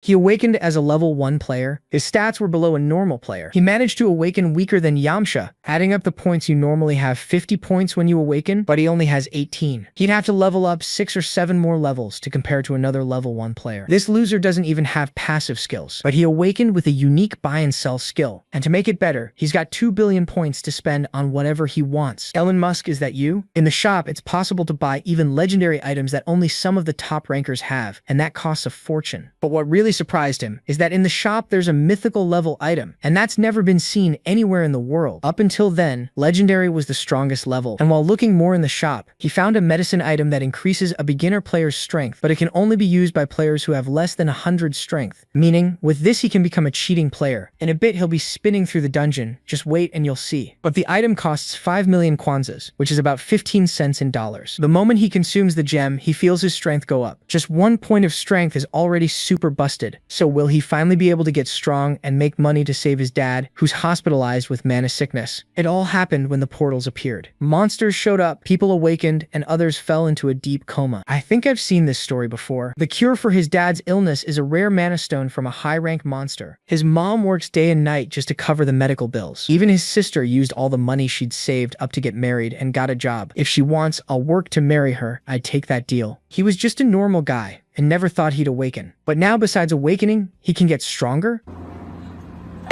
He awakened as a level 1 player. His stats were below a normal player. He managed to awaken weaker than Yamcha, adding up the points. You normally have 50 points when you awaken, but he only has 18. He'd have to level up 6 or 7 more levels to compare to another level 1 player. This loser doesn't even have passive skills, but he awakened with a unique buy and sell skill. And to make it better, he's got 2 billion points to spend on whatever he wants. Elon Musk, is that you? In the shop, it's possible to buy even legendary items that only some of the top rankers have, and that costs a fortune. But what really surprised him is that in the shop there's a mythical level item, and that's never been seen anywhere in the world. Up until then, legendary was the strongest level, and while looking more in the shop, he found a medicine item that increases a beginner player's strength, but it can only be used by players who have less than 100 strength, meaning with this he can become a cheating player. In a bit he'll be spinning through the dungeon, just wait and you'll see. But the item costs 5 million kwanzas, which is about 15 cents in dollars. The moment he consumes the gem, he feels his strength go up. Just 1 point of strength is already super busted. So will he finally be able to get strong and make money to save his dad, who's hospitalized with mana sickness? It all happened when the portals appeared. Monsters showed up, people awakened, and others fell into a deep coma. I think I've seen this story before. The cure for his dad's illness is a rare mana stone from a high-rank monster. His mom works day and night just to cover the medical bills. Even his sister used all the money she'd saved up to get married and got a job. If she wants, I'll work to marry her. I'd take that deal. He was just a normal guy and never thought he'd awaken. But now, besides awakening, he can get stronger?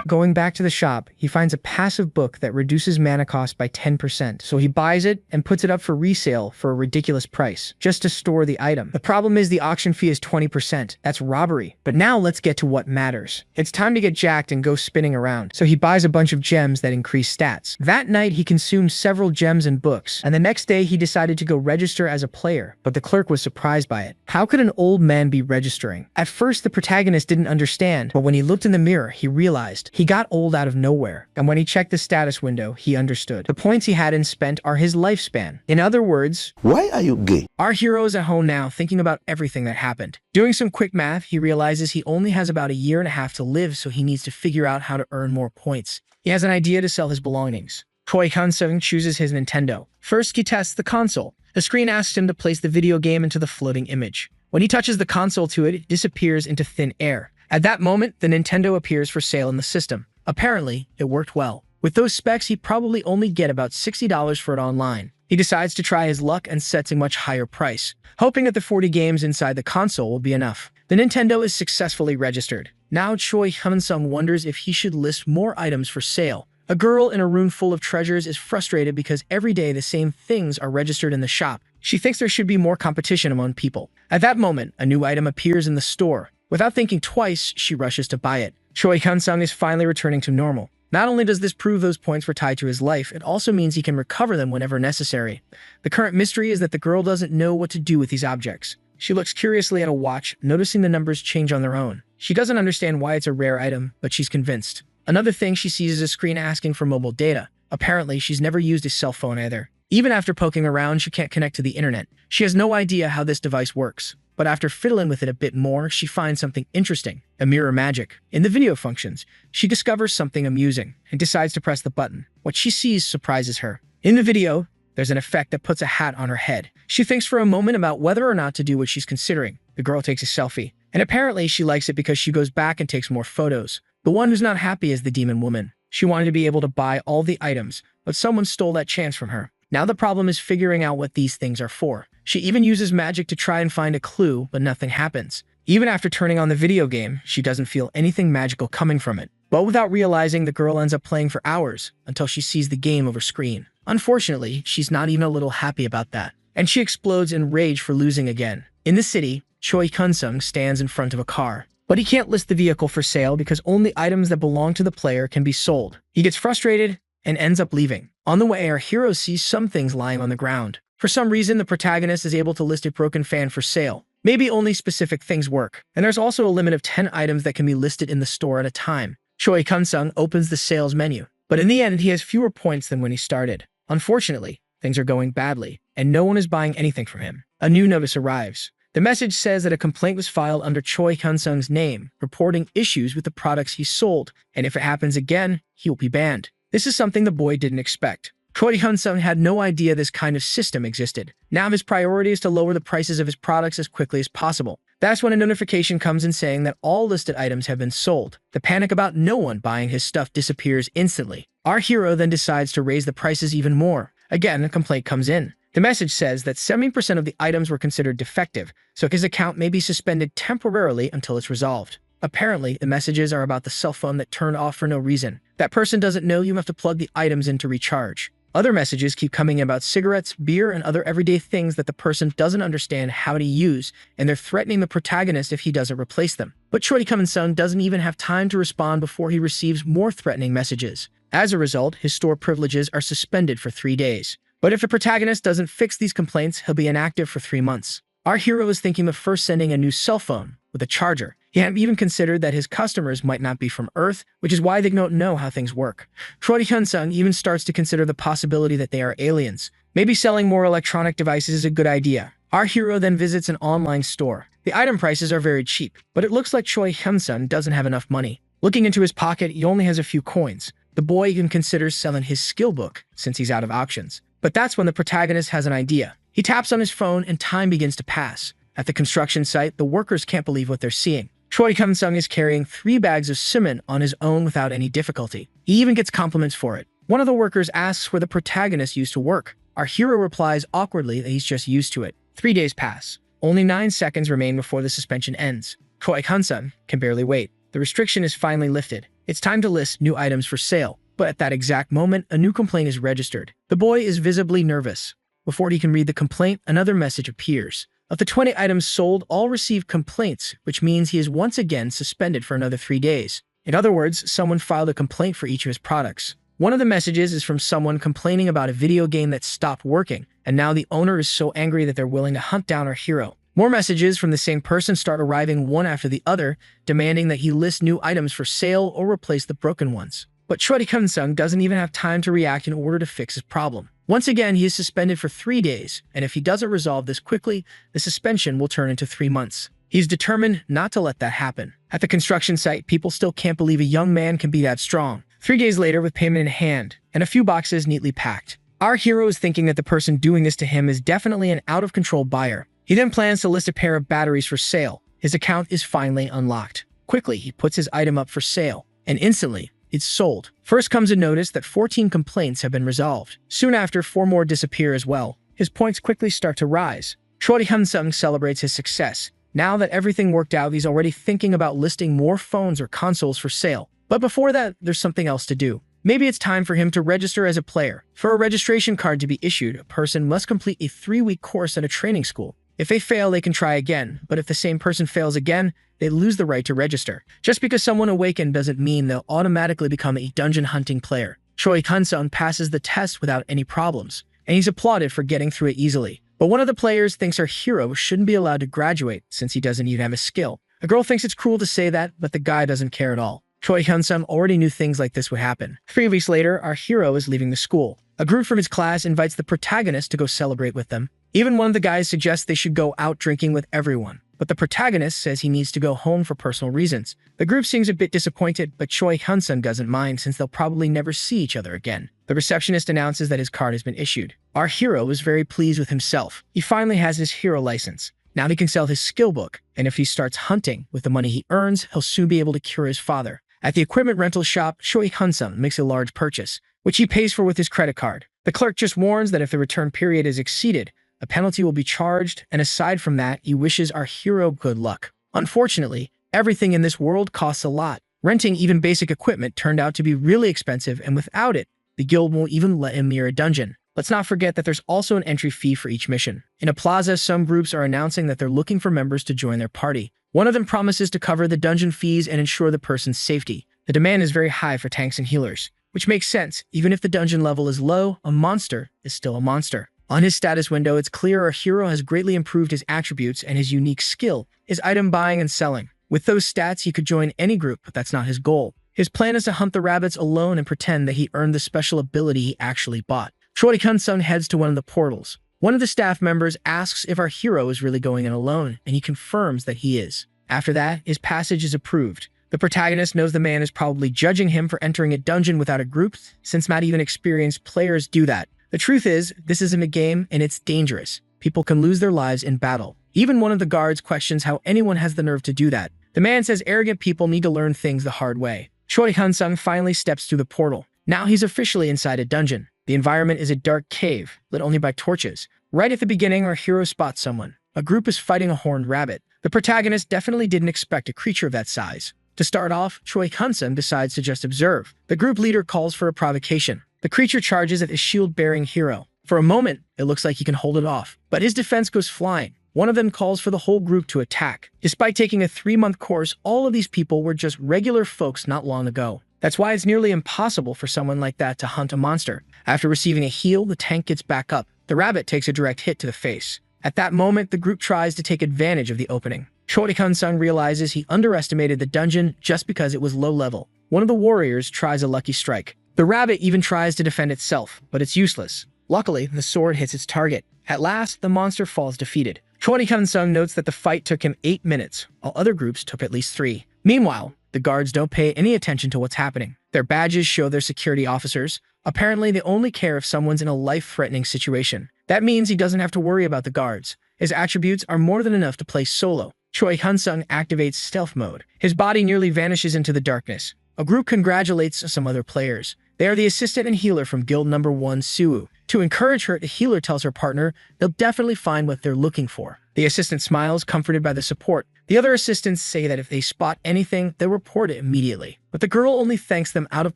Going back to the shop, he finds a passive book that reduces mana cost by 10%, so he buys it and puts it up for resale for a ridiculous price, just to store the item. The problem is the auction fee is 20%. That's robbery. But now let's get to what matters. It's time to get jacked and go spinning around, so he buys a bunch of gems that increase stats. That night, he consumed several gems and books, and the next day he decided to go register as a player, but the clerk was surprised by it. How could an old man be registering? At first, the protagonist didn't understand, but when he looked in the mirror, he realized he got old out of nowhere, and when he checked the status window, he understood. The points he hadn't spent are his lifespan. In other words, why are you gay? Our hero is at home now thinking about everything that happened. Doing some quick math, he realizes he only has about a year and a half to live, so he needs to figure out how to earn more points. He has an idea to sell his belongings. Choi Kun-sung chooses his Nintendo. First, he tests the console. The screen asks him to place the video game into the floating image. When he touches the console to it, it disappears into thin air. At that moment, the Nintendo appears for sale in the system. Apparently, it worked well. With those specs, he'd probably only get about $60 for it online. He decides to try his luck and sets a much higher price, hoping that the 40 games inside the console will be enough. The Nintendo is successfully registered. Now Choi Kun-sung wonders if he should list more items for sale. A girl in a room full of treasures is frustrated because every day the same things are registered in the shop. She thinks there should be more competition among people. At that moment, a new item appears in the store. Without thinking twice, she rushes to buy it. Choi Kun-sung is finally returning to normal. Not only does this prove those points were tied to his life, it also means he can recover them whenever necessary. The current mystery is that the girl doesn't know what to do with these objects. She looks curiously at a watch, noticing the numbers change on their own. She doesn't understand why it's a rare item, but she's convinced. Another thing she sees is a screen asking for mobile data. Apparently, she's never used a cell phone either. Even after poking around, she can't connect to the internet. She has no idea how this device works. But after fiddling with it a bit more, she finds something interesting, a mirror magic. In the video functions, she discovers something amusing and decides to press the button. What she sees surprises her. In the video, there's an effect that puts a hat on her head. She thinks for a moment about whether or not to do what she's considering. The girl takes a selfie, and apparently she likes it because she goes back and takes more photos. The one who's not happy is the demon woman. She wanted to be able to buy all the items, but someone stole that chance from her. Now the problem is figuring out what these things are for. She even uses magic to try and find a clue, but nothing happens. Even after turning on the video game, she doesn't feel anything magical coming from it. But without realizing, the girl ends up playing for hours until she sees the game over screen. Unfortunately, she's not even a little happy about that, and she explodes in rage for losing again. In the city, Choi Kun-sung stands in front of a car. But he can't list the vehicle for sale because only items that belong to the player can be sold. He gets frustrated and ends up leaving. On the way, our hero sees some things lying on the ground. For some reason, the protagonist is able to list a broken fan for sale. Maybe only specific things work. And there's also a limit of 10 items that can be listed in the store at a time. Choi Kun-sung opens the sales menu. But in the end, he has fewer points than when he started. Unfortunately, things are going badly, and no one is buying anything from him. A new notice arrives. The message says that a complaint was filed under Choi Kun-sung's name, reporting issues with the products he sold, and if it happens again, he will be banned. This is something the boy didn't expect. Choi Kun-sung had no idea this kind of system existed. Now his priority is to lower the prices of his products as quickly as possible. That's when a notification comes in saying that all listed items have been sold. The panic about no one buying his stuff disappears instantly. Our hero then decides to raise the prices even more. Again, a complaint comes in. The message says that 70% of the items were considered defective, so his account may be suspended temporarily until it's resolved. Apparently, the messages are about the cell phone that turned off for no reason. That person doesn't know you have to plug the items in to recharge. Other messages keep coming about cigarettes, beer, and other everyday things that the person doesn't understand how to use, and they're threatening the protagonist if he doesn't replace them. But Choi Kamin-sung doesn't even have time to respond before he receives more threatening messages. As a result, his store privileges are suspended for 3 days. But if the protagonist doesn't fix these complaints, he'll be inactive for 3 months. Our hero is thinking of first sending a new cell phone with a charger. He hadn't even considered that his customers might not be from Earth, which is why they don't know how things work. Choi Hyun-sung even starts to consider the possibility that they are aliens. Maybe selling more electronic devices is a good idea. Our hero then visits an online store. The item prices are very cheap, but it looks like Choi Hyun-sung doesn't have enough money. Looking into his pocket, he only has a few coins. The boy even considers selling his skill book since he's out of options. But that's when the protagonist has an idea. He taps on his phone and time begins to pass. At the construction site, the workers can't believe what they're seeing. Choi Kamin-sung is carrying 3 bags of cement on his own without any difficulty. He even gets compliments for it. One of the workers asks where the protagonist used to work. Our hero replies awkwardly that he's just used to it. 3 days pass. Only 9 seconds remain before the suspension ends. Choi Kamin-sung can barely wait. The restriction is finally lifted. It's time to list new items for sale. But at that exact moment, a new complaint is registered. The boy is visibly nervous. Before he can read the complaint, another message appears. Of the 20 items sold, all received complaints, which means he is once again suspended for another 3 days. In other words, someone filed a complaint for each of his products. One of the messages is from someone complaining about a video game that stopped working, and now the owner is so angry that they're willing to hunt down our hero. More messages from the same person start arriving one after the other, demanding that he list new items for sale or replace the broken ones. But Choi Kamin-sung doesn't even have time to react in order to fix his problem. Once again, he is suspended for 3 days, and if he doesn't resolve this quickly, the suspension will turn into 3 months. He's determined not to let that happen. At the construction site, people still can't believe a young man can be that strong. 3 days later, with payment in hand, and a few boxes neatly packed, our hero is thinking that the person doing this to him is definitely an out-of-control buyer. He then plans to list a pair of batteries for sale. His account is finally unlocked. Quickly, he puts his item up for sale, and instantly, it's sold. First comes a notice that 14 complaints have been resolved. Soon after, 4 more disappear as well. His points quickly start to rise. Choi Hyun-sung celebrates his success. Now that everything worked out, he's already thinking about listing more phones or consoles for sale. But before that, there's something else to do. Maybe it's time for him to register as a player. For a registration card to be issued, a person must complete a 3-week course at a training school. If they fail, they can try again, but if the same person fails again, they lose the right to register. Just because someone awakened doesn't mean they'll automatically become a dungeon hunting player. Choi Hyun-sung passes the test without any problems, and he's applauded for getting through it easily. But one of the players thinks our hero shouldn't be allowed to graduate since he doesn't even have a skill. A girl thinks it's cruel to say that, but the guy doesn't care at all. Choi Hyun-sung already knew things like this would happen. 3 weeks later, our hero is leaving the school. A group from his class invites the protagonist to go celebrate with them. Even one of the guys suggests they should go out drinking with everyone. But the protagonist says he needs to go home for personal reasons. The group seems a bit disappointed, but Choi Hyun-sung doesn't mind since they'll probably never see each other again. The receptionist announces that his card has been issued. Our hero is very pleased with himself. He finally has his hero license. Now he can sell his skill book, and if he starts hunting with the money he earns, he'll soon be able to cure his father. At the equipment rental shop, Choi Hyun-sung makes a large purchase, which he pays for with his credit card. The clerk just warns that if the return period is exceeded, a penalty will be charged, and aside from that, he wishes our hero good luck. Unfortunately, everything in this world costs a lot. Renting even basic equipment turned out to be really expensive, and without it, the guild won't even let him near a dungeon. Let's not forget that there's also an entry fee for each mission. In a plaza, some groups are announcing that they're looking for members to join their party. One of them promises to cover the dungeon fees and ensure the person's safety. The demand is very high for tanks and healers, which makes sense. Even if the dungeon level is low, a monster is still a monster. On his status window, it's clear our hero has greatly improved his attributes and his unique skill, his item buying and selling. With those stats, he could join any group, but that's not his goal. His plan is to hunt the rabbits alone and pretend that he earned the special ability he actually bought. Choi Hyun-sung heads to one of the portals. One of the staff members asks if our hero is really going in alone, and he confirms that he is. After that, his passage is approved. The protagonist knows the man is probably judging him for entering a dungeon without a group, since not even experienced players do that. The truth is, this isn't a game, and it's dangerous. People can lose their lives in battle. Even one of the guards questions how anyone has the nerve to do that. The man says arrogant people need to learn things the hard way. Choi Hun-sung finally steps through the portal. Now he's officially inside a dungeon. The environment is a dark cave, lit only by torches. Right at the beginning, our hero spots someone. A group is fighting a horned rabbit. The protagonist definitely didn't expect a creature of that size. To start off, Choi Hun-sung decides to just observe. The group leader calls for a provocation. The creature charges at his shield-bearing hero. For a moment, it looks like he can hold it off, but his defense goes flying. One of them calls for the whole group to attack. Despite taking a 3-month course, all of these people were just regular folks not long ago. That's why it's nearly impossible for someone like that to hunt a monster. After receiving a heal, the tank gets back up. The rabbit takes a direct hit to the face. At that moment, the group tries to take advantage of the opening. Choi Hun-sung realizes he underestimated the dungeon just because it was low level. One of the warriors tries a lucky strike. The rabbit even tries to defend itself, but it's useless. Luckily, the sword hits its target. At last, the monster falls defeated. Choi Hun-sung notes that the fight took him 8 minutes, while other groups took at least 3. Meanwhile, the guards don't pay any attention to what's happening. Their badges show their security officers. Apparently, they only care if someone's in a life-threatening situation. That means he doesn't have to worry about the guards. His attributes are more than enough to play solo. Choi Hun-sung activates stealth mode. His body nearly vanishes into the darkness. A group congratulates some other players. They are the assistant and healer from Guild Number 1, Suwoo. To encourage her, the healer tells her partner they'll definitely find what they're looking for. The assistant smiles, comforted by the support. The other assistants say that if they spot anything, they'll report it immediately. But the girl only thanks them out of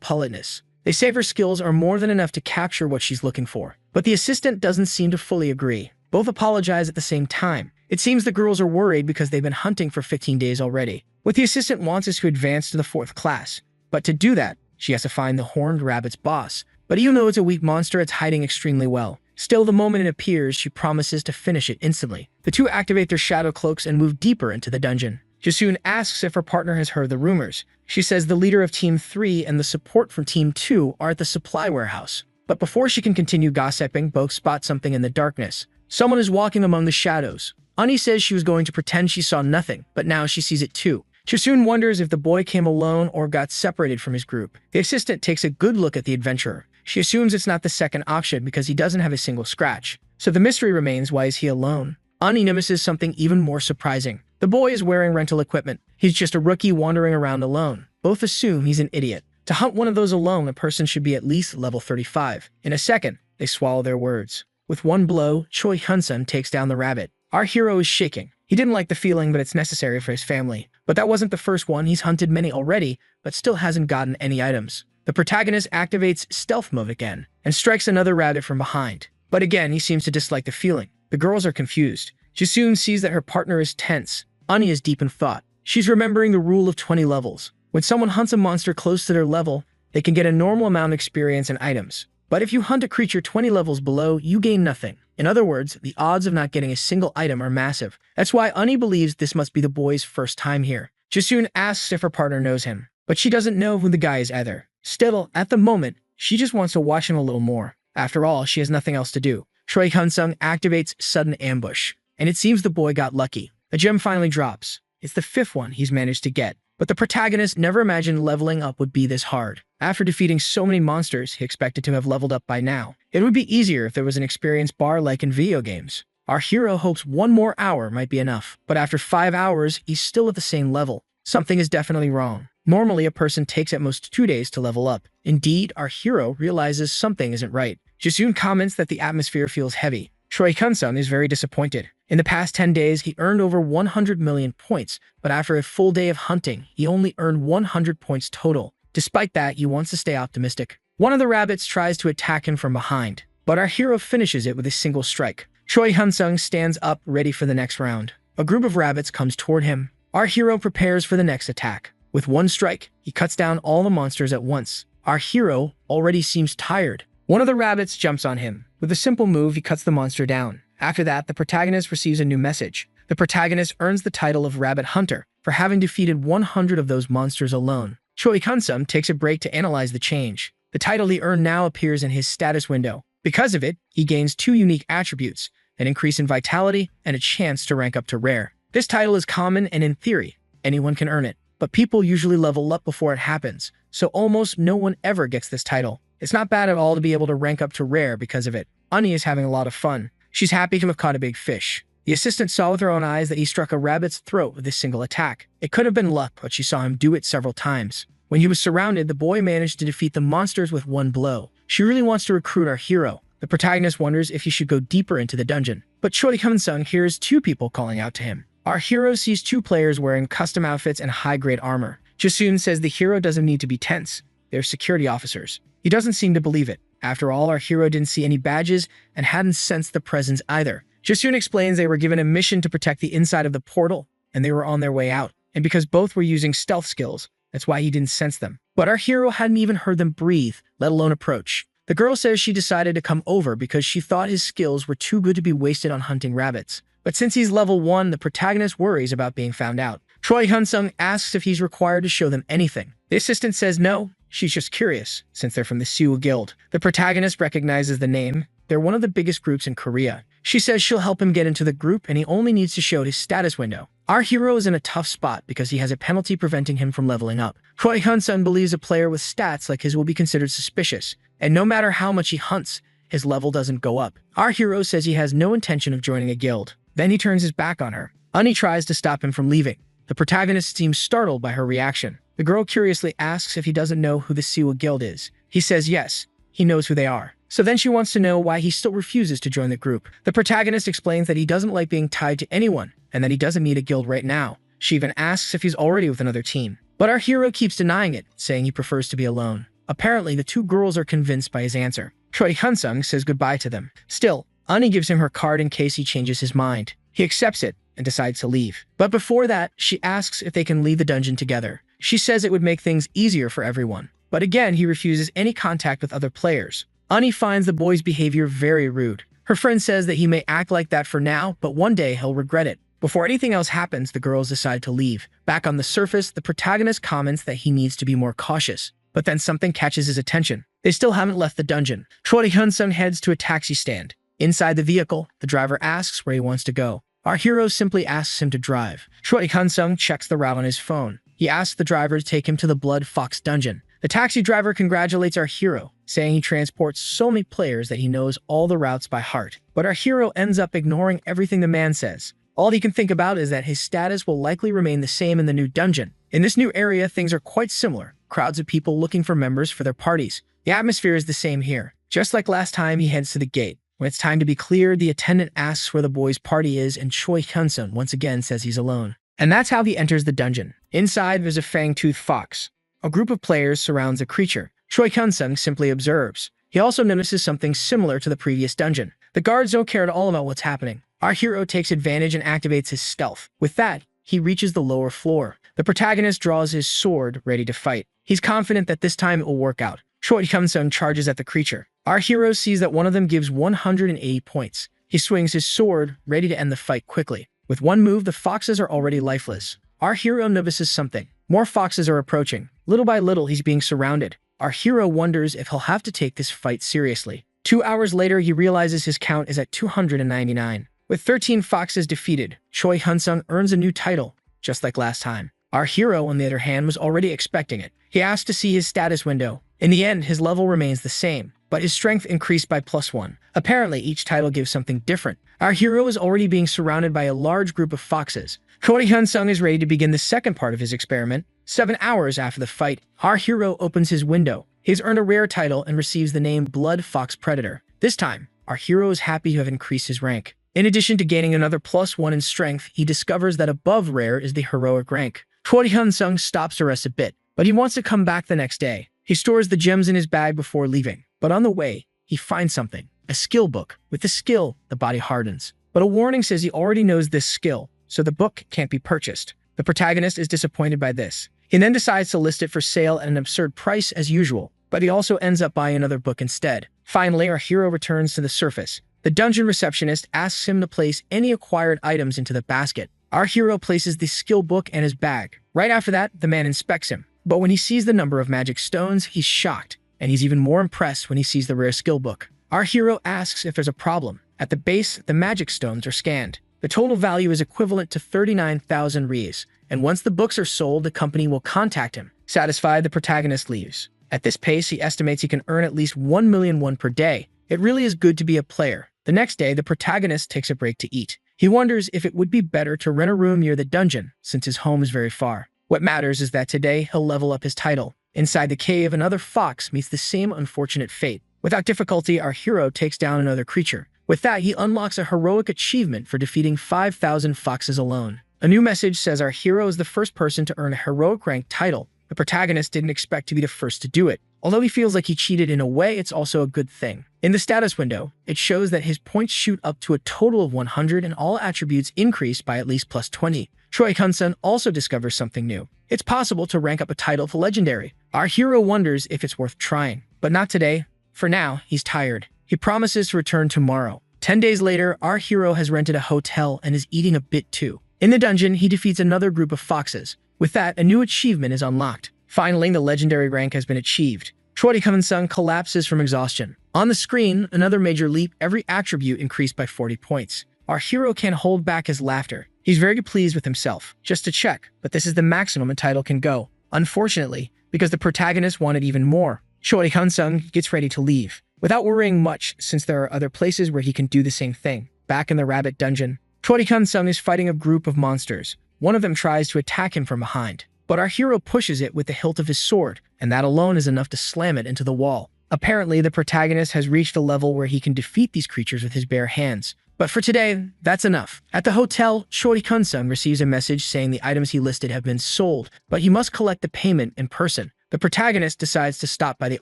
politeness. They say her skills are more than enough to capture what she's looking for. But the assistant doesn't seem to fully agree. Both apologize at the same time. It seems the girls are worried because they've been hunting for 15 days already. What the assistant wants is to advance to the 4th class. But to do that, she has to find the horned rabbit's boss. But even though it's a weak monster, it's hiding extremely well. Still, the moment it appears, she promises to finish it instantly. The two activate their shadow cloaks and move deeper into the dungeon. Jasoon asks if her partner has heard the rumors. She says the leader of Team 3 and the support from Team 2 are at the supply warehouse. But before she can continue gossiping, both spot something in the darkness. Someone is walking among the shadows. Ani says she was going to pretend she saw nothing, but now she sees it too. Jasoon wonders if the boy came alone or got separated from his group. The assistant takes a good look at the adventurer. She assumes it's not the second auction because he doesn't have a single scratch. So the mystery remains, why is he alone? Ani notices something even more surprising. The boy is wearing rental equipment. He's just a rookie wandering around alone. Both assume he's an idiot. To hunt one of those alone, a person should be at least level 35. In a second, they swallow their words. With one blow, Choi Hun-sung takes down the rabbit. Our hero is shaking. He didn't like the feeling, but it's necessary for his family. But that wasn't the first one. He's hunted many already, but still hasn't gotten any items. The protagonist activates stealth mode again and strikes another rabbit from behind. But again, he seems to dislike the feeling. The girls are confused. Jasoon sees that her partner is tense. Ani is deep in thought. She's remembering the rule of 20 levels. When someone hunts a monster close to their level, they can get a normal amount of experience and items. But if you hunt a creature 20 levels below, you gain nothing. In other words, the odds of not getting a single item are massive. That's why Ani believes this must be the boy's first time here. Jasoon asks if her partner knows him, but she doesn't know who the guy is either. Still, at the moment, she just wants to watch him a little more. After all, she has nothing else to do. Choi Hun-sung activates sudden ambush, and it seems the boy got lucky. A gem finally drops. It's the 5th one he's managed to get. But the protagonist never imagined leveling up would be this hard. After defeating so many monsters, he expected to have leveled up by now. It would be easier if there was an experience bar like in video games. Our hero hopes 1 more hour might be enough, but after 5 hours, he's still at the same level. Something is definitely wrong. Normally, a person takes at most 2 days to level up. Indeed, our hero realizes something isn't right. Jasoon comments that the atmosphere feels heavy. Choi Hun-sung is very disappointed. In the past 10 days, he earned over 100 million points, but after a full day of hunting, he only earned 100 points total. Despite that, he wants to stay optimistic. One of the rabbits tries to attack him from behind, but our hero finishes it with a single strike. Choi Hun-sung stands up, ready for the next round. A group of rabbits comes toward him. Our hero prepares for the next attack. With one strike, he cuts down all the monsters at once. Our hero already seems tired. One of the rabbits jumps on him. With a simple move, he cuts the monster down. After that, the protagonist receives a new message. The protagonist earns the title of Rabbit Hunter for having defeated 100 of those monsters alone. Choi Hun-sung takes a break to analyze the change. The title he earned now appears in his status window. Because of it, he gains 2 unique attributes, an increase in vitality and a chance to rank up to rare. This title is common and in theory, anyone can earn it. But people usually level up before it happens, so almost no one ever gets this title. It's not bad at all to be able to rank up to rare because of it. Ani is having a lot of fun. She's happy to have caught a big fish. The assistant saw with her own eyes that he struck a rabbit's throat with this single attack. It could have been luck, but she saw him do it several times. When he was surrounded, the boy managed to defeat the monsters with one blow. She really wants to recruit our hero. The protagonist wonders if he should go deeper into the dungeon. But Choi Hyun-sung hears two people calling out to him. Our hero sees two players wearing custom outfits and high-grade armor. Jasun says the hero doesn't need to be tense. They're security officers. He doesn't seem to believe it. After all, our hero didn't see any badges and hadn't sensed the presence either. Jasun explains they were given a mission to protect the inside of the portal, and they were on their way out. And because both were using stealth skills, that's why he didn't sense them. But our hero hadn't even heard them breathe, let alone approach. The girl says she decided to come over because she thought his skills were too good to be wasted on hunting rabbits. But since he's level 1, the protagonist worries about being found out. Choi Hyun-sung asks if he's required to show them anything. The assistant says no, she's just curious, since they're from the Siwoo Guild. The protagonist recognizes the name. They're one of the biggest groups in Korea. She says she'll help him get into the group and he only needs to show his status window. Our hero is in a tough spot because he has a penalty preventing him from leveling up. Choi Hyun-sung believes a player with stats like his will be considered suspicious, and no matter how much he hunts, his level doesn't go up. Our hero says he has no intention of joining a guild. Then he turns his back on her. Unnie tries to stop him from leaving. The protagonist seems startled by her reaction. The girl curiously asks if he doesn't know who the Siwoo Guild is. He says yes, he knows who they are. So then she wants to know why he still refuses to join the group. The protagonist explains that he doesn't like being tied to anyone, and that he doesn't need a guild right now. She even asks if he's already with another team. But our hero keeps denying it, saying he prefers to be alone. Apparently, the two girls are convinced by his answer. Choi Hyun-sung says goodbye to them. Still, Unnie gives him her card in case he changes his mind. He accepts it and decides to leave. But before that, she asks if they can leave the dungeon together. She says it would make things easier for everyone. But again, he refuses any contact with other players. Unnie finds the boy's behavior very rude. Her friend says that he may act like that for now, but one day he'll regret it. Before anything else happens, the girls decide to leave. Back on the surface, the protagonist comments that he needs to be more cautious. But then something catches his attention. They still haven't left the dungeon. Choi Hyun-sung heads to a taxi stand. Inside the vehicle, the driver asks where he wants to go. Our hero simply asks him to drive. Choi Hyun-sung checks the route on his phone. He asks the driver to take him to the Blood Fox dungeon. The taxi driver congratulates our hero, saying he transports so many players that he knows all the routes by heart. But our hero ends up ignoring everything the man says. All he can think about is that his status will likely remain the same in the new dungeon. In this new area, things are quite similar. Crowds of people looking for members for their parties. The atmosphere is the same here. Just like last time, he heads to the gate. When it's time to be cleared, the attendant asks where the boy's party is, and Choi Hyun-sung once again says he's alone. And that's how he enters the dungeon. Inside, there's a fang-toothed fox. A group of players surrounds the creature. Choi Hyun-sung simply observes. He also notices something similar to the previous dungeon. The guards don't care at all about what's happening. Our hero takes advantage and activates his stealth. With that, he reaches the lower floor. The protagonist draws his sword, ready to fight. He's confident that this time it will work out. Choi Hyun-sung charges at the creature. Our hero sees that one of them gives 180 points. He swings his sword, ready to end the fight quickly. With one move, the foxes are already lifeless. Our hero notices something. More foxes are approaching. Little by little, he's being surrounded. Our hero wonders if he'll have to take this fight seriously. 2 hours later, he realizes his count is at 299. With 13 foxes defeated, Choi Hyun-sung earns a new title, just like last time. Our hero, on the other hand, was already expecting it. He asked to see his status window. In the end, his level remains the same, but his strength increased by +1. Apparently, each title gives something different. Our hero is already being surrounded by a large group of foxes. Choi Hyun-sung is ready to begin the second part of his experiment. 7 hours after the fight, our hero opens his window. He's earned a rare title and receives the name Blood Fox Predator. This time, our hero is happy to have increased his rank. In addition to gaining another +1 in strength, he discovers that above rare is the heroic rank. Choi Hyun-sung stops to rest a bit, but he wants to come back the next day. He stores the gems in his bag before leaving, but on the way, he finds something. A skill book. With the skill, the body hardens. But a warning says he already knows this skill, so the book can't be purchased. The protagonist is disappointed by this. He then decides to list it for sale at an absurd price as usual, but he also ends up buying another book instead. Finally, our hero returns to the surface. The dungeon receptionist asks him to place any acquired items into the basket. Our hero places the skill book in his bag. Right after that, the man inspects him. But when he sees the number of magic stones, he's shocked, and he's even more impressed when he sees the rare skill book. Our hero asks if there's a problem. At the base, the magic stones are scanned. The total value is equivalent to 39,000 Ries, and once the books are sold, the company will contact him. Satisfied, the protagonist leaves. At this pace, he estimates he can earn at least 1 million won per day. It really is good to be a player. The next day, the protagonist takes a break to eat. He wonders if it would be better to rent a room near the dungeon, since his home is very far. What matters is that today he'll level up his title. Inside the cave, another fox meets the same unfortunate fate. Without difficulty, our hero takes down another creature. With that, he unlocks a heroic achievement for defeating 5,000 foxes alone. A new message says our hero is the first person to earn a heroic rank title. The protagonist didn't expect to be the first to do it. Although he feels like he cheated in a way, it's also a good thing. In the status window, it shows that his points shoot up to a total of 100 and all attributes increase by at least plus 20. Choi Kun-sun also discovers something new. It's possible to rank up a title to legendary. Our hero wonders if it's worth trying, but not today. For now, he's tired. He promises to return tomorrow. 10 days later, our hero has rented a hotel and is eating a bit too. In the dungeon, he defeats another group of foxes. With that, a new achievement is unlocked. Finally, the legendary rank has been achieved. Choi Kun-sun collapses from exhaustion. On the screen, another major leap, every attribute increased by 40 points. Our hero can't hold back his laughter. He's very pleased with himself. Just to check, but this is the maximum a title can go. Unfortunately, because the protagonist wanted even more, Choi Kun-sun gets ready to leave. Without worrying much, since there are other places where he can do the same thing. Back in the rabbit dungeon, Choi Kun-sun is fighting a group of monsters. One of them tries to attack him from behind, but our hero pushes it with the hilt of his sword, and that alone is enough to slam it into the wall. Apparently, the protagonist has reached a level where he can defeat these creatures with his bare hands. But for today, that's enough. At the hotel, Choi Kun-sun receives a message saying the items he listed have been sold, but he must collect the payment in person. The protagonist decides to stop by the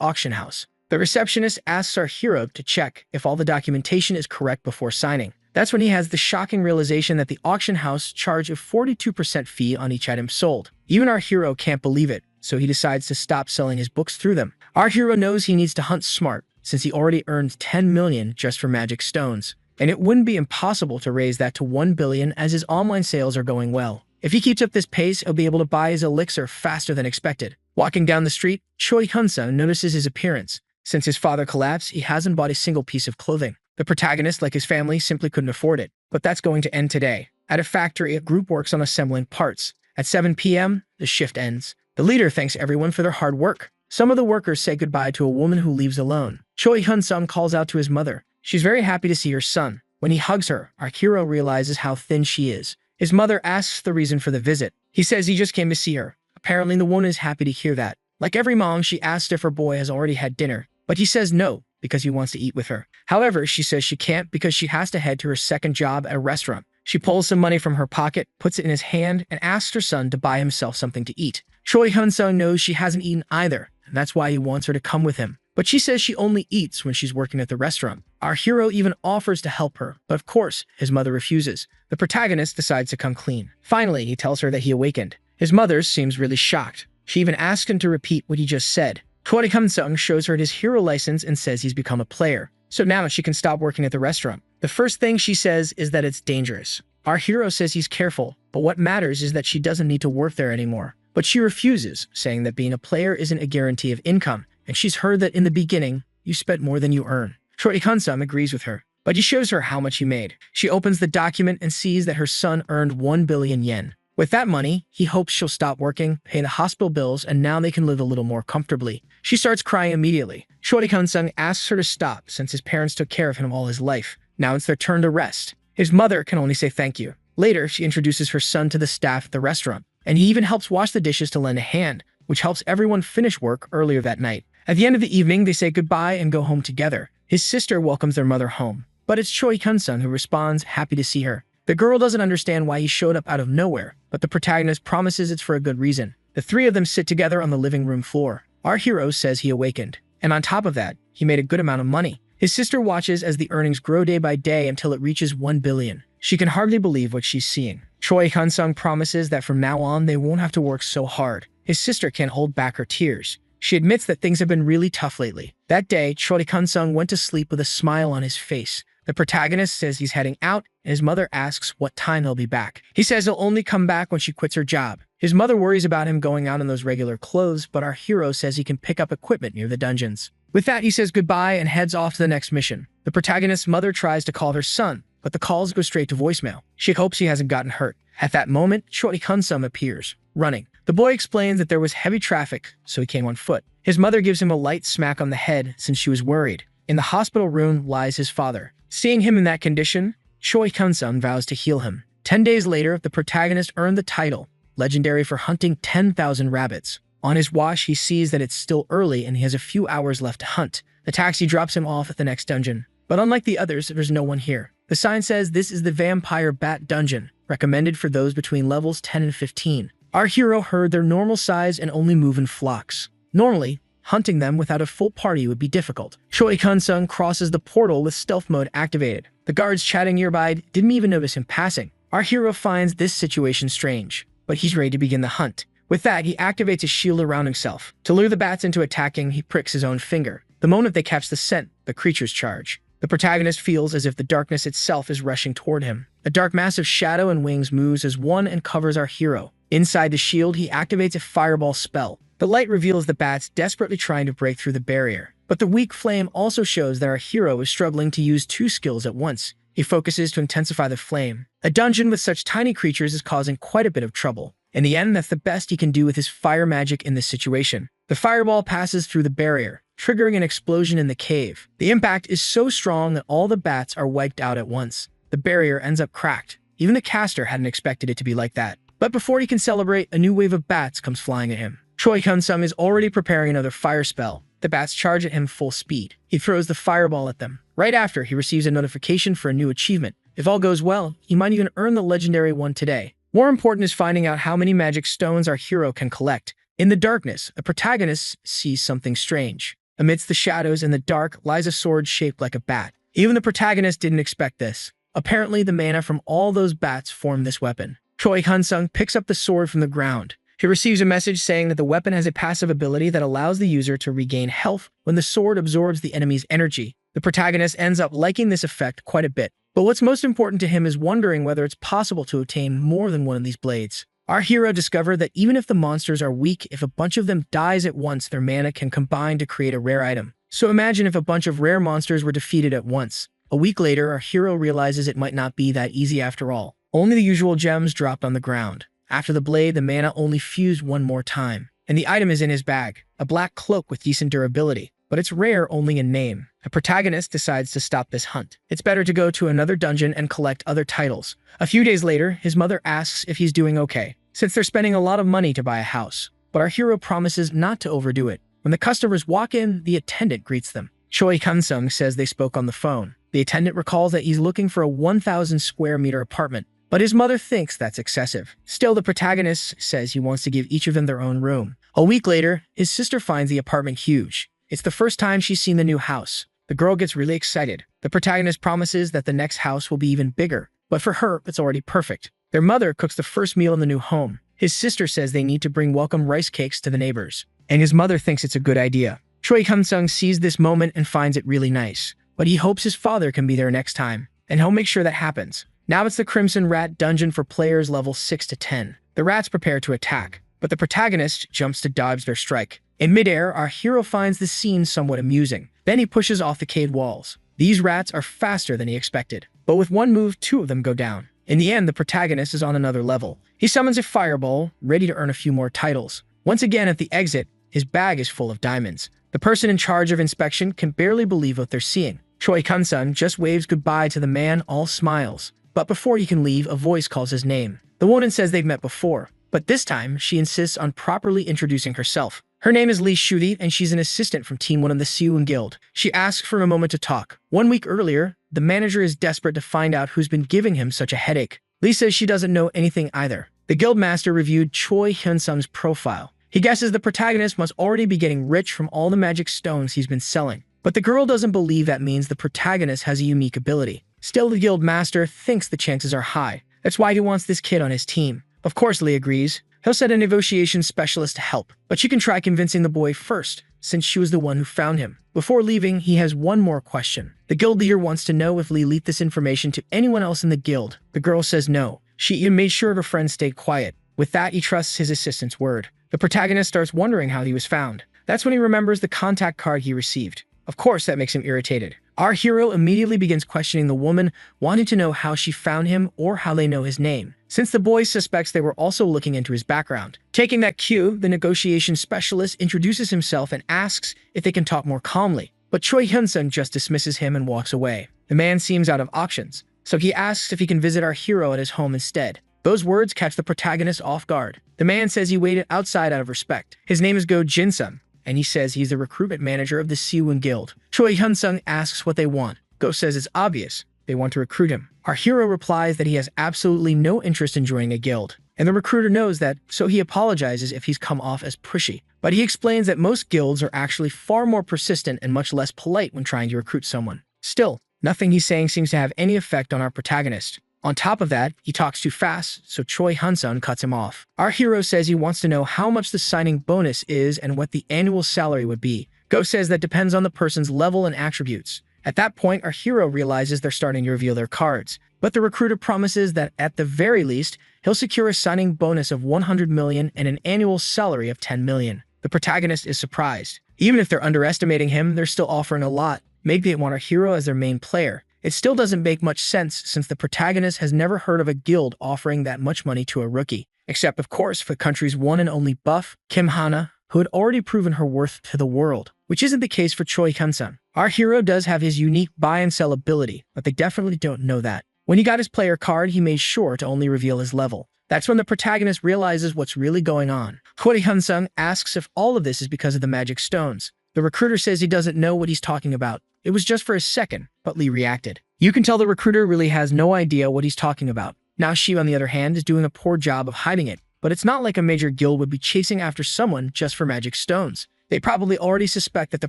auction house. The receptionist asks our hero to check if all the documentation is correct before signing. That's when he has the shocking realization that the auction house charges a 42% fee on each item sold. Even our hero can't believe it, so he decides to stop selling his books through them. Our hero knows he needs to hunt smart, since he already earned 10 million just for magic stones. And it wouldn't be impossible to raise that to 1 billion as his online sales are going well. If he keeps up this pace, he'll be able to buy his elixir faster than expected. Walking down the street, Choi Kun-sun notices his appearance. Since his father collapsed, he hasn't bought a single piece of clothing. The protagonist, like his family, simply couldn't afford it. But that's going to end today. At a factory, a group works on assembling parts. At 7 p.m., the shift ends. The leader thanks everyone for their hard work. Some of the workers say goodbye to a woman who leaves alone. Choi Kun-sun calls out to his mother. She's very happy to see her son. When he hugs her, our hero realizes how thin she is. His mother asks the reason for the visit. He says he just came to see her. Apparently, the woman is happy to hear that. Like every mom, she asks if her boy has already had dinner, but he says no, because he wants to eat with her. However, she says she can't because she has to head to her second job at a restaurant. She pulls some money from her pocket, puts it in his hand, and asks her son to buy himself something to eat. Choi Kun-sun knows she hasn't eaten either, and that's why he wants her to come with him. But she says she only eats when she's working at the restaurant. Our hero even offers to help her, but of course, his mother refuses. The protagonist decides to come clean. Finally, he tells her that he awakened. His mother seems really shocked. She even asks him to repeat what he just said. Choi Kun-sun shows her his hero license and says he's become a player. So now she can stop working at the restaurant. The first thing she says is that it's dangerous. Our hero says he's careful, but what matters is that she doesn't need to work there anymore. But she refuses, saying that being a player isn't a guarantee of income, and she's heard that in the beginning, you spent more than you earn. Choi Kun-sun agrees with her, but he shows her how much he made. She opens the document and sees that her son earned 1 billion yen. With that money, he hopes she'll stop working, pay the hospital bills, and now they can live a little more comfortably. She starts crying immediately. Choi Kun-sun asks her to stop since his parents took care of him all his life. Now it's their turn to rest. His mother can only say thank you. Later, she introduces her son to the staff at the restaurant, and he even helps wash the dishes to lend a hand, which helps everyone finish work earlier that night. At the end of the evening, they say goodbye and go home together. His sister welcomes their mother home, but it's Choi Kun-sun who responds, happy to see her. The girl doesn't understand why he showed up out of nowhere, but the protagonist promises it's for a good reason. The three of them sit together on the living room floor. Our hero says he awakened, and on top of that, he made a good amount of money. His sister watches as the earnings grow day by day until it reaches 1 billion. She can hardly believe what she's seeing. Choi Kun-sun promises that from now on, they won't have to work so hard. His sister can't hold back her tears. She admits that things have been really tough lately. That day, Choi Kun-sun went to sleep with a smile on his face. The protagonist says he's heading out, and his mother asks what time he'll be back. He says he'll only come back when she quits her job. His mother worries about him going out in those regular clothes, but our hero says he can pick up equipment near the dungeons. With that, he says goodbye and heads off to the next mission. The protagonist's mother tries to call her son, but the calls go straight to voicemail. She hopes he hasn't gotten hurt. At that moment, Choi Kun-sun appears, running. The boy explains that there was heavy traffic, so he came on foot. His mother gives him a light smack on the head since she was worried. In the hospital room lies his father. Seeing him in that condition, Choi Kun-sung vows to heal him. 10 days later, the protagonist earned the title, legendary for hunting 10,000 rabbits. On his watch, he sees that it's still early and he has a few hours left to hunt. The taxi drops him off at the next dungeon. But unlike the others, there's no one here. The sign says this is the Vampire Bat Dungeon, recommended for those between levels 10 and 15. Our hero heard they're normal size and only move in flocks. Normally, hunting them without a full party would be difficult. Choi Kun-sung crosses the portal with stealth mode activated. The guards chatting nearby didn't even notice him passing. Our hero finds this situation strange, but he's ready to begin the hunt. With that, he activates a shield around himself. To lure the bats into attacking, he pricks his own finger. The moment they catch the scent, the creatures charge. The protagonist feels as if the darkness itself is rushing toward him. A dark mass of shadow and wings moves as one and covers our hero. Inside the shield, he activates a fireball spell. The light reveals the bats desperately trying to break through the barrier. But the weak flame also shows that our hero is struggling to use two skills at once. He focuses to intensify the flame. A dungeon with such tiny creatures is causing quite a bit of trouble. In the end, that's the best he can do with his fire magic in this situation. The fireball passes through the barrier, triggering an explosion in the cave. The impact is so strong that all the bats are wiped out at once. The barrier ends up cracked. Even the caster hadn't expected it to be like that. But before he can celebrate, a new wave of bats comes flying at him. Choi Kun-sung is already preparing another fire spell. The bats charge at him full speed. He throws the fireball at them. Right after, he receives a notification for a new achievement. If all goes well, he might even earn the legendary one today. More important is finding out how many magic stones our hero can collect. In the darkness, a protagonist sees something strange. Amidst the shadows in the dark lies a sword shaped like a bat. Even the protagonist didn't expect this. Apparently, the mana from all those bats formed this weapon. Choi Kun-sung picks up the sword from the ground. He receives a message saying that the weapon has a passive ability that allows the user to regain health when the sword absorbs the enemy's energy. The protagonist ends up liking this effect quite a bit. But what's most important to him is wondering whether it's possible to obtain more than one of these blades. Our hero discovered that even if the monsters are weak, if a bunch of them dies at once, their mana can combine to create a rare item. So imagine if a bunch of rare monsters were defeated at once. A week later, our hero realizes it might not be that easy after all. Only the usual gems dropped on the ground. After the blade, the mana only fused one more time. And the item is in his bag, a black cloak with decent durability. But it's rare only in name. A protagonist decides to stop this hunt. It's better to go to another dungeon and collect other titles. A few days later, his mother asks if he's doing okay, since they're spending a lot of money to buy a house. But our hero promises not to overdo it. When the customers walk in, the attendant greets them. Choi Kun-sung says they spoke on the phone. The attendant recalls that he's looking for a 1,000 square meter apartment, but his mother thinks that's excessive. Still, the protagonist says he wants to give each of them their own room. A week later, his sister finds the apartment huge. It's the first time she's seen the new house. The girl gets really excited. The protagonist promises that the next house will be even bigger, but for her, it's already perfect. Their mother cooks the first meal in the new home. His sister says they need to bring welcome rice cakes to the neighbors, and his mother thinks it's a good idea. Choi Kun-sung sees this moment and finds it really nice, but he hopes his father can be there next time, and he'll make sure that happens. Now it's the Crimson Rat dungeon for players level 6 to 10. The rats prepare to attack, but the protagonist jumps to dodge their strike. In midair, our hero finds the scene somewhat amusing. Then he pushes off the cave walls. These rats are faster than he expected, but with one move, 2 of them go down. In the end, the protagonist is on another level. He summons a fireball, ready to earn a few more titles. Once again, at the exit, his bag is full of diamonds. The person in charge of inspection can barely believe what they're seeing. Choi Kun-sung just waves goodbye to the man, all smiles. But before he can leave, a voice calls his name. The woman says they've met before, but this time, she insists on properly introducing herself. Her name is Lee Shudi, and she's an assistant from Team 1 of the Siwon Guild. She asks for a moment to talk. 1 week earlier, the manager is desperate to find out who's been giving him such a headache. Lee says she doesn't know anything either. The guild master reviewed Choi Hyun-sung's profile. He guesses the protagonist must already be getting rich from all the magic stones he's been selling. But the girl doesn't believe that means the protagonist has a unique ability. Still, the guild master thinks the chances are high. That's why he wants this kid on his team. Of course, Lee agrees. He'll send a negotiation specialist to help, but she can try convincing the boy first, since she was the one who found him. Before leaving, he has one more question. The guild leader wants to know if Lee leaked this information to anyone else in the guild. The girl says no. She even made sure her friend stayed quiet. With that, he trusts his assistant's word. The protagonist starts wondering how he was found. That's when he remembers the contact card he received. Of course, that makes him irritated. Our hero immediately begins questioning the woman, wanting to know how she found him or how they know his name, since the boy suspects they were also looking into his background. Taking that cue, the negotiation specialist introduces himself and asks if they can talk more calmly, but Choi Hyun-sung just dismisses him and walks away. The man seems out of options, so he asks if he can visit our hero at his home instead. Those words catch the protagonist off guard. The man says he waited outside out of respect. His name is Go Jinsung, and he says he's the recruitment manager of the Siwon Guild. Choi Hyun-sung asks what they want. Go says it's obvious. They want to recruit him. Our hero replies that he has absolutely no interest in joining a guild, and the recruiter knows that, so he apologizes if he's come off as pushy. But he explains that most guilds are actually far more persistent and much less polite when trying to recruit someone. Still, nothing he's saying seems to have any effect on our protagonist. On top of that, he talks too fast, so Choi Hyun-sung cuts him off. Our hero says he wants to know how much the signing bonus is and what the annual salary would be. Go says that depends on the person's level and attributes. At that point, our hero realizes they're starting to reveal their cards, but the recruiter promises that at the very least, he'll secure a signing bonus of 100 million and an annual salary of 10 million. The protagonist is surprised. Even if they're underestimating him, they're still offering a lot. Maybe they want our hero as their main player. It still doesn't make much sense since the protagonist has never heard of a guild offering that much money to a rookie. Except, of course, for the country's one and only buff, Kim Hana, who had already proven her worth to the world, which isn't the case for Choi Hyun-sung. Our hero does have his unique buy and sell ability, but they definitely don't know that. When he got his player card, he made sure to only reveal his level. That's when the protagonist realizes what's really going on. Choi Hyun-sung asks if all of this is because of the magic stones. The recruiter says he doesn't know what he's talking about. It was just for a second, but Lee reacted. You can tell the recruiter really has no idea what he's talking about. Now she, on the other hand, is doing a poor job of hiding it. But it's not like a major guild would be chasing after someone just for magic stones. They probably already suspect that the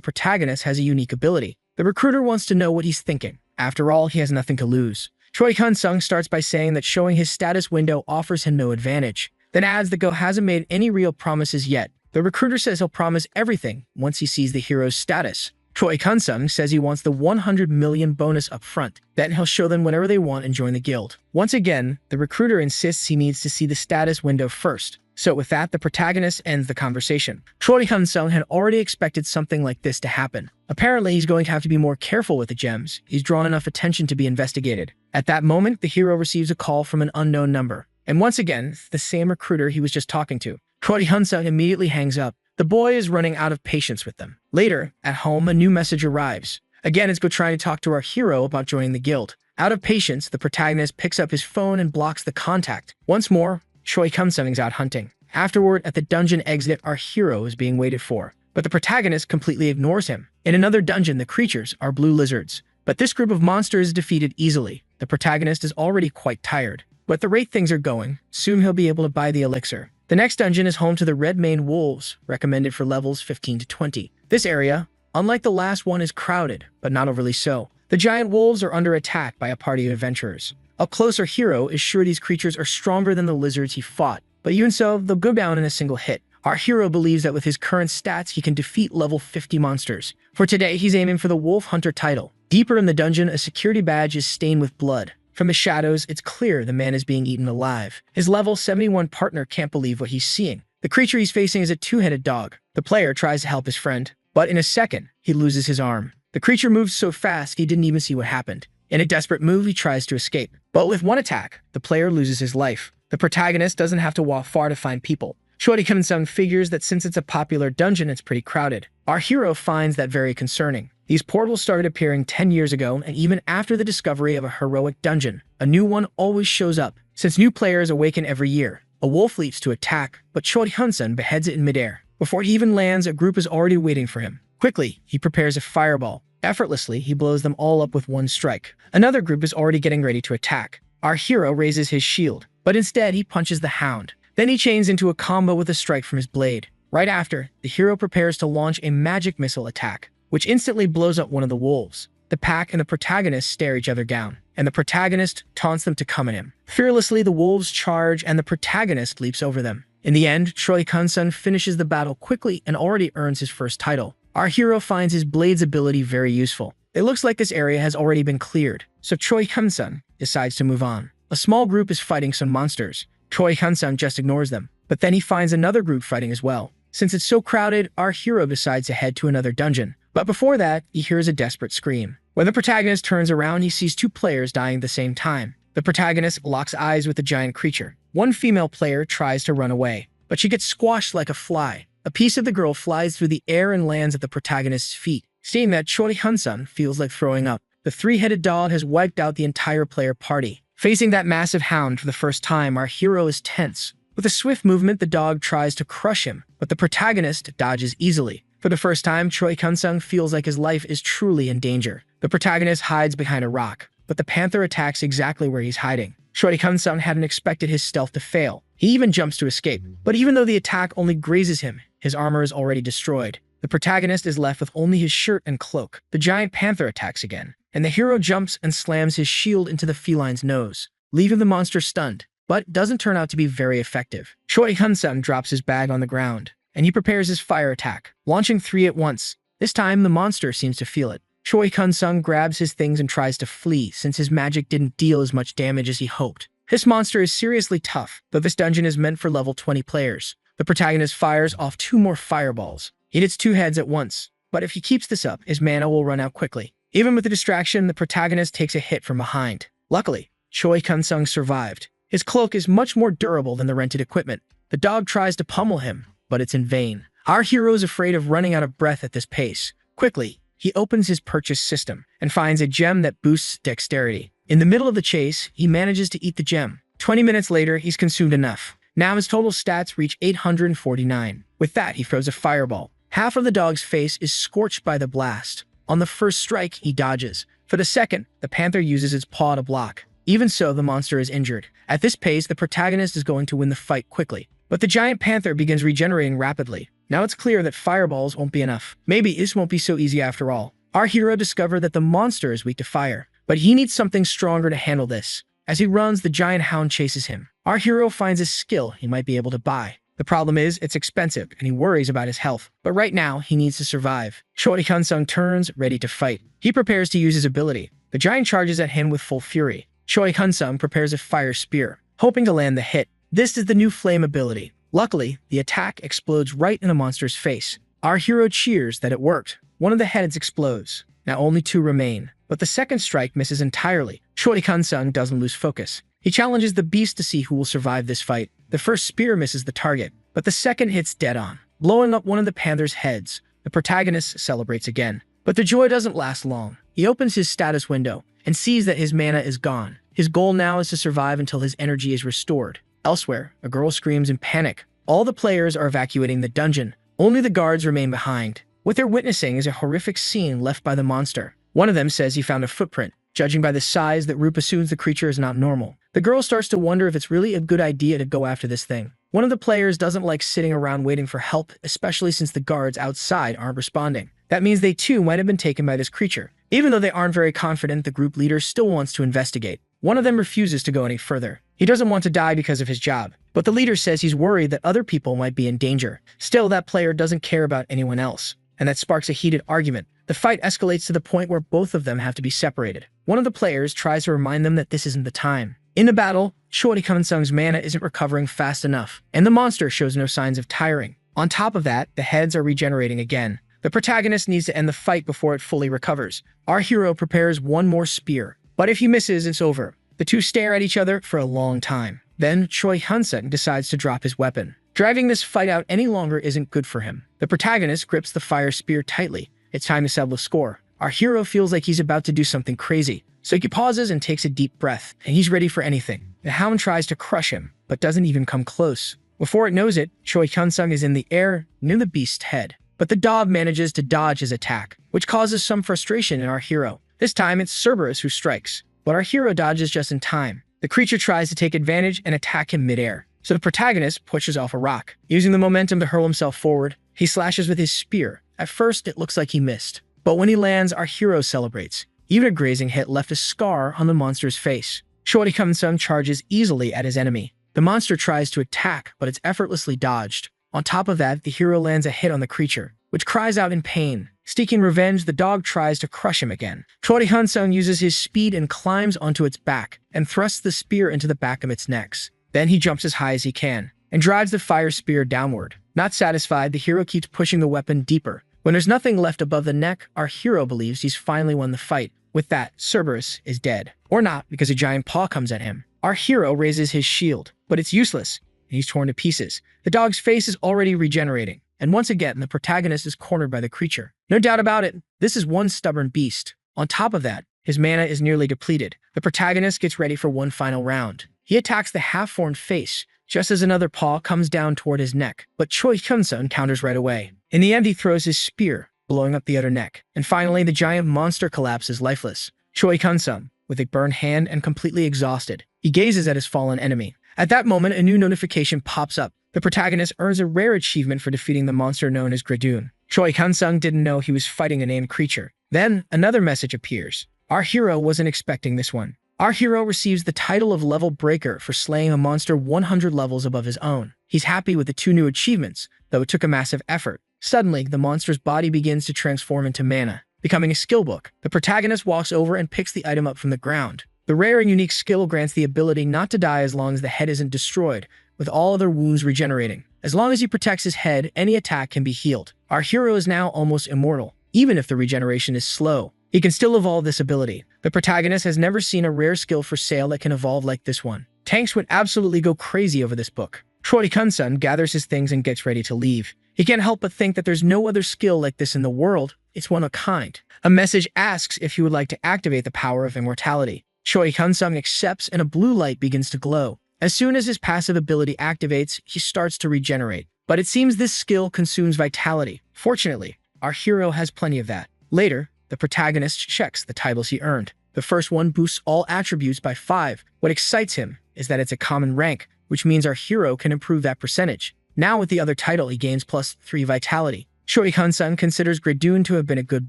protagonist has a unique ability. The recruiter wants to know what he's thinking. After all, he has nothing to lose. Choi Hyun-sung starts by saying that showing his status window offers him no advantage, then adds that Go hasn't made any real promises yet. The recruiter says he'll promise everything once he sees the hero's status. Choi Hyun-sung says he wants the 100 million bonus up front. Then he'll show them whatever they want and join the guild. Once again, the recruiter insists he needs to see the status window first. So with that, the protagonist ends the conversation. Choi Hyun-sung had already expected something like this to happen. Apparently, he's going to have to be more careful with the gems. He's drawn enough attention to be investigated. At that moment, the hero receives a call from an unknown number. And once again, the same recruiter he was just talking to. Choi Hyun-sung immediately hangs up. The boy is running out of patience with them. Later, at home, a new message arrives. Again, it's Go trying to talk to our hero about joining the guild. Out of patience, the protagonist picks up his phone and blocks the contact. Once more, Choi Hyun-sung is out hunting. Afterward, at the dungeon exit, our hero is being waited for. But the protagonist completely ignores him. In another dungeon, the creatures are blue lizards. But this group of monsters is defeated easily. The protagonist is already quite tired. But at the rate things are going, soon he'll be able to buy the elixir. The next dungeon is home to the red maned wolves, recommended for levels 15 to 20. This area, unlike the last one, is crowded, but not overly so. The giant wolves are under attack by a party of adventurers. Up close, our hero is sure these creatures are stronger than the lizards he fought, but even so, they'll go down in a single hit. Our hero believes that with his current stats, he can defeat level 50 monsters. For today, he's aiming for the Wolf Hunter title. Deeper in the dungeon, a security badge is stained with blood. From the shadows, it's clear the man is being eaten alive. His level 71 partner can't believe what he's seeing. The creature he's facing is a two-headed dog. The player tries to help his friend, but in a second, he loses his arm. The creature moves so fast he didn't even see what happened. In a desperate move, he tries to escape. But with one attack, the player loses his life. The protagonist doesn't have to walk far to find people. Choi Hyun-sung figures that since it's a popular dungeon, it's pretty crowded. Our hero finds that very concerning. These portals started appearing 10 years ago, and even after the discovery of a heroic dungeon, a new one always shows up. Since new players awaken every year, a wolf leaps to attack, but Choi Hyun-sung beheads it in midair. Before he even lands, a group is already waiting for him. Quickly, he prepares a fireball. Effortlessly, he blows them all up with one strike. Another group is already getting ready to attack. Our hero raises his shield, but instead he punches the hound. Then he chains into a combo with a strike from his blade. Right after, the hero prepares to launch a magic missile attack, which instantly blows up one of the wolves. The pack and the protagonist stare each other down, and the protagonist taunts them to come at him. Fearlessly, the wolves charge, and the protagonist leaps over them. In the end, Choi Hyun-sung finishes the battle quickly and already earns his first title. Our hero finds his blade's ability very useful. It looks like this area has already been cleared, so Choi Hyun-sung decides to move on. A small group is fighting some monsters. Choi Hyun-sung just ignores them, but then he finds another group fighting as well. Since it's so crowded, our hero decides to head to another dungeon. But before that, he hears a desperate scream. When the protagonist turns around, he sees two players dying at the same time. The protagonist locks eyes with the giant creature. One female player tries to run away, but she gets squashed like a fly. A piece of the girl flies through the air and lands at the protagonist's feet, stating that Choi Hyun-sung feels like throwing up. The three-headed dog has wiped out the entire player party. Facing that massive hound for the first time, our hero is tense. With a swift movement, the dog tries to crush him, but the protagonist dodges easily. For the first time, Choi Kun-sung feels like his life is truly in danger. The protagonist hides behind a rock, but the panther attacks exactly where he's hiding. Choi Kun-sung hadn't expected his stealth to fail. He even jumps to escape, but even though the attack only grazes him, his armor is already destroyed. The protagonist is left with only his shirt and cloak. The giant panther attacks again, and the hero jumps and slams his shield into the feline's nose, leaving the monster stunned, but doesn't turn out to be very effective. Choi Kun-sung drops his bag on the ground, and he prepares his fire attack, launching 3 at once. This time, the monster seems to feel it. Choi Kun-sung grabs his things and tries to flee since his magic didn't deal as much damage as he hoped. This monster is seriously tough, though this dungeon is meant for level 20 players. The protagonist fires off 2 more fireballs. He hits 2 heads at once, but if he keeps this up, his mana will run out quickly. Even with the distraction, the protagonist takes a hit from behind. Luckily, Choi Kun-sung survived. His cloak is much more durable than the rented equipment. The dog tries to pummel him, but it's in vain. Our hero is afraid of running out of breath at this pace. Quickly, he opens his purchase system and finds a gem that boosts dexterity. In the middle of the chase, he manages to eat the gem. 20 minutes later, he's consumed enough. Now his total stats reach 849. With that, he throws a fireball. Half of the dog's face is scorched by the blast. On the first strike, he dodges. For the second, the panther uses its paw to block. Even so, the monster is injured. At this pace, the protagonist is going to win the fight quickly. But the giant panther begins regenerating rapidly. Now it's clear that fireballs won't be enough. Maybe this won't be so easy after all. Our hero discovers that the monster is weak to fire, but he needs something stronger to handle this. As he runs, the giant hound chases him. Our hero finds a skill he might be able to buy. The problem is, it's expensive, and he worries about his health. But right now, he needs to survive. Choi Kun-sung turns, ready to fight. He prepares to use his ability. The giant charges at him with full fury. Choi Kun-sung prepares a fire spear, hoping to land the hit. This is the new flame ability. Luckily, the attack explodes right in the monster's face. Our hero cheers that it worked. One of the heads explodes. Now only 2 remain, but the second strike misses entirely. Choi Kun-sung doesn't lose focus. He challenges the beast to see who will survive this fight. The first spear misses the target, but the second hits dead on, blowing up one of the panther's heads. The protagonist celebrates again, but the joy doesn't last long. He opens his status window and sees that his mana is gone. His goal now is to survive until his energy is restored. Elsewhere, a girl screams in panic. All the players are evacuating the dungeon. Only the guards remain behind. What they're witnessing is a horrific scene left by the monster. One of them says he found a footprint. Judging by the size, that Rup assumes the creature is not normal. The girl starts to wonder if it's really a good idea to go after this thing. One of the players doesn't like sitting around waiting for help, especially since the guards outside aren't responding. That means they too might have been taken by this creature. Even though they aren't very confident, the group leader still wants to investigate. One of them refuses to go any further. He doesn't want to die because of his job, but the leader says he's worried that other people might be in danger. Still, that player doesn't care about anyone else, and that sparks a heated argument. The fight escalates to the point where both of them have to be separated. One of the players tries to remind them that this isn't the time. In the battle, Choi Kun-sung's mana isn't recovering fast enough, and the monster shows no signs of tiring. On top of that, the heads are regenerating again. The protagonist needs to end the fight before it fully recovers. Our hero prepares one more spear, but if he misses, it's over. The two stare at each other for a long time. Then Choi Kun-sung decides to drop his weapon. Driving this fight out any longer isn't good for him. The protagonist grips the fire spear tightly. It's time to settle the score. Our hero feels like he's about to do something crazy, so he pauses and takes a deep breath, and he's ready for anything. The hound tries to crush him, but doesn't even come close. Before it knows it, Choi Kun-sung is in the air near the beast's head. But the dog manages to dodge his attack, which causes some frustration in our hero. This time, it's Cerberus who strikes, but our hero dodges just in time. The creature tries to take advantage and attack him midair, so the protagonist pushes off a rock. Using the momentum to hurl himself forward, he slashes with his spear. At first, it looks like he missed, but when he lands, our hero celebrates. Even a grazing hit left a scar on the monster's face. Choi Kun-sung charges easily at his enemy. The monster tries to attack, but it's effortlessly dodged. On top of that, the hero lands a hit on the creature, which cries out in pain. Seeking revenge, the dog tries to crush him again. Choi Kun-sung uses his speed and climbs onto its back, and thrusts the spear into the back of its neck. Then he jumps as high as he can, and drives the fire spear downward. Not satisfied, the hero keeps pushing the weapon deeper. When there's nothing left above the neck, our hero believes he's finally won the fight. With that, Cerberus is dead. Or not, because a giant paw comes at him. Our hero raises his shield, but it's useless, and he's torn to pieces. The dog's face is already regenerating, and once again, the protagonist is cornered by the creature. No doubt about it, this is one stubborn beast. On top of that, His mana is nearly depleted. The protagonist gets ready for one final round. He attacks the half-formed face, just as another paw comes down toward his neck, but Choi Kun-sun counters right away. In the end, he throws his spear, blowing up the other neck. And finally, the giant monster collapses lifeless. Choi Kun-sun, with a burned hand and completely exhausted, he gazes at his fallen enemy. At that moment, a new notification pops up. The protagonist earns a rare achievement for defeating the monster known as Gradun. Choi Kun-sung didn't know he was fighting a named creature. Then, another message appears. Our hero wasn't expecting this one. Our hero receives the title of Level Breaker for slaying a monster 100 levels above his own. He's happy with the 2 new achievements, though it took a massive effort. Suddenly, the monster's body begins to transform into mana, becoming a skill book. The protagonist walks over and picks the item up from the ground. The rare and unique skill grants the ability not to die as long as the head isn't destroyed, with all other wounds regenerating. As long as he protects his head, any attack can be healed. Our hero is now almost immortal. Even if the regeneration is slow, he can still evolve this ability. The protagonist has never seen a rare skill for sale that can evolve like this one. Tanks would absolutely go crazy over this book. Choi Kun-sun gathers his things and gets ready to leave. He can't help but think that there's no other skill like this in the world. It's one of a kind. A message asks if he would like to activate the power of immortality. Choi Kun-sung accepts and a blue light begins to glow. As soon as his passive ability activates, he starts to regenerate. But it seems this skill consumes vitality. Fortunately, our hero has plenty of that. Later, the protagonist checks the titles he earned. The first one boosts all attributes by 5. What excites him is that it's a common rank, which means our hero can improve that percentage. Now with the other title, he gains +3 vitality. Choi Kun-sun considers Gradun to have been a good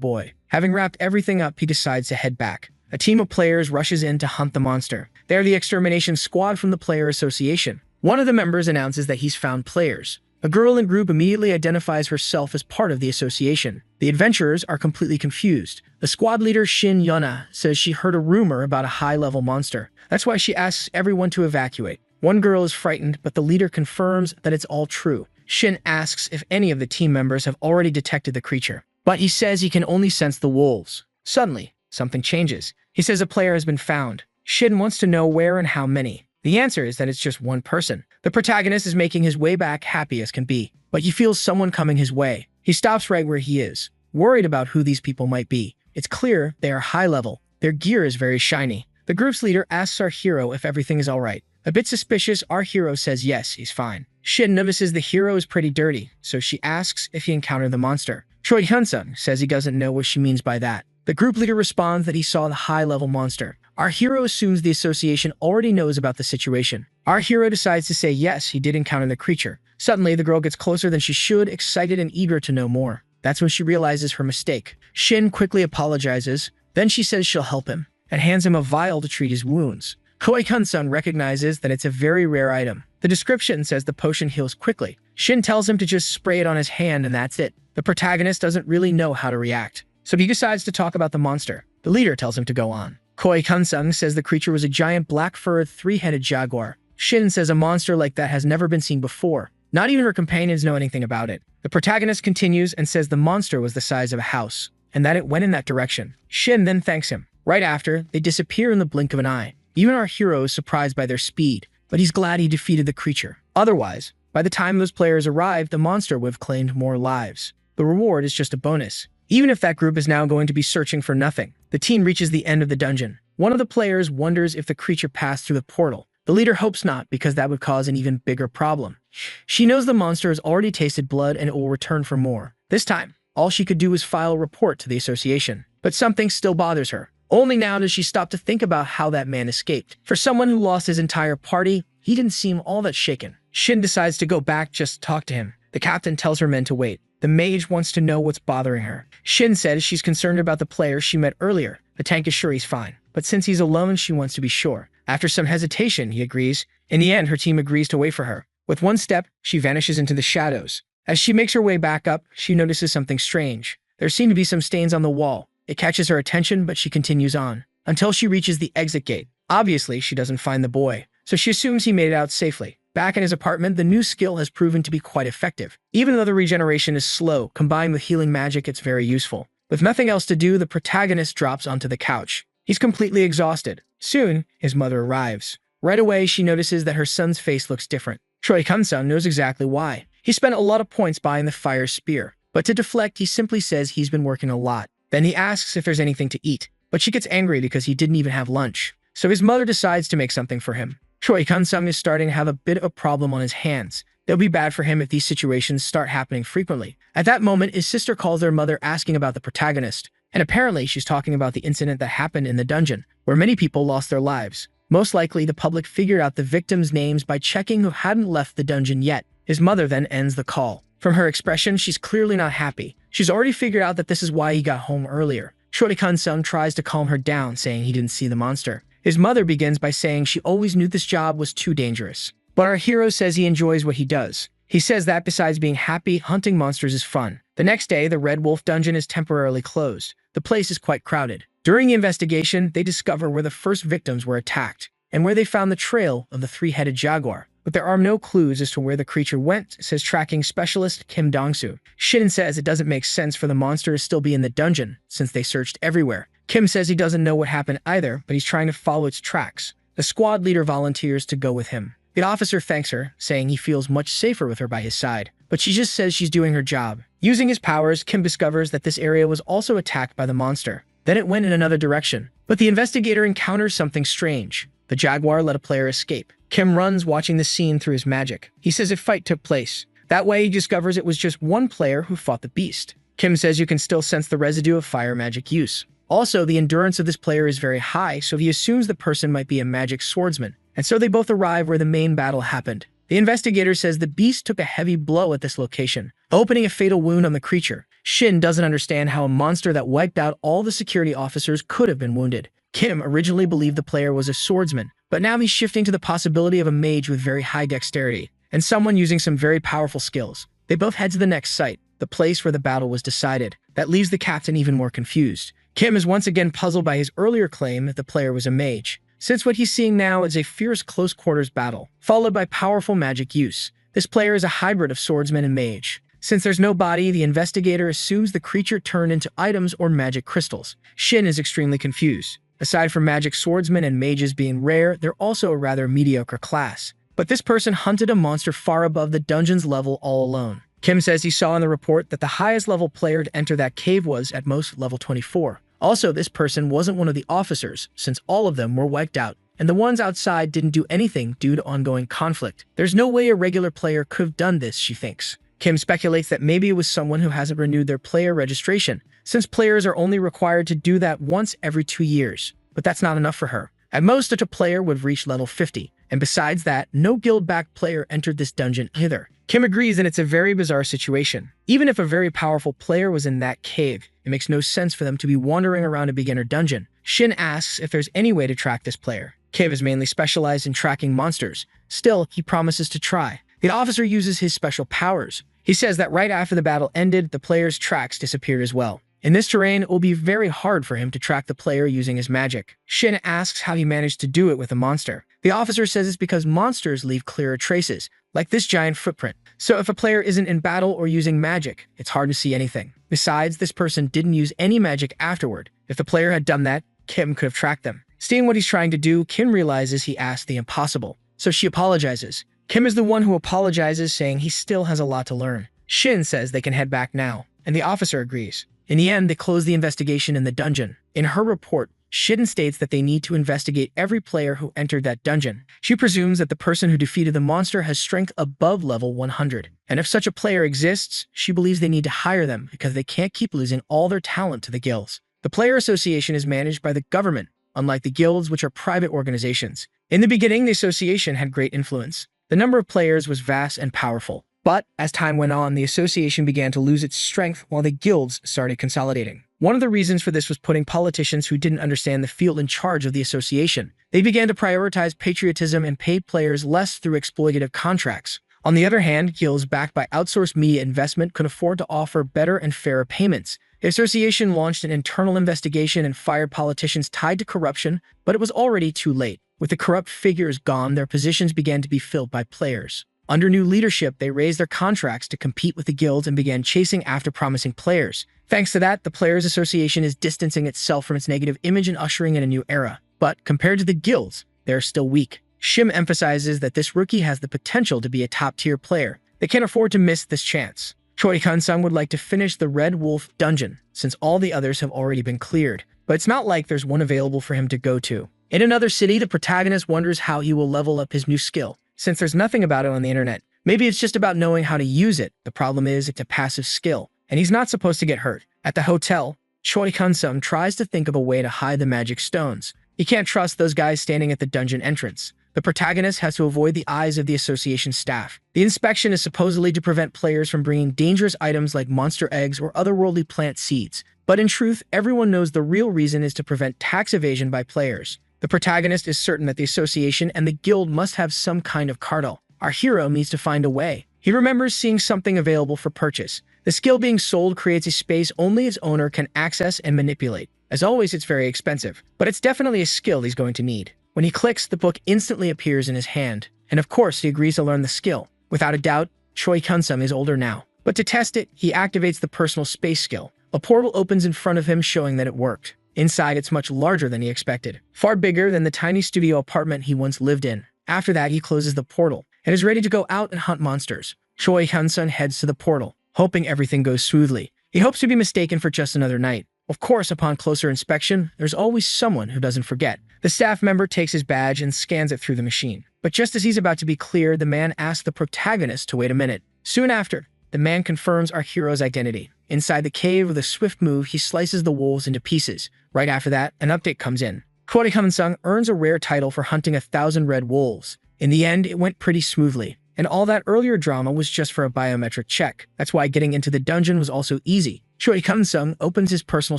boy. Having wrapped everything up, he decides to head back. A team of players rushes in to hunt the monster. They are the extermination squad from the Player Association. One of the members announces that he's found players. A girl in group immediately identifies herself as part of the association. The adventurers are completely confused. The squad leader Shin Yuna says she heard a rumor about a high-level monster. That's why she asks everyone to evacuate. One girl is frightened, but the leader confirms that it's all true. Shin asks if any of the team members have already detected the creature, but he says he can only sense the wolves. Suddenly, something changes. He says a player has been found. Shin wants to know where and how many. The answer is that it's just one person. The protagonist is making his way back happy as can be, but he feels someone coming his way. He stops right where he is, worried about who these people might be. It's clear they are high level. Their gear is very shiny. The group's leader asks our hero if everything is alright. A bit suspicious, our hero says yes, he's fine. Shin notices the hero is pretty dirty, so she asks if he encountered the monster. Choi Kun-sung says he doesn't know what she means by that. The group leader responds that he saw the high-level monster. Our hero assumes the association already knows about the situation. Our hero decides to say yes, he did encounter the creature. Suddenly, the girl gets closer than she should, excited and eager to know more. That's when she realizes her mistake. Shin quickly apologizes, then she says she'll help him, and hands him a vial to treat his wounds. Choi Kun-sung recognizes that it's a very rare item. The description says the potion heals quickly. Shin tells him to just spray it on his hand and that's it. The protagonist doesn't really know how to react, so he decides to talk about the monster. The leader tells him to go on. Choi Kun-sung says the creature was a giant black-furred, 3-headed jaguar. Shin says a monster like that has never been seen before. Not even her companions know anything about it. The protagonist continues and says the monster was the size of a house, and that it went in that direction. Shin then thanks him. Right after, they disappear in the blink of an eye. Even our hero is surprised by their speed, but he's glad he defeated the creature. Otherwise, by the time those players arrive, the monster would have claimed more lives. The reward is just a bonus. Even if that group is now going to be searching for nothing, the team reaches the end of the dungeon. One of the players wonders if the creature passed through the portal. The leader hopes not, because that would cause an even bigger problem. She knows the monster has already tasted blood and it will return for more. This time, all she could do was file a report to the association. But something still bothers her. Only now does she stop to think about how that man escaped. For someone who lost his entire party, he didn't seem all that shaken. Shin decides to go back just to talk to him. The captain tells her men to wait. The mage wants to know what's bothering her. Shin says she's concerned about the player she met earlier. The tank is sure he's fine, but since he's alone, she wants to be sure. After some hesitation, he agrees. In the end, her team agrees to wait for her. With one step, she vanishes into the shadows. As she makes her way back up, she notices something strange. There seem to be some stains on the wall. It catches her attention, but she continues on, until she reaches the exit gate. Obviously, she doesn't find the boy, so she assumes he made it out safely. Back in his apartment, the new skill has proven to be quite effective. Even though the regeneration is slow, combined with healing magic, it's very useful. With nothing else to do, the protagonist drops onto the couch. He's completely exhausted. Soon, his mother arrives. Right away, she notices that her son's face looks different. Choi Kun-sung knows exactly why. He spent a lot of points buying the fire spear, but to deflect, he simply says he's been working a lot. Then he asks if there's anything to eat, but she gets angry because he didn't even have lunch. So his mother decides to make something for him. Choi Kun-sung is starting to have a bit of a problem on his hands. It'll be bad for him if these situations start happening frequently. At that moment, his sister calls their mother asking about the protagonist, and apparently she's talking about the incident that happened in the dungeon, where many people lost their lives. Most likely, the public figured out the victims' names by checking who hadn't left the dungeon yet. His mother then ends the call. From her expression, she's clearly not happy. She's already figured out that this is why he got home earlier. Choi Kun-sung tries to calm her down, saying he didn't see the monster. His mother begins by saying she always knew this job was too dangerous. But our hero says he enjoys what he does. He says that besides being happy, hunting monsters is fun. The next day, the Red Wolf dungeon is temporarily closed. The place is quite crowded. During the investigation, they discover where the first victims were attacked, and where they found the trail of the three-headed jaguar. But there are no clues as to where the creature went, says tracking specialist Kim Dong-soo. Shin says it doesn't make sense for the monster to still be in the dungeon, since they searched everywhere. Kim says he doesn't know what happened either, but he's trying to follow its tracks. The squad leader volunteers to go with him. The officer thanks her, saying he feels much safer with her by his side, but she just says she's doing her job. Using his powers, Kim discovers that this area was also attacked by the monster. Then it went in another direction. But the investigator encounters something strange. The jaguar let a player escape. Kim runs, watching the scene through his magic. He says a fight took place. That way, he discovers it was just one player who fought the beast. Kim says you can still sense the residue of fire magic use. Also, the endurance of this player is very high, so he assumes the person might be a magic swordsman. And so they both arrive where the main battle happened. The investigator says the beast took a heavy blow at this location, opening a fatal wound on the creature. Shin doesn't understand how a monster that wiped out all the security officers could have been wounded. Kim originally believed the player was a swordsman, but now he's shifting to the possibility of a mage with very high dexterity, and someone using some very powerful skills. They both head to the next site, the place where the battle was decided. That leaves the captain even more confused. Kim is once again puzzled by his earlier claim that the player was a mage, since what he's seeing now is a fierce close-quarters battle, followed by powerful magic use. This player is a hybrid of swordsman and mage. Since there's no body, the investigator assumes the creature turned into items or magic crystals. Shin is extremely confused. Aside from magic swordsmen and mages being rare, they're also a rather mediocre class. But this person hunted a monster far above the dungeon's level all alone. Kim says he saw in the report that the highest level player to enter that cave was, at most, level 24. Also, this person wasn't one of the officers, since all of them were wiped out, and the ones outside didn't do anything due to ongoing conflict. There's no way a regular player could have done this, she thinks. Kim speculates that maybe it was someone who hasn't renewed their player registration, since players are only required to do that once every 2 years. But that's not enough for her. At most, such a player would reach level 50, and besides that, no guild-backed player entered this dungeon either. Kim agrees that it's a very bizarre situation. Even if a very powerful player was in that cave, it makes no sense for them to be wandering around a beginner dungeon. Shin asks if there's any way to track this player. Kim is mainly specialized in tracking monsters. Still, he promises to try. The officer uses his special powers. He says that right after the battle ended, the player's tracks disappeared as well. In this terrain, it will be very hard for him to track the player using his magic. Shin asks how he managed to do it with a monster. The officer says it's because monsters leave clearer traces, like this giant footprint. So if a player isn't in battle or using magic, it's hard to see anything. Besides, this person didn't use any magic afterward. If the player had done that, Kim could have tracked them. Seeing what he's trying to do, Kim realizes he asked the impossible. So she apologizes. Kim is the one who apologizes, saying he still has a lot to learn. Shin says they can head back now, and the officer agrees. In the end, they close the investigation in the dungeon. In her report, Shin states that they need to investigate every player who entered that dungeon. She presumes that the person who defeated the monster has strength above level 100. And if such a player exists, she believes they need to hire them because they can't keep losing all their talent to the guilds. The player association is managed by the government, unlike the guilds, which are private organizations. In the beginning, the association had great influence. The number of players was vast and powerful. But as time went on, the association began to lose its strength while the guilds started consolidating. One of the reasons for this was putting politicians who didn't understand the field in charge of the association. They began to prioritize patriotism and paid players less through exploitative contracts. On the other hand, guilds backed by outsourced media investment could afford to offer better and fairer payments. The association launched an internal investigation and fired politicians tied to corruption, but it was already too late. With the corrupt figures gone, their positions began to be filled by players. Under new leadership, they raised their contracts to compete with the guilds and began chasing after promising players. Thanks to that, the Players Association is distancing itself from its negative image and ushering in a new era. But compared to the guilds, they are still weak. Shim emphasizes that this rookie has the potential to be a top-tier player. They can't afford to miss this chance. Choi Kun-sung would like to finish the Red Wolf dungeon, since all the others have already been cleared. but it's not like there's one available for him to go to. In another city, the protagonist wonders how he will level up his new skill, since there's nothing about it on the internet. Maybe it's just about knowing how to use it. The problem is it's a passive skill, and he's not supposed to get hurt. At the hotel, Choi Kun-sung tries to think of a way to hide the magic stones. He can't trust those guys standing at the dungeon entrance. The protagonist has to avoid the eyes of the association staff. The inspection is supposedly to prevent players from bringing dangerous items like monster eggs or otherworldly plant seeds. But in truth, everyone knows the real reason is to prevent tax evasion by players. The protagonist is certain that the association and the guild must have some kind of cartel. Our hero needs to find a way. He remembers seeing something available for purchase. The skill being sold creates a space only its owner can access and manipulate. As always, it's very expensive, but it's definitely a skill he's going to need. When he clicks, the book instantly appears in his hand. And of course, he agrees to learn the skill. Without a doubt, Choi Kun-sung is older now. But to test it, he activates the personal space skill. A portal opens in front of him, showing that it worked. Inside, it's much larger than he expected. Far bigger than the tiny studio apartment he once lived in. After that, he closes the portal and is ready to go out and hunt monsters. Choi Kun-sung heads to the portal, hoping everything goes smoothly. He hopes to be mistaken for just another night. Of course, upon closer inspection, there's always someone who doesn't forget. The staff member takes his badge and scans it through the machine. But just as he's about to be cleared, the man asks the protagonist to wait a minute. Soon after, the man confirms our hero's identity. Inside the cave, with a swift move, he slices the wolves into pieces. Right after that, an update comes in. Choi Kun-sung earns a rare title for hunting 1,000 red wolves. In the end, it went pretty smoothly. And all that earlier drama was just for a biometric check. That's why getting into the dungeon was also easy. Choi Kun-sung opens his personal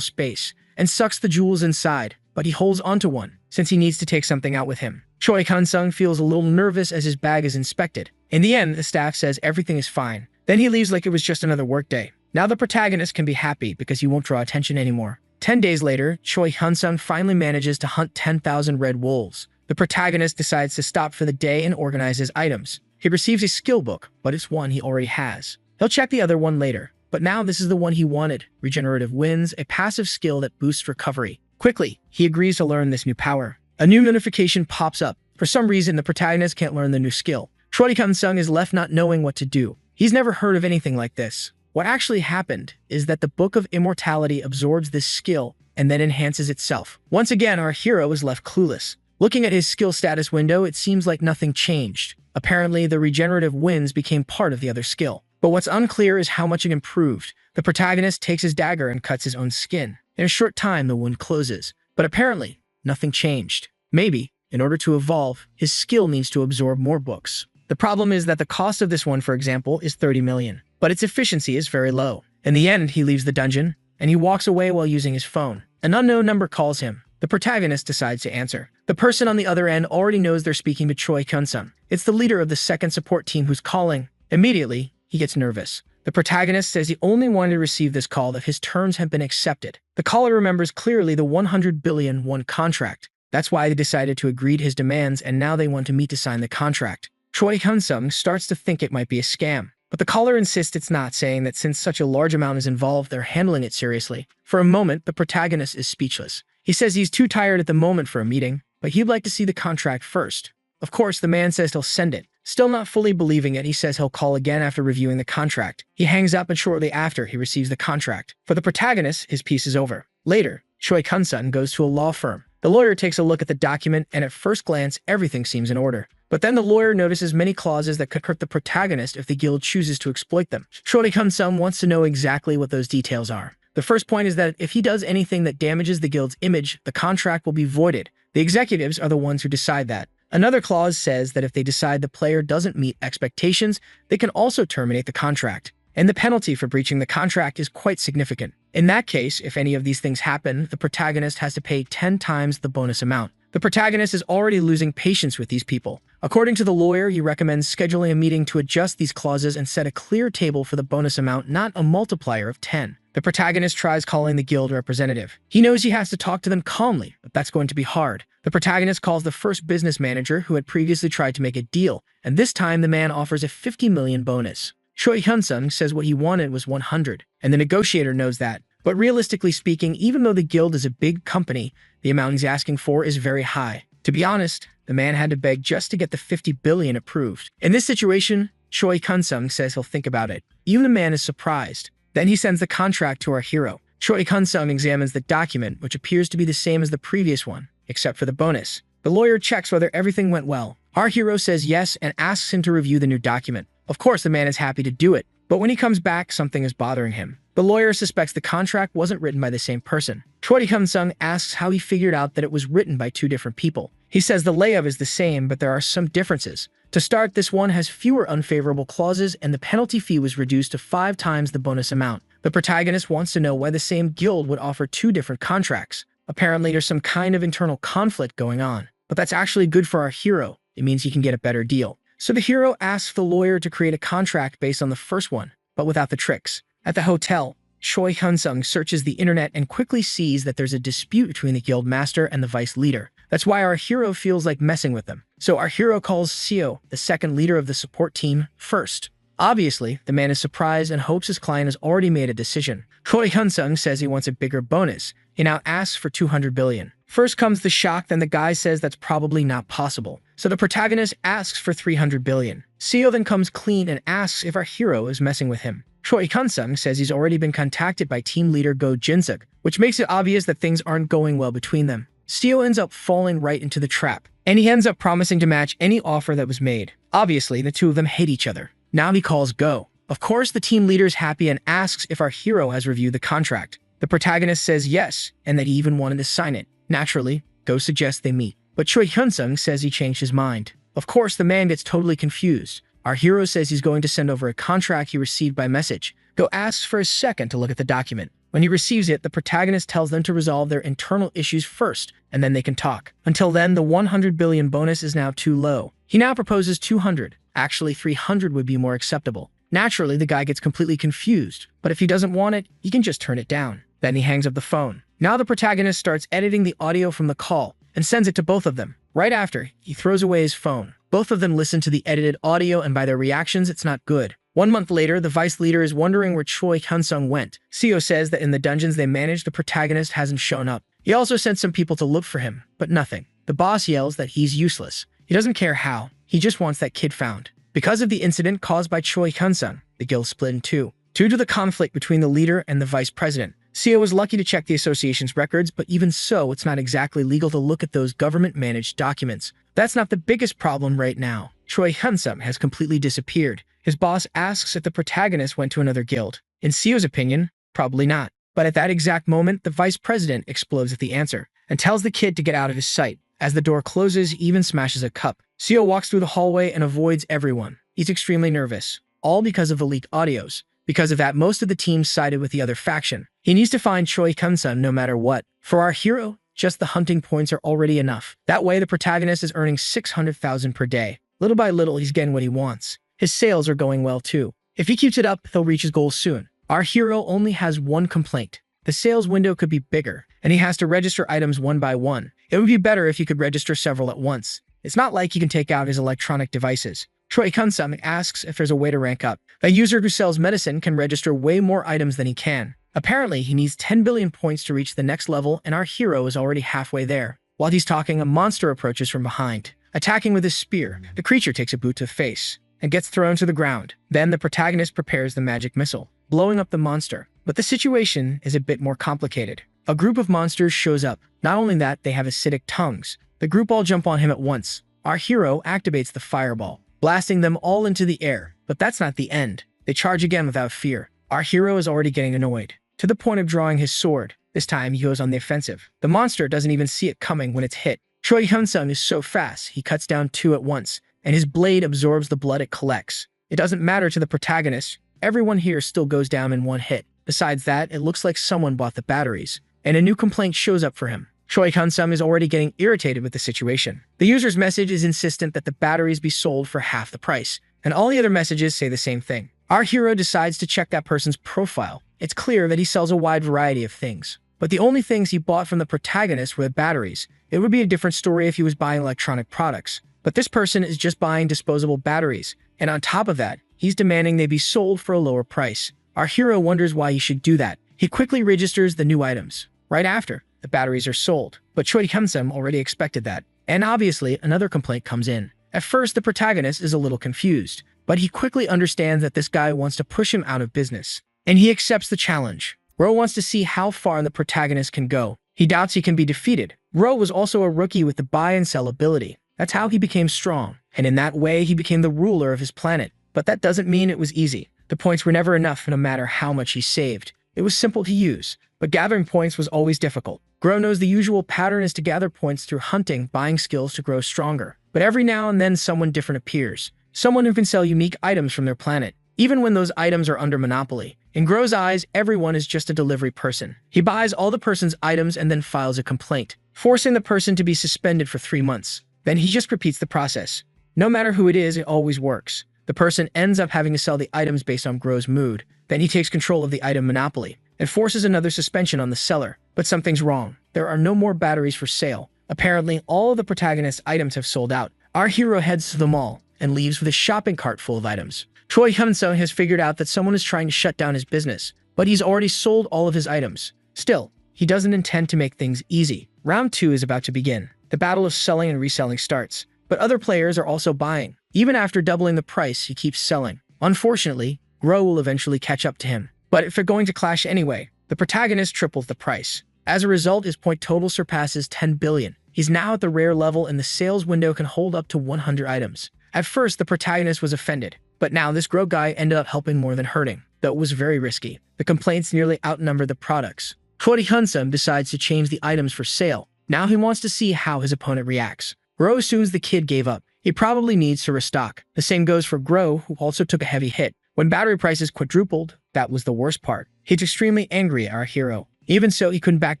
space and sucks the jewels inside, but he holds onto one, since he needs to take something out with him. Choi Kun-sung feels a little nervous as his bag is inspected. In the end, the staff says everything is fine. Then he leaves like it was just another workday. Now the protagonist can be happy because he won't draw attention anymore. 10 days later, Choi Kun-sung finally manages to hunt 10,000 red wolves. The protagonist decides to stop for the day and organize his items. He receives a skill book, but it's one he already has. He'll check the other one later, but now this is the one he wanted. Regenerative Winds, a passive skill that boosts recovery. Quickly, he agrees to learn this new power. A new notification pops up. For some reason, the protagonist can't learn the new skill. Choi Kun-sung is left not knowing what to do. He's never heard of anything like this. What actually happened is that the Book of Immortality absorbs this skill and then enhances itself. Once again, our hero is left clueless. Looking at his skill status window, it seems like nothing changed. Apparently, the regenerative winds became part of the other skill. But what's unclear is how much it improved. The protagonist takes his dagger and cuts his own skin. In a short time, the wound closes. But apparently, nothing changed. Maybe, in order to evolve, his skill needs to absorb more books. The problem is that the cost of this one, for example, is 30 million. But its efficiency is very low. In the end, he leaves the dungeon, and he walks away while using his phone. An unknown number calls him. The protagonist decides to answer. The person on the other end already knows they're speaking to Choi Kun-sung. It's the leader of the second support team who's calling. Immediately, he gets nervous. The protagonist says he only wanted to receive this call if his terms have been accepted. The caller remembers clearly the 100 billion won contract. That's why they decided to agree to his demands, and now they want to meet to sign the contract. Choi Kun-sung starts to think it might be a scam. But the caller insists it's not, saying that since such a large amount is involved, they're handling it seriously. For a moment, the protagonist is speechless. He says he's too tired at the moment for a meeting, but he'd like to see the contract first. Of course, the man says he'll send it. Still not fully believing it, he says he'll call again after reviewing the contract. He hangs up, and shortly after, he receives the contract. For the protagonist, his piece is over. Later, Choi Kun-sung goes to a law firm. The lawyer takes a look at the document, and at first glance, everything seems in order. But then the lawyer notices many clauses that could hurt the protagonist if the guild chooses to exploit them. Choi Kun-sung wants to know exactly what those details are. The first point is that if he does anything that damages the guild's image, the contract will be voided. The executives are the ones who decide that. Another clause says that if they decide the player doesn't meet expectations, they can also terminate the contract. And the penalty for breaching the contract is quite significant. In that case, if any of these things happen, the protagonist has to pay 10 times the bonus amount. The protagonist is already losing patience with these people. According to the lawyer, he recommends scheduling a meeting to adjust these clauses and set a clear table for the bonus amount, not a multiplier of 10. The protagonist tries calling the guild representative. He knows he has to talk to them calmly, but that's going to be hard. The protagonist calls the first business manager who had previously tried to make a deal, and this time the man offers a 50 million bonus. Choi Kun-sung says what he wanted was 100, and the negotiator knows that. But realistically speaking, even though the guild is a big company, the amount he's asking for is very high. To be honest, the man had to beg just to get the 50 billion approved. In this situation, Choi Kun-sung says he'll think about it. Even the man is surprised. Then he sends the contract to our hero. Choi Kun-sung examines the document, which appears to be the same as the previous one, except for the bonus. The lawyer checks whether everything went well. Our hero says yes and asks him to review the new document. Of course, the man is happy to do it, but when he comes back, something is bothering him. The lawyer suspects the contract wasn't written by the same person. Choi Kun-sung asks how he figured out that it was written by two different people. He says the layout is the same, but there are some differences. To start, this one has fewer unfavorable clauses, and the penalty fee was reduced to 5 times the bonus amount. The protagonist wants to know why the same guild would offer 2 different contracts. Apparently, there's some kind of internal conflict going on. But that's actually good for our hero. It means he can get a better deal. So the hero asks the lawyer to create a contract based on the first one, but without the tricks. At the hotel, Choi Kun-sung searches the internet and quickly sees that there's a dispute between the guild master and the vice leader. That's why our hero feels like messing with them. So our hero calls Seo, the second leader of the support team, first. Obviously, the man is surprised and hopes his client has already made a decision. Choi Kun-sung says he wants a bigger bonus. He now asks for 200 billion. First comes the shock, then the guy says that's probably not possible. So the protagonist asks for 300 billion. Seo then comes clean and asks if our hero is messing with him. Choi Kun-sung says he's already been contacted by team leader Go Jin-suk, which makes it obvious that things aren't going well between them. Seo ends up falling right into the trap, and he ends up promising to match any offer that was made. Obviously, the two of them hate each other. Now he calls Go. Of course, the team leader is happy and asks if our hero has reviewed the contract. The protagonist says yes, and that he even wanted to sign it. Naturally, Go suggests they meet, but Choi Kun-sung says he changed his mind. Of course, the man gets totally confused. Our hero says he's going to send over a contract he received by message. Go asks for a second to look at the document. When he receives it, the protagonist tells them to resolve their internal issues first, and then they can talk. Until then, the 100 billion bonus is now too low. He now proposes 200. Actually, 300 would be more acceptable. Naturally, the guy gets completely confused, but if he doesn't want it, he can just turn it down. Then he hangs up the phone. Now the protagonist starts editing the audio from the call and sends it to both of them. Right after, he throws away his phone. Both of them listen to the edited audio, and by their reactions, it's not good. 1 month later, the vice leader is wondering where Choi Kun-sung went. Seo says that in the dungeons they managed, the protagonist hasn't shown up. He also sent some people to look for him, but nothing. The boss yells that he's useless. He doesn't care how. He just wants that kid found. Because of the incident caused by Choi Kun-sung, the guild split in two. Due to the conflict between the leader and the vice president, Seo was lucky to check the association's records, but even so, it's not exactly legal to look at those government-managed documents. That's not the biggest problem right now. Choi Kun-sung has completely disappeared. His boss asks if the protagonist went to another guild. In Seo's opinion, probably not. But at that exact moment, the vice president explodes at the answer and tells the kid to get out of his sight. As the door closes, he even smashes a cup. Seo walks through the hallway and avoids everyone. He's extremely nervous, all because of the leaked audios. Because of that, most of the team sided with the other faction. He needs to find Choi Kun-sung no matter what. For our hero, just the hunting points are already enough. That way, the protagonist is earning 600,000 per day. Little by little, he's getting what he wants. His sales are going well too. If he keeps it up, he'll reach his goal soon. Our hero only has one complaint. The sales window could be bigger, and he has to register items one by one. It would be better if he could register several at once. It's not like he can take out his electronic devices. Choi Kun-sung asks if there's a way to rank up. A user who sells medicine can register way more items than he can. Apparently, he needs 10 billion points to reach the next level, and our hero is already halfway there. While he's talking, a monster approaches from behind. Attacking with his spear, the creature takes a boot to the face and gets thrown to the ground. Then the protagonist prepares the magic missile, blowing up the monster. But the situation is a bit more complicated. A group of monsters shows up. Not only that, they have acidic tongues. The group all jump on him at once. Our hero activates the fireball, blasting them all into the air. But that's not the end. They charge again without fear. Our hero is already getting annoyed, to the point of drawing his sword. This time, he goes on the offensive. The monster doesn't even see it coming when it's hit. Choi Kun-sung is so fast, he cuts down 2 at once, and his blade absorbs the blood it collects. It doesn't matter to the protagonist. Everyone here still goes down in 1 hit. Besides that, it looks like someone bought the batteries, and a new complaint shows up for him. Choi Kun-sung is already getting irritated with the situation. The user's message is insistent that the batteries be sold for half the price, and all the other messages say the same thing. Our hero decides to check that person's profile. It's clear that he sells a wide variety of things, but the only things he bought from the protagonist were the batteries. It would be a different story if he was buying electronic products, but this person is just buying disposable batteries, and on top of that, he's demanding they be sold for a lower price. Our hero wonders why he should do that. He quickly registers the new items. Right after, the batteries are sold, but Choi Kun-sung already expected that. And obviously, another complaint comes in. At first, the protagonist is a little confused, but he quickly understands that this guy wants to push him out of business, and he accepts the challenge. Ro wants to see how far the protagonist can go. He doubts he can be defeated. Ro was also a rookie with the buy and sell ability. That's how he became strong, and in that way he became the ruler of his planet. But that doesn't mean it was easy. The points were never enough no matter how much he saved. It was simple to use, but gathering points was always difficult. Gro knows the usual pattern is to gather points through hunting, buying skills to grow stronger. But every now and then someone different appears. Someone who can sell unique items from their planet, even when those items are under monopoly. In Gro's eyes, everyone is just a delivery person. He buys all the person's items and then files a complaint, forcing the person to be suspended for 3 months. Then he just repeats the process. No matter who it is, it always works. The person ends up having to sell the items based on Gro's mood. Then he takes control of the item monopoly and forces another suspension on the seller. But something's wrong. There are no more batteries for sale. Apparently, all of the protagonist's items have sold out. Our hero heads to the mall and leaves with a shopping cart full of items. Choi Hyun-sung has figured out that someone is trying to shut down his business, but he's already sold all of his items. Still, he doesn't intend to make things easy. Round 2 is about to begin. The battle of selling and reselling starts, but other players are also buying. Even after doubling the price, he keeps selling. Unfortunately, Gro will eventually catch up to him. But if they're going to clash anyway, the protagonist triples the price. As a result, his point total surpasses 10 billion. He's now at the rare level and the sales window can hold up to 100 items. At first, the protagonist was offended, but now this Gro guy ended up helping more than hurting, though it was very risky. The complaints nearly outnumbered the products. Choi Hyun-sung decides to change the items for sale. Now he wants to see how his opponent reacts. Gro assumes the kid gave up. He probably needs to restock. The same goes for Gro, who also took a heavy hit. When battery prices quadrupled, that was the worst part. He's extremely angry at our hero. Even so, he couldn't back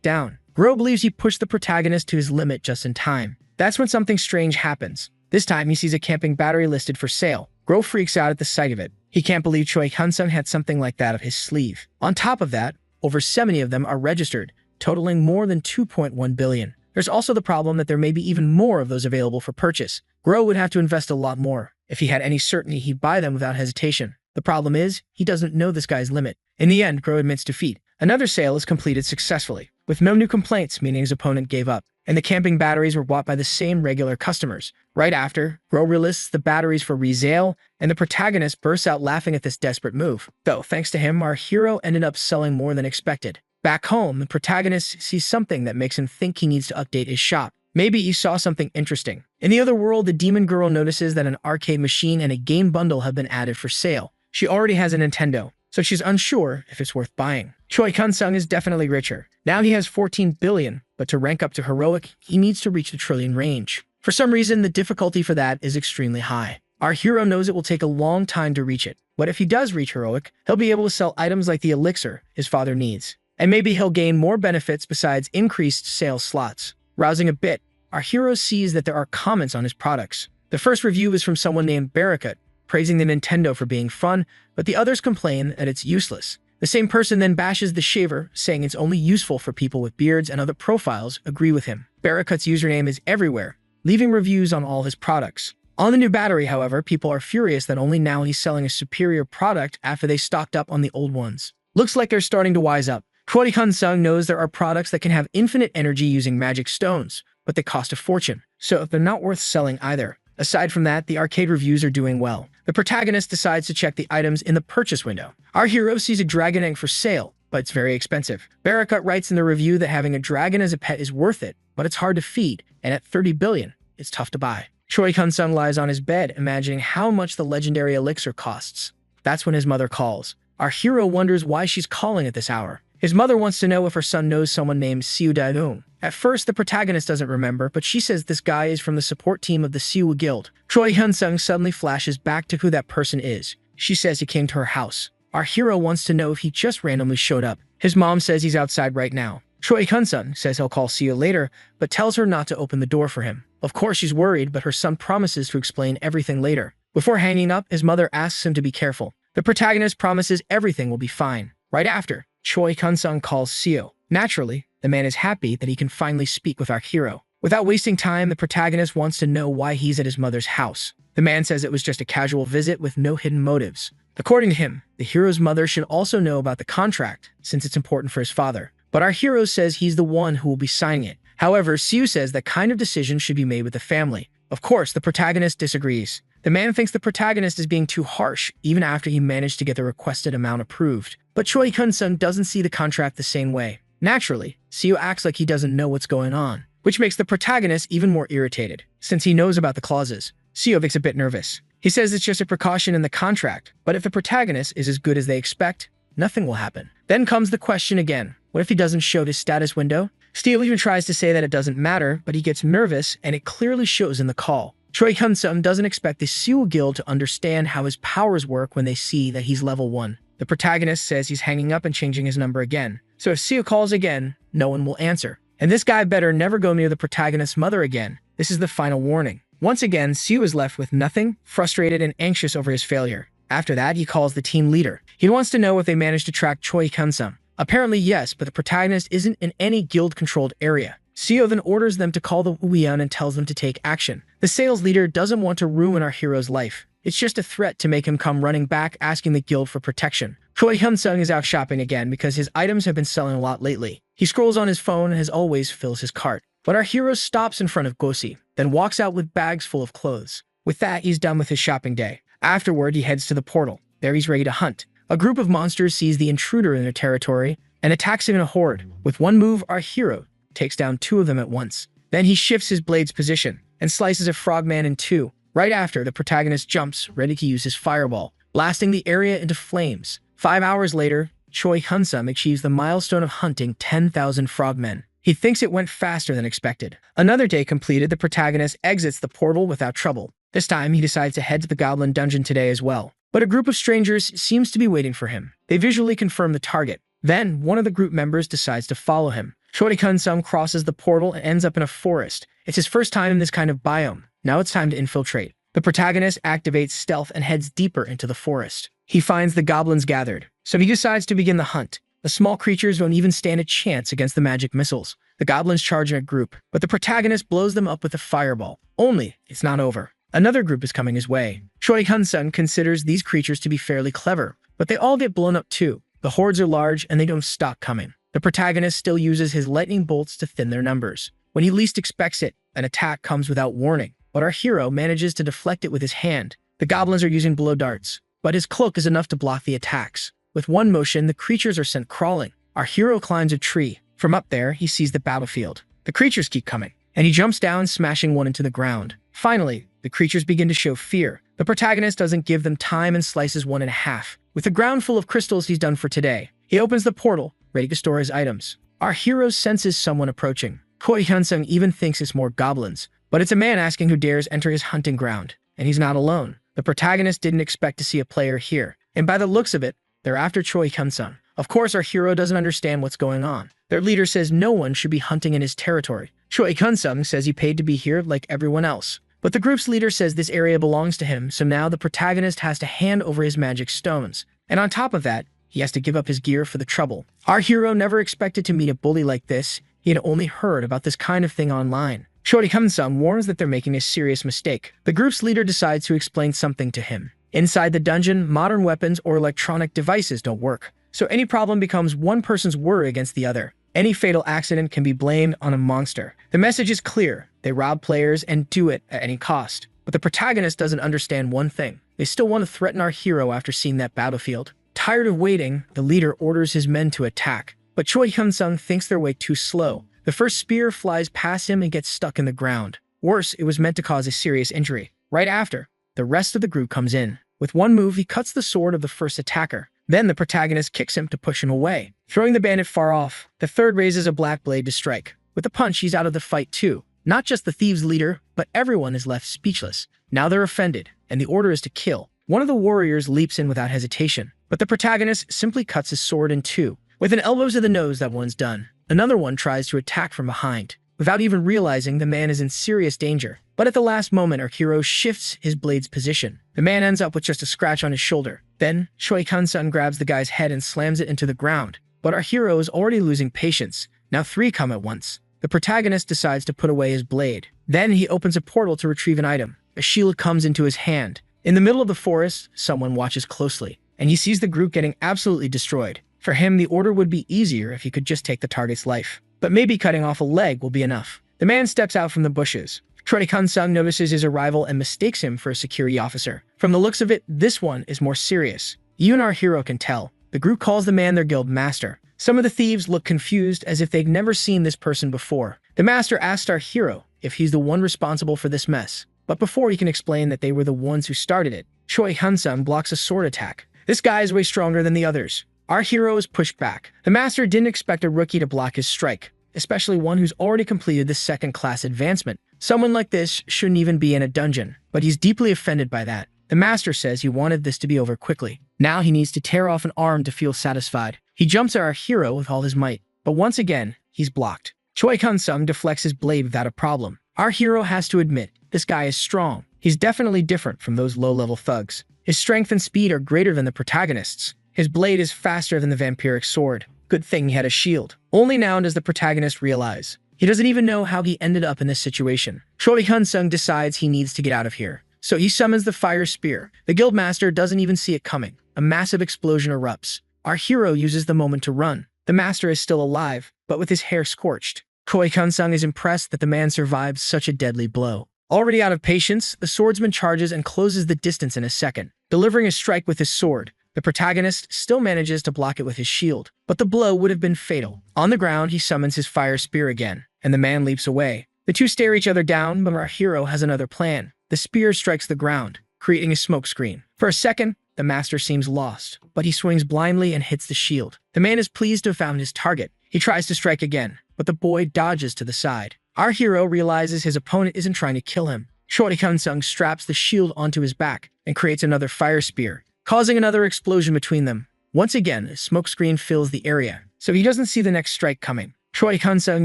down. Gro believes he pushed the protagonist to his limit just in time. That's when something strange happens. This time, he sees a camping battery listed for sale. Gro freaks out at the sight of it. He can't believe Choi Hyun-sung had something like that up his sleeve. On top of that, over 70 of them are registered, totaling more than 2.1 billion. There's also the problem that there may be even more of those available for purchase. Gro would have to invest a lot more. If he had any certainty, he'd buy them without hesitation. The problem is, he doesn't know this guy's limit. In the end, Gro admits defeat. Another sale is completed successfully, with no new complaints, meaning his opponent gave up, and the camping batteries were bought by the same regular customers. Right after, Gro relists the batteries for resale, and the protagonist bursts out laughing at this desperate move. Though, thanks to him, our hero ended up selling more than expected. Back home, the protagonist sees something that makes him think he needs to update his shop. Maybe he saw something interesting. In the other world, the demon girl notices that an arcade machine and a game bundle have been added for sale. She already has a Nintendo, so she's unsure if it's worth buying. Choi Hyun-sung is definitely richer. Now he has 14 billion, but to rank up to heroic, he needs to reach the trillion range. For some reason, the difficulty for that is extremely high. Our hero knows it will take a long time to reach it, but if he does reach heroic, he'll be able to sell items like the elixir his father needs. And maybe he'll gain more benefits besides increased sales slots. Rousing a bit, our hero sees that there are comments on his products. The first review is from someone named Barakat, praising the Nintendo for being fun, but the others complain that it's useless. The same person then bashes the shaver, saying it's only useful for people with beards, and other profiles agree with him. Barakat's username is everywhere, leaving reviews on all his products. On the new battery, however, people are furious that only now he's selling a superior product after they stocked up on the old ones. Looks like they're starting to wise up. Choi Hyun-sung knows there are products that can have infinite energy using magic stones, but they cost a fortune, so they're not worth selling either. Aside from that, the arcade reviews are doing well. The protagonist decides to check the items in the purchase window. Our hero sees a dragon egg for sale, but it's very expensive. Barakat writes in the review that having a dragon as a pet is worth it, but it's hard to feed, and at 30 billion, it's tough to buy. Choi Hyun-sung lies on his bed, imagining how much the legendary elixir costs. That's when his mother calls. Our hero wonders why she's calling at this hour. His mother wants to know if her son knows someone named Siu Dae-dong. At first, the protagonist doesn't remember, but she says this guy is from the support team of the Siu Guild. Choi Hyun-sung suddenly flashes back to who that person is. She says he came to her house. Our hero wants to know if he just randomly showed up. His mom says he's outside right now. Choi Hyun-sung says he'll call Siu later, but tells her not to open the door for him. Of course, she's worried, but her son promises to explain everything later. Before hanging up, his mother asks him to be careful. The protagonist promises everything will be fine. Right after, Choi Hyun-sung calls Siu. Naturally, the man is happy that he can finally speak with our hero. Without wasting time, the protagonist wants to know why he's at his mother's house. The man says it was just a casual visit with no hidden motives. According to him, the hero's mother should also know about the contract, since it's important for his father. But our hero says he's the one who will be signing it. However, Siu says that kind of decision should be made with the family. Of course, the protagonist disagrees. The man thinks the protagonist is being too harsh, even after he managed to get the requested amount approved. But Choi Kun-sung doesn't see the contract the same way. Naturally, Seo acts like he doesn't know what's going on, which makes the protagonist even more irritated. Since he knows about the clauses, Seo gets a bit nervous. He says it's just a precaution in the contract, but if the protagonist is as good as they expect, nothing will happen. Then comes the question again. What if he doesn't show his status window? Steel even tries to say that it doesn't matter, but he gets nervous and it clearly shows in the call. Choi Kun-sung doesn't expect the Seo Guild to understand how his powers work when they see that he's level 1. The protagonist says he's hanging up and changing his number again. So if Seo calls again, no one will answer. And this guy better never go near the protagonist's mother again. This is the final warning. Once again, Seo is left with nothing, frustrated and anxious over his failure. After that, he calls the team leader. He wants to know if they managed to track Choi Kun-sung. Apparently yes, but the protagonist isn't in any guild-controlled area. Seo then orders them to call the Uian and tells them to take action. The sales leader doesn't want to ruin our hero's life. It's just a threat to make him come running back asking the guild for protection. Choi Kun-sung is out shopping again because his items have been selling a lot lately. He scrolls on his phone and as always fills his cart. But our hero stops in front of Gosi, then walks out with bags full of clothes. With that, he's done with his shopping day. Afterward, he heads to the portal. There he's ready to hunt. A group of monsters sees the intruder in their territory and attacks him in a horde. With one move, our hero takes down 2 of them at once. Then he shifts his blade's position and slices a frogman in 2. Right after, the protagonist jumps, ready to use his fireball, blasting the area into flames. 5 hours later, Choi Kun-sung achieves the milestone of hunting 10,000 frogmen. He thinks it went faster than expected. Another day completed, the protagonist exits the portal without trouble. This time, he decides to head to the Goblin Dungeon today as well. But a group of strangers seems to be waiting for him. They visually confirm the target. Then, one of the group members decides to follow him. Choi Kun-sung crosses the portal and ends up in a forest. It's his first time in this kind of biome. Now it's time to infiltrate. The protagonist activates stealth and heads deeper into the forest. He finds the goblins gathered, so he decides to begin the hunt. The small creatures don't even stand a chance against the magic missiles. The goblins charge in a group, but the protagonist blows them up with a fireball. Only, it's not over. Another group is coming his way. Choi Kun-sung considers these creatures to be fairly clever, but they all get blown up too. The hordes are large and they don't stop coming. The protagonist still uses his lightning bolts to thin their numbers. When he least expects it, an attack comes without warning, but our hero manages to deflect it with his hand. The goblins are using blow darts, but his cloak is enough to block the attacks. With one motion, the creatures are sent crawling. Our hero climbs a tree. From up there, he sees the battlefield. The creatures keep coming, and he jumps down, smashing one into the ground. Finally, the creatures begin to show fear. The protagonist doesn't give them time and slices one in half. With the ground full of crystals, he's done for today. He opens the portal, ready to store his items. Our hero senses someone approaching. Choi Kun-sung even thinks it's more goblins, but it's a man asking who dares enter his hunting ground. And he's not alone. The protagonist didn't expect to see a player here, and by the looks of it, they're after Choi Kun-sung. Of course, our hero doesn't understand what's going on. Their leader says no one should be hunting in his territory. Choi Kun-sung says he paid to be here like everyone else. But the group's leader says this area belongs to him, so now the protagonist has to hand over his magic stones. And on top of that, he has to give up his gear for the trouble. Our hero never expected to meet a bully like this. He had only heard about this kind of thing online. Choi Kun-sung warns that they're making a serious mistake. The group's leader decides to explain something to him. Inside the dungeon, modern weapons or electronic devices don't work, so any problem becomes one person's worry against the other. Any fatal accident can be blamed on a monster. The message is clear. They rob players and do it at any cost. But the protagonist doesn't understand one thing. They still want to threaten our hero after seeing that battlefield. Tired of waiting, the leader orders his men to attack. But Choi Kun-sung thinks they're way too slow. The first spear flies past him and gets stuck in the ground. Worse, it was meant to cause a serious injury. Right after, the rest of the group comes in. With one move, he cuts the sword of the first attacker. Then the protagonist kicks him to push him away. Throwing the bandit far off, the third raises a black blade to strike. With a punch, he's out of the fight too. Not just the thieves' leader, but everyone is left speechless. Now they're offended, and the order is to kill. One of the warriors leaps in without hesitation, but the protagonist simply cuts his sword in 2. With an elbow to the nose, that one's done. Another one tries to attack from behind, without even realizing the man is in serious danger. But at the last moment, our hero shifts his blade's position. The man ends up with just a scratch on his shoulder. Then, Choi Kun-sung grabs the guy's head and slams it into the ground. But our hero is already losing patience. Now 3 come at once. The protagonist decides to put away his blade. Then he opens a portal to retrieve an item. A shield comes into his hand. In the middle of the forest, someone watches closely, and he sees the group getting absolutely destroyed. For him, the order would be easier if he could just take the target's life. But maybe cutting off a leg will be enough. The man steps out from the bushes. Choi Kun-sung notices his arrival and mistakes him for a security officer. From the looks of it, this one is more serious. You and our hero can tell. The group calls the man their guild master. Some of the thieves look confused as if they'd never seen this person before. The master asks our hero if he's the one responsible for this mess. But before he can explain that they were the ones who started it, Choi Kun-sung blocks a sword attack. This guy is way stronger than the others. Our hero is pushed back. The master didn't expect a rookie to block his strike, especially one who's already completed the second-class advancement. Someone like this shouldn't even be in a dungeon, but he's deeply offended by that. The master says he wanted this to be over quickly. Now he needs to tear off an arm to feel satisfied. He jumps at our hero with all his might, but once again, he's blocked. Choi Kun-sung deflects his blade without a problem. Our hero has to admit, this guy is strong. He's definitely different from those low-level thugs. His strength and speed are greater than the protagonist's. His blade is faster than the vampiric sword. Good thing he had a shield. Only now does the protagonist realize. He doesn't even know how he ended up in this situation. Choi Kun-sung decides he needs to get out of here. So he summons the fire spear. The guildmaster doesn't even see it coming. A massive explosion erupts. Our hero uses the moment to run. The master is still alive, but with his hair scorched. Choi Kun-sung is impressed that the man survived such a deadly blow. Already out of patience, the swordsman charges and closes the distance in a second, delivering a strike with his sword. The protagonist still manages to block it with his shield, but the blow would have been fatal. On the ground, he summons his fire spear again, and the man leaps away. The two stare each other down, but our hero has another plan. The spear strikes the ground, creating a smoke screen. For a second, the master seems lost, but he swings blindly and hits the shield. The man is pleased to have found his target. He tries to strike again, but the boy dodges to the side. Our hero realizes his opponent isn't trying to kill him. Choi Kun-sung straps the shield onto his back and creates another fire spear, causing another explosion between them. Once again, a smokescreen fills the area, so he doesn't see the next strike coming. Choi Kun-sung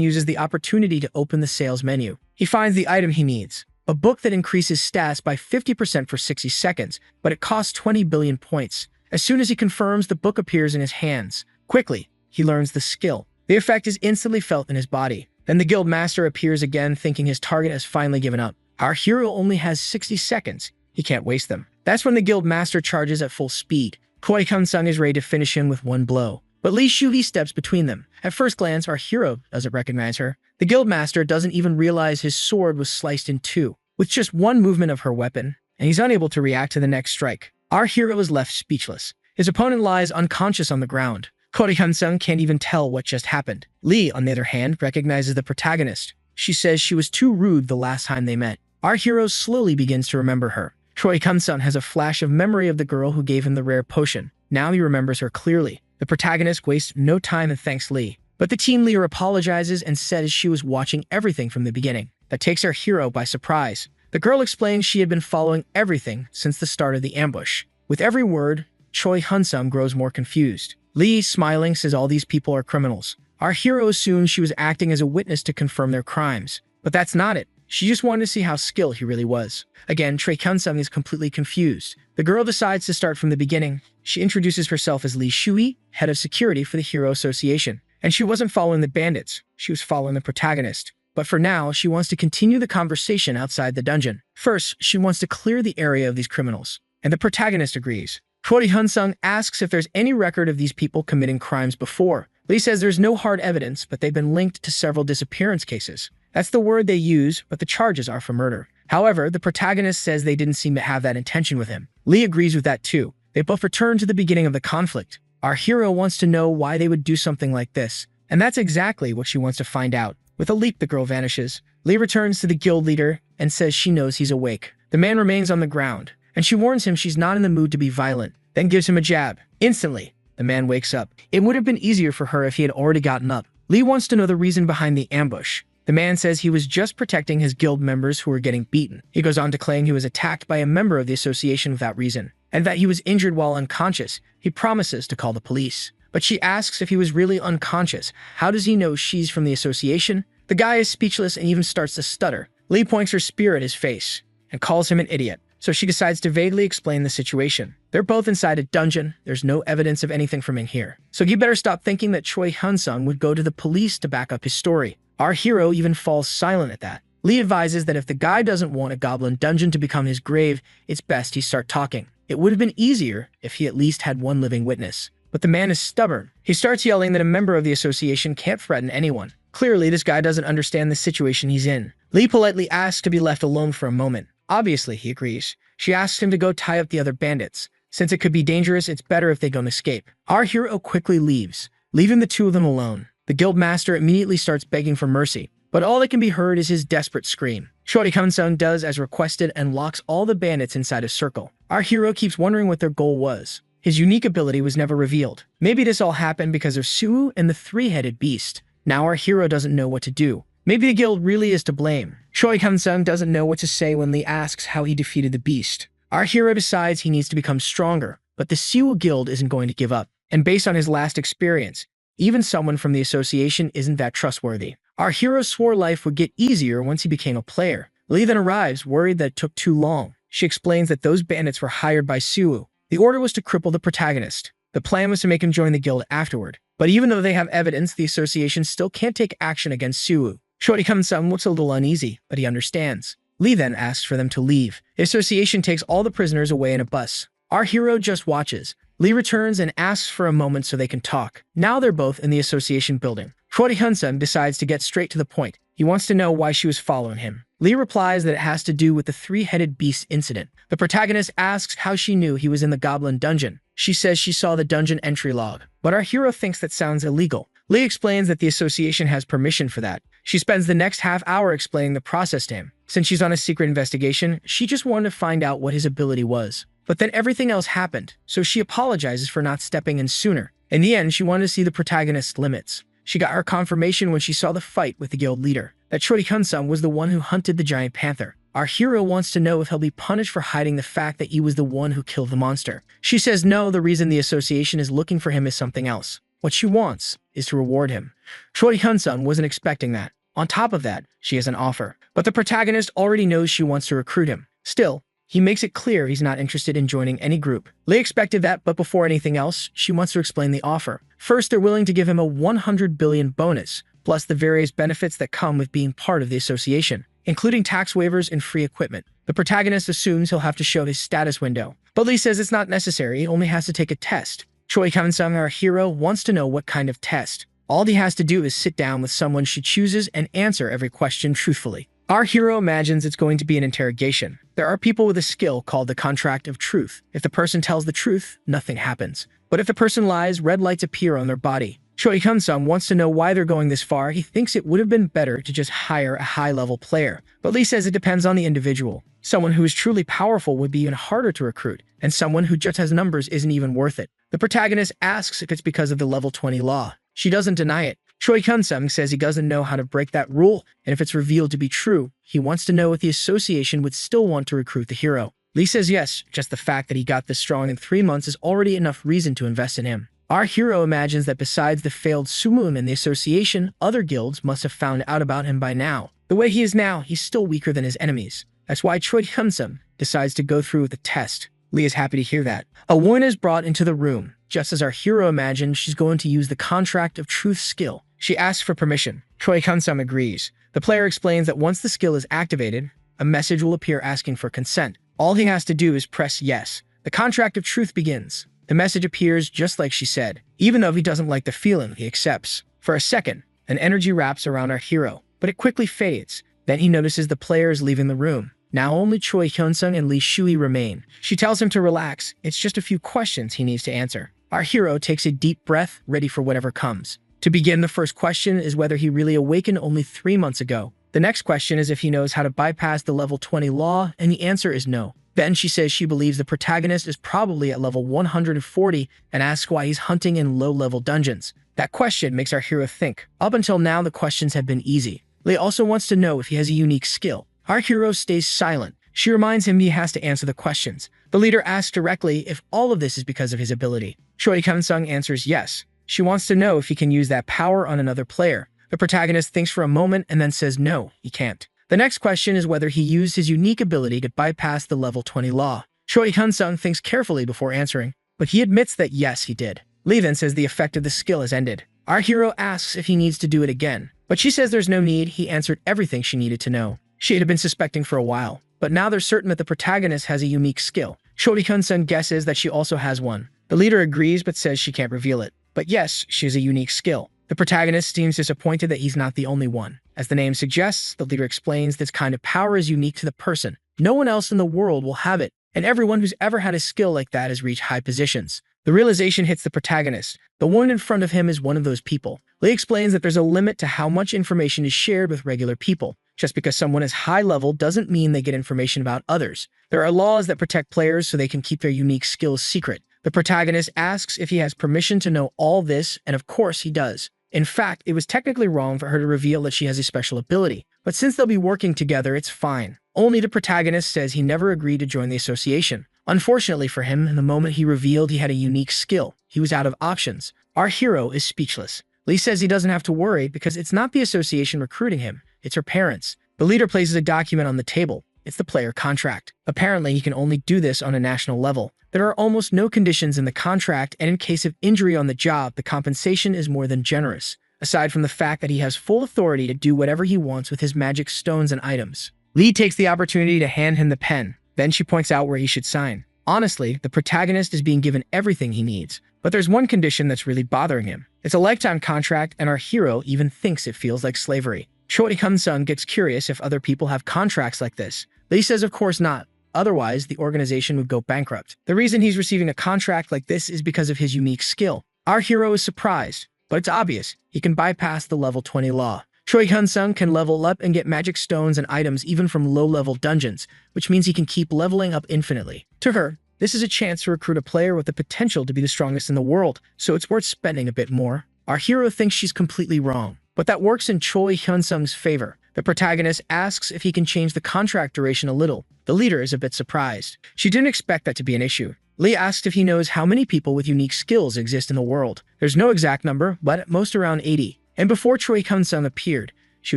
uses the opportunity to open the sales menu. He finds the item he needs, a book that increases stats by 50% for 60 seconds, but it costs 20 billion points. As soon as he confirms, the book appears in his hands. Quickly, he learns the skill. The effect is instantly felt in his body. Then the guild master appears again, thinking his target has finally given up. Our hero only has 60 seconds. He can't waste them. That's when the guild master charges at full speed. Choi Kun-sung is ready to finish him with one blow, but Lee Shu-hee steps between them. At first glance, our hero doesn't recognize her. The guild master doesn't even realize his sword was sliced in two, with just one movement of her weapon, and he's unable to react to the next strike. Our hero is left speechless. His opponent lies unconscious on the ground. Choi Kun-sung can't even tell what just happened. Lee, on the other hand, recognizes the protagonist. She says she was too rude the last time they met. Our hero slowly begins to remember her. Choi Kun-sung has a flash of memory of the girl who gave him the rare potion. Now he remembers her clearly. The protagonist wastes no time and thanks Lee. But the team leader apologizes and says she was watching everything from the beginning. That takes our hero by surprise. The girl explains she had been following everything since the start of the ambush. With every word, Choi Kun-sung grows more confused. Lee, smiling, says all these people are criminals. Our hero assumes she was acting as a witness to confirm their crimes. But that's not it. She just wanted to see how skilled he really was. Again, Choi Kun-sung is completely confused. The girl decides to start from the beginning. She introduces herself as Lee Shu-hee, head of security for the Hero Association. And she wasn't following the bandits. She was following the protagonist. But for now, she wants to continue the conversation outside the dungeon. First, she wants to clear the area of these criminals. And the protagonist agrees. Choi Kun-sung asks if there's any record of these people committing crimes before. Lee says there's no hard evidence, but they've been linked to several disappearance cases. That's the word they use, but the charges are for murder. However, the protagonist says they didn't seem to have that intention with him. Lee agrees with that too. They both return to the beginning of the conflict. Our hero wants to know why they would do something like this, and that's exactly what she wants to find out. With a leap, the girl vanishes. Lee returns to the guild leader and says she knows he's awake. The man remains on the ground, and she warns him she's not in the mood to be violent, then gives him a jab. Instantly, the man wakes up. It would have been easier for her if he had already gotten up. Lee wants to know the reason behind the ambush. The man says he was just protecting his guild members who were getting beaten. He goes on to claim he was attacked by a member of the association without reason, and that he was injured while unconscious. He promises to call the police. But she asks if he was really unconscious. How does he know she's from the association? The guy is speechless and even starts to stutter. Lee points her spear at his face and calls him an idiot. So she decides to vaguely explain the situation. They're both inside a dungeon. There's no evidence of anything from in here. So you better stop thinking that Choi Kun-sung would go to the police to back up his story. Our hero even falls silent at that. Lee advises that if the guy doesn't want a goblin dungeon to become his grave, it's best he start talking. It would have been easier if he at least had one living witness. But the man is stubborn. He starts yelling that a member of the association can't threaten anyone. Clearly, this guy doesn't understand the situation he's in. Lee politely asks to be left alone for a moment. Obviously, he agrees. She asks him to go tie up the other bandits. Since it could be dangerous, it's better if they don't escape. Our hero quickly leaves, leaving the two of them alone. The guild master immediately starts begging for mercy, but all that can be heard is his desperate scream. Shorty Kun-sung does as requested and locks all the bandits inside a circle. Our hero keeps wondering what their goal was. His unique ability was never revealed. Maybe this all happened because of Suwoo and the three-headed beast. Now our hero doesn't know what to do. Maybe the guild really is to blame. Choi Kun-sung doesn't know what to say when Lee asks how he defeated the beast. Our hero decides he needs to become stronger, but the Siwoo guild isn't going to give up. And based on his last experience, even someone from the association isn't that trustworthy. Our hero swore life would get easier once he became a player. Lee then arrives, worried that it took too long. She explains that those bandits were hired by Siwoo. The order was to cripple the protagonist. The plan was to make him join the guild afterward. But even though they have evidence, the association still can't take action against Siwoo. Shorty Kun-sung looks a little uneasy, but he understands. Lee then asks for them to leave. The association takes all the prisoners away in a bus. Our hero just watches. Lee returns and asks for a moment so they can talk. Now they're both in the association building. Shorty Kun-sung decides to get straight to the point. He wants to know why she was following him. Lee replies that it has to do with the three-headed beast incident. The protagonist asks how she knew he was in the goblin dungeon. She says she saw the dungeon entry log, but our hero thinks that sounds illegal. Lee explains that the association has permission for that. She spends the next half hour explaining the process to him. Since she's on a secret investigation, she just wanted to find out what his ability was. But then everything else happened, so she apologizes for not stepping in sooner. In the end, she wanted to see the protagonist's limits. She got her confirmation when she saw the fight with the guild leader, that Shorty Kun-sung was the one who hunted the giant panther. Our hero wants to know if he'll be punished for hiding the fact that he was the one who killed the monster. She says no, the reason the association is looking for him is something else. What she wants is to reward him. Shorty Kun-sung wasn't expecting that. On top of that, she has an offer. But the protagonist already knows she wants to recruit him. Still, he makes it clear he's not interested in joining any group. Lee expected that, but before anything else, she wants to explain the offer. First, they're willing to give him a 100 billion bonus, plus the various benefits that come with being part of the association, including tax waivers and free equipment. The protagonist assumes he'll have to show his status window, but Lee says it's not necessary, he only has to take a test. Choi Kun-sung, our hero, wants to know what kind of test. All he has to do is sit down with someone she chooses and answer every question truthfully. Our hero imagines it's going to be an interrogation. There are people with a skill called the contract of truth. If the person tells the truth, nothing happens. But if the person lies, red lights appear on their body. Choi Kun-sung wants to know why they're going this far. He thinks it would have been better to just hire a high-level player. But Lee says it depends on the individual. Someone who is truly powerful would be even harder to recruit, and someone who just has numbers isn't even worth it. The protagonist asks if it's because of the level 20 law. She doesn't deny it. Choi Kun-sung says he doesn't know how to break that rule, and if it's revealed to be true, he wants to know if the association would still want to recruit the hero. Lee says yes, just the fact that he got this strong in 3 months is already enough reason to invest in him. Our hero imagines that besides the failed Sumoon and the association, other guilds must have found out about him by now. The way he is now, he's still weaker than his enemies. That's why Choi Kun-sung decides to go through with the test. Lee is happy to hear that. A woman is brought into the room. Just as our hero imagines, she's going to use the contract of truth skill. She asks for permission. Choi Kun-sung agrees. The player explains that once the skill is activated, a message will appear asking for consent. All he has to do is press yes. The contract of truth begins. The message appears just like she said. Even though he doesn't like the feeling, he accepts. For a second, an energy wraps around our hero, but it quickly fades. Then he notices the player is leaving the room. Now only Choi Kun-sung and Lee Shui remain. She tells him to relax. It's just a few questions he needs to answer. Our hero takes a deep breath, ready for whatever comes. To begin, the first question is whether he really awakened only 3 months ago. The next question is if he knows how to bypass the level 20 law, and the answer is no. Then she says she believes the protagonist is probably at level 140 and asks why he's hunting in low-level dungeons. That question makes our hero think. Up until now, the questions have been easy. Lee also wants to know if he has a unique skill. Our hero stays silent. She reminds him he has to answer the questions. The leader asks directly if all of this is because of his ability. Choi Kun-sung answers yes. She wants to know if he can use that power on another player. The protagonist thinks for a moment and then says no, he can't. The next question is whether he used his unique ability to bypass the level 20 law. Choi Kun-sung thinks carefully before answering, but he admits that yes, he did. Lee then says the effect of the skill has ended. Our hero asks if he needs to do it again, but she says there's no need. He answered everything she needed to know. She had been suspecting for a while, but now they're certain that the protagonist has a unique skill. Choi Kun-sung guesses that she also has one. The leader agrees but says she can't reveal it. But yes, she has a unique skill. The protagonist seems disappointed that he's not the only one. As the name suggests, the leader explains this kind of power is unique to the person. No one else in the world will have it, and everyone who's ever had a skill like that has reached high positions. The realization hits the protagonist. The one in front of him is one of those people. Lee explains that there's a limit to how much information is shared with regular people. Just because someone is high level doesn't mean they get information about others. There are laws that protect players so they can keep their unique skills secret. The protagonist asks if he has permission to know all this, and of course he does. In fact, it was technically wrong for her to reveal that she has a special ability, but since they'll be working together, it's fine. Only the protagonist says he never agreed to join the association. Unfortunately for him, in the moment he revealed he had a unique skill, he was out of options. Our hero is speechless. Lee says he doesn't have to worry because it's not the association recruiting him, it's her parents. The leader places a document on the table. It's the player contract. Apparently, he can only do this on a national level. There are almost no conditions in the contract, and in case of injury on the job, the compensation is more than generous, aside from the fact that he has full authority to do whatever he wants with his magic stones and items. Lee takes the opportunity to hand him the pen. Then she points out where he should sign. Honestly, the protagonist is being given everything he needs, but there's one condition that's really bothering him. It's a lifetime contract, and our hero even thinks it feels like slavery. Choi Hun-sung gets curious if other people have contracts like this. Lee says of course not. Otherwise, the organization would go bankrupt. The reason he's receiving a contract like this is because of his unique skill. Our hero is surprised, but it's obvious. He can bypass the level 20 law. Choi Hun-sung can level up and get magic stones and items even from low-level dungeons, which means he can keep leveling up infinitely. To her, this is a chance to recruit a player with the potential to be the strongest in the world, so it's worth spending a bit more. Our hero thinks she's completely wrong, but that works in Choi Hun-sung's favor. The protagonist asks if he can change the contract duration a little. The leader is a bit surprised. She didn't expect that to be an issue. Lee asks if he knows how many people with unique skills exist in the world. There's no exact number, but at most around 80. And before Choi Hun-sung appeared, she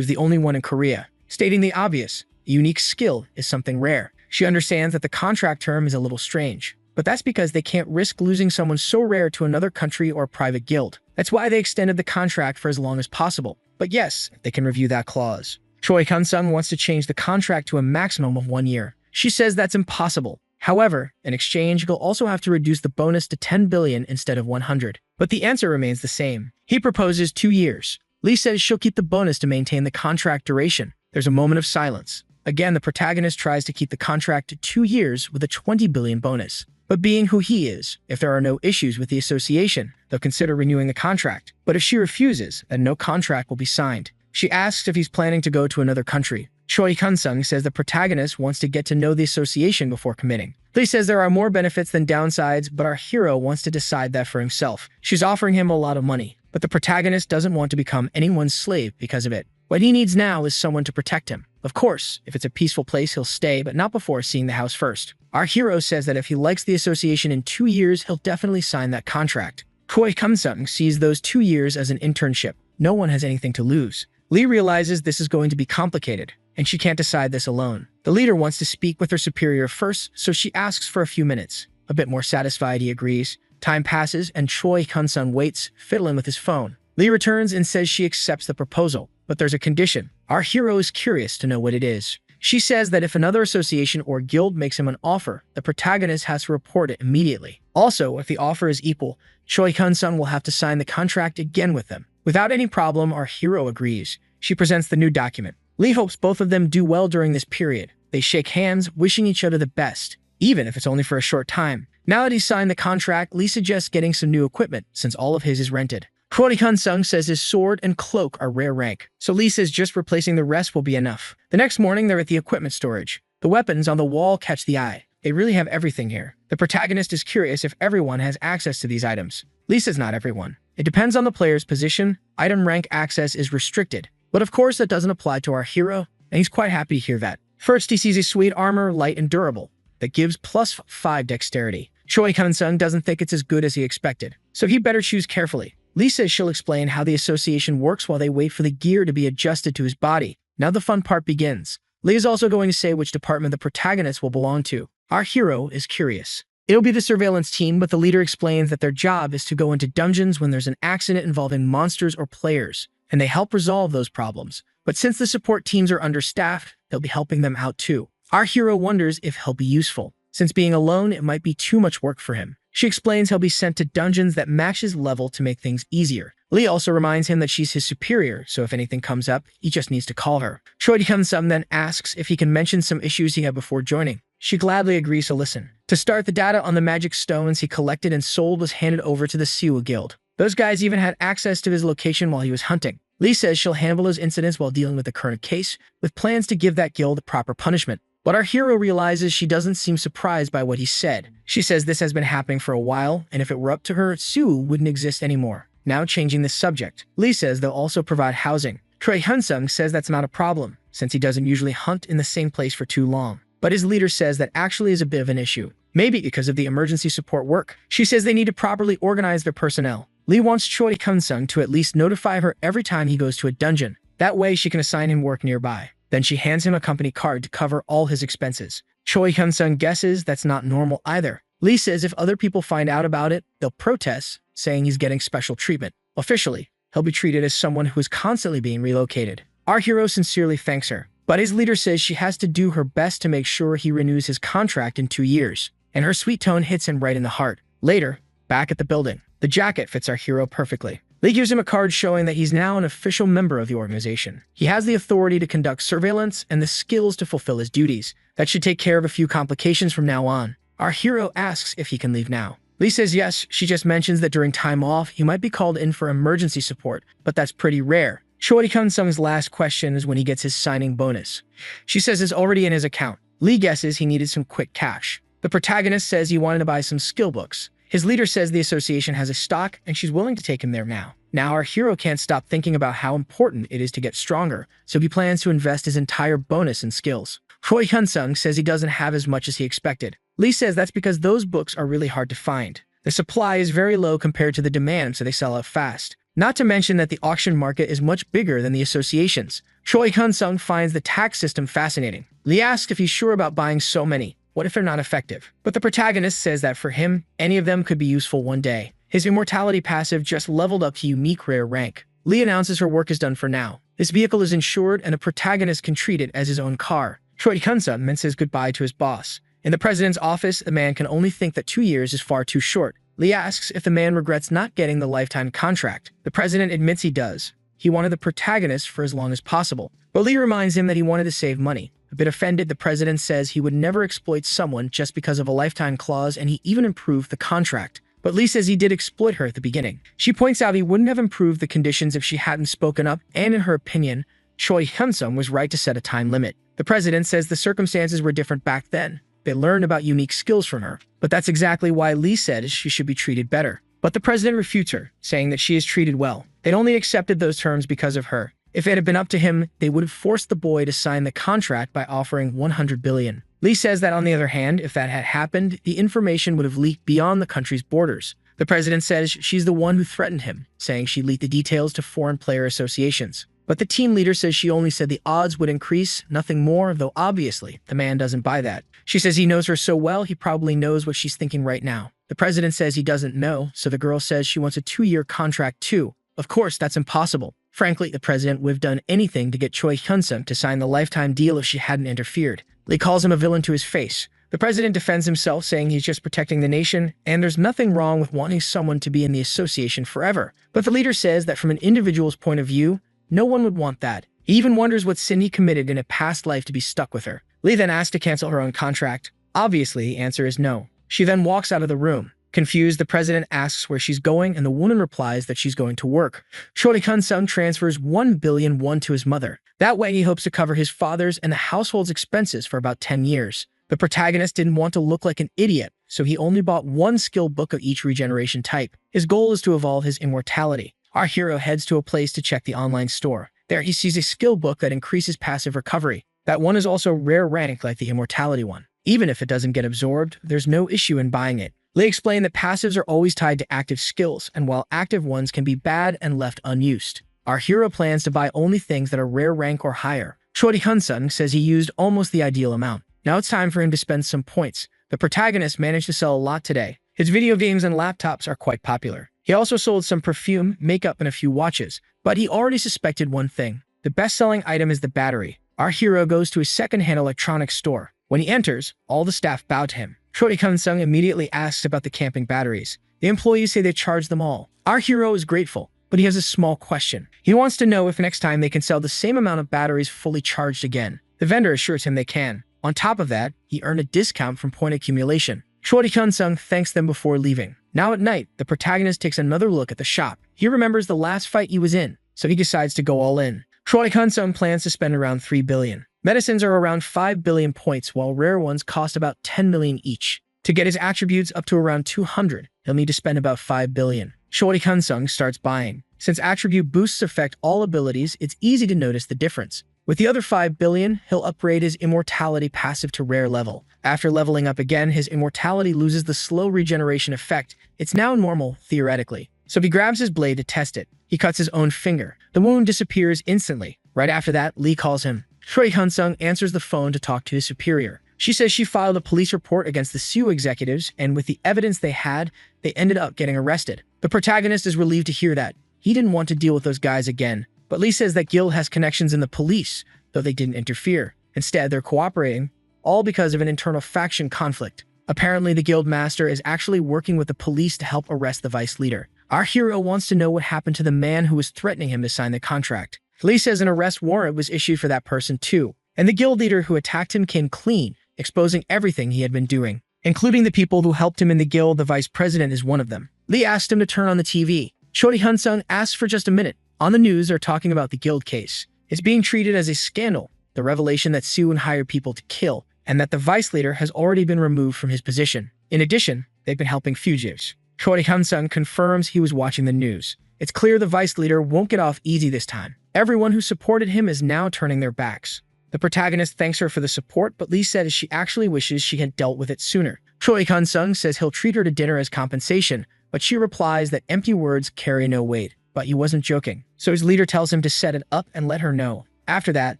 was the only one in Korea, stating the obvious. A unique skill is something rare. She understands that the contract term is a little strange, but that's because they can't risk losing someone so rare to another country or private guild. That's why they extended the contract for as long as possible. But yes, they can review that clause. Choi Hun-sung wants to change the contract to a maximum of 1 year. She says that's impossible. However, in exchange, he'll also have to reduce the bonus to 10 billion instead of 100. But the answer remains the same. He proposes 2 years. Lee says she'll keep the bonus to maintain the contract duration. There's a moment of silence. Again, the protagonist tries to keep the contract to 2 years with a 20 billion bonus. But being who he is, if there are no issues with the association, they'll consider renewing the contract. But if she refuses, then no contract will be signed. She asks if he's planning to go to another country. Choi Hun-sung says the protagonist wants to get to know the association before committing. Lee says there are more benefits than downsides, but our hero wants to decide that for himself. She's offering him a lot of money, but the protagonist doesn't want to become anyone's slave because of it. What he needs now is someone to protect him. Of course, if it's a peaceful place, he'll stay, but not before seeing the house first. Our hero says that if he likes the association in 2 years, he'll definitely sign that contract. Choi Hun-sung sees those 2 years as an internship. No one has anything to lose. Lee realizes this is going to be complicated, and she can't decide this alone. The leader wants to speak with her superior first, so she asks for a few minutes. A bit more satisfied, he agrees. Time passes, and Choi Hun-sung waits, fiddling with his phone. Lee returns and says she accepts the proposal, but there's a condition. Our hero is curious to know what it is. She says that if another association or guild makes him an offer, the protagonist has to report it immediately. Also, if the offer is equal, Choi Hun-sung will have to sign the contract again with them. Without any problem, our hero agrees. She presents the new document. Lee hopes both of them do well during this period. They shake hands, wishing each other the best, even if it's only for a short time. Now that he's signed the contract, Lee suggests getting some new equipment, since all of his is rented. Choi Hun-sung says his sword and cloak are rare rank, so Lee says just replacing the rest will be enough. The next morning, they're at the equipment storage. The weapons on the wall catch the eye. They really have everything here. The protagonist is curious if everyone has access to these items. Lee says not everyone. It depends on the player's position. Item rank access is restricted. But of course, that doesn't apply to our hero, and he's quite happy to hear that. First, he sees a sweet armor, light and durable, that gives +5 dexterity. Choi Hun-sung doesn't think it's as good as he expected, so he better choose carefully. Lee says she'll explain how the association works while they wait for the gear to be adjusted to his body. Now the fun part begins. Lee is also going to say which department the protagonist will belong to. Our hero is curious. It'll be the surveillance team, but the leader explains that their job is to go into dungeons when there's an accident involving monsters or players, and they help resolve those problems. But since the support teams are understaffed, they'll be helping them out too. Our hero wonders if he'll be useful. Since being alone, it might be too much work for him. She explains he'll be sent to dungeons that match his level to make things easier. Lee also reminds him that she's his superior, so if anything comes up, he just needs to call her. Choi Hyun-sung then asks if he can mention some issues he had before joining. She gladly agrees to listen. To start, the data on the magic stones he collected and sold was handed over to the Siwa Guild. Those guys even had access to his location while he was hunting. Lee says she'll handle those incidents while dealing with the current case, with plans to give that guild the proper punishment. But our hero realizes she doesn't seem surprised by what he said. She says this has been happening for a while, and if it were up to her, Siwa wouldn't exist anymore. Now changing the subject, Lee says they'll also provide housing. Choi Hyun-sung says that's not a problem, since he doesn't usually hunt in the same place for too long. But his leader says that actually is a bit of an issue. Maybe because of the emergency support work. She says they need to properly organize their personnel. Lee wants Choi Hyun-sung to at least notify her every time he goes to a dungeon. That way she can assign him work nearby. Then she hands him a company card to cover all his expenses. Choi Hyun-sung guesses that's not normal either. Lee says if other people find out about it, they'll protest, saying he's getting special treatment. Officially, he'll be treated as someone who is constantly being relocated. Our hero sincerely thanks her, but his leader says she has to do her best to make sure he renews his contract in 2 years. And her sweet tone hits him right in the heart. Later, back at the building, the jacket fits our hero perfectly. Lee gives him a card showing that he's now an official member of the organization. He has the authority to conduct surveillance and the skills to fulfill his duties. That should take care of a few complications from now on. Our hero asks if he can leave now. Lee says yes, she just mentions that during time off, he might be called in for emergency support, but that's pretty rare. Choi Hyun-sung's last question is when he gets his signing bonus. She says it's already in his account. Lee guesses he needed some quick cash. The protagonist says he wanted to buy some skill books. His leader says the association has a stock and she's willing to take him there now. Now our hero can't stop thinking about how important it is to get stronger, so he plans to invest his entire bonus in skills. Choi Hyun-sung says he doesn't have as much as he expected. Lee says that's because those books are really hard to find. The supply is very low compared to the demand, so they sell out fast. Not to mention that the auction market is much bigger than the associations. Choi Hyun-sung finds the tax system fascinating. Lee asks if he's sure about buying so many. What if they're not effective? But the protagonist says that for him, any of them could be useful one day. His immortality passive just leveled up to unique rare rank. Lee announces her work is done for now. This vehicle is insured and the protagonist can treat it as his own car. Choi Hyun-sung then says goodbye to his boss. In the president's office, the man can only think that 2 years is far too short. Lee asks if the man regrets not getting the lifetime contract. The president admits he does. He wanted the protagonist for as long as possible. But Lee reminds him that he wanted to save money. A bit offended, the president says he would never exploit someone just because of a lifetime clause, and he even improved the contract. But Lee says he did exploit her at the beginning. She points out he wouldn't have improved the conditions if she hadn't spoken up, and in her opinion, Choi Hyun-sung was right to set a time limit. The president says the circumstances were different back then. They learned about unique skills from her. But that's exactly why Lee says she should be treated better. But the president refutes her, saying that she is treated well. They'd only accepted those terms because of her. If it had been up to him, they would have forced the boy to sign the contract by offering $100 billion. Lee says that on the other hand, if that had happened, the information would have leaked beyond the country's borders. The president says she's the one who threatened him, saying she leaked the details to foreign player associations. But the team leader says she only said the odds would increase, nothing more, though obviously, the man doesn't buy that. She says he knows her so well, he probably knows what she's thinking right now. The president says he doesn't know, so the girl says she wants a 2-year contract too. Of course, that's impossible. Frankly, the president would have done anything to get Choi Hyun-sung to sign the lifetime deal if she hadn't interfered. Lee calls him a villain to his face. The president defends himself, saying he's just protecting the nation, and there's nothing wrong with wanting someone to be in the association forever. But the leader says that from an individual's point of view, no one would want that. He even wonders what sin he committed in a past life to be stuck with her. Lee then asks to cancel her own contract. Obviously, the answer is no. She then walks out of the room. Confused, the president asks where she's going, and the woman replies that she's going to work. Choi Hyun-sung transfers $1 billion to his mother. That way, he hopes to cover his father's and the household's expenses for about 10 years. The protagonist didn't want to look like an idiot, so he only bought 1 skill book of each regeneration type. His goal is to evolve his immortality. Our hero heads to a place to check the online store. There, he sees a skill book that increases passive recovery. That one is also rare rank like the immortality one. Even if it doesn't get absorbed, there's no issue in buying it. Lee explained that passives are always tied to active skills, and while active ones can be bad and left unused, our hero plans to buy only things that are rare rank or higher. Choi Hyun-sung says he used almost the ideal amount. Now it's time for him to spend some points. The protagonist managed to sell a lot today. His video games and laptops are quite popular. He also sold some perfume, makeup, and a few watches. But he already suspected one thing. The best-selling item is the battery. Our hero goes to a second-hand electronics store. When he enters, all the staff bow to him. Choi Kun-sung immediately asks about the camping batteries. The employees say they charged them all. Our hero is grateful, but he has a small question. He wants to know if next time they can sell the same amount of batteries fully charged again. The vendor assures him they can. On top of that, he earned a discount from point accumulation. Choi Kun-sung thanks them before leaving. Now at night, the protagonist takes another look at the shop. He remembers the last fight he was in, so he decides to go all in. Choi Kun-sung plans to spend around 3 billion. Medicines are around 5 billion points, while rare ones cost about 10 million each. To get his attributes up to around 200, he'll need to spend about 5 billion. Choi Kun-sung starts buying. Since attribute boosts affect all abilities, it's easy to notice the difference. With the other 5 billion, he'll upgrade his immortality passive to rare level. After leveling up again, his immortality loses the slow regeneration effect. It's now normal, theoretically. So he grabs his blade to test it. He cuts his own finger. The wound disappears instantly. Right after that, Lee calls him. Choi Kun-sung answers the phone to talk to his superior. She says she filed a police report against the SEAL executives, and with the evidence they had, they ended up getting arrested. The protagonist is relieved to hear that. He didn't want to deal with those guys again. But Lee says that Guild has connections in the police, though they didn't interfere. Instead, they're cooperating, all because of an internal faction conflict. Apparently, the Guild Master is actually working with the police to help arrest the vice leader. Our hero wants to know what happened to the man who was threatening him to sign the contract. Lee says an arrest warrant was issued for that person too, and the guild leader who attacked him came clean, exposing everything he had been doing, including the people who helped him in the guild. The vice president is one of them. Lee asked him to turn on the TV. Choi Kun-sung asks for just a minute. On the news, they're talking about the guild case. It's being treated as a scandal, the revelation that Soo-eun hired people to kill, and that the vice leader has already been removed from his position. In addition, they've been helping fugitives. Choi Kun-sung confirms he was watching the news. It's clear the vice leader won't get off easy this time. Everyone who supported him is now turning their backs. The protagonist thanks her for the support, but Lee says she actually wishes she had dealt with it sooner. Choi Kun-sung says he'll treat her to dinner as compensation, but she replies that empty words carry no weight. But he wasn't joking, so his leader tells him to set it up and let her know. After that,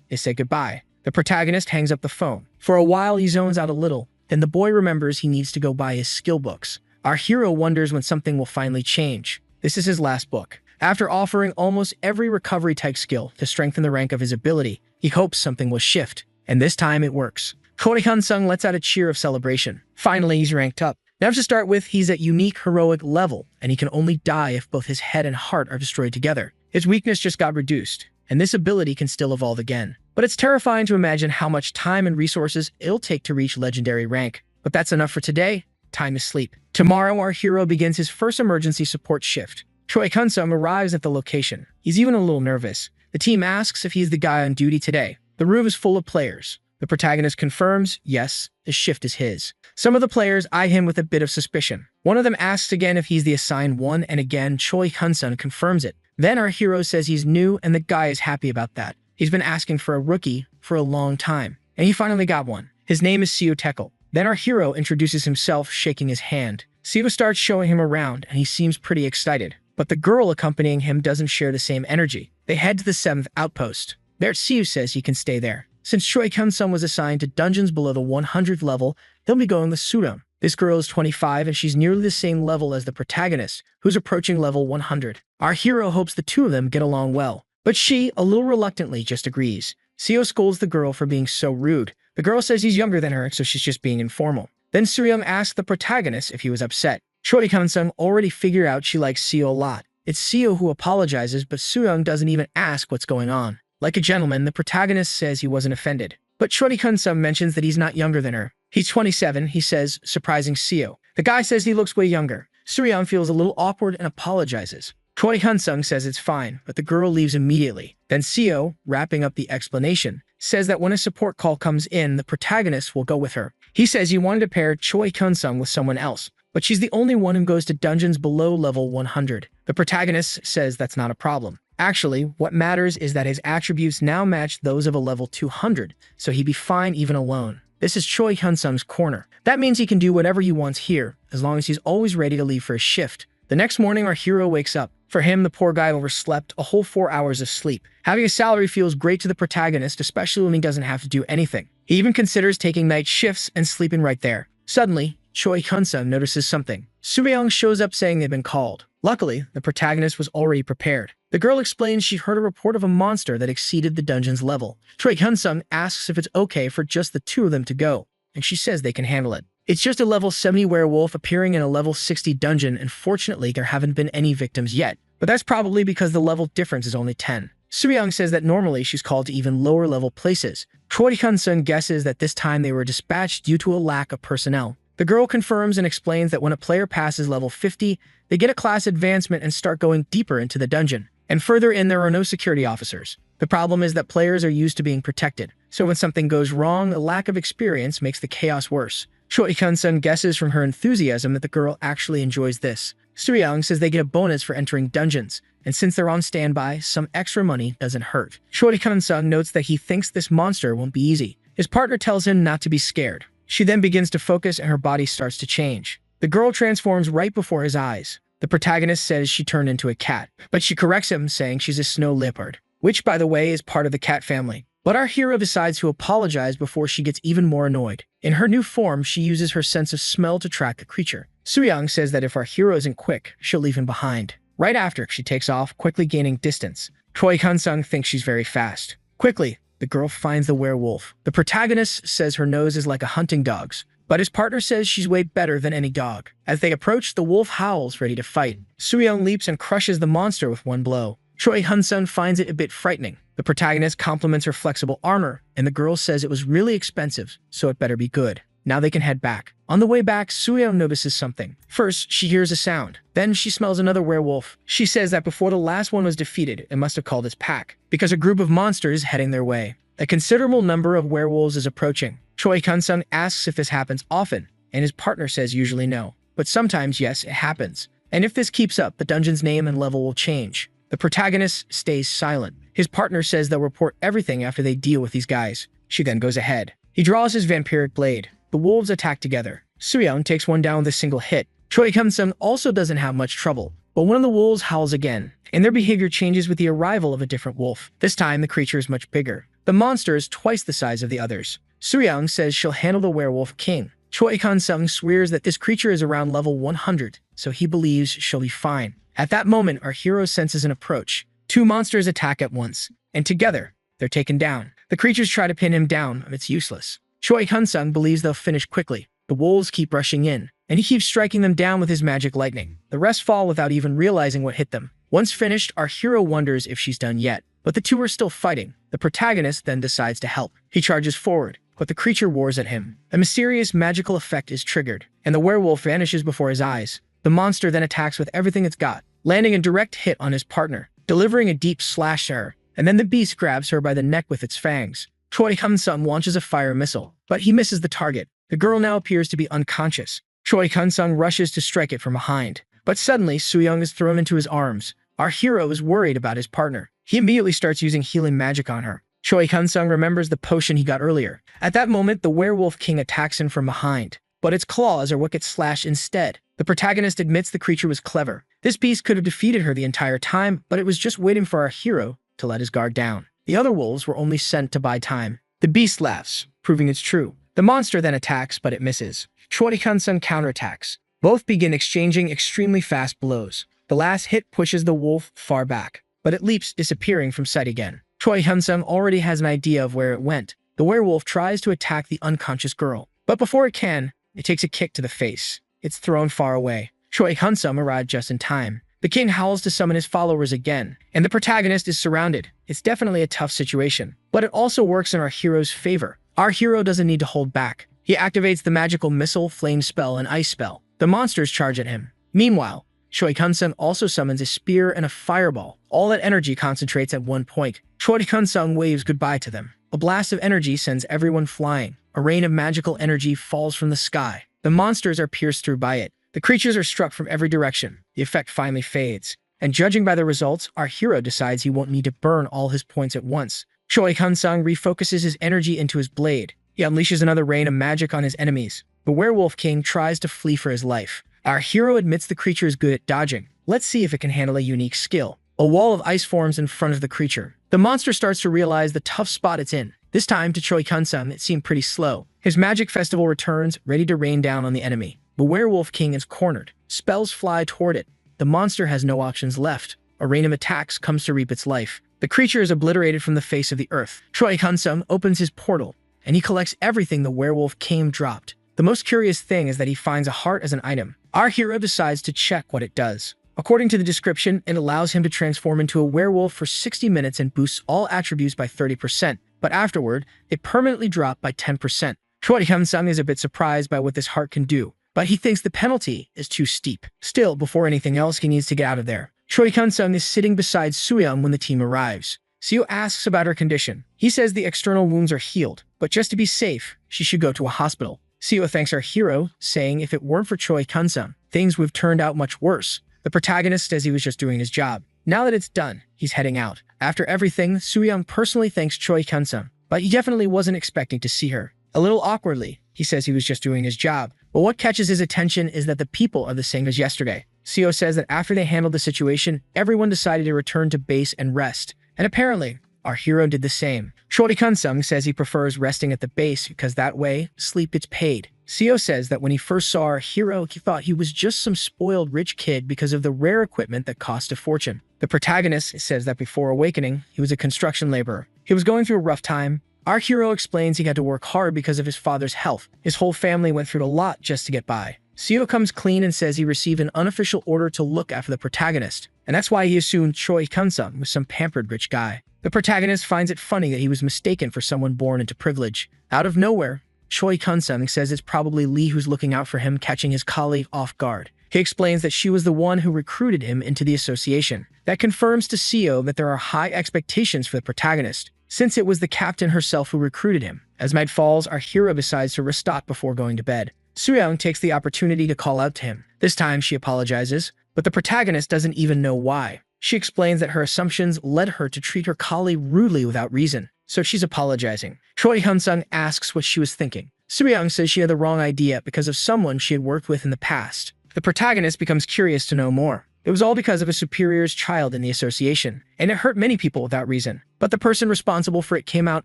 they say goodbye. The protagonist hangs up the phone. For a while, he zones out a little. Then the boy remembers he needs to go buy his skill books. Our hero wonders when something will finally change. This is his last book. After offering almost every recovery-type skill to strengthen the rank of his ability, he hopes something will shift. And this time it works. Choi Kun-sung lets out a cheer of celebration. Finally, he's ranked up. Now to start with, he's at unique heroic level, and he can only die if both his head and heart are destroyed together. His weakness just got reduced, and this ability can still evolve again. But it's terrifying to imagine how much time and resources it'll take to reach legendary rank. But that's enough for today. Time to sleep. Tomorrow, our hero begins his first emergency support shift. Choi Kun-sung arrives at the location. He's even a little nervous. The team asks if he's the guy on duty today. The room is full of players. The protagonist confirms, yes, the shift is his. Some of the players eye him with a bit of suspicion. One of them asks again if he's the assigned one, and again, Choi Kun-sung confirms it. Then our hero says he's new, and the guy is happy about that. He's been asking for a rookie for a long time, and he finally got one. His name is Seo Taekil. Then our hero introduces himself, shaking his hand. Seo starts showing him around, and he seems pretty excited. But the girl accompanying him doesn't share the same energy. They head to the 7th outpost. There, Seo says he can stay there. Since Choi Kun-sung was assigned to dungeons below the 100th level, he'll be going with Soo-eun. This girl is 25 and she's nearly the same level as the protagonist, who's approaching level 100. Our hero hopes the two of them get along well, but she, a little reluctantly, just agrees. Seo scolds the girl for being so rude. The girl says he's younger than her, so she's just being informal. Then Soo-eun asks the protagonist if he was upset. Choi Kun-sung already figured out she likes Seo a lot. It's Seo who apologizes, but Soo-eun doesn't even ask what's going on. Like a gentleman, the protagonist says he wasn't offended. But Choi Kun-sung mentions that he's not younger than her. He's 27, he says, surprising Seo. The guy says he looks way younger. Soo-eun feels a little awkward and apologizes. Choi Kun-sung says it's fine, but the girl leaves immediately. Then Seo, wrapping up the explanation, says that when a support call comes in, the protagonist will go with her. He says he wanted to pair Choi Kun-sung with someone else, but she's the only one who goes to dungeons below level 100. The protagonist says that's not a problem. Actually, what matters is that his attributes now match those of a level 200, so he'd be fine even alone. This is Choi Kun-sung's corner. That means he can do whatever he wants here, as long as he's always ready to leave for his shift. The next morning, our hero wakes up. For him, the poor guy overslept a whole 4 hours of sleep. Having a salary feels great to the protagonist, especially when he doesn't have to do anything. He even considers taking night shifts and sleeping right there. Suddenly, Choi Kun-sung notices something. Soo-young shows up saying they've been called. Luckily, the protagonist was already prepared. The girl explains she heard a report of a monster that exceeded the dungeon's level. Choi Kun-sung asks if it's okay for just the two of them to go, and she says they can handle it. It's just a level 70 werewolf appearing in a level 60 dungeon, and fortunately there haven't been any victims yet. But that's probably because the level difference is only 10. Soo-young says that normally she's called to even lower level places. Choi Kun-sun guesses that this time they were dispatched due to a lack of personnel. The girl confirms and explains that when a player passes level 50, they get a class advancement and start going deeper into the dungeon. And further in, there are no security officers. The problem is that players are used to being protected, so when something goes wrong, the lack of experience makes the chaos worse. Choi Kun-sun guesses from her enthusiasm that the girl actually enjoys this. Soo-young says they get a bonus for entering dungeons, and since they're on standby, some extra money doesn't hurt. Choi Kun-sun notes that he thinks this monster won't be easy. His partner tells him not to be scared. She then begins to focus and her body starts to change. The girl transforms right before his eyes. The protagonist says she turned into a cat, but she corrects him, saying she's a snow leopard, which, by the way, is part of the cat family. But our hero decides to apologize before she gets even more annoyed. In her new form, she uses her sense of smell to track the creature. Soo-young says that if our hero isn't quick, she'll leave him behind. Right after, she takes off, quickly gaining distance. Choi Kun-sun thinks she's very fast. Quickly, the girl finds the werewolf. The protagonist says her nose is like a hunting dog's, but his partner says she's way better than any dog. As they approach, the wolf howls, ready to fight. Soo-young leaps and crushes the monster with one blow. Choi Kun-sun finds it a bit frightening. The protagonist compliments her flexible armor, and the girl says it was really expensive, so it better be good. Now they can head back. On the way back, Soo-young notices something. First, she hears a sound. Then she smells another werewolf. She says that before the last one was defeated, it must have called its pack, because a group of monsters heading their way. A considerable number of werewolves is approaching. Choi Kun-sun asks if this happens often, and his partner says usually no. But sometimes, yes, it happens. And if this keeps up, the dungeon's name and level will change. The protagonist stays silent. His partner says they'll report everything after they deal with these guys. She then goes ahead. He draws his vampiric blade. The wolves attack together. Soo-young takes one down with a single hit. Choi Kun-sun also doesn't have much trouble, but one of the wolves howls again, and their behavior changes with the arrival of a different wolf. This time, the creature is much bigger. The monster is twice the size of the others. Soo-young says she'll handle the werewolf king. Choi Kun-sun swears that this creature is around level 100, so he believes she'll be fine. At that moment, our hero senses an approach. Two monsters attack at once, and together, they're taken down. The creatures try to pin him down, but it's useless. Choi Kun-sun believes they'll finish quickly. The wolves keep rushing in, and he keeps striking them down with his magic lightning. The rest fall without even realizing what hit them. Once finished, our hero wonders if she's done yet, but the two are still fighting. The protagonist then decides to help. He charges forward, but the creature roars at him. A mysterious magical effect is triggered, and the werewolf vanishes before his eyes. The monster then attacks with everything it's got, landing a direct hit on his partner, delivering a deep slash to her, and then the beast grabs her by the neck with its fangs. Choi Kun-sun launches a fire missile, but he misses the target. The girl now appears to be unconscious. Choi Kun-sun rushes to strike it from behind, but suddenly Soo-young is thrown into his arms. Our hero is worried about his partner. He immediately starts using healing magic on her. Choi Kun-sun remembers the potion he got earlier. At that moment, the werewolf king attacks him from behind, but its claws are what get slashed instead. The protagonist admits the creature was clever. This beast could have defeated her the entire time, but it was just waiting for our hero to let his guard down. The other wolves were only sent to buy time. The beast laughs, proving it's true. The monster then attacks, but it misses. Choi Kun-sun counterattacks. Both begin exchanging extremely fast blows. The last hit pushes the wolf far back, but it leaps, disappearing from sight again. Choi Kun-sun already has an idea of where it went. The werewolf tries to attack the unconscious girl, but before it can, it takes a kick to the face. It's thrown far away. Choi Kun-sun arrived just in time. The king howls to summon his followers again, and the protagonist is surrounded. It's definitely a tough situation, but it also works in our hero's favor. Our hero doesn't need to hold back. He activates the magical missile, flame spell, and ice spell. The monsters charge at him. Meanwhile, Choi Kun-sun also summons a spear and a fireball. All that energy concentrates at one point. Choi Kun-sun waves goodbye to them. A blast of energy sends everyone flying. A rain of magical energy falls from the sky. The monsters are pierced through by it. The creatures are struck from every direction. The effect finally fades, and judging by the results, our hero decides he won't need to burn all his points at once. Choi Kun-sun refocuses his energy into his blade. He unleashes another rain of magic on his enemies. The werewolf king tries to flee for his life. Our hero admits the creature is good at dodging. Let's see if it can handle a unique skill. A wall of ice forms in front of the creature. The monster starts to realize the tough spot it's in. This time, to Choi Kun-sun, it seemed pretty slow. His magic festival returns, ready to rain down on the enemy. The werewolf king is cornered. Spells fly toward it. The monster has no options left. A rain of attacks comes to reap its life. The creature is obliterated from the face of the earth. Choi Kun-sun opens his portal, and he collects everything the werewolf king dropped. The most curious thing is that he finds a heart as an item. Our hero decides to check what it does. According to the description, it allows him to transform into a werewolf for 60 minutes and boosts all attributes by 30%, but afterward, they permanently drop by 10%. Choi Hyun-sung is a bit surprised by what this heart can do, but he thinks the penalty is too steep. Still, before anything else, he needs to get out of there. Choi Hyun-sung is sitting beside Soo-young when the team arrives. Seo asks about her condition. He says the external wounds are healed, but just to be safe, she should go to a hospital. Seo thanks our hero, saying if it weren't for Choi Hyun-sung, things would have turned out much worse. The protagonist says he was just doing his job. Now that it's done, he's heading out. After everything, Soo-young personally thanks Choi Hyun-sung, but he definitely wasn't expecting to see her. A little awkwardly, he says he was just doing his job. But what catches his attention is that the people are the same as yesterday. Seo says that after they handled the situation, everyone decided to return to base and rest. And apparently, our hero did the same. Choi Hyun-sung says he prefers resting at the base because that way, sleep gets paid. Seo says that when he first saw our hero, he thought he was just some spoiled rich kid because of the rare equipment that cost a fortune. The protagonist says that before awakening, he was a construction laborer. He was going through a rough time. Our hero explains he had to work hard because of his father's health. His whole family went through a lot just to get by. Seo comes clean and says he received an unofficial order to look after the protagonist, and that's why he assumed Choi Hyun-sung was some pampered rich guy. The protagonist finds it funny that he was mistaken for someone born into privilege. Out of nowhere, Choi Hyun-sung says it's probably Lee who's looking out for him, catching his colleague off guard. He explains that she was the one who recruited him into the association. That confirms to Seo that there are high expectations for the protagonist, since it was the captain herself who recruited him. As night falls, our hero decides to restock before going to bed. Soo-young takes the opportunity to call out to him. This time she apologizes, but the protagonist doesn't even know why. She explains that her assumptions led her to treat her colleague rudely without reason, so she's apologizing. Choi Hyun-sung asks what she was thinking. Soo-young says she had the wrong idea because of someone she had worked with in the past. The protagonist becomes curious to know more. It was all because of a superior's child in the association, and it hurt many people without reason. But the person responsible for it came out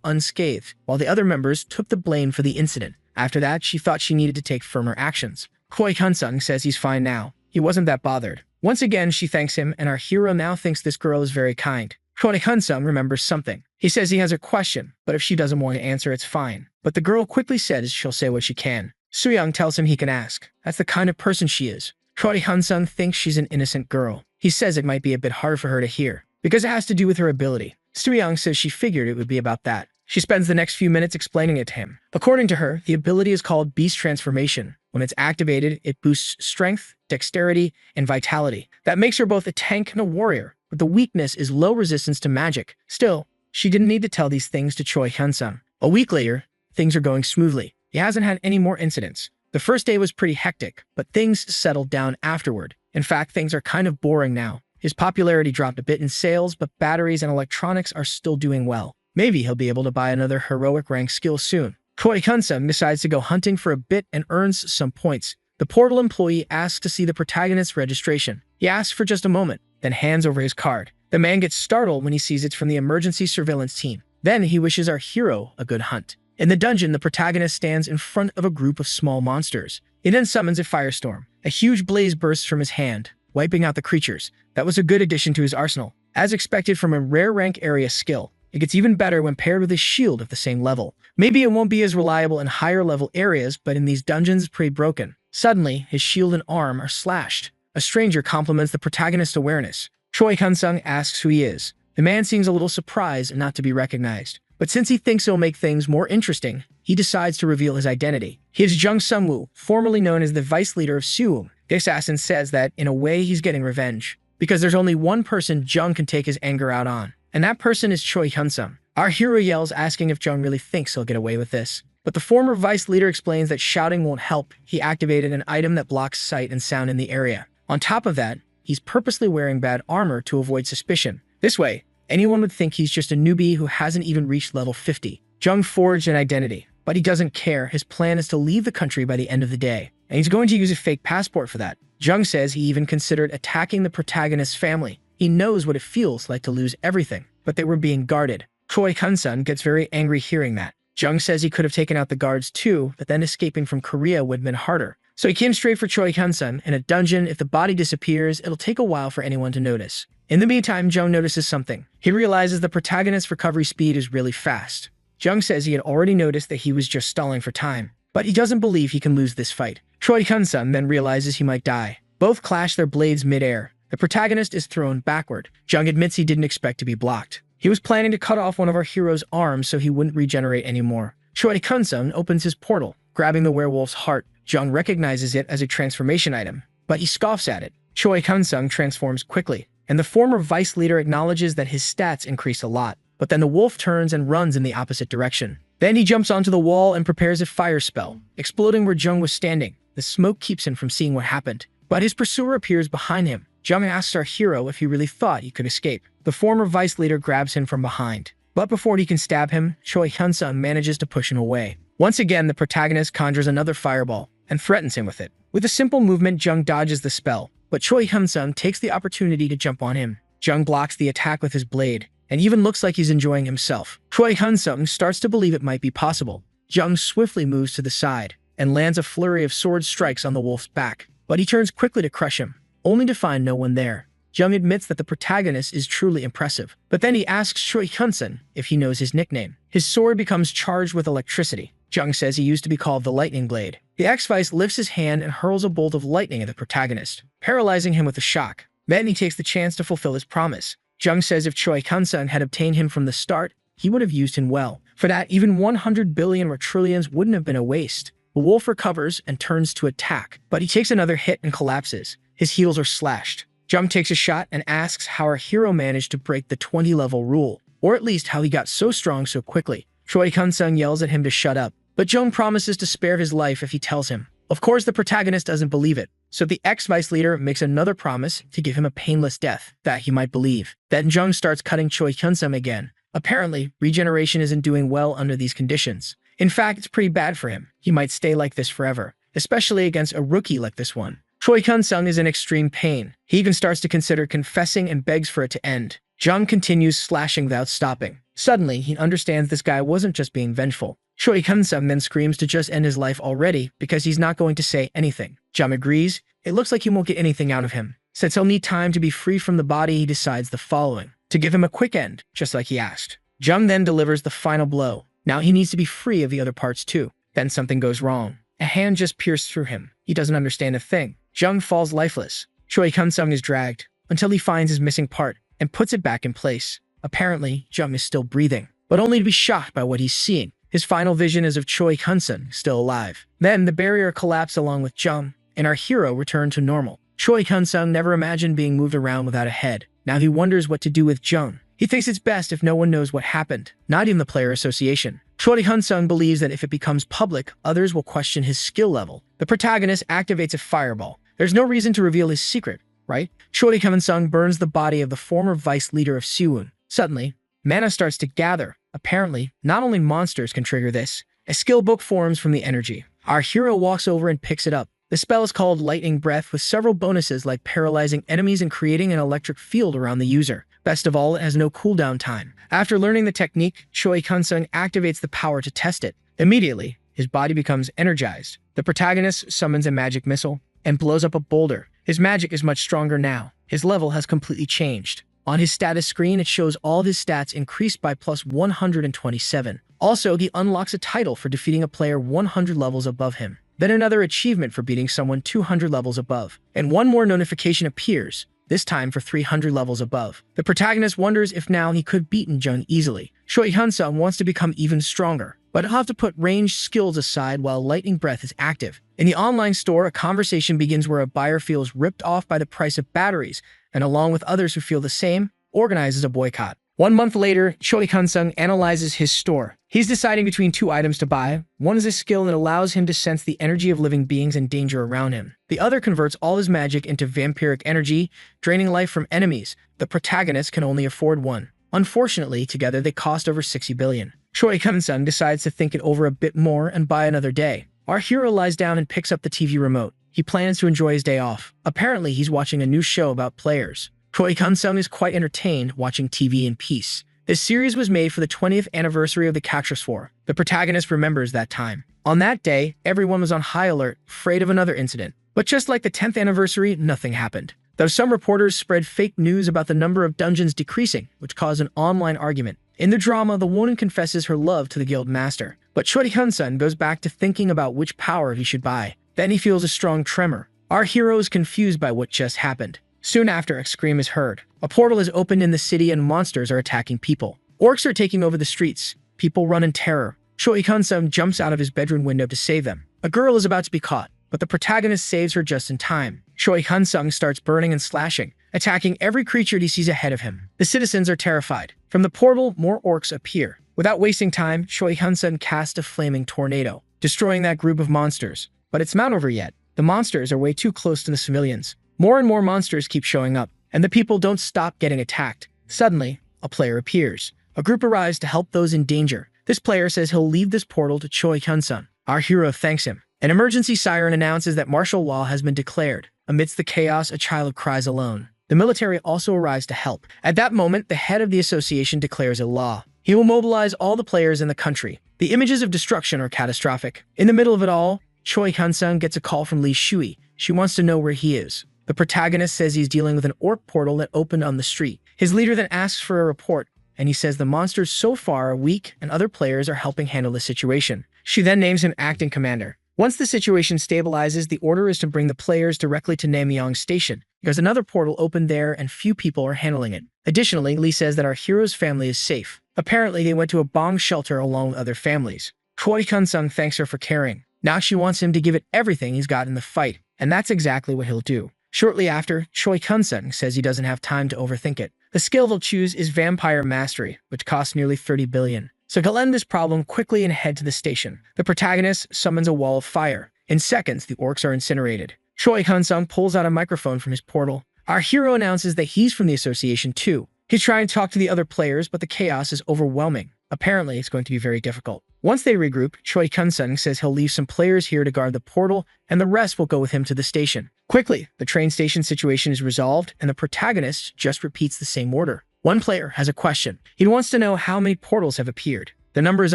unscathed, while the other members took the blame for the incident. After that, she thought she needed to take firmer actions. Choi Hyun-sung says he's fine now. He wasn't that bothered. Once again, she thanks him, and our hero now thinks this girl is very kind. Choi Hyun-sung remembers something. He says he has a question, but if she doesn't want to answer, it's fine. But the girl quickly says she'll say what she can. Soo-young tells him he can ask. That's the kind of person she is. Choi Hyun-sung thinks she's an innocent girl. He says it might be a bit hard for her to hear, because it has to do with her ability. Soo-young says she figured it would be about that. She spends the next few minutes explaining it to him. According to her, the ability is called Beast Transformation. When it's activated, it boosts strength, dexterity, and vitality. That makes her both a tank and a warrior, but the weakness is low resistance to magic. Still, she didn't need to tell these things to Choi Hyun-sung. A week later, things are going smoothly. He hasn't had any more incidents. The first day was pretty hectic, but things settled down afterward. In fact, things are kind of boring now. His popularity dropped a bit in sales, but batteries and electronics are still doing well. Maybe he'll be able to buy another heroic rank skill soon. Choi Hyun-sung decides to go hunting for a bit and earns some points. The portal employee asks to see the protagonist's registration. He asks for just a moment, then hands over his card. The man gets startled when he sees it's from the emergency surveillance team. Then he wishes our hero a good hunt. In the dungeon, the protagonist stands in front of a group of small monsters. He then summons a firestorm. A huge blaze bursts from his hand, wiping out the creatures. That was a good addition to his arsenal. As expected from a rare rank area skill, it gets even better when paired with a shield of the same level. Maybe it won't be as reliable in higher level areas, but in these dungeons it's pretty broken. Suddenly, his shield and arm are slashed. A stranger compliments the protagonist's awareness. Choi Hyun-sung asks who he is. The man seems a little surprised not to be recognized. But since he thinks it'll make things more interesting, he decides to reveal his identity. He is Jung Sung-woo, formerly known as the vice leader of Suwon. The assassin says that, in a way, he's getting revenge, because there's only one person Jung can take his anger out on, and that person is Choi Hyun-sung. Our hero yells, asking if Jung really thinks he'll get away with this. But the former vice leader explains that shouting won't help. He activated an item that blocks sight and sound in the area. On top of that, he's purposely wearing bad armor to avoid suspicion. This way, anyone would think he's just a newbie who hasn't even reached level 50. Jung forged an identity, but he doesn't care. His plan is to leave the country by the end of the day, and he's going to use a fake passport for that. Jung says he even considered attacking the protagonist's family. He knows what it feels like to lose everything, but they were being guarded. Choi Hyun-sung gets very angry hearing that. Jung says he could have taken out the guards too, but then escaping from Korea would have been harder. So he came straight for Choi Hyun-sung. In a dungeon, if the body disappears, it'll take a while for anyone to notice. In the meantime, Jung notices something. He realizes the protagonist's recovery speed is really fast. Jung says he had already noticed that he was just stalling for time. but he doesn't believe he can lose this fight. Choi Kun-sung then realizes he might die. Both clash their blades mid-air. The protagonist is thrown backward. Jung admits he didn't expect to be blocked. He was planning to cut off one of our hero's arms so he wouldn't regenerate anymore. Choi Kun-sung opens his portal, grabbing the werewolf's heart. Jung recognizes it as a transformation item, but he scoffs at it. Choi Kun-sung transforms quickly, and the former vice leader acknowledges that his stats increase a lot. But then the wolf turns and runs in the opposite direction. Then he jumps onto the wall and prepares a fire spell, exploding where Jung was standing. The smoke keeps him from seeing what happened, but his pursuer appears behind him. Jung asks our hero if he really thought he could escape. The former vice leader grabs him from behind, but before he can stab him, Choi Kun-sung manages to push him away. Once again, the protagonist conjures another fireball and threatens him with it. With a simple movement, Jung dodges the spell, but Choi Kun-sung takes the opportunity to jump on him. Jung blocks the attack with his blade, and even looks like he's enjoying himself. Choi Kun-sung starts to believe it might be possible. Jung swiftly moves to the side and lands a flurry of sword strikes on the wolf's back, but he turns quickly to crush him, only to find no one there. Jung admits that the protagonist is truly impressive, but then he asks Choi Kun-sung if he knows his nickname. His sword becomes charged with electricity. Jung says he used to be called the Lightning Blade. The ex-vice lifts his hand and hurls a bolt of lightning at the protagonist, paralyzing him with a shock. Then he takes the chance to fulfill his promise. Jung says if Choi Kun-sung had obtained him from the start, he would have used him well. For that, even 100 billion or trillions wouldn't have been a waste. The wolf recovers and turns to attack, but he takes another hit and collapses. His heels are slashed. Jung takes a shot and asks how our hero managed to break the 20-level rule, or at least how he got so strong so quickly. Choi Kun-sung yells at him to shut up, but Jung promises to spare his life if he tells him. Of course, the protagonist doesn't believe it, so the ex-vice leader makes another promise to give him a painless death that he might believe. Then Jung starts cutting Choi Kun-sung again. Apparently, regeneration isn't doing well under these conditions. In fact, it's pretty bad for him. He might stay like this forever, especially against a rookie like this one. Choi Kun-sung is in extreme pain. He even starts to consider confessing and begs for it to end. Jung continues slashing without stopping. Suddenly, he understands this guy wasn't just being vengeful. Choi Kun-sung then screams to just end his life already because he's not going to say anything. Jung agrees. It looks like he won't get anything out of him. Since he'll need time to be free from the body, he decides the following: to give him a quick end, just like he asked. Jung then delivers the final blow. Now he needs to be free of the other parts too. Then something goes wrong. A hand just pierced through him. He doesn't understand a thing. Jung falls lifeless. Choi Kun-sung is dragged until he finds his missing part and puts it back in place. Apparently, Jung is still breathing, but only to be shocked by what he's seeing. His final vision is of Choi Kun-sung still alive. Then the barrier collapsed along with Jung, and our hero returned to normal. Choi Kun-sung never imagined being moved around without a head. Now he wonders what to do with Jung. He thinks it's best if no one knows what happened, not even the player association. Choi Kun-sung believes that if it becomes public, others will question his skill level. The protagonist activates a fireball. There's no reason to reveal his secret, right? Choi Kun-sung burns the body of the former vice leader of Siwon. Suddenly, mana starts to gather. Apparently, not only monsters can trigger this. A skill book forms from the energy. Our hero walks over and picks it up. The spell is called Lightning Breath with several bonuses like paralyzing enemies and creating an electric field around the user. Best of all, it has no cooldown time. After learning the technique, Choi Kun-sung activates the power to test it. Immediately, his body becomes energized. The protagonist summons a magic missile and blows up a boulder. His magic is much stronger now. His level has completely changed. On his status screen, it shows all of his stats increased by plus 127. Also, he unlocks a title for defeating a player 100 levels above him. Then another achievement for beating someone 200 levels above. And one more notification appears, this time for 300 levels above. The protagonist wonders if now he could beat Jung easily. Choi Kun-sung wants to become even stronger, but he'll have to put ranged skills aside while Lightning Breath is active. In the online store, a conversation begins where a buyer feels ripped off by the price of batteries, and along with others who feel the same, organizes a boycott. 1 month later, Choi Kun-sung analyzes his store. He's deciding between 2 items to buy. One is a skill that allows him to sense the energy of living beings and danger around him. The other converts all his magic into vampiric energy, draining life from enemies. The protagonist can only afford one. Unfortunately, together they cost over 60 billion. Choi Kun-sung decides to think it over a bit more and buy another day. Our hero lies down and picks up the TV remote. He plans to enjoy his day off. Apparently, he's watching a new show about players. Choi Kun-sung is quite entertained watching TV in peace. This series was made for the 20th anniversary of the Cactus War. The protagonist remembers that time. On that day, everyone was on high alert, afraid of another incident. But just like the 10th anniversary, nothing happened. Though some reporters spread fake news about the number of dungeons decreasing, which caused an online argument. In the drama, the woman confesses her love to the guild master, But Choi Hyun-sun goes back to thinking about which power he should buy. Then he feels a strong tremor. Our hero is confused by what just happened. Soon after, a scream is heard. A portal is opened in the city and monsters are attacking people. Orcs are taking over the streets. People run in terror. Choi Hyun-sun jumps out of his bedroom window to save them. A girl is about to be caught, but the protagonist saves her just in time. Choi Hyun-sun starts burning and slashing, attacking every creature he sees ahead of him. The citizens are terrified. From the portal, more orcs appear. Without wasting time, Choi Hyun-sun casts a flaming tornado, destroying that group of monsters. But it's not over yet. The monsters are way too close to the civilians. More and more monsters keep showing up, and the people don't stop getting attacked. Suddenly, a player appears. A group arrives to help those in danger. This player says he'll leave this portal to Choi Hyun-sun. Our hero thanks him. An emergency siren announces that martial law has been declared. Amidst the chaos, a child cries alone. The military also arrives to help. At that moment, the head of the association declares a law. He will mobilize all the players in the country. The images of destruction are catastrophic. In the middle of it all, Choi Hyun-sun gets a call from Lee Shui. She wants to know where he is. The protagonist says he's dealing with an orc portal that opened on the street. His leader then asks for a report, and he says the monsters so far are weak and other players are helping handle the situation. She then names him acting commander. Once the situation stabilizes, the order is to bring the players directly to Namyang Station, because another portal opened there and few people are handling it. Additionally, Lee says that our hero's family is safe. Apparently, they went to a bomb shelter along with other families. Choi Hyun-sun thanks her for caring. Now she wants him to give it everything he's got in the fight, and that's exactly what he'll do. Shortly after, Choi Hyun-sun says he doesn't have time to overthink it. The skill they'll choose is Vampire Mastery, which costs nearly 30 billion. So he'll end this problem quickly and head to the station. The protagonist summons a wall of fire. In seconds, the orcs are incinerated. Choi Hyun-sun pulls out a microphone from his portal. Our hero announces that he's from the association too. He's trying to talk to the other players, but the chaos is overwhelming. Apparently, it's going to be very difficult. Once they regroup, Choi Hyun-sun says he'll leave some players here to guard the portal, and the rest will go with him to the station. Quickly, the train station situation is resolved, and the protagonist just repeats the same order. One player has a question. He wants to know how many portals have appeared. The number is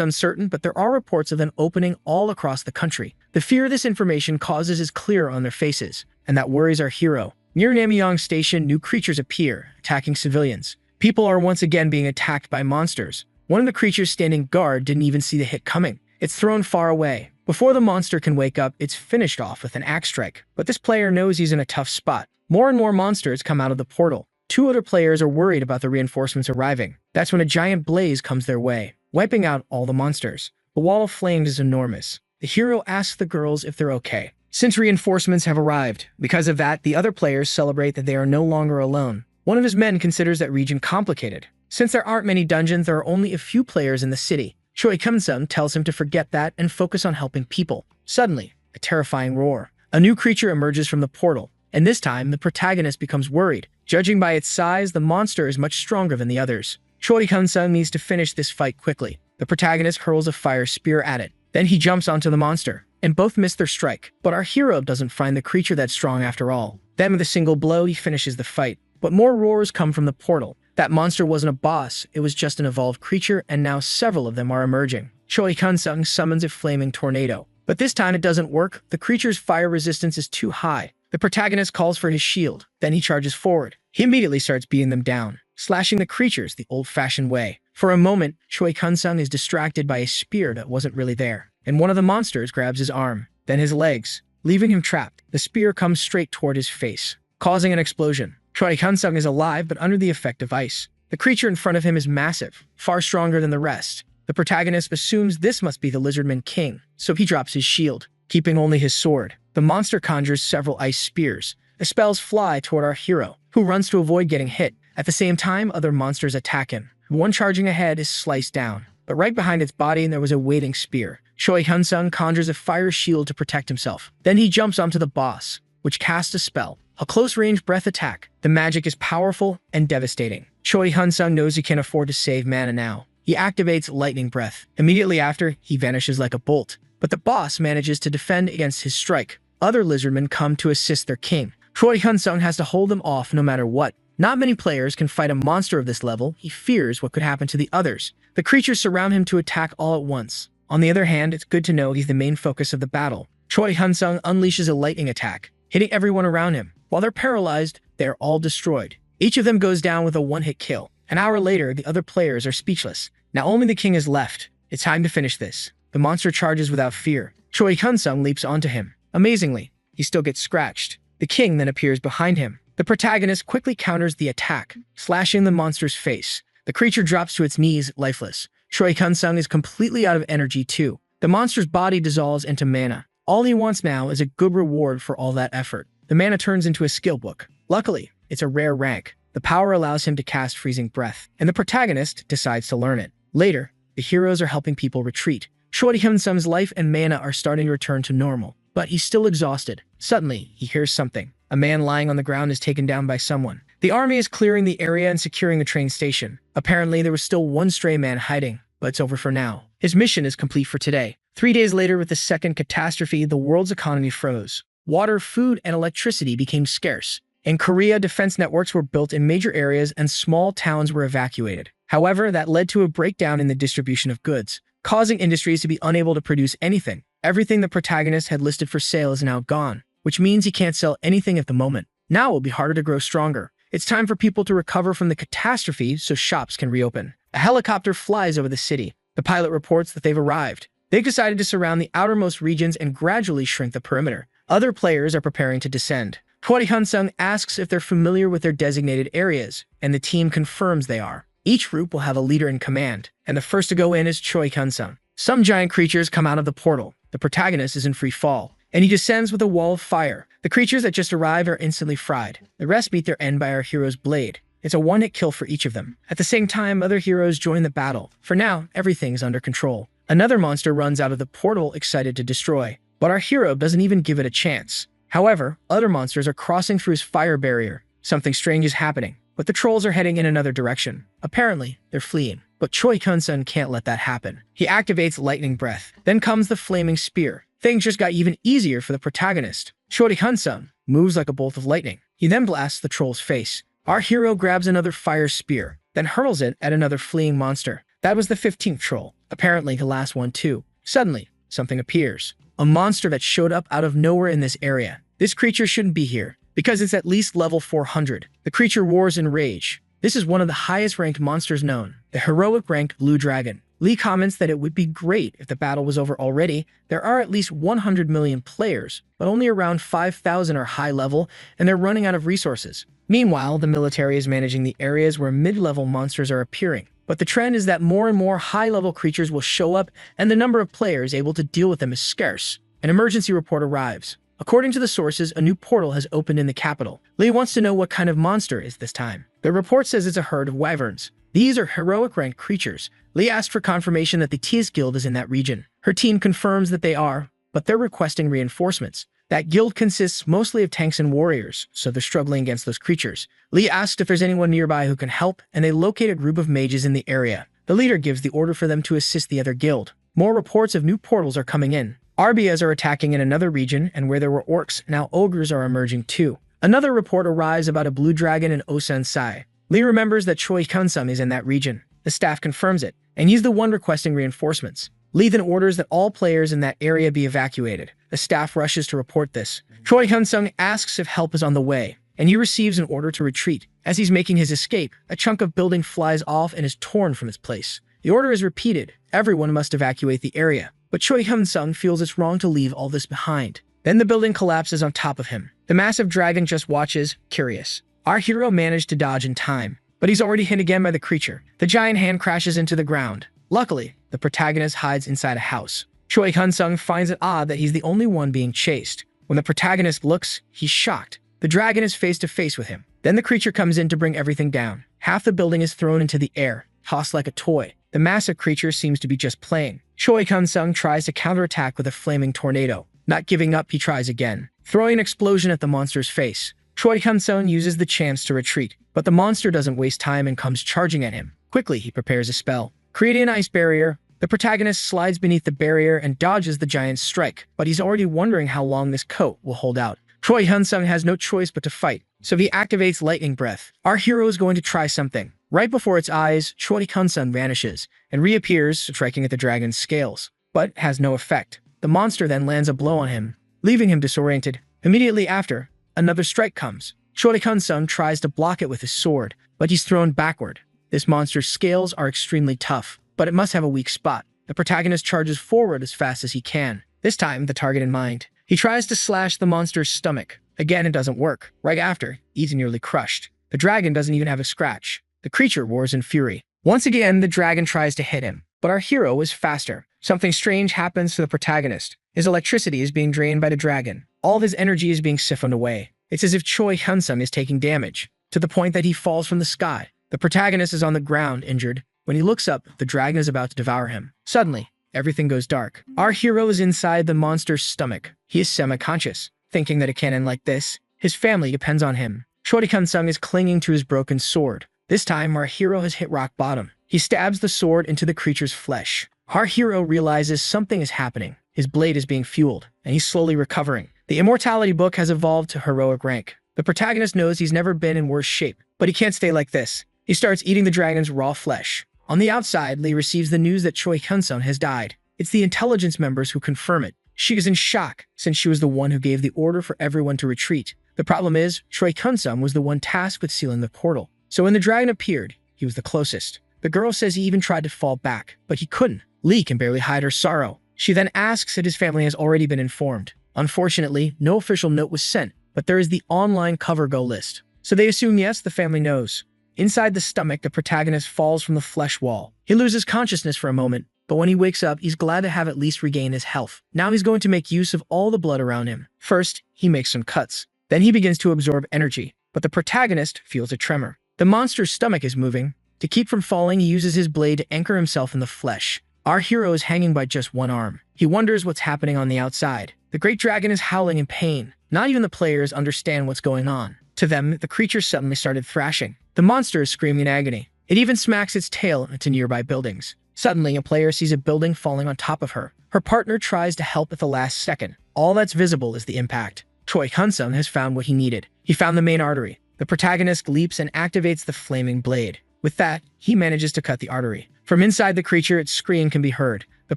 uncertain, but there are reports of them opening all across the country. The fear this information causes is clear on their faces, and that worries our hero. Near Namyang Station, new creatures appear, attacking civilians. People are once again being attacked by monsters. One of the creatures standing guard didn't even see the hit coming. It's thrown far away. Before the monster can wake up, it's finished off with an axe strike. But this player knows he's in a tough spot. More and more monsters come out of the portal. Two other players are worried about the reinforcements arriving. That's when a giant blaze comes their way, wiping out all the monsters. The wall of flames is enormous. The hero asks the girls if they're okay, since reinforcements have arrived. Because of that, the other players celebrate that they are no longer alone. One of his men considers that region complicated. Since there aren't many dungeons, there are only a few players in the city. Choi Hyun-sun tells him to forget that and focus on helping people. Suddenly, a terrifying roar. A new creature emerges from the portal, and this time, the protagonist becomes worried. Judging by its size, the monster is much stronger than the others. Choi Hyun-sun needs to finish this fight quickly. The protagonist hurls a fire spear at it. Then he jumps onto the monster, and both miss their strike. But our hero doesn't find the creature that strong after all. Then with a single blow, he finishes the fight. But more roars come from the portal. That monster wasn't a boss, it was just an evolved creature, and now several of them are emerging. Choi Hyun-sun summons a flaming tornado. But this time it doesn't work. The creature's fire resistance is too high. The protagonist calls for his shield. Then he charges forward. He immediately starts beating them down, slashing the creatures the old-fashioned way. For a moment, Choi Hyun-sun is distracted by a spear that wasn't really there, and one of the monsters grabs his arm, then his legs, leaving him trapped. The spear comes straight toward his face, causing an explosion. Choi Hyun-sun is alive but under the effect of ice. The creature in front of him is massive, far stronger than the rest. The protagonist assumes this must be the Lizardman King, so he drops his shield, keeping only his sword. The monster conjures several ice spears. The spells fly toward our hero, who runs to avoid getting hit. At the same time, other monsters attack him. One charging ahead is sliced down, but right behind its body there was a waiting spear. Choi Hyun-sun conjures a fire shield to protect himself. Then he jumps onto the boss, which casts a spell, a close-range breath attack. The magic is powerful and devastating. Choi Hyun-sun knows he can't afford to save mana now. He activates Lightning Breath. Immediately after, he vanishes like a bolt. But the boss manages to defend against his strike. Other lizardmen come to assist their king. Choi Hyun-sun has to hold them off no matter what. Not many players can fight a monster of this level. He fears what could happen to the others. The creatures surround him to attack all at once. On the other hand, it's good to know he's the main focus of the battle. Choi Hyun-sun unleashes a lightning attack, hitting everyone around him. While they're paralyzed, they are all destroyed. Each of them goes down with a one-hit kill. An hour later, the other players are speechless. Now only the king is left. It's time to finish this. The monster charges without fear. Choi Kun-sung leaps onto him. Amazingly, he still gets scratched. The king then appears behind him. The protagonist quickly counters the attack, slashing the monster's face. The creature drops to its knees, lifeless. Choi Kun-sung is completely out of energy too. The monster's body dissolves into mana. All he wants now is a good reward for all that effort. The mana turns into a skill book. Luckily, it's a rare rank. The power allows him to cast Freezing Breath, and the protagonist decides to learn it. Later, the heroes are helping people retreat. Choi Kun-sung's life and mana are starting to return to normal, but he's still exhausted. Suddenly, he hears something. A man lying on the ground is taken down by someone. The army is clearing the area and securing the train station. Apparently, there was still one stray man hiding, but it's over for now. His mission is complete for today. 3 days later, with the second catastrophe, the world's economy froze. Water, food, and electricity became scarce. In Korea, defense networks were built in major areas and small towns were evacuated. However, that led to a breakdown in the distribution of goods, causing industries to be unable to produce anything. Everything the protagonist had listed for sale is now gone, which means he can't sell anything at the moment. Now it will be harder to grow stronger. It's time for people to recover from the catastrophe so shops can reopen. A helicopter flies over the city. The pilot reports that they've arrived. They've decided to surround the outermost regions and gradually shrink the perimeter. Other players are preparing to descend. Choi Kun-sung asks if they're familiar with their designated areas, and the team confirms they are. Each group will have a leader in command, and the first to go in is Choi Kun-sung. Some giant creatures come out of the portal. The protagonist is in free fall, and he descends with a wall of fire. The creatures that just arrived are instantly fried. The rest meet their end by our hero's blade. It's a one-hit kill for each of them. At the same time, other heroes join the battle. For now, everything's under control. Another monster runs out of the portal, excited to destroy, but our hero doesn't even give it a chance. However, other monsters are crossing through his fire barrier. Something strange is happening, but the trolls are heading in another direction. Apparently, they're fleeing. But Choi Kun-sung can't let that happen. He activates Lightning Breath. Then comes the Flaming Spear. Things just got even easier for the protagonist. Choi Kun-sung moves like a bolt of lightning. He then blasts the troll's face. Our hero grabs another fire spear, then hurls it at another fleeing monster. That was the 15th troll. Apparently, the last one too. Suddenly, something appears. A monster that showed up out of nowhere in this area. This creature shouldn't be here, because it's at least level 400. The creature roars in rage. This is one of the highest ranked monsters known, the heroic ranked Blue Dragon. Lee comments that it would be great if the battle was over already. There are at least 100 million players, but only around 5,000 are high level, and they're running out of resources. Meanwhile, the military is managing the areas where mid-level monsters are appearing. But the trend is that more and more high-level creatures will show up, and the number of players able to deal with them is scarce. An emergency report arrives. According to the sources, a new portal has opened in the capital. Lee wants to know what kind of monster is this time. The report says it's a herd of wyverns. These are heroic ranked creatures. Lee asks for confirmation that the Tia's Guild is in that region. Her team confirms that they are, but they're requesting reinforcements. That guild consists mostly of tanks and warriors, so they're struggling against those creatures. Lee asks if there's anyone nearby who can help, and they locate a group of mages in the area. The leader gives the order for them to assist the other guild. More reports of new portals are coming in. RBS are attacking in another region, and where there were orcs, now ogres are emerging too. Another report arrives about a blue dragon in Osensai. Lee remembers that Choi Kun-sung is in that region. The staff confirms it, and he's the one requesting reinforcements. Lee then orders that all players in that area be evacuated. The staff rushes to report this. Choi Kun-sung asks if help is on the way, and he receives an order to retreat. As he's making his escape, a chunk of building flies off and is torn from its place. The order is repeated. Everyone must evacuate the area. But Choi Kun-sung feels it's wrong to leave all this behind. Then the building collapses on top of him. The massive dragon just watches, curious. Our hero managed to dodge in time, but he's already hit again by the creature. The giant hand crashes into the ground. Luckily, the protagonist hides inside a house. Choi Kun-sung finds it odd that he's the only one being chased. When the protagonist looks, he's shocked. The dragon is face to face with him. Then the creature comes in to bring everything down. Half the building is thrown into the air, tossed like a toy. The massive creature seems to be just playing. Choi Kun-sung tries to counterattack with a flaming tornado. Not giving up, he tries again, throwing an explosion at the monster's face. Choi Kun-sung uses the chance to retreat, but the monster doesn't waste time and comes charging at him. Quickly, he prepares a spell, creating an ice barrier. The protagonist slides beneath the barrier and dodges the giant's strike, but he's already wondering how long this coat will hold out. Choi Kun-sung has no choice but to fight, so he activates Lightning Breath. Our hero is going to try something. Right before its eyes, Choi Kun-sung vanishes and reappears, striking at the dragon's scales, but has no effect. The monster then lands a blow on him, leaving him disoriented. Immediately after, another strike comes. Choi Kun-sung tries to block it with his sword, but he's thrown backward. This monster's scales are extremely tough, but it must have a weak spot. The protagonist charges forward as fast as he can, this time the target in mind. He tries to slash the monster's stomach. Again, it doesn't work. Right after, he's nearly crushed. The dragon doesn't even have a scratch. The creature roars in fury. Once again, the dragon tries to hit him, but our hero is faster. Something strange happens to the protagonist. His electricity is being drained by the dragon. All of his energy is being siphoned away. It's as if Choi Hyun-sung is taking damage, to the point that he falls from the sky. The protagonist is on the ground, injured. When he looks up, the dragon is about to devour him. Suddenly, everything goes dark. Our hero is inside the monster's stomach. He is semi-conscious, thinking that it can't end like this. His family depends on him. Choi Hyun-sung is clinging to his broken sword. This time, our hero has hit rock bottom. He stabs the sword into the creature's flesh. Our hero realizes something is happening. His blade is being fueled, and he's slowly recovering. The immortality book has evolved to heroic rank. The protagonist knows he's never been in worse shape, but he can't stay like this. He starts eating the dragon's raw flesh. On the outside, Lee receives the news that Choi Hyun-sung has died. It's the intelligence members who confirm it. She is in shock, since she was the one who gave the order for everyone to retreat. The problem is, Choi Hyun-sung was the one tasked with sealing the portal. So when the dragon appeared, he was the closest. The girl says he even tried to fall back, but he couldn't. Lee can barely hide her sorrow. She then asks if his family has already been informed. Unfortunately, no official note was sent, but there is the online cover go list. So they assume yes, the family knows. Inside the stomach, the protagonist falls from the flesh wall. He loses consciousness for a moment, but when he wakes up, he's glad to have at least regained his health. Now he's going to make use of all the blood around him. First, he makes some cuts. Then he begins to absorb energy, but the protagonist feels a tremor. The monster's stomach is moving. To keep from falling, he uses his blade to anchor himself in the flesh. Our hero is hanging by just one arm. He wonders what's happening on the outside. The great dragon is howling in pain. Not even the players understand what's going on. To them, the creature suddenly started thrashing. The monster is screaming in agony. It even smacks its tail into nearby buildings. Suddenly, a player sees a building falling on top of her. Her partner tries to help at the last second. All that's visible is the impact. Choi Hyun-sung has found what he needed. He found the main artery. The protagonist leaps and activates the flaming blade. With that, he manages to cut the artery. From inside the creature, its scream can be heard. The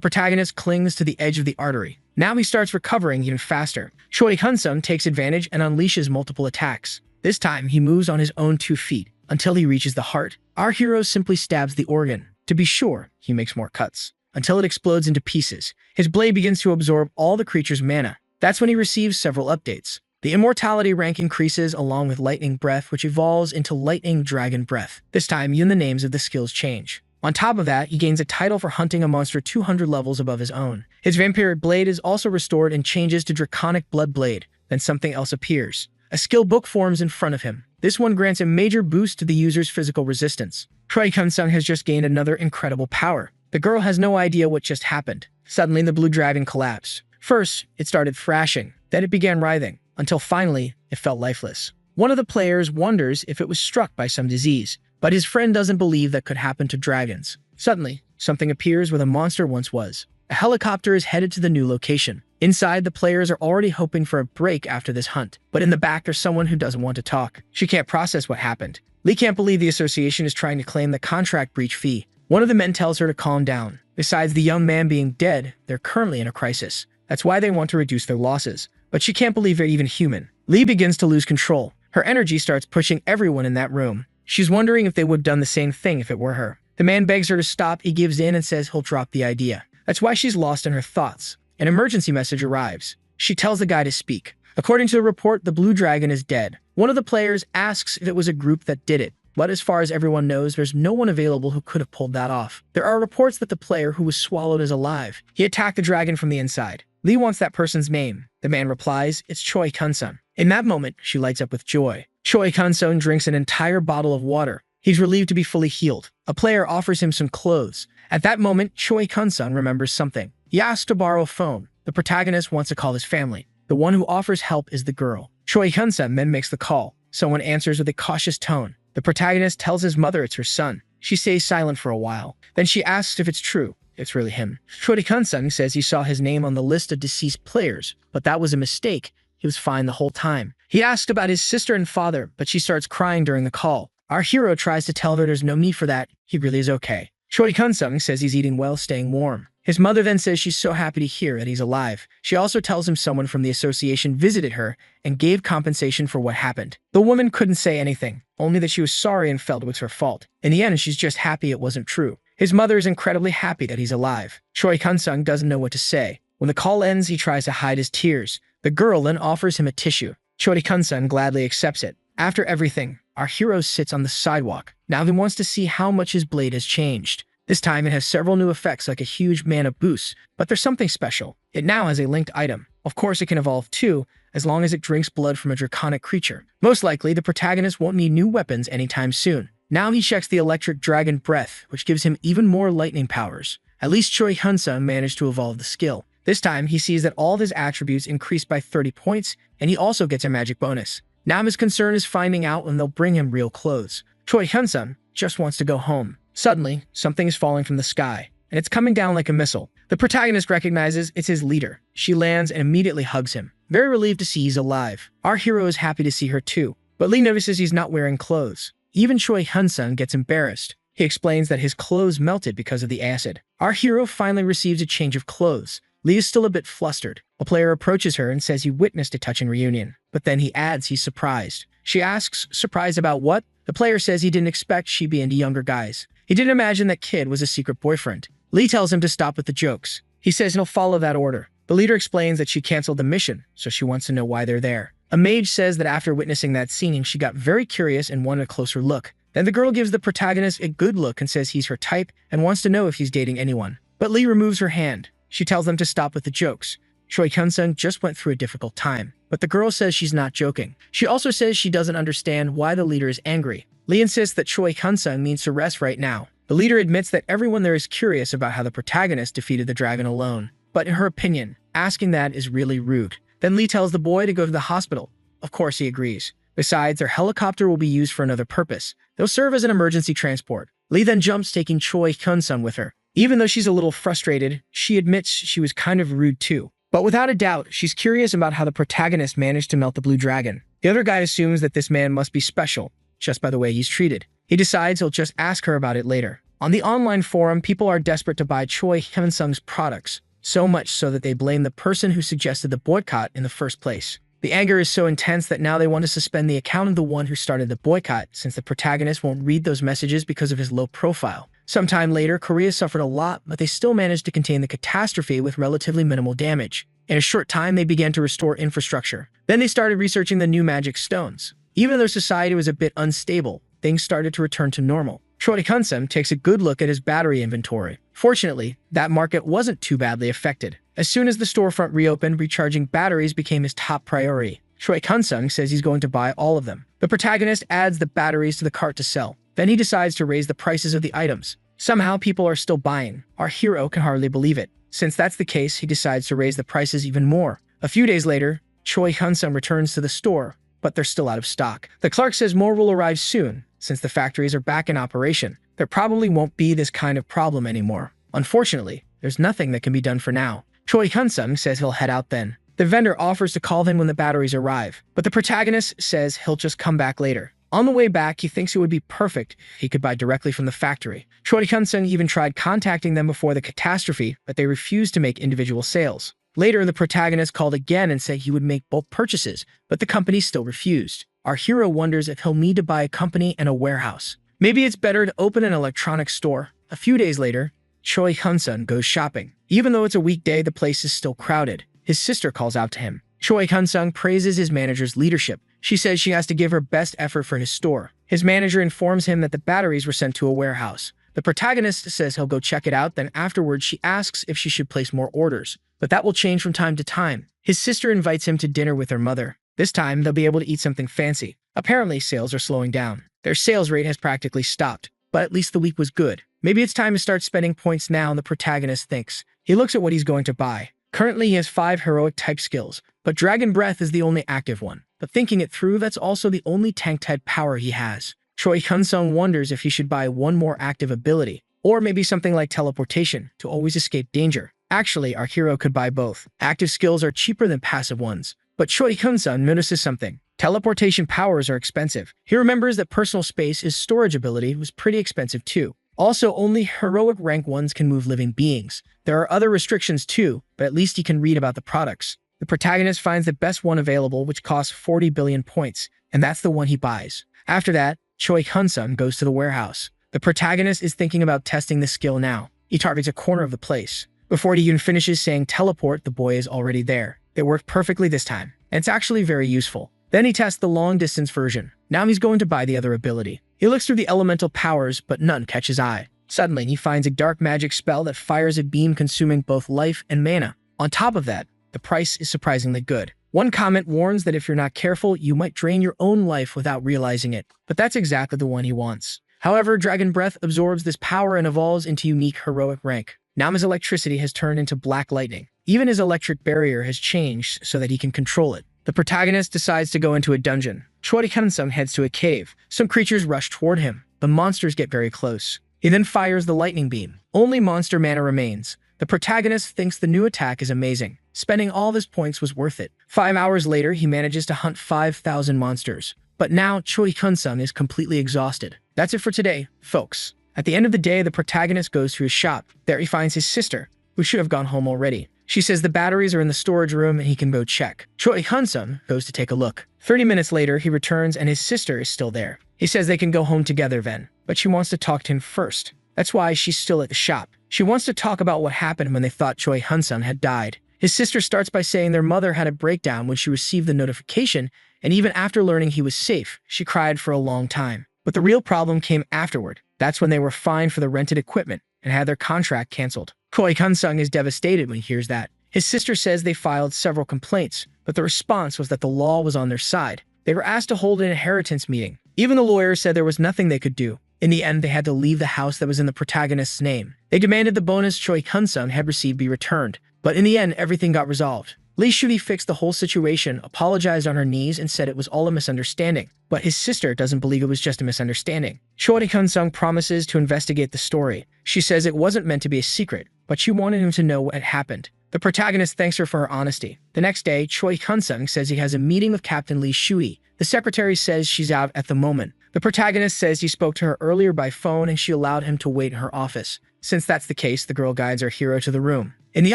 protagonist clings to the edge of the artery. Now he starts recovering even faster. Choi Hyun-sung takes advantage and unleashes multiple attacks. This time, he moves on his own 2 feet until he reaches the heart. Our hero simply stabs the organ. To be sure, he makes more cuts until it explodes into pieces. His blade begins to absorb all the creature's mana. That's when he receives several updates. The immortality rank increases along with lightning breath, which evolves into lightning dragon breath. This time, even the names of the skills change. On top of that, he gains a title for hunting a monster 200 levels above his own. His vampiric blade is also restored and changes to draconic blood blade. Then something else appears. A skill book forms in front of him. This one grants a major boost to the user's physical resistance. Choi Hyun-sung has just gained another incredible power. The girl has no idea what just happened. Suddenly, the blue dragon collapsed. First, it started thrashing. Then it began writhing, until finally, it felt lifeless. One of the players wonders if it was struck by some disease, but his friend doesn't believe that could happen to dragons. Suddenly, something appears where the monster once was. A helicopter is headed to the new location. Inside, the players are already hoping for a break after this hunt, but in the back there's someone who doesn't want to talk. She can't process what happened. Lee can't believe the association is trying to claim the contract breach fee. One of the men tells her to calm down. Besides the young man being dead, they're currently in a crisis. That's why they want to reduce their losses. But she can't believe they're even human. Lee begins to lose control. Her energy starts pushing everyone in that room. She's wondering if they would have done the same thing if it were her. The man begs her to stop. He gives in and says he'll drop the idea. That's why she's lost in her thoughts. An emergency message arrives. She tells the guy to speak. According to the report, the blue dragon is dead. One of the players asks if it was a group that did it. But as far as everyone knows, there's no one available who could have pulled that off. There are reports that the player who was swallowed is alive. He attacked the dragon from the inside. Lee wants that person's name. The man replies, it's Choi Hyun-sung. In that moment, she lights up with joy. Choi Hyun-sung drinks an entire bottle of water. He's relieved to be fully healed. A player offers him some clothes. At that moment, Choi Hyun-sung remembers something. He asks to borrow a phone. The protagonist wants to call his family. The one who offers help is the girl. Choi Hyun-sung then makes the call. Someone answers with a cautious tone. The protagonist tells his mother it's her son. She stays silent for a while. Then she asks if it's true. It's really him. Choi Hyun-sung says he saw his name on the list of deceased players, but that was a mistake. He was fine the whole time. He asks about his sister and father, but she starts crying during the call. Our hero tries to tell her there's no need for that. He really is okay. Choi Hyun-sung says he's eating well, staying warm. His mother then says she's so happy to hear that he's alive. She also tells him someone from the association visited her and gave compensation for what happened. The woman couldn't say anything, only that she was sorry and felt it was her fault. In the end, she's just happy it wasn't true. His mother is incredibly happy that he's alive. Choi Kun-sung doesn't know what to say. When the call ends, he tries to hide his tears. The girl then offers him a tissue. Choi Kun-sung gladly accepts it. After everything, our hero sits on the sidewalk. Now he wants to see how much his blade has changed. This time it has several new effects like a huge mana boost, but there's something special. It now has a linked item. Of course it can evolve too, as long as it drinks blood from a draconic creature. Most likely, the protagonist won't need new weapons anytime soon. Now he checks the electric dragon breath, which gives him even more lightning powers. At least Choi Kun-sung managed to evolve the skill. This time, he sees that all of his attributes increase by 30 points, and he also gets a magic bonus. Now his concern is finding out when they'll bring him real clothes. Choi Kun-sung just wants to go home. Suddenly, something is falling from the sky, and it's coming down like a missile. The protagonist recognizes it's his leader. She lands and immediately hugs him, very relieved to see he's alive. Our hero is happy to see her too, but Lee notices he's not wearing clothes. Even Choi Kun-sung gets embarrassed. He explains that his clothes melted because of the acid. Our hero finally receives a change of clothes. Lee is still a bit flustered. A player approaches her and says he witnessed a touching reunion, but then he adds he's surprised. She asks, surprised about what? The player says he didn't expect she'd be into younger guys. He didn't imagine that Kid was a secret boyfriend. Lee tells him to stop with the jokes. He says he'll follow that order. The leader explains that she canceled the mission, so she wants to know why they're there. A mage says that after witnessing that scene, she got very curious and wanted a closer look. Then the girl gives the protagonist a good look and says he's her type and wants to know if he's dating anyone. But Lee removes her hand. She tells them to stop with the jokes. Choi Kun-sung just went through a difficult time, but the girl says she's not joking. She also says she doesn't understand why the leader is angry. Lee insists that Choi Kun-sung needs to rest right now. The leader admits that everyone there is curious about how the protagonist defeated the dragon alone, but in her opinion, asking that is really rude. Then Lee tells the boy to go to the hospital. Of course he agrees. Besides, their helicopter will be used for another purpose. They'll serve as an emergency transport. Lee then jumps, taking Choi Kun-sung with her. Even though she's a little frustrated, she admits she was kind of rude too. But without a doubt, she's curious about how the protagonist managed to melt the blue dragon. The other guy assumes that this man must be special, just by the way he's treated. He decides he'll just ask her about it later. On the online forum, people are desperate to buy Choi Kun-sung's products, so much so that they blame the person who suggested the boycott in the first place. The anger is so intense that now they want to suspend the account of the one who started the boycott, since the protagonist won't read those messages because of his low profile. Sometime later, Korea suffered a lot, but they still managed to contain the catastrophe with relatively minimal damage. In a short time, they began to restore infrastructure. Then they started researching the new magic stones. Even though society was a bit unstable, things started to return to normal. Choi Kun-sung takes a good look at his battery inventory. Fortunately, that market wasn't too badly affected. As soon as the storefront reopened, recharging batteries became his top priority. Choi Kun-sung says he's going to buy all of them. The protagonist adds the batteries to the cart to sell. Then he decides to raise the prices of the items. Somehow people are still buying. Our hero can hardly believe it. Since that's the case, he decides to raise the prices even more. A few days later, Choi Kun-sung returns to the store, but they're still out of stock. The clerk says more will arrive soon. Since the factories are back in operation, there probably won't be this kind of problem anymore. Unfortunately, there's nothing that can be done for now. Choi Kun-sung says he'll head out then. The vendor offers to call him when the batteries arrive, but the protagonist says he'll just come back later. On the way back, he thinks it would be perfect if he could buy directly from the factory. Choi Kun-sung even tried contacting them before the catastrophe, but they refused to make individual sales. Later, the protagonist called again and said he would make bulk purchases, but the company still refused. Our hero wonders if he'll need to buy a company and a warehouse. Maybe it's better to open an electronics store. A few days later, Choi Kun-sung goes shopping. Even though it's a weekday, the place is still crowded. His sister calls out to him. Choi Kun-sung praises his manager's leadership. She says she has to give her best effort for his store. His manager informs him that the batteries were sent to a warehouse. The protagonist says he'll go check it out, then afterwards she asks if she should place more orders. But that will change from time to time. His sister invites him to dinner with her mother. This time, they'll be able to eat something fancy. Apparently, sales are slowing down. Their sales rate has practically stopped, but at least the week was good. Maybe it's time to start spending points now, the protagonist thinks. He looks at what he's going to buy. Currently, he has 5 heroic type skills, but Dragon Breath is the only active one. But thinking it through, that's also the only tank-type power he has. Choi Kun-sung wonders if he should buy one more active ability, or maybe something like teleportation to always escape danger. Actually, our hero could buy both. Active skills are cheaper than passive ones. But Choi Kun-sung notices something. Teleportation powers are expensive. He remembers that personal space, his storage ability, was pretty expensive too. Also, only heroic rank 1s can move living beings. There are other restrictions too, but at least he can read about the products. The protagonist finds the best one available, which costs 40 billion points, and that's the one he buys. After that, Choi Kun-sung goes to the warehouse. The protagonist is thinking about testing the skill now. He targets a corner of the place. Before he even finishes saying teleport, the boy is already there. It worked perfectly this time, and it's actually very useful. Then he tests the long-distance version. Now he's going to buy the other ability. He looks through the elemental powers, but none catch his eye. Suddenly, he finds a dark magic spell that fires a beam consuming both life and mana. On top of that, the price is surprisingly good. One comment warns that if you're not careful, you might drain your own life without realizing it. But that's exactly the one he wants. However, Dragon Breath absorbs this power and evolves into unique heroic rank. Now his electricity has turned into black lightning. Even his electric barrier has changed so that he can control it. The protagonist decides to go into a dungeon. Choi Hyun-sung heads to a cave. Some creatures rush toward him. The monsters get very close. He then fires the lightning beam. Only monster mana remains. The protagonist thinks the new attack is amazing. Spending all of his points was worth it. 5 hours later, he manages to hunt 5,000 monsters. But now, Choi Hyun-sung is completely exhausted. That's it for today, folks. At the end of the day, the protagonist goes to his shop. There he finds his sister, who should have gone home already. She says the batteries are in the storage room and he can go check. Choi Hyun-sung goes to take a look. 30 minutes later, he returns and his sister is still there. He says they can go home together then, but she wants to talk to him first. That's why she's still at the shop. She wants to talk about what happened when they thought Choi Hyun-sung had died. His sister starts by saying their mother had a breakdown when she received the notification, and even after learning he was safe, she cried for a long time. But the real problem came afterward. That's when they were fined for the rented equipment and had their contract canceled. Choi Hyun-sung is devastated when he hears that. His sister says they filed several complaints, but the response was that the law was on their side. They were asked to hold an inheritance meeting. Even the lawyer said there was nothing they could do. In the end, they had to leave the house that was in the protagonist's name. They demanded the bonus Choi Hyun-sung had received be returned. But in the end, everything got resolved. Lee Shudi fixed the whole situation, apologized on her knees, and said it was all a misunderstanding. But his sister doesn't believe it was just a misunderstanding. Choi Hyun-sung promises to investigate the story. She says it wasn't meant to be a secret, but she wanted him to know what had happened. The protagonist thanks her for her honesty. The next day, Choi Hyun-sung says he has a meeting with Captain Lee Shudi. The secretary says she's out at the moment. The protagonist says he spoke to her earlier by phone and she allowed him to wait in her office. Since that's the case, the girl guides our hero to the room. In the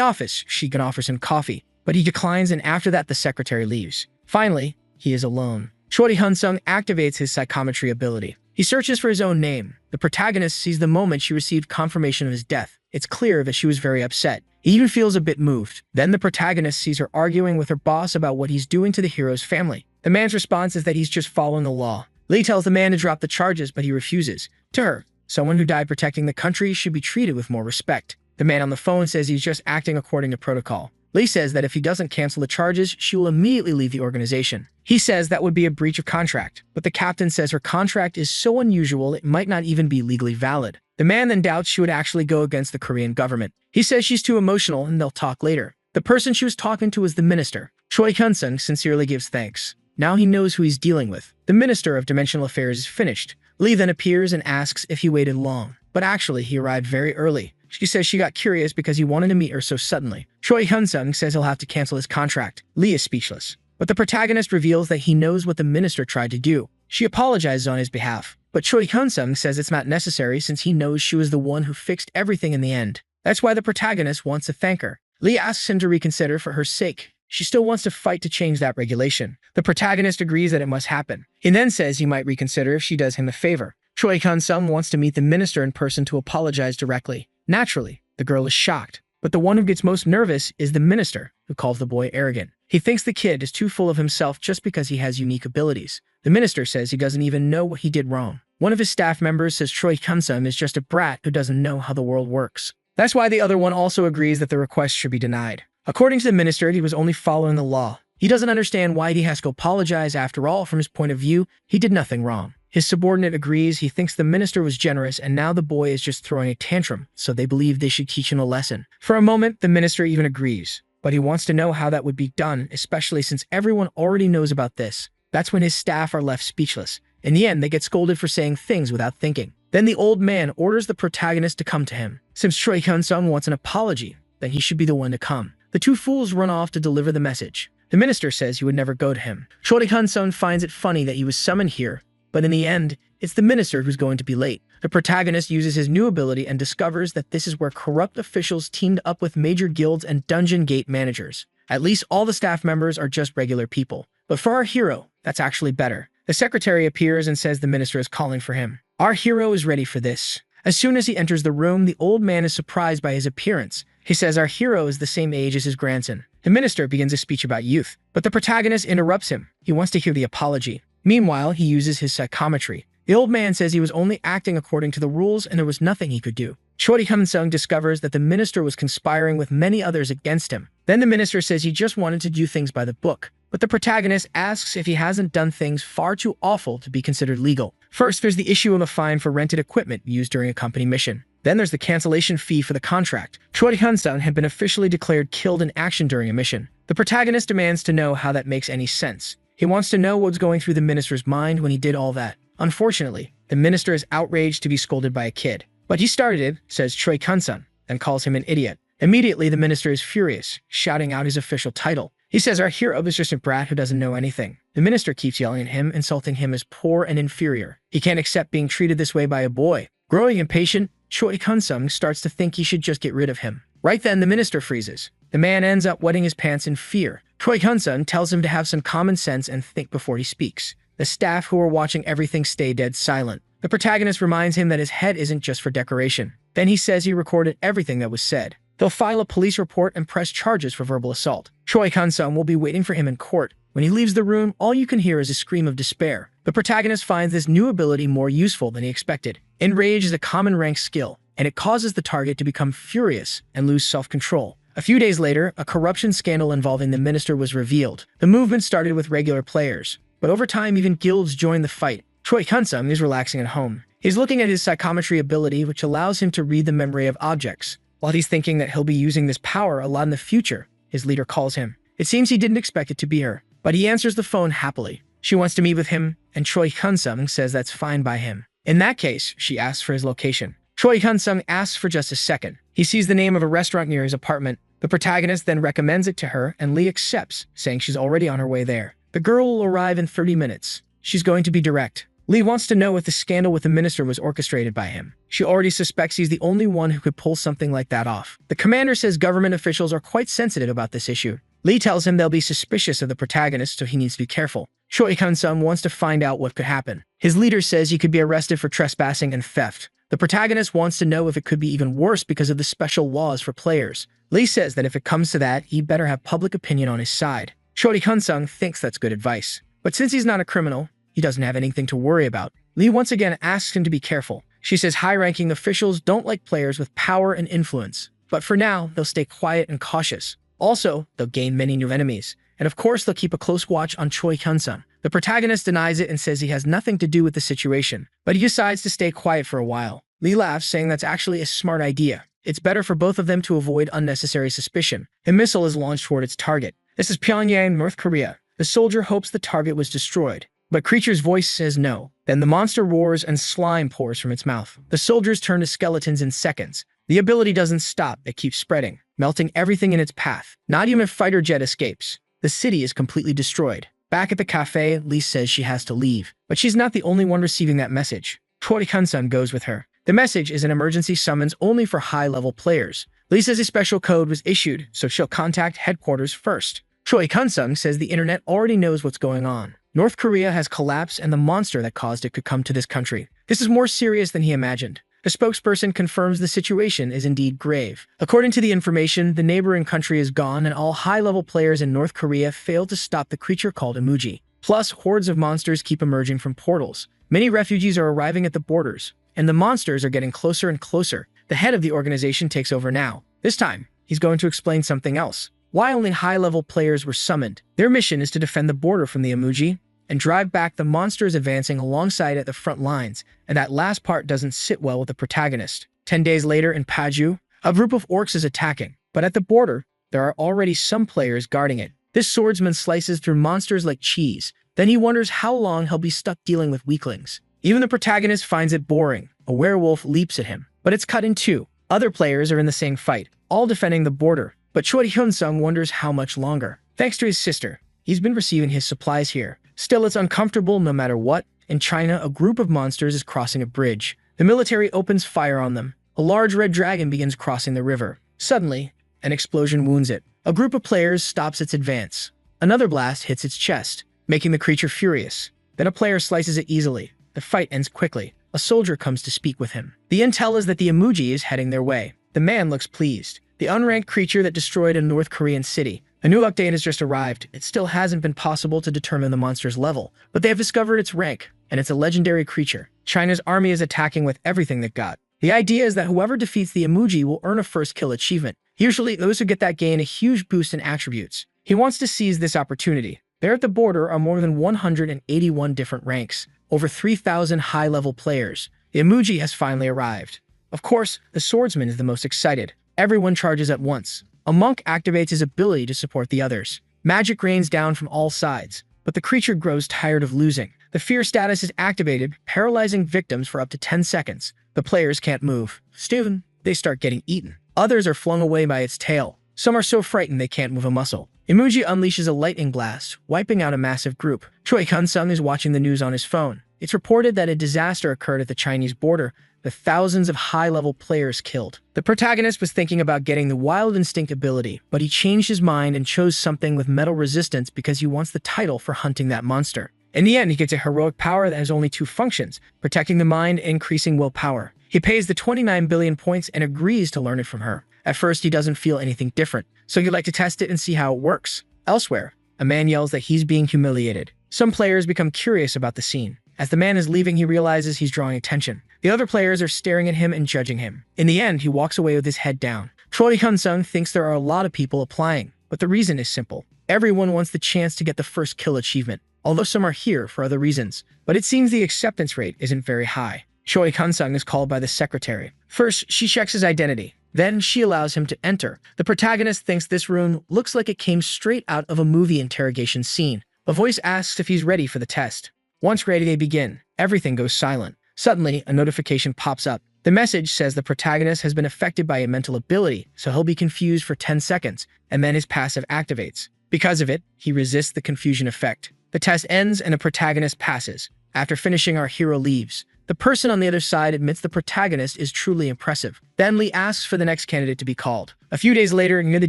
office, she can offer him coffee, but he declines, and after that the secretary leaves. Finally, he is alone. Choi Hyun-sung activates his psychometry ability. He searches for his own name. The protagonist sees the moment she received confirmation of his death. It's clear that she was very upset. He even feels a bit moved. Then the protagonist sees her arguing with her boss about what he's doing to the hero's family. The man's response is that he's just following the law. Lee tells the man to drop the charges, but he refuses. To her, someone who died protecting the country should be treated with more respect. The man on the phone says he's just acting according to protocol. Lee says that if he doesn't cancel the charges, she will immediately leave the organization. He says that would be a breach of contract, but the captain says her contract is so unusual it might not even be legally valid. The man then doubts she would actually go against the Korean government. He says she's too emotional and they'll talk later. The person she was talking to is the minister. Choi Hyun-sung sincerely gives thanks. Now he knows who he's dealing with. The Minister of Dimensional Affairs is finished. Lee then appears and asks if he waited long. But actually, he arrived very early. She says she got curious because he wanted to meet her so suddenly. Choi Hyun-sung says he'll have to cancel his contract. Lee is speechless. But the protagonist reveals that he knows what the minister tried to do. She apologizes on his behalf. But Choi Hyun-sung says it's not necessary since he knows she was the one who fixed everything in the end. That's why the protagonist wants to thank her. Lee asks him to reconsider for her sake. She still wants to fight to change that regulation. The protagonist agrees that it must happen. He then says he might reconsider if she does him a favor. Choi Hyun-sung wants to meet the minister in person to apologize directly. Naturally, the girl is shocked. But the one who gets most nervous is the minister, who calls the boy arrogant. He thinks the kid is too full of himself just because he has unique abilities. The minister says he doesn't even know what he did wrong. One of his staff members says Choi Hyun-sung is just a brat who doesn't know how the world works. That's why the other one also agrees that the request should be denied. According to the minister, he was only following the law. He doesn't understand why he has to apologize. After all, from his point of view, he did nothing wrong. His subordinate agrees. He thinks the minister was generous and now the boy is just throwing a tantrum, so they believe they should teach him a lesson. For a moment, the minister even agrees, but he wants to know how that would be done, especially since everyone already knows about this. That's when his staff are left speechless. In the end, they get scolded for saying things without thinking. Then the old man orders the protagonist to come to him. Since Choi Hyun-sung wants an apology, then he should be the one to come. The two fools run off to deliver the message. The minister says he would never go to him. Choi Hyun-sung finds it funny that he was summoned here, but in the end, it's the minister who's going to be late. The protagonist uses his new ability and discovers that this is where corrupt officials teamed up with major guilds and dungeon gate managers. At least all the staff members are just regular people. But for our hero, that's actually better. The secretary appears and says the minister is calling for him. Our hero is ready for this. As soon as he enters the room, the old man is surprised by his appearance. He says our hero is the same age as his grandson. The minister begins a speech about youth, but the protagonist interrupts him. He wants to hear the apology. Meanwhile, he uses his psychometry. The old man says he was only acting according to the rules and there was nothing he could do. Choi Hyun-sung discovers that the minister was conspiring with many others against him. Then the minister says he just wanted to do things by the book. But the protagonist asks if he hasn't done things far too awful to be considered legal. First, there's the issue of a fine for rented equipment used during a company mission. Then there's the cancellation fee for the contract. Choi Hyun-sung had been officially declared killed in action during a mission. The protagonist demands to know how that makes any sense. He wants to know what's going through the minister's mind when he did all that. Unfortunately, the minister is outraged to be scolded by a kid. But he started it, says Choi Hyun-sung, and calls him an idiot. Immediately, the minister is furious, shouting out his official title. He says our hero is just a brat who doesn't know anything. The minister keeps yelling at him, insulting him as poor and inferior. He can't accept being treated this way by a boy. Growing impatient, Choi Hyun-sung starts to think he should just get rid of him. Right then, the minister freezes. The man ends up wetting his pants in fear. Choi Hyun-sung tells him to have some common sense and think before he speaks. The staff who are watching everything stay dead silent. The protagonist reminds him that his head isn't just for decoration. Then he says he recorded everything that was said. They'll file a police report and press charges for verbal assault. Choi Hyun-sung will be waiting for him in court. When he leaves the room, all you can hear is a scream of despair. The protagonist finds this new ability more useful than he expected. Enrage is a common rank skill, and it causes the target to become furious and lose self-control. A few days later, a corruption scandal involving the minister was revealed. The movement started with regular players, but over time even guilds joined the fight. Choi Hyun-sung is relaxing at home. He's looking at his psychometry ability, which allows him to read the memory of objects. While he's thinking that he'll be using this power a lot in the future, his leader calls him. It seems he didn't expect it to be her, but he answers the phone happily. She wants to meet with him, and Choi Hyun-sung says that's fine by him. In that case, she asks for his location. Choi Hyun-sung asks for just a second. He sees the name of a restaurant near his apartment. The protagonist then recommends it to her, and Lee accepts, saying she's already on her way there. The girl will arrive in 30 minutes. She's going to be direct. Lee wants to know if the scandal with the minister was orchestrated by him. She already suspects he's the only one who could pull something like that off. The commander says government officials are quite sensitive about this issue. Lee tells him they'll be suspicious of the protagonist, so he needs to be careful. Choi Hyun-sung wants to find out what could happen. His leader says he could be arrested for trespassing and theft. The protagonist wants to know if it could be even worse because of the special laws for players. Lee says that if it comes to that, he better have public opinion on his side. Choi Hyun-sung thinks that's good advice. But since he's not a criminal, he doesn't have anything to worry about. Lee once again asks him to be careful. She says high-ranking officials don't like players with power and influence. But for now, they'll stay quiet and cautious. Also, they'll gain many new enemies. And of course, they'll keep a close watch on Choi Hyun-sung. The protagonist denies it and says he has nothing to do with the situation. But he decides to stay quiet for a while. Lee laughs, saying that's actually a smart idea. It's better for both of them to avoid unnecessary suspicion. A missile is launched toward its target. This is Pyongyang, North Korea. The soldier hopes the target was destroyed. But Creature's voice says no. Then the monster roars and slime pours from its mouth. The soldiers turn to skeletons in seconds. The ability doesn't stop, it keeps spreading, melting everything in its path. Not even a fighter jet escapes. The city is completely destroyed. Back at the cafe, Lee says she has to leave. But she's not the only one receiving that message. Choi Hyun-sung goes with her. The message is an emergency summons only for high-level players. Lee says a special code was issued, so she'll contact headquarters first. Choi Hyun-sung says the internet already knows what's going on. North Korea has collapsed and the monster that caused it could come to this country. This is more serious than he imagined. The spokesperson confirms the situation is indeed grave. According to the information, the neighboring country is gone and all high-level players in North Korea failed to stop the creature called Emoji. Plus, hordes of monsters keep emerging from portals. Many refugees are arriving at the borders, and the monsters are getting closer and closer. The head of the organization takes over now. This time, he's going to explain something else. Why only high-level players were summoned. Their mission is to defend the border from the Emoji and drive back the monsters advancing alongside at the front lines, and that last part doesn't sit well with the protagonist. 10 days later in Paju, a group of orcs is attacking, but at the border, there are already some players guarding it. This swordsman slices through monsters like cheese. Then he wonders how long he'll be stuck dealing with weaklings. Even the protagonist finds it boring. A werewolf leaps at him, but it's cut in two. Other players are in the same fight, all defending the border. But Choi Hyun-sung wonders how much longer. Thanks to his sister, he's been receiving his supplies here. Still, it's uncomfortable no matter what. In China, a group of monsters is crossing a bridge. The military opens fire on them. A large red dragon begins crossing the river. Suddenly, an explosion wounds it. A group of players stops its advance. Another blast hits its chest, making the creature furious. Then a player slices it easily. The fight ends quickly. a soldier comes to speak with him. The intel is that the emoji is heading their way. The man looks pleased. The unranked creature that destroyed a North Korean city. A new update has just arrived. It still hasn't been possible to determine the monster's level, but they have discovered its rank, and it's a legendary creature. China's army is attacking with everything they've got. The idea is that whoever defeats the emoji will earn a first kill achievement. Usually, those who get that gain a huge boost in attributes. He wants to seize this opportunity. There at the border are more than 181 different ranks, over 3,000 high-level players. The emoji has finally arrived. Of course, the swordsman is the most excited. Everyone charges at once. A monk activates his ability to support the others. Magic rains down from all sides, but the creature grows tired of losing. The fear status is activated, paralyzing victims for up to 10 seconds. The players can't move. Soon, they start getting eaten. Others are flung away by its tail. Some are so frightened they can't move a muscle. Emoji unleashes a lightning blast, wiping out a massive group. Choi Kun-sung is watching the news on his phone. It's reported that a disaster occurred at the Chinese border, with thousands of high-level players killed. The protagonist was thinking about getting the Wild Instinct ability, but he changed his mind and chose something with metal resistance because he wants the title for hunting that monster. In the end, he gets a heroic power that has only two functions, protecting the mind and increasing willpower. He pays the 29 billion points and agrees to learn it from her. At first, he doesn't feel anything different, so he'd like to test it and see how it works. Elsewhere, a man yells that he's being humiliated. Some players become curious about the scene. As the man is leaving, he realizes he's drawing attention. The other players are staring at him and judging him. In the end, he walks away with his head down. Choi Kun-sung thinks there are a lot of people applying, but the reason is simple. Everyone wants the chance to get the first kill achievement, although some are here for other reasons. But it seems the acceptance rate isn't very high. Choi Kun-sung is called by the secretary. First, she checks his identity. Then she allows him to enter. The protagonist thinks this room looks like it came straight out of a movie interrogation scene. A voice asks if he's ready for the test. Once ready, they begin. Everything goes silent. Suddenly, a notification pops up. The message says the protagonist has been affected by a mental ability, so he'll be confused for 10 seconds, and then his passive activates. Because of it, he resists the confusion effect. The test ends and the protagonist passes. After finishing, our hero leaves. The person on the other side admits the protagonist is truly impressive. Then Lee asks for the next candidate to be called. A few days later, near the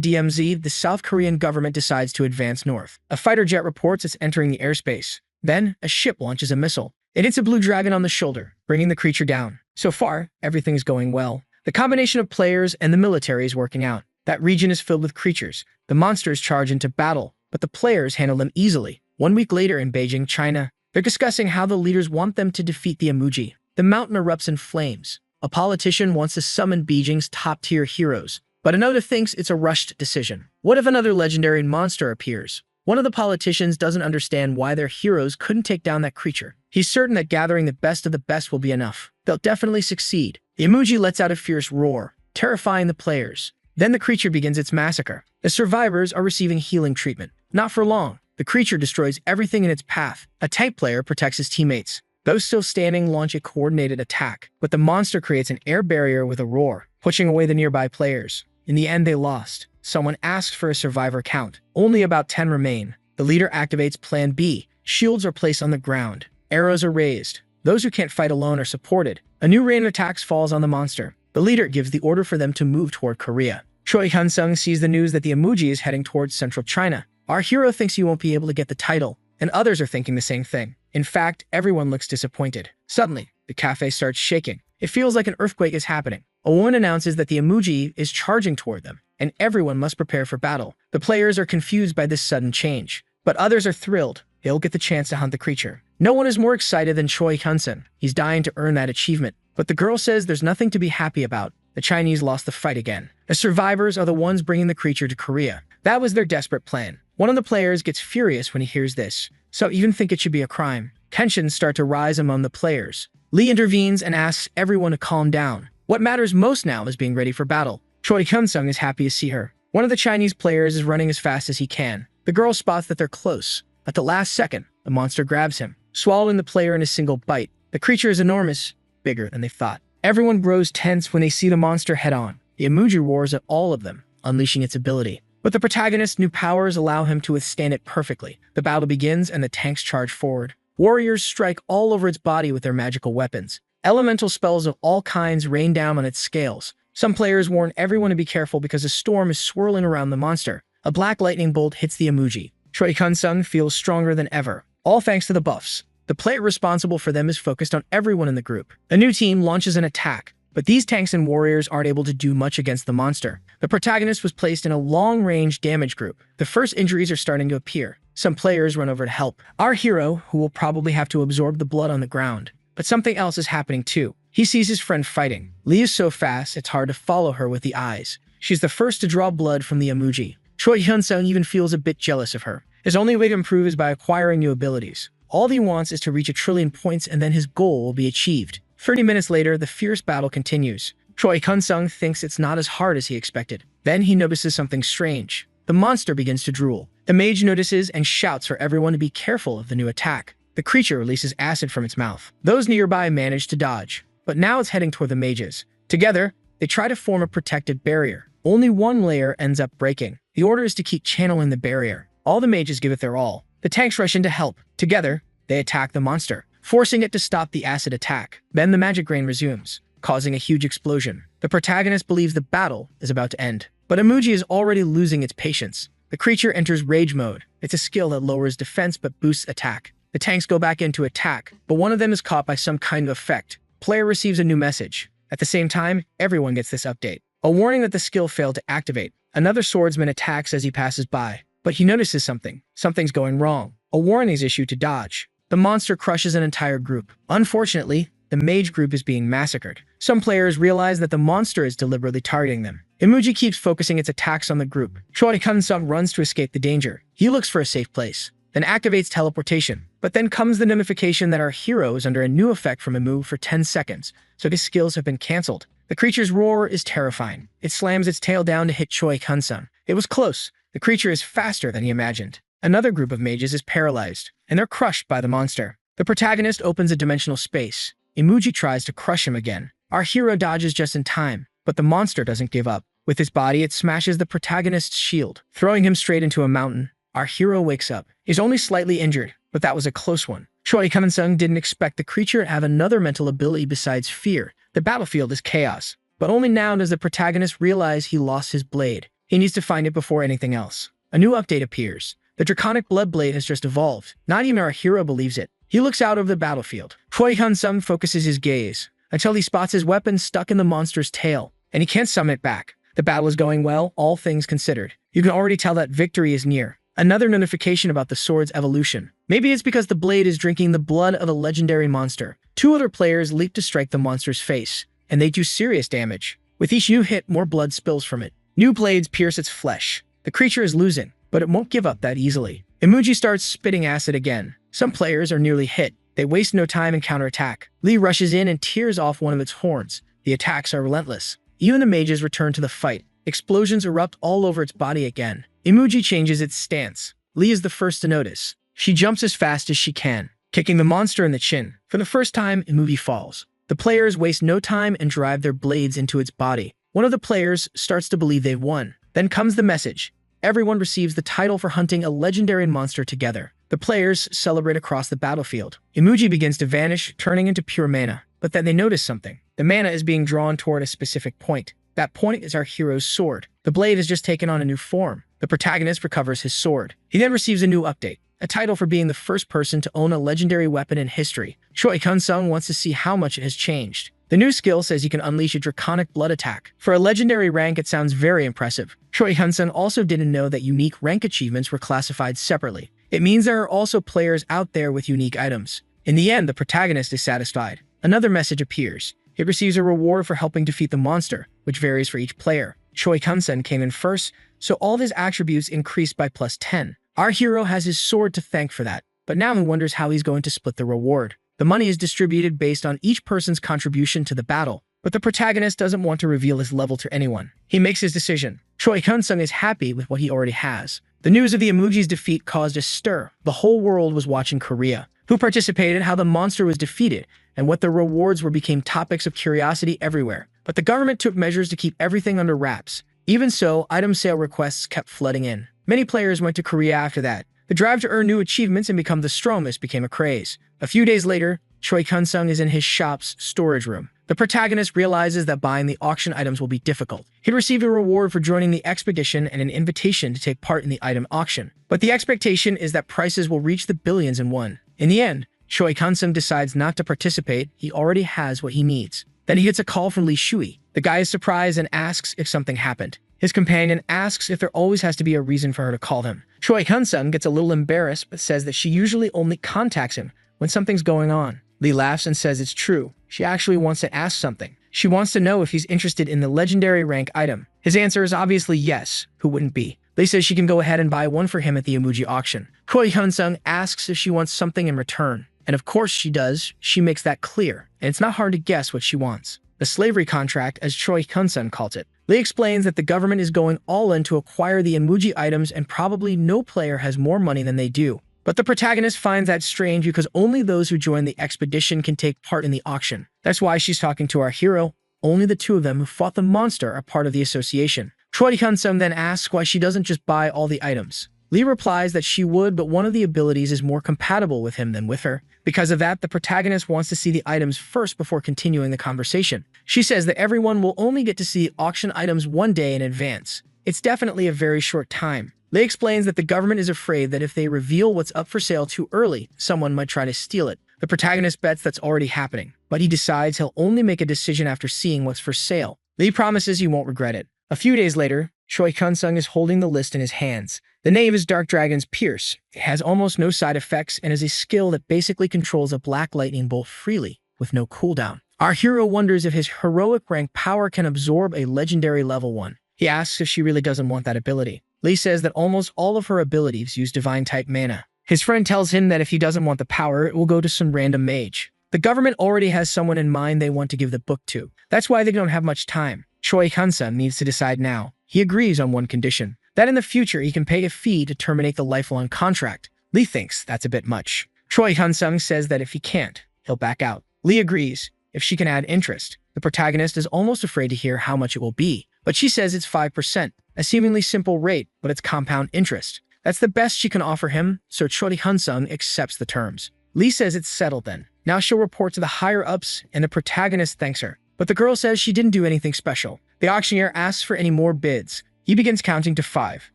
DMZ, the South Korean government decides to advance north. A fighter jet reports it's entering the airspace. Then, a ship launches a missile. It hits a blue dragon on the shoulder, bringing the creature down. So far, everything's going well. The combination of players and the military is working out. That region is filled with creatures. The monsters charge into battle, but the players handle them easily. 1 week later in Beijing, China, they're discussing how the leaders want them to defeat the emoji. The mountain erupts in flames. A politician wants to summon Beijing's top-tier heroes, but another thinks it's a rushed decision. What if another legendary monster appears? One of the politicians doesn't understand why their heroes couldn't take down that creature. He's certain that gathering the best of the best will be enough. They'll definitely succeed. The emoji lets out a fierce roar, terrifying the players. Then the creature begins its massacre. The survivors are receiving healing treatment. Not for long. The creature destroys everything in its path. A tank player protects his teammates. Those still standing launch a coordinated attack, but the monster creates an air barrier with a roar, pushing away the nearby players. In the end, they lost. Someone asked for a survivor count. Only about 10 remain. The leader activates Plan B. Shields are placed on the ground. Arrows are raised. Those who can't fight alone are supported. A new rain of attacks falls on the monster. The leader gives the order for them to move toward Korea. Choi Kun-sung sees the news that the emoji is heading towards central China. Our hero thinks he won't be able to get the title, and others are thinking the same thing. In fact, everyone looks disappointed. Suddenly, the cafe starts shaking. It feels like an earthquake is happening. A woman announces that the emoji is charging toward them, and everyone must prepare for battle. The players are confused by this sudden change, but others are thrilled. They'll get the chance to hunt the creature. No one is more excited than Choi Kun-sung. He's dying to earn that achievement. But the girl says there's nothing to be happy about. The Chinese lost the fight again. The survivors are the ones bringing the creature to Korea. That was their desperate plan. One of the players gets furious when he hears this. So even think it should be a crime. Tensions start to rise among the players. Lee intervenes and asks everyone to calm down. What matters most now is being ready for battle. Choi Kun-sung is happy to see her. One of the Chinese players is running as fast as he can. The girl spots that they're close. At the last second, the monster grabs him, swallowing the player in a single bite. The creature is enormous, bigger than they thought. Everyone grows tense when they see the monster head-on. The emoji roars at all of them, unleashing its ability. But the protagonist's new powers allow him to withstand it perfectly. The battle begins and the tanks charge forward. Warriors strike all over its body with their magical weapons. Elemental spells of all kinds rain down on its scales. Some players warn everyone to be careful because a storm is swirling around the monster. A black lightning bolt hits the emoji. Choi Kun-sung feels stronger than ever, all thanks to the buffs. The The player responsible for them is focused on everyone in the group. A new team launches an attack, but these tanks and warriors aren't able to do much against the monster. The protagonist was placed in a long-range damage group. The first injuries are starting to appear. Some players run over to help our hero, who will probably have to absorb the blood on the ground. But something else is happening too. He sees his friend fighting. Lee is so fast, it's hard to follow her with the eyes. She's the first to draw blood from the emoji. Choi Hyun-sung even feels a bit jealous of her. His only way to improve is by acquiring new abilities. All he wants is to reach 1,000,000,000,000 points and then his goal will be achieved. 30 minutes later, the fierce battle continues. Choi Hyun-sung thinks it's not as hard as he expected. Then he notices something strange. The monster begins to drool. The mage notices and shouts for everyone to be careful of the new attack. The creature releases acid from its mouth. Those nearby manage to dodge, but now it's heading toward the mages. Together, they try to form a protected barrier. Only one layer ends up breaking. The order is to keep channeling the barrier. All the mages give it their all. The tanks rush in to help. Together, they attack the monster, forcing it to stop the acid attack. Then the magic rain resumes, causing a huge explosion. The protagonist believes the battle is about to end, but Emoji is already losing its patience. The creature enters rage mode. It's a skill that lowers defense but boosts attack. The tanks go back in to attack, but one of them is caught by some kind of effect. Player receives a new message. At the same time, everyone gets this update. A warning that the skill failed to activate. Another swordsman attacks as he passes by, but he notices something. Something's going wrong. A warning is issued to dodge. The monster crushes an entire group. Unfortunately, the mage group is being massacred. Some players realize that the monster is deliberately targeting them. Emoji keeps focusing its attacks on the group. Choi Hyun-sung runs to escape the danger. He looks for a safe place, then activates teleportation. But then comes the notification that our hero is under a new effect from Emu for 10 seconds, so his skills have been cancelled. The creature's roar is terrifying. It slams its tail down to hit Choi Hyun-sung. It was close. The creature is faster than he imagined. Another group of mages is paralyzed, and they're crushed by the monster. The protagonist opens a dimensional space. Emoji tries to crush him again. Our hero dodges just in time, but the monster doesn't give up. With its body, it smashes the protagonist's shield, throwing him straight into a mountain. Our hero wakes up. He's only slightly injured, but that was a close one. Choi Hyun-sung didn't expect the creature to have another mental ability besides fear. The battlefield is chaos, but only now does the protagonist realize he lost his blade. He needs to find it before anything else. A new update appears. The draconic blood blade has just evolved. Not even our hero believes it. He looks out over the battlefield. Choi Hyun-sung focuses his gaze until he spots his weapon stuck in the monster's tail, and he can't summon it back. The battle is going well, all things considered. You can already tell that victory is near. Another notification about the sword's evolution. Maybe it's because the blade is drinking the blood of a legendary monster. Two other players leap to strike the monster's face, and they do serious damage. With each new hit, more blood spills from it. New blades pierce its flesh. The creature is losing, but it won't give up that easily. Emoji starts spitting acid again. Some players are nearly hit. They waste no time and counterattack. Lee rushes in and tears off one of its horns. The attacks are relentless. Even the mages return to the fight. Explosions erupt all over its body again. Emoji changes its stance. Lee is the first to notice. She jumps as fast as she can, kicking the monster in the chin. For the first time, Emoji falls. The players waste no time and drive their blades into its body. One of the players starts to believe they've won. Then comes the message. Everyone receives the title for hunting a legendary monster together. The players celebrate across the battlefield. Emoji begins to vanish, turning into pure mana. But then they notice something. The mana is being drawn toward a specific point. That point is our hero's sword. The blade has just taken on a new form. The protagonist recovers his sword. He then receives a new update, a title for being the first person to own a legendary weapon in history. Choi Hyun-sung wants to see how much it has changed. The new skill says you can unleash a draconic blood attack. For a legendary rank, it sounds very impressive. Choi Hyun-sung also didn't know that unique rank achievements were classified separately. It means there are also players out there with unique items. In the end, the protagonist is satisfied. Another message appears. It receives a reward for helping defeat the monster, which varies for each player. Choi Hyun-sung came in first, so all of his attributes increased by +10. Our hero has his sword to thank for that, but now he wonders how he's going to split the reward. The money is distributed based on each person's contribution to the battle, but the protagonist doesn't want to reveal his level to anyone. He makes his decision. Choi Hyun-sung is happy with what he already has. The news of the emoji's defeat caused a stir. The whole world was watching Korea. Who participated, how the monster was defeated, and what the rewards were became topics of curiosity everywhere. But the government took measures to keep everything under wraps. Even so, item sale requests kept flooding in. Many players went to Korea after that. The drive to earn new achievements and become the strongest became a craze. A few days later, Choi Hyun-sung is in his shop's storage room. The protagonist realizes that buying the auction items will be difficult. He received a reward for joining the expedition and an invitation to take part in the item auction. But the expectation is that prices will reach the billions in one. In the end, Choi Kun-sung decides not to participate. He already has what he needs. Then he gets a call from Lee Shui. The guy is surprised and asks if something happened. His companion asks if there always has to be a reason for her to call him. Choi Kun-sung gets a little embarrassed but says that she usually only contacts him when something's going on. Lee laughs and says it's true. She actually wants to ask something. She wants to know if he's interested in the legendary rank item. His answer is obviously yes. Who wouldn't be? Lee says she can go ahead and buy one for him at the emoji auction. Choi Kun-sung asks if she wants something in return. And of course she does. She makes that clear. And it's not hard to guess what she wants. The slavery contract, as Choi Kun-sung calls it. Lee explains that the government is going all in to acquire the emoji items and probably no player has more money than they do. But the protagonist finds that strange because only those who join the expedition can take part in the auction. That's why she's talking to our hero. Only the two of them who fought the monster are part of the association. Choi Kun-sung then asks why she doesn't just buy all the items. Lee replies that she would, but one of the abilities is more compatible with him than with her. Because of that, the protagonist wants to see the items first before continuing the conversation. She says that everyone will only get to see auction items one day in advance. It's definitely a very short time. Lee explains that the government is afraid that if they reveal what's up for sale too early, someone might try to steal it. The protagonist bets that's already happening, but he decides he'll only make a decision after seeing what's for sale. Lee promises he won't regret it. A few days later, Choi Kun-sung is holding the list in his hands. The name is Dark Dragon's Pierce. It has almost no side effects and is a skill that basically controls a black lightning bolt freely, with no cooldown. Our hero wonders if his heroic rank power can absorb a legendary level 1. He asks if she really doesn't want that ability. Lee says that almost all of her abilities use divine-type mana. His friend tells him that if he doesn't want the power, it will go to some random mage. The government already has someone in mind they want to give the book to. That's why they don't have much time. Choi Kun-sung needs to decide now. He agrees on one condition, that in the future he can pay a fee to terminate the lifelong contract. Lee thinks that's a bit much. Choi Kun-sung says that if he can't, he'll back out. Lee agrees if she can add interest. The protagonist is almost afraid to hear how much it will be, but she says it's 5%, a seemingly simple rate, but it's compound interest. That's the best she can offer him, so Choi Kun-sung accepts the terms. Lee says it's settled then. Now she'll report to the higher-ups, and the protagonist thanks her. But the girl says she didn't do anything special. The auctioneer asks for any more bids. He begins counting to 5.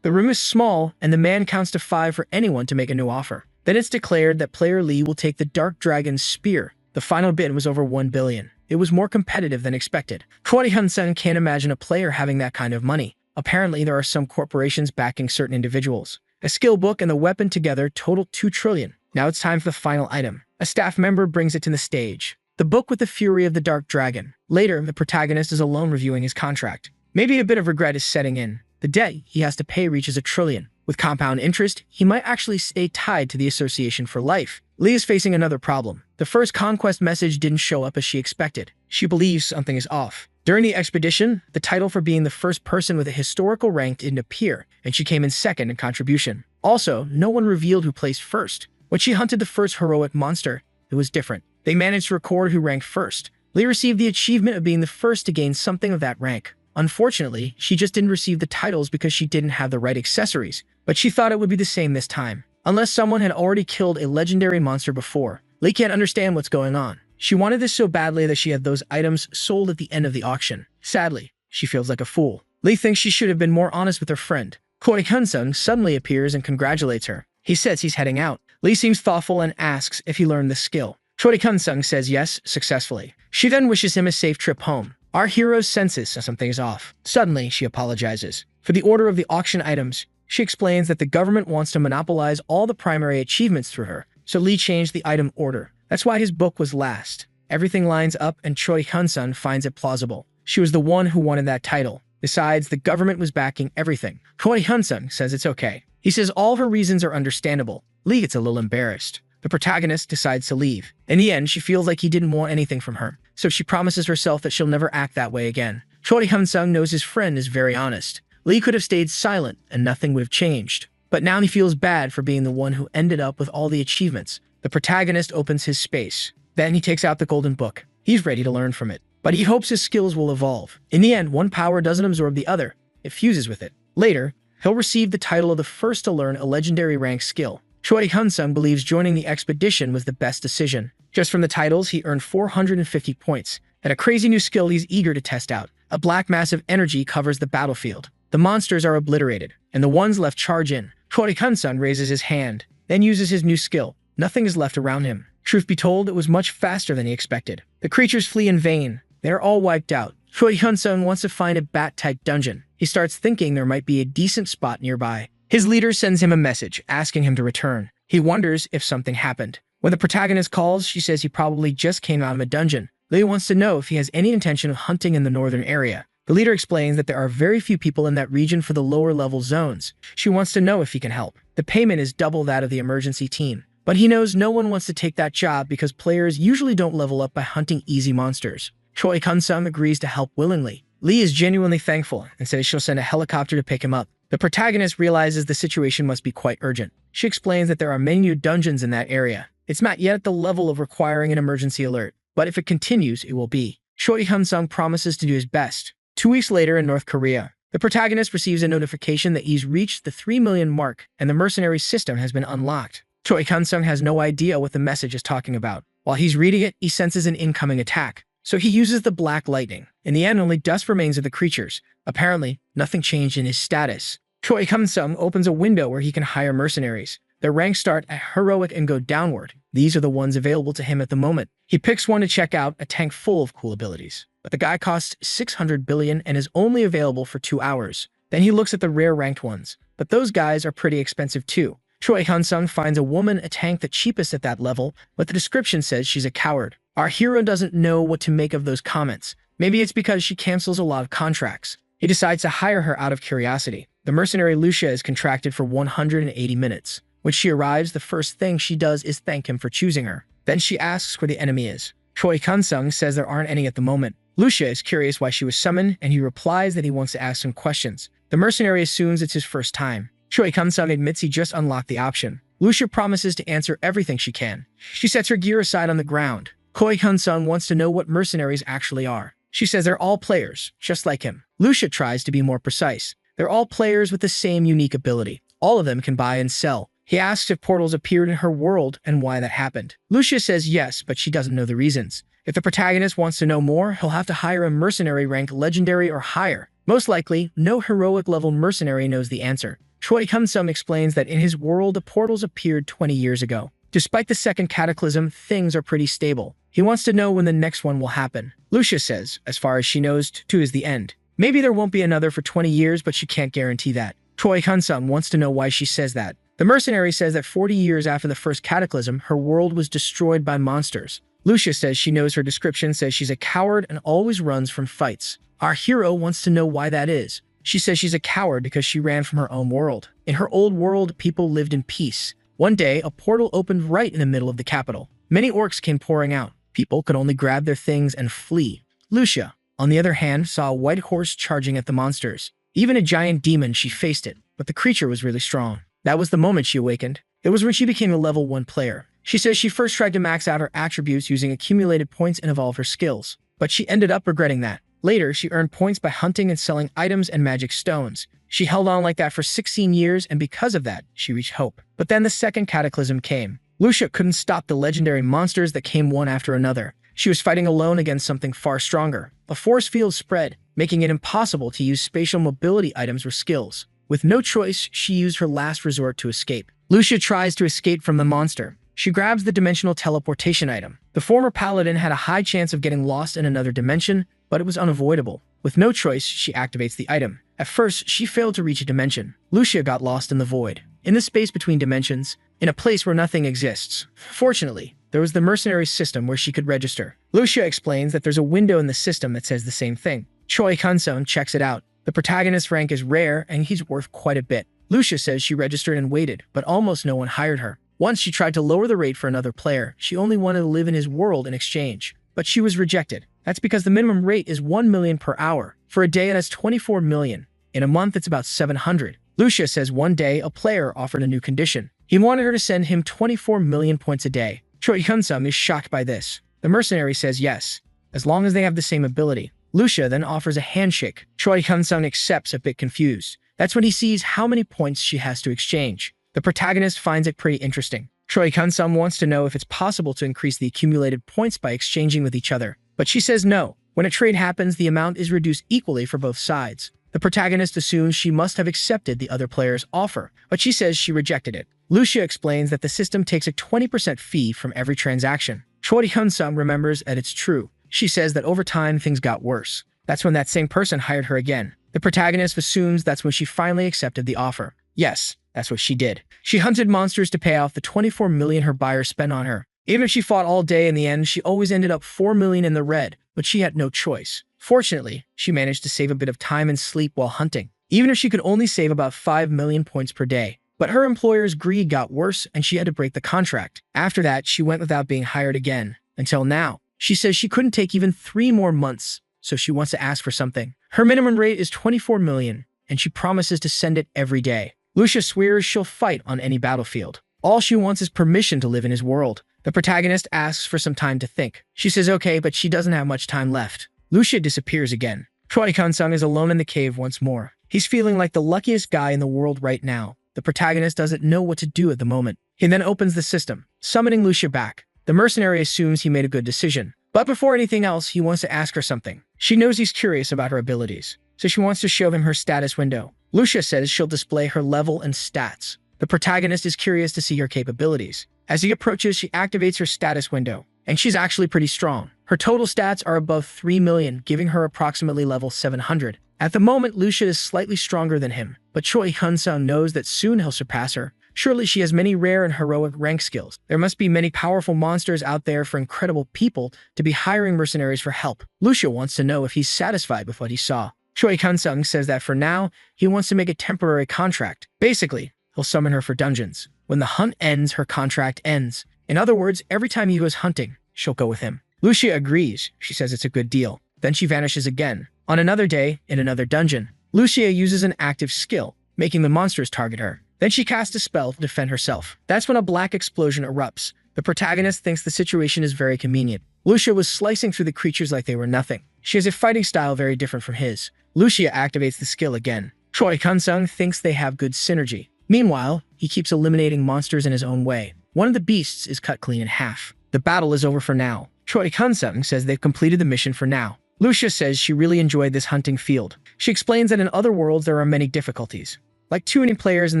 The room is small, and the man counts to 5 for anyone to make a new offer. Then it's declared that player Lee will take the Dark Dragon's Spear. The final bid was over 1 billion. It was more competitive than expected. Choi Kun-sung can't imagine a player having that kind of money. Apparently, there are some corporations backing certain individuals. A skill book and the weapon together total 2 trillion. Now it's time for the final item. A staff member brings it to the stage. The book with the Fury of the Dark Dragon. Later, the protagonist is alone reviewing his contract. Maybe a bit of regret is setting in. The debt he has to pay reaches 1 trillion. With compound interest, he might actually stay tied to the association for life. Lee is facing another problem. The first conquest message didn't show up as she expected. She believes something is off. During the expedition, the title for being the first person with a historical rank didn't appear, and she came in second in contribution. Also, no one revealed who placed first. When she hunted the first heroic monster, it was different. They managed to record who ranked first. Lee received the achievement of being the first to gain something of that rank. Unfortunately, she just didn't receive the titles because she didn't have the right accessories, but she thought it would be the same this time. Unless someone had already killed a legendary monster before, Lee can't understand what's going on. She wanted this so badly that she had those items sold at the end of the auction. Sadly, she feels like a fool. Lee thinks she should have been more honest with her friend. Choi Kun-sung suddenly appears and congratulates her. He says he's heading out. Lee seems thoughtful and asks if he learned the skill. Choi Kun-sung says yes, successfully. She then wishes him a safe trip home. Our hero's senses something is off. Suddenly, she apologizes. For the order of the auction items, she explains that the government wants to monopolize all the primary achievements through her, so Lee changed the item order. That's why his book was last. Everything lines up and Choi Kun-sung finds it plausible. She was the one who wanted that title. Besides, the government was backing everything. Choi Kun-sung says it's okay. He says all her reasons are understandable. Lee gets a little embarrassed. The protagonist decides to leave. In the end, she feels like he didn't want anything from her, so she promises herself that she'll never act that way again. Choi Kun-sung knows his friend is very honest. Lee could have stayed silent and nothing would have changed. But now he feels bad for being the one who ended up with all the achievements. The protagonist opens his space. Then he takes out the golden book. He's ready to learn from it, but he hopes his skills will evolve. In the end, one power doesn't absorb the other. It fuses with it. Later, he'll receive the title of the first to learn a legendary rank skill. Choi Kun-sung believes joining the expedition was the best decision. Just from the titles, he earned 450 points, and a crazy new skill he's eager to test out. A black mass of energy covers the battlefield. The monsters are obliterated, and the ones left charge in. Choi Kun-sung raises his hand, then uses his new skill. Nothing is left around him. Truth be told, it was much faster than he expected. The creatures flee in vain. They are all wiped out. Choi Hyun-sung wants to find a bat-type dungeon. He starts thinking there might be a decent spot nearby. His leader sends him a message, asking him to return. He wonders if something happened. When the protagonist calls, she says he probably just came out of a dungeon. Lee wants to know if he has any intention of hunting in the northern area. The leader explains that there are very few people in that region for the lower-level zones. She wants to know if he can help. The payment is double that of the emergency team. But he knows no one wants to take that job because players usually don't level up by hunting easy monsters. Choi Kun-sung agrees to help willingly. Lee is genuinely thankful and says she'll send a helicopter to pick him up. The protagonist realizes the situation must be quite urgent. She explains that there are many new dungeons in that area. It's not yet at the level of requiring an emergency alert, but if it continues, it will be. Choi Kun-sung promises to do his best. 2 weeks later in North Korea, the protagonist receives a notification that he's reached the 3 million mark and the mercenary system has been unlocked. Choi Kun-sung has no idea what the message is talking about. While he's reading it, he senses an incoming attack. So he uses the black lightning. In the end, only dust remains of the creatures. Apparently, nothing changed in his status. Choi Kun-sung opens a window where he can hire mercenaries. Their ranks start at heroic and go downward. These are the ones available to him at the moment. He picks one to check out, a tank full of cool abilities. But the guy costs 600 billion and is only available for 2 hours. Then he looks at the rare ranked ones. But those guys are pretty expensive too. Choi Kun-sung finds a woman a tank the cheapest at that level, but the description says she's a coward. Our hero doesn't know what to make of those comments. Maybe it's because she cancels a lot of contracts. He decides to hire her out of curiosity. The mercenary Lucia is contracted for 180 minutes. When she arrives, the first thing she does is thank him for choosing her. Then she asks where the enemy is. Choi Kun-sung says there aren't any at the moment. Lucia is curious why she was summoned, and he replies that he wants to ask some questions. The mercenary assumes it's his first time. Choi Kun-sung admits he just unlocked the option. Lucia promises to answer everything she can. She sets her gear aside on the ground. Choi Kun-sung wants to know what mercenaries actually are. She says they're all players, just like him. Lucia tries to be more precise. They're all players with the same unique ability. All of them can buy and sell. He asks if portals appeared in her world and why that happened. Lucia says yes, but she doesn't know the reasons. If the protagonist wants to know more, he'll have to hire a mercenary rank legendary or higher. Most likely, no heroic level mercenary knows the answer. Choi Kun-sung explains that in his world, the portals appeared 20 years ago. Despite the second cataclysm, things are pretty stable. He wants to know when the next one will happen. Lucia says, as far as she knows, 2 is the end. Maybe there won't be another for 20 years, but she can't guarantee that. Choi Kun-sung wants to know why she says that. The mercenary says that 40 years after the first cataclysm, her world was destroyed by monsters. Lucia says she knows her description says she's a coward and always runs from fights. Our hero wants to know why that is. She says she's a coward because she ran from her own world. In her old world, people lived in peace. One day, a portal opened right in the middle of the capital. Many orcs came pouring out. People could only grab their things and flee. Lucia, on the other hand, saw a white horse charging at the monsters. Even a giant demon, she faced it, but the creature was really strong. That was the moment she awakened. It was when she became a level 1 player. She says she first tried to max out her attributes using accumulated points and evolve her skills, but she ended up regretting that. Later, she earned points by hunting and selling items and magic stones. She held on like that for 16 years, and because of that, she reached hope. But then the second cataclysm came. Lucia couldn't stop the legendary monsters that came one after another. She was fighting alone against something far stronger. A force field spread, making it impossible to use spatial mobility items or skills. With no choice, she used her last resort to escape. Lucia tries to escape from the monster. She grabs the dimensional teleportation item. The former paladin had a high chance of getting lost in another dimension, but it was unavoidable. With no choice, she activates the item. At first, she failed to reach a dimension. Lucia got lost in the void, in the space between dimensions, in a place where nothing exists. Fortunately, there was the mercenary system where she could register. Lucia explains that there's a window in the system that says the same thing. Choi Kun-sung checks it out. The protagonist's rank is rare, and he's worth quite a bit. Lucia says she registered and waited, but almost no one hired her. Once she tried to lower the rate for another player. She only wanted to live in his world in exchange, but she was rejected. That's because the minimum rate is 1 million per hour. For a day, it has 24 million. In a month, it's about 700. Lucia says one day, a player offered a new condition. He wanted her to send him 24 million points a day. Choi Kun-sung is shocked by this. The mercenary says yes, as long as they have the same ability. Lucia then offers a handshake. Choi Kun-sung accepts, a bit confused. That's when he sees how many points she has to exchange. The protagonist finds it pretty interesting. Choi Kun-sung wants to know if it's possible to increase the accumulated points by exchanging with each other. But she says no. When a trade happens, the amount is reduced equally for both sides. The protagonist assumes she must have accepted the other player's offer, but she says she rejected it. Lucia explains that the system takes a 20% fee from every transaction. Choi Hyun-sung remembers that it's true. She says that over time, things got worse. That's when that same person hired her again. The protagonist assumes that's when she finally accepted the offer. Yes, that's what she did. She hunted monsters to pay off the 24 million her buyers spent on her. Even if she fought all day, in the end, she always ended up 4 million in the red, but she had no choice. Fortunately, she managed to save a bit of time and sleep while hunting, even if she could only save about 5 million points per day. But her employer's greed got worse and she had to break the contract. After that, she went without being hired again. Until now. She says she couldn't take even 3 more months, so she wants to ask for something. Her minimum rate is 24 million, and she promises to send it every day. Lucia swears she'll fight on any battlefield. All she wants is permission to live in his world. The protagonist asks for some time to think. She says okay, but she doesn't have much time left. Lucia disappears again. Choi Hyun-sung is alone in the cave once more. He's feeling like the luckiest guy in the world right now. The protagonist doesn't know what to do at the moment. He then opens the system, summoning Lucia back. The mercenary assumes he made a good decision. But before anything else, he wants to ask her something. She knows he's curious about her abilities, so she wants to show him her status window. Lucia says she'll display her level and stats. The protagonist is curious to see her capabilities. As he approaches, she activates her status window, and she's actually pretty strong. Her total stats are above 3 million, giving her approximately level 700. At the moment, Lucia is slightly stronger than him, but Choi Hyun-sung knows that soon he'll surpass her. Surely she has many rare and heroic rank skills. There must be many powerful monsters out there for incredible people to be hiring mercenaries for help. Lucia wants to know if he's satisfied with what he saw. Choi Hyun-sung says that for now, he wants to make a temporary contract. Basically, he'll summon her for dungeons. When the hunt ends, her contract ends. In other words, every time he goes hunting, she'll go with him. Lucia agrees. She says it's a good deal. Then she vanishes again. On another day, in another dungeon, Lucia uses an active skill, making the monsters target her. Then she casts a spell to defend herself. That's when a black explosion erupts. The protagonist thinks the situation is very convenient. Lucia was slicing through the creatures like they were nothing. She has a fighting style very different from his. Lucia activates the skill again. Choi Hyun-sung thinks they have good synergy. Meanwhile, he keeps eliminating monsters in his own way. One of the beasts is cut clean in half. The battle is over for now. Choi Hyun-sung says they've completed the mission for now. Lucia says she really enjoyed this hunting field. She explains that in other worlds there are many difficulties, like too many players in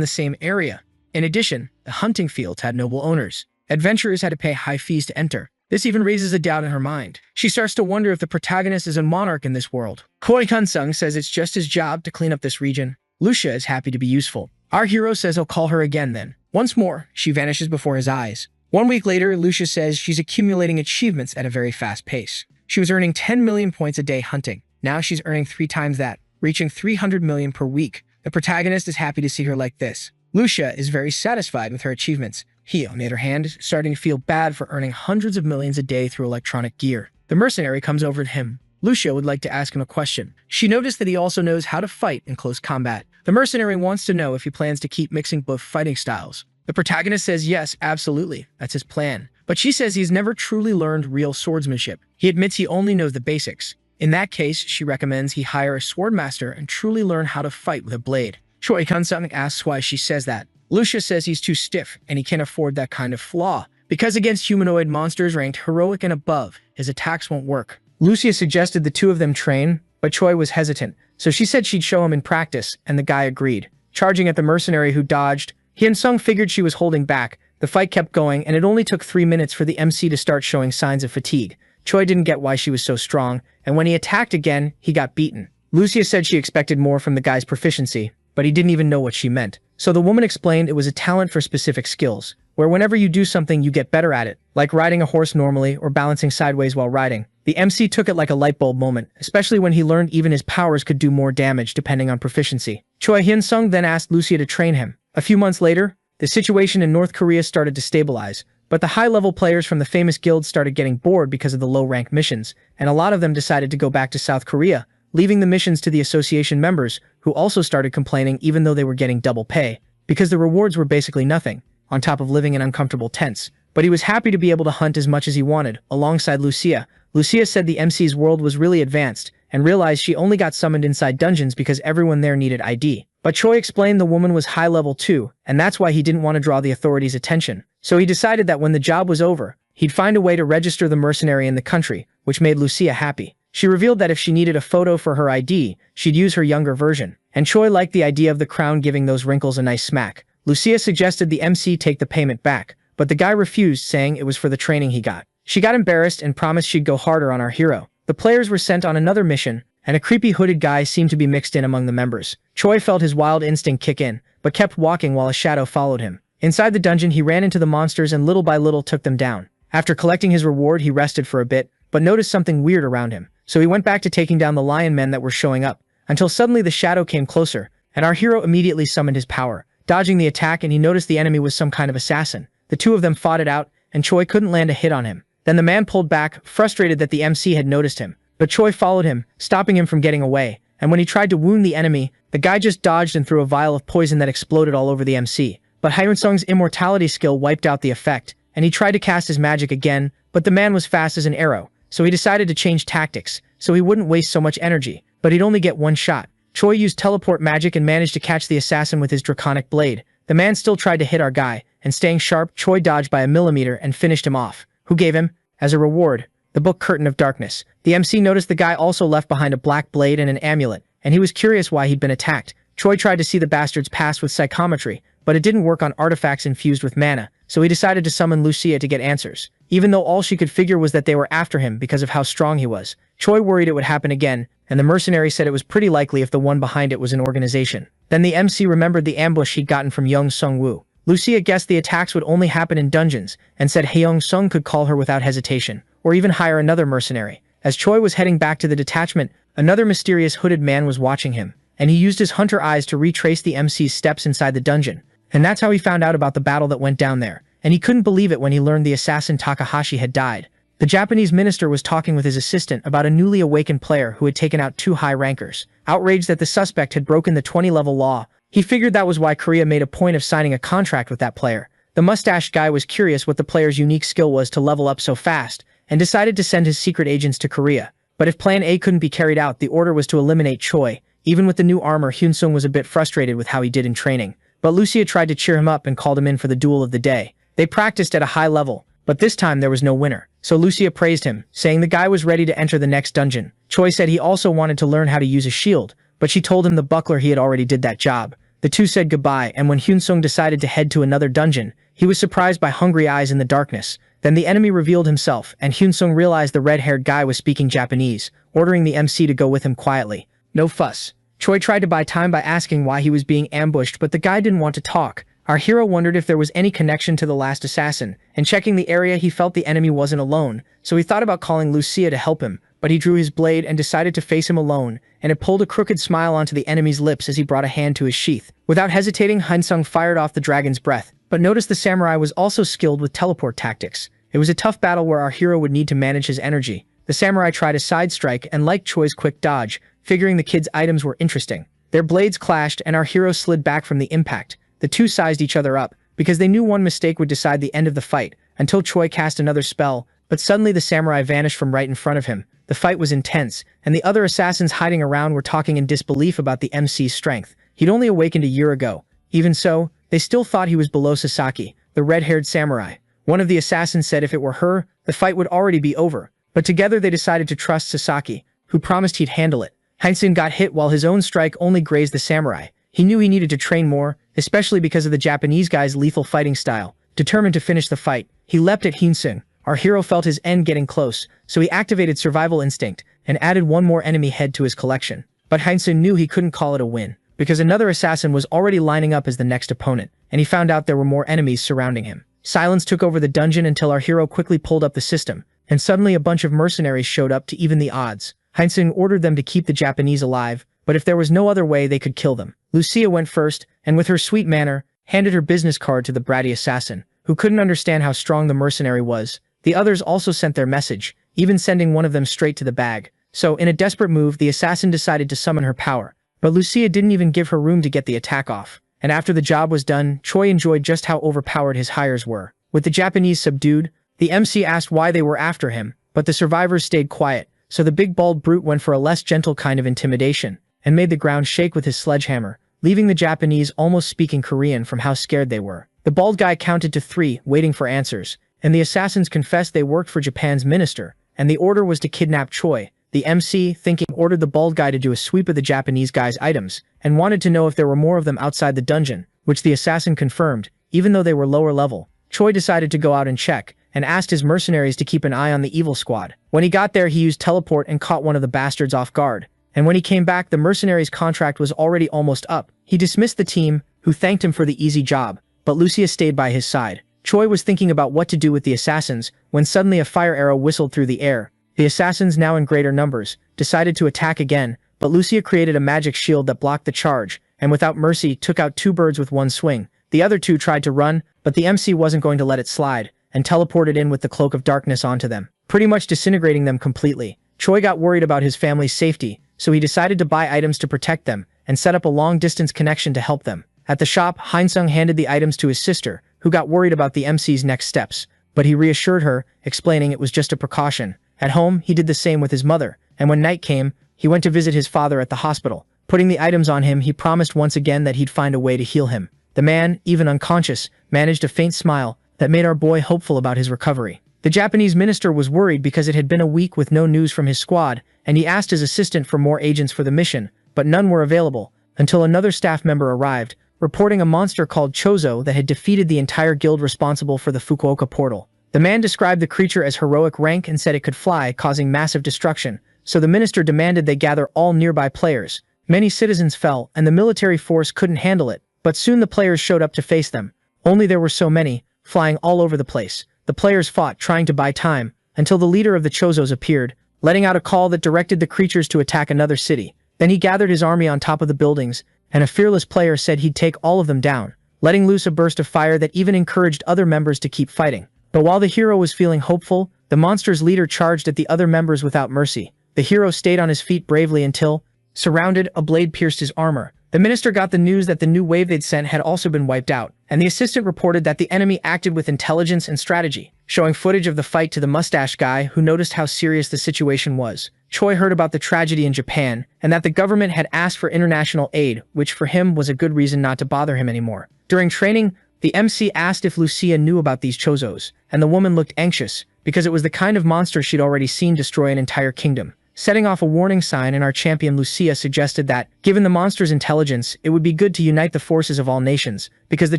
the same area. In addition, the hunting fields had noble owners. Adventurers had to pay high fees to enter. This even raises a doubt in her mind. She starts to wonder if the protagonist is a monarch in this world. Choi Hyun-sung says it's just his job to clean up this region. Lucia is happy to be useful. Our hero says he'll call her again then. Once more, she vanishes before his eyes. 1 week later, Lucia says she's accumulating achievements at a very fast pace. She was earning 10 million points a day hunting. Now she's earning 3 times that, reaching 300 million per week. The protagonist is happy to see her like this. Lucia is very satisfied with her achievements. He, on the other hand, is starting to feel bad for earning hundreds of millions a day through electronic gear. The mercenary comes over to him. Lucia would like to ask him a question. She noticed that he also knows how to fight in close combat. The mercenary wants to know if he plans to keep mixing both fighting styles. The protagonist says yes, absolutely, that's his plan. But she says he's never truly learned real swordsmanship. He admits he only knows the basics. In that case, she recommends he hire a swordmaster and truly learn how to fight with a blade. Choi Hyun-sung asks why she says that. Lucia says he's too stiff and he can't afford that kind of flaw. Because against humanoid monsters ranked heroic and above, his attacks won't work. Lucia suggested the two of them train, but Choi was hesitant, so she said she'd show him in practice, and the guy agreed. Charging at the mercenary who dodged, Hyun-sung figured she was holding back. The fight kept going, and it only took 3 minutes for the MC to start showing signs of fatigue. Choi didn't get why she was so strong, and when he attacked again, he got beaten. Lucia said she expected more from the guy's proficiency, but he didn't even know what she meant. So the woman explained it was a talent for specific skills, where whenever you do something you get better at it, like riding a horse normally or balancing sideways while riding. The MC took it like a light bulb moment, especially when he learned even his powers could do more damage depending on proficiency. Choi Hyun-sung then asked Lucia to train him. A few months later, the situation in North Korea started to stabilize, but the high-level players from the famous guilds started getting bored because of the low-rank missions, and a lot of them decided to go back to South Korea, leaving the missions to the association members, who also started complaining even though they were getting double pay, because the rewards were basically nothing, on top of living in uncomfortable tents. But he was happy to be able to hunt as much as he wanted, alongside Lucia. Lucia said the MC's world was really advanced, and realized she only got summoned inside dungeons because everyone there needed ID. But Choi explained the woman was high level too, and that's why he didn't want to draw the authorities' attention. So he decided that when the job was over, he'd find a way to register the mercenary in the country, which made Lucia happy. She revealed that if she needed a photo for her ID, she'd use her younger version. And Choi liked the idea of the crown giving those wrinkles a nice smack. Lucia suggested the MC take the payment back, but the guy refused, saying it was for the training he got. She got embarrassed and promised she'd go harder on our hero. The players were sent on another mission, and a creepy hooded guy seemed to be mixed in among the members. Choi felt his wild instinct kick in, but kept walking while a shadow followed him. Inside the dungeon, he ran into the monsters and little by little took them down. After collecting his reward, he rested for a bit, but noticed something weird around him. So he went back to taking down the lion men that were showing up, until suddenly the shadow came closer, and our hero immediately summoned his power, dodging the attack, and he noticed the enemy was some kind of assassin. The two of them fought it out, and Choi couldn't land a hit on him. Then the man pulled back, frustrated that the MC had noticed him. But Choi followed him, stopping him from getting away, and when he tried to wound the enemy, the guy just dodged and threw a vial of poison that exploded all over the MC. But Hyunsung's immortality skill wiped out the effect, and he tried to cast his magic again, but the man was fast as an arrow, so he decided to change tactics, so he wouldn't waste so much energy, but he'd only get one shot. Choi used teleport magic and managed to catch the assassin with his draconic blade. The man still tried to hit our guy, and staying sharp, Choi dodged by a millimeter and finished him off. Who gave him, as a reward, the book Curtain of Darkness. The MC noticed the guy also left behind a black blade and an amulet, and he was curious why he'd been attacked. Choi tried to see the bastard's past with psychometry, but it didn't work on artifacts infused with mana, so he decided to summon Lucia to get answers, even though all she could figure was that they were after him because of how strong he was. Choi worried it would happen again, and the mercenary said it was pretty likely if the one behind it was an organization. Then the MC remembered the ambush he'd gotten from Young Sung-woo. Lucia guessed the attacks would only happen in dungeons, and said Hyung Sung could call her without hesitation, or even hire another mercenary. As Choi was heading back to the detachment, another mysterious hooded man was watching him, and he used his hunter eyes to retrace the MC's steps inside the dungeon. And that's how he found out about the battle that went down there, and he couldn't believe it when he learned the assassin Takahashi had died. The Japanese minister was talking with his assistant about a newly awakened player who had taken out 2 high rankers. Outraged that the suspect had broken the 20-level law, he figured that was why Korea made a point of signing a contract with that player. The mustached guy was curious what the player's unique skill was to level up so fast, and decided to send his secret agents to Korea. But if Plan A couldn't be carried out, the order was to eliminate Choi. Even with the new armor, Hyunsung was a bit frustrated with how he did in training. But Lucia tried to cheer him up and called him in for the duel of the day. They practiced at a high level, but this time there was no winner. So Lucia praised him, saying the guy was ready to enter the next dungeon. Choi said he also wanted to learn how to use a shield, but she told him the buckler he had already did that job. The two said goodbye, and when Hyunsung decided to head to another dungeon, he was surprised by hungry eyes in the darkness. Then the enemy revealed himself, and Hyunsung realized the red-haired guy was speaking Japanese, ordering the MC to go with him quietly. No fuss. Choi tried to buy time by asking why he was being ambushed, but the guy didn't want to talk. Our hero wondered if there was any connection to the last assassin, and checking the area he felt the enemy wasn't alone, so he thought about calling Lucia to help him, but he drew his blade and decided to face him alone, and it pulled a crooked smile onto the enemy's lips as he brought a hand to his sheath. Without hesitating, Hyunsung fired off the dragon's breath, but noticed the samurai was also skilled with teleport tactics. It was a tough battle where our hero would need to manage his energy. The samurai tried a side strike and liked Choi's quick dodge, figuring the kid's items were interesting. Their blades clashed and our hero slid back from the impact. The two sized each other up, because they knew one mistake would decide the end of the fight, until Choi cast another spell, but suddenly the samurai vanished from right in front of him. The fight was intense, and the other assassins hiding around were talking in disbelief about the MC's strength. He'd only awakened a year ago. Even so, they still thought he was below Sasaki, the red-haired samurai. One of the assassins said if it were her, the fight would already be over, but together they decided to trust Sasaki, who promised he'd handle it. Heinsohn got hit while his own strike only grazed the samurai. He knew he needed to train more, especially because of the Japanese guy's lethal fighting style. Determined to finish the fight, he leapt at Hyunsung. Our hero felt his end getting close, so he activated survival instinct and added one more enemy head to his collection. But Hyunsung knew he couldn't call it a win, because another assassin was already lining up as the next opponent, and he found out there were more enemies surrounding him. Silence took over the dungeon until our hero quickly pulled up the system, and suddenly a bunch of mercenaries showed up to even the odds. Hyunsung ordered them to keep the Japanese alive, but if there was no other way, they could kill them. Lucia went first, and with her sweet manner, handed her business card to the bratty assassin, who couldn't understand how strong the mercenary was. The others also sent their message, even sending one of them straight to the bag. So, in a desperate move, the assassin decided to summon her power. But Lucia didn't even give her room to get the attack off. And after the job was done, Choi enjoyed just how overpowered his hires were. With the Japanese subdued, the MC asked why they were after him, but the survivors stayed quiet, so the big bald brute went for a less gentle kind of intimidation, and made the ground shake with his sledgehammer, leaving the Japanese almost speaking Korean from how scared they were. The bald guy counted to 3, waiting for answers, and the assassins confessed they worked for Japan's minister, and the order was to kidnap Choi. The MC, thinking, ordered the bald guy to do a sweep of the Japanese guy's items, and wanted to know if there were more of them outside the dungeon, which the assassin confirmed, even though they were lower level. Choi decided to go out and check, and asked his mercenaries to keep an eye on the evil squad. When he got there, he used teleport and caught one of the bastards off guard. And when he came back, the mercenaries' contract was already almost up. He dismissed the team, who thanked him for the easy job, but Lucia stayed by his side. Choi was thinking about what to do with the assassins, when suddenly a fire arrow whistled through the air. The assassins, now in greater numbers, decided to attack again, but Lucia created a magic shield that blocked the charge, and without mercy took out 2 birds with 1 swing. The other 2 tried to run, but the MC wasn't going to let it slide, and teleported in with the cloak of darkness onto them, pretty much disintegrating them completely. Choi got worried about his family's safety, so he decided to buy items to protect them, and set up a long-distance connection to help them. At the shop, Hyeonsung handed the items to his sister, who got worried about the MC's next steps, but he reassured her, explaining it was just a precaution. At home, he did the same with his mother, and when night came, he went to visit his father at the hospital. Putting the items on him, he promised once again that he'd find a way to heal him. The man, even unconscious, managed a faint smile that made our boy hopeful about his recovery. The Japanese minister was worried because it had been a week with no news from his squad, and he asked his assistant for more agents for the mission, but none were available, until another staff member arrived, reporting a monster called Chozo that had defeated the entire guild responsible for the Fukuoka portal. The man described the creature as heroic rank and said it could fly, causing massive destruction, so the minister demanded they gather all nearby players. Many citizens fell, and the military force couldn't handle it, but soon the players showed up to face them. Only there were so many, flying all over the place. The players fought, trying to buy time, until the leader of the Chozos appeared, letting out a call that directed the creatures to attack another city. Then he gathered his army on top of the buildings, and a fearless player said he'd take all of them down, letting loose a burst of fire that even encouraged other members to keep fighting. But while the hero was feeling hopeful, the monster's leader charged at the other members without mercy. The hero stayed on his feet bravely until, surrounded, a blade pierced his armor. The minister got the news that the new wave they'd sent had also been wiped out, and the assistant reported that the enemy acted with intelligence and strategy, showing footage of the fight to the mustache guy who noticed how serious the situation was. Choi heard about the tragedy in Japan, and that the government had asked for international aid, which for him was a good reason not to bother him anymore. During training, the MC asked if Lucia knew about these Chozos, and the woman looked anxious, because it was the kind of monster she'd already seen destroy an entire kingdom. Setting off a warning sign, and our champion Lucia suggested that, given the monster's intelligence, it would be good to unite the forces of all nations, because the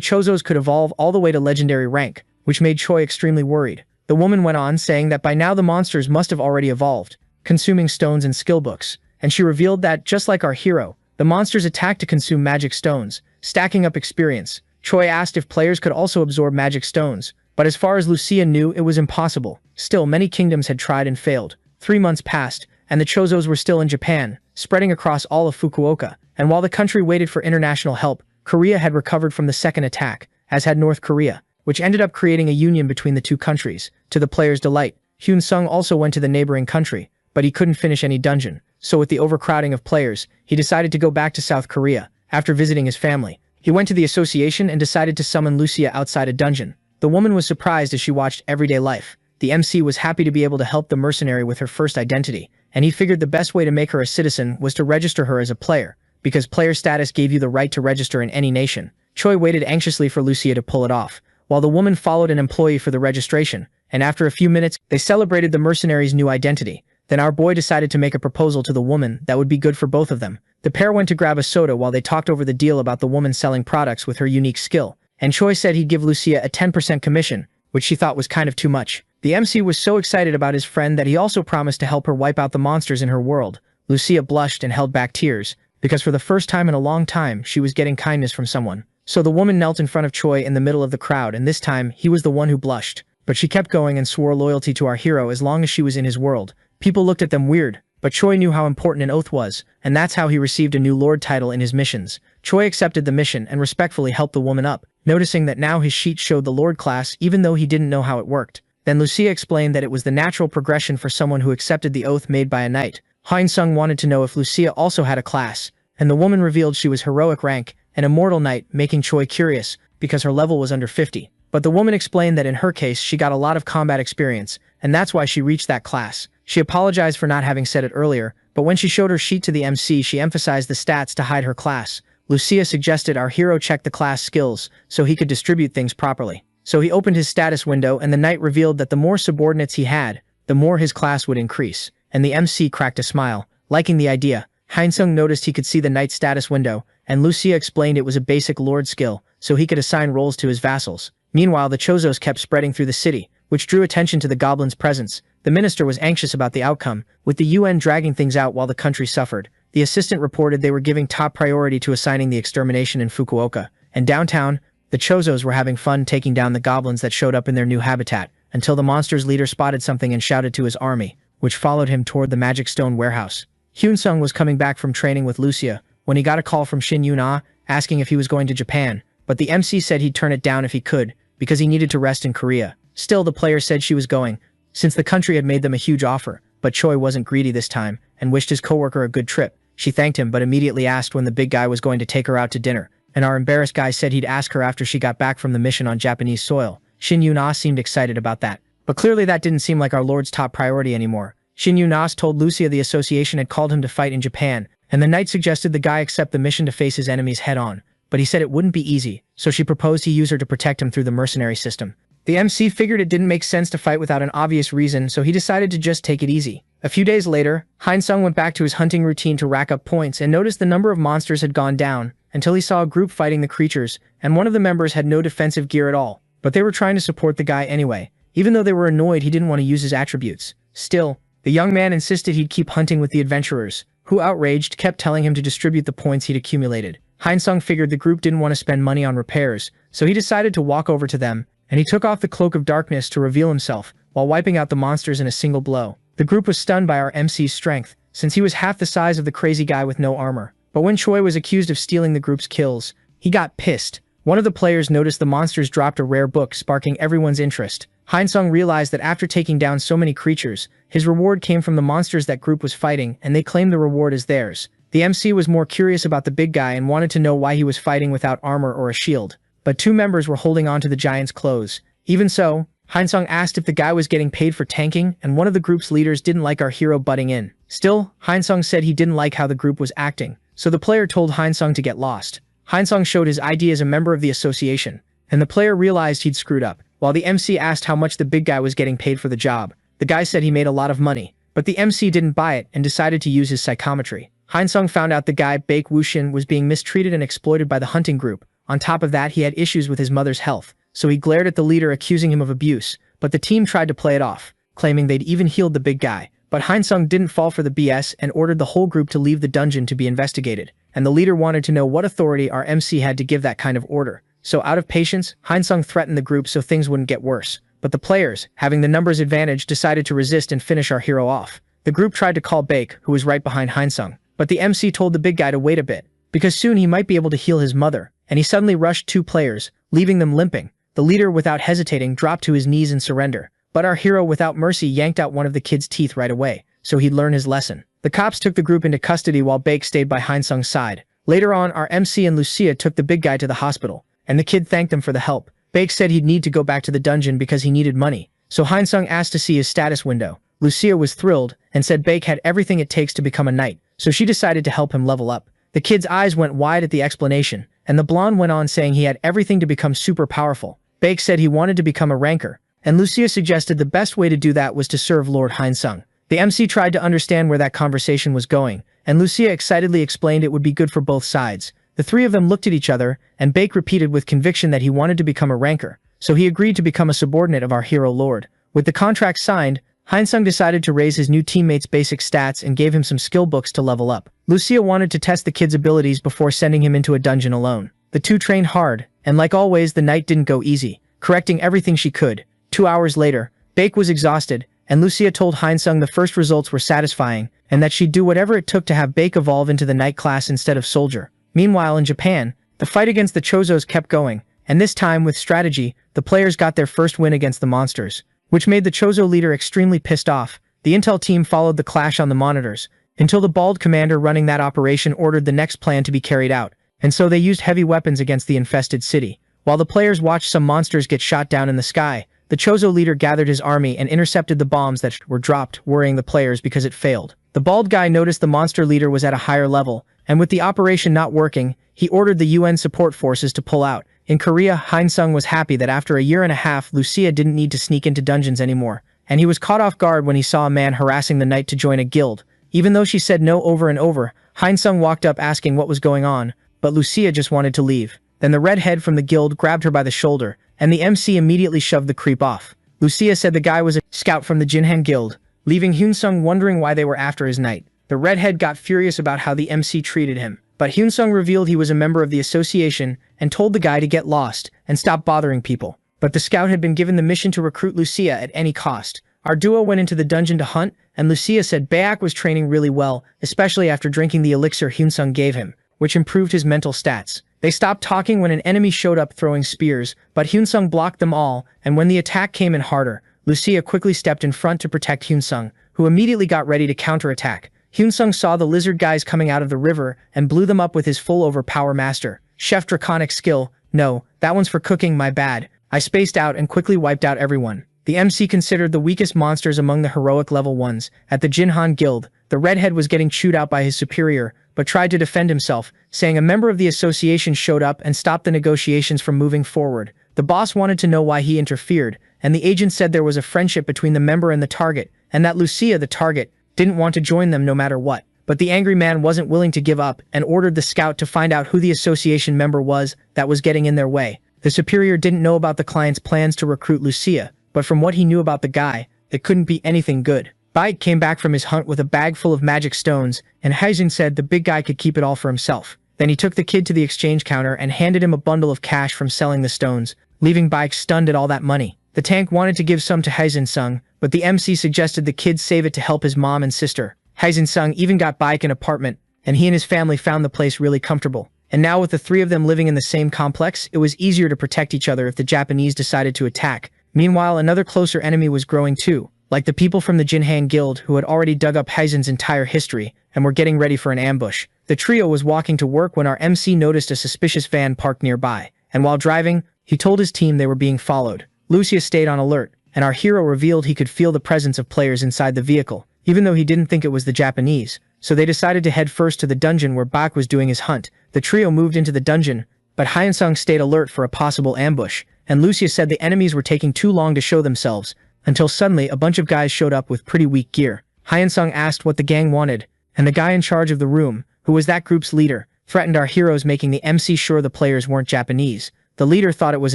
Chozos could evolve all the way to legendary rank, which made Choi extremely worried. The woman went on, saying that by now the monsters must have already evolved, consuming stones and skill books, and she revealed that, just like our hero, the monsters attack to consume magic stones, stacking up experience. Choi asked if players could also absorb magic stones, but as far as Lucia knew, it was impossible. Still, many kingdoms had tried and failed. 3 months passed, and the Chozos were still in Japan, spreading across all of Fukuoka, and while the country waited for international help, Korea had recovered from the second attack, as had North Korea, which ended up creating a union between the two countries. To the players' delight, Hyun-sung also went to the neighboring country, but he couldn't finish any dungeon, so with the overcrowding of players, he decided to go back to South Korea. After visiting his family, he went to the association and decided to summon Lucia outside a dungeon. The woman was surprised as she watched everyday life. The MC was happy to be able to help the mercenary with her first identity, and he figured the best way to make her a citizen was to register her as a player, because player status gave you the right to register in any nation. Choi waited anxiously for Lucia to pull it off, while the woman followed an employee for the registration, and after a few minutes, they celebrated the mercenary's new identity. Then our boy decided to make a proposal to the woman that would be good for both of them. The pair went to grab a soda while they talked over the deal about the woman selling products with her unique skill, and Choi said he'd give Lucia a 10% commission, which she thought was kind of too much. The MC was so excited about his friend that he also promised to help her wipe out the monsters in her world. Lucia blushed and held back tears, because for the first time in a long time, she was getting kindness from someone. So the woman knelt in front of Choi in the middle of the crowd, and this time, he was the one who blushed. But she kept going and swore loyalty to our hero as long as she was in his world. People looked at them weird, but Choi knew how important an oath was, and that's how he received a new lord title in his missions. Choi accepted the mission and respectfully helped the woman up, noticing that now his sheet showed the lord class even though he didn't know how it worked. Then Lucia explained that it was the natural progression for someone who accepted the oath made by a knight. Hyun-sung wanted to know if Lucia also had a class, and the woman revealed she was heroic rank, an immortal knight, making Choi curious, because her level was under 50. But the woman explained that in her case she got a lot of combat experience, and that's why she reached that class. She apologized for not having said it earlier, but when she showed her sheet to the MC she emphasized the stats to hide her class. Lucia suggested our hero check the class skills, so he could distribute things properly. So he opened his status window and the knight revealed that the more subordinates he had, the more his class would increase, and the MC cracked a smile, liking the idea. Hyun-sung noticed he could see the knight's status window, and Lucia explained it was a basic lord skill, so he could assign roles to his vassals. Meanwhile, the Chozos kept spreading through the city, which drew attention to the goblins' presence. The minister was anxious about the outcome, with the UN dragging things out while the country suffered. The assistant reported they were giving top priority to assigning the extermination in Fukuoka. And downtown, the Chozos were having fun taking down the goblins that showed up in their new habitat, until the monster's leader spotted something and shouted to his army, which followed him toward the magic stone warehouse. Hyun-sung was coming back from training with Lucia when he got a call from Shin Yun-ah asking if he was going to Japan, but the MC said he'd turn it down if he could, because he needed to rest in Korea. Still, the player said she was going, since the country had made them a huge offer, but Choi wasn't greedy this time and wished his coworker a good trip. She thanked him but immediately asked when the big guy was going to take her out to dinner, and our embarrassed guy said he'd ask her after she got back from the mission on Japanese soil. Shin Yun-ah seemed excited about that, but clearly that didn't seem like our lord's top priority anymore. Shin Yun-ah told Lucia the association had called him to fight in Japan, and the knight suggested the guy accept the mission to face his enemies head-on, but he said it wouldn't be easy, so she proposed he use her to protect him through the mercenary system. The MC figured it didn't make sense to fight without an obvious reason, so he decided to just take it easy. A few days later, Hyun-sung went back to his hunting routine to rack up points and noticed the number of monsters had gone down, until he saw a group fighting the creatures, and one of the members had no defensive gear at all, but they were trying to support the guy anyway. Even though they were annoyed, he didn't want to use his attributes. Still, the young man insisted he'd keep hunting with the adventurers, who, outraged, kept telling him to distribute the points he'd accumulated. Hyun-sung figured the group didn't want to spend money on repairs, so he decided to walk over to them, and he took off the cloak of darkness to reveal himself, while wiping out the monsters in a single blow. The group was stunned by our MC's strength, since he was half the size of the crazy guy with no armor. But when Choi was accused of stealing the group's kills, he got pissed. One of the players noticed the monsters dropped a rare book, sparking everyone's interest. Hyun-sung realized that after taking down so many creatures, his reward came from the monsters that group was fighting, and they claimed the reward as theirs. The MC was more curious about the big guy and wanted to know why he was fighting without armor or a shield, but two members were holding on to the giant's clothes. Even so, Hyun-sung asked if the guy was getting paid for tanking, and one of the group's leaders didn't like our hero butting in. Still, Hyun-sung said he didn't like how the group was acting, so the player told Hyun-sung to get lost. Hyun-sung showed his ID as a member of the association, and the player realized he'd screwed up. While the MC asked how much the big guy was getting paid for the job, the guy said he made a lot of money, but the MC didn't buy it and decided to use his psychometry. Hyun-sung found out the guy, Baek Woo-shin, was being mistreated and exploited by the hunting group. On top of that, he had issues with his mother's health, so he glared at the leader accusing him of abuse, but the team tried to play it off, claiming they'd even healed the big guy. But Hyun-sung didn't fall for the BS and ordered the whole group to leave the dungeon to be investigated, and the leader wanted to know what authority our MC had to give that kind of order. So out of patience, Hyun-sung threatened the group so things wouldn't get worse. But the players, having the numbers advantage, decided to resist and finish our hero off. The group tried to call Baek, who was right behind Hyun-sung, but the MC told the big guy to wait a bit, because soon he might be able to heal his mother, and he suddenly rushed two players, leaving them limping. The leader, without hesitating, dropped to his knees in surrender, but our hero, without mercy, yanked out one of the kid's teeth right away, so he'd learn his lesson. The cops took the group into custody while Baek stayed by Hyun-sung's side. Later on, our MC and Lucia took the big guy to the hospital, and the kid thanked them for the help. Baek said he'd need to go back to the dungeon because he needed money, so Hyun-sung asked to see his status window. Lucia was thrilled and said Baek had everything it takes to become a knight, so she decided to help him level up. The kid's eyes went wide at the explanation, and the blonde went on saying he had everything to become super powerful. Baek said he wanted to become a ranker, and Lucia suggested the best way to do that was to serve Lord Hyun-sung. The MC tried to understand where that conversation was going, and Lucia excitedly explained it would be good for both sides. The three of them looked at each other, and Baek repeated with conviction that he wanted to become a ranker, so he agreed to become a subordinate of our hero lord. With the contract signed, Hyun-sung decided to raise his new teammate's basic stats and gave him some skill books to level up. Lucia wanted to test the kid's abilities before sending him into a dungeon alone. The two trained hard, and like always, the night didn't go easy, correcting everything she could. 2 hours later, Baek was exhausted, and Lucia told Hyun-sung the first results were satisfying, and that she'd do whatever it took to have Baek evolve into the knight class instead of soldier. Meanwhile, in Japan, the fight against the Chozos kept going, and this time, with strategy, the players got their first win against the monsters, which made the Chozo leader extremely pissed off. The intel team followed the clash on the monitors, until the bald commander running that operation ordered the next plan to be carried out, and so they used heavy weapons against the infested city. While the players watched some monsters get shot down in the sky, the Chozo leader gathered his army and intercepted the bombs that were dropped, worrying the players because it failed. The bald guy noticed the monster leader was at a higher level, and with the operation not working, he ordered the UN support forces to pull out. In Korea, Hyun-sung was happy that after a year and a half, Lucia didn't need to sneak into dungeons anymore, and he was caught off guard when he saw a man harassing the knight to join a guild. Even though she said no over and over, Hyun-sung walked up asking what was going on, but Lucia just wanted to leave. Then the redhead from the guild grabbed her by the shoulder, and the MC immediately shoved the creep off. Lucia said the guy was a scout from the Jinhan Guild, leaving Hyunsung wondering why they were after his knight. The redhead got furious about how the MC treated him, but Hyunsung revealed he was a member of the association and told the guy to get lost and stop bothering people. But the scout had been given the mission to recruit Lucia at any cost. Our duo went into the dungeon to hunt, and Lucia said Baek was training really well, especially after drinking the elixir Hyunsung gave him, which improved his mental stats. They stopped talking when an enemy showed up throwing spears, but Hyunsung blocked them all, and when the attack came in harder, Lucia quickly stepped in front to protect Hyunsung, who immediately got ready to counterattack. Hyunsung saw the lizard guys coming out of the river and blew them up with his full overpower master. Chef Draconic skill. No, that one's for cooking, my bad. I spaced out and quickly wiped out everyone. The MC considered the weakest monsters among the heroic level ones. At the Jinhan Guild, the redhead was getting chewed out by his superior, but tried to defend himself, saying a member of the association showed up and stopped the negotiations from moving forward. The boss wanted to know why he interfered, and the agent said there was a friendship between the member and the target, and that Lucia, the target, didn't want to join them no matter what. But the angry man wasn't willing to give up and ordered the scout to find out who the association member was that was getting in their way. The superior didn't know about the client's plans to recruit Lucia, but from what he knew about the guy, it couldn't be anything good. Baek came back from his hunt with a bag full of magic stones, and Haijin said the big guy could keep it all for himself. Then he took the kid to the exchange counter and handed him a bundle of cash from selling the stones, leaving Baek stunned at all that money. The tank wanted to give some to Haijin-sung, but the MC suggested the kid save it to help his mom and sister. Haijin-sung even got Baek an apartment, and he and his family found the place really comfortable. And now with the three of them living in the same complex, it was easier to protect each other if the Japanese decided to attack. Meanwhile, another closer enemy was growing too, like the people from the Jinhan Guild who had already dug up Haijin's entire history and were getting ready for an ambush. The trio was walking to work when our MC noticed a suspicious van parked nearby, and while driving, he told his team they were being followed. Lucia stayed on alert, and our hero revealed he could feel the presence of players inside the vehicle, even though he didn't think it was the Japanese. So they decided to head first to the dungeon where Baek was doing his hunt. The trio moved into the dungeon, but Hyunsung stayed alert for a possible ambush, and Lucia said the enemies were taking too long to show themselves, until suddenly a bunch of guys showed up with pretty weak gear. Hyunsung asked what the gang wanted, and the guy in charge of the room, who was that group's leader, threatened our heroes, making the MC sure the players weren't Japanese. The leader thought it was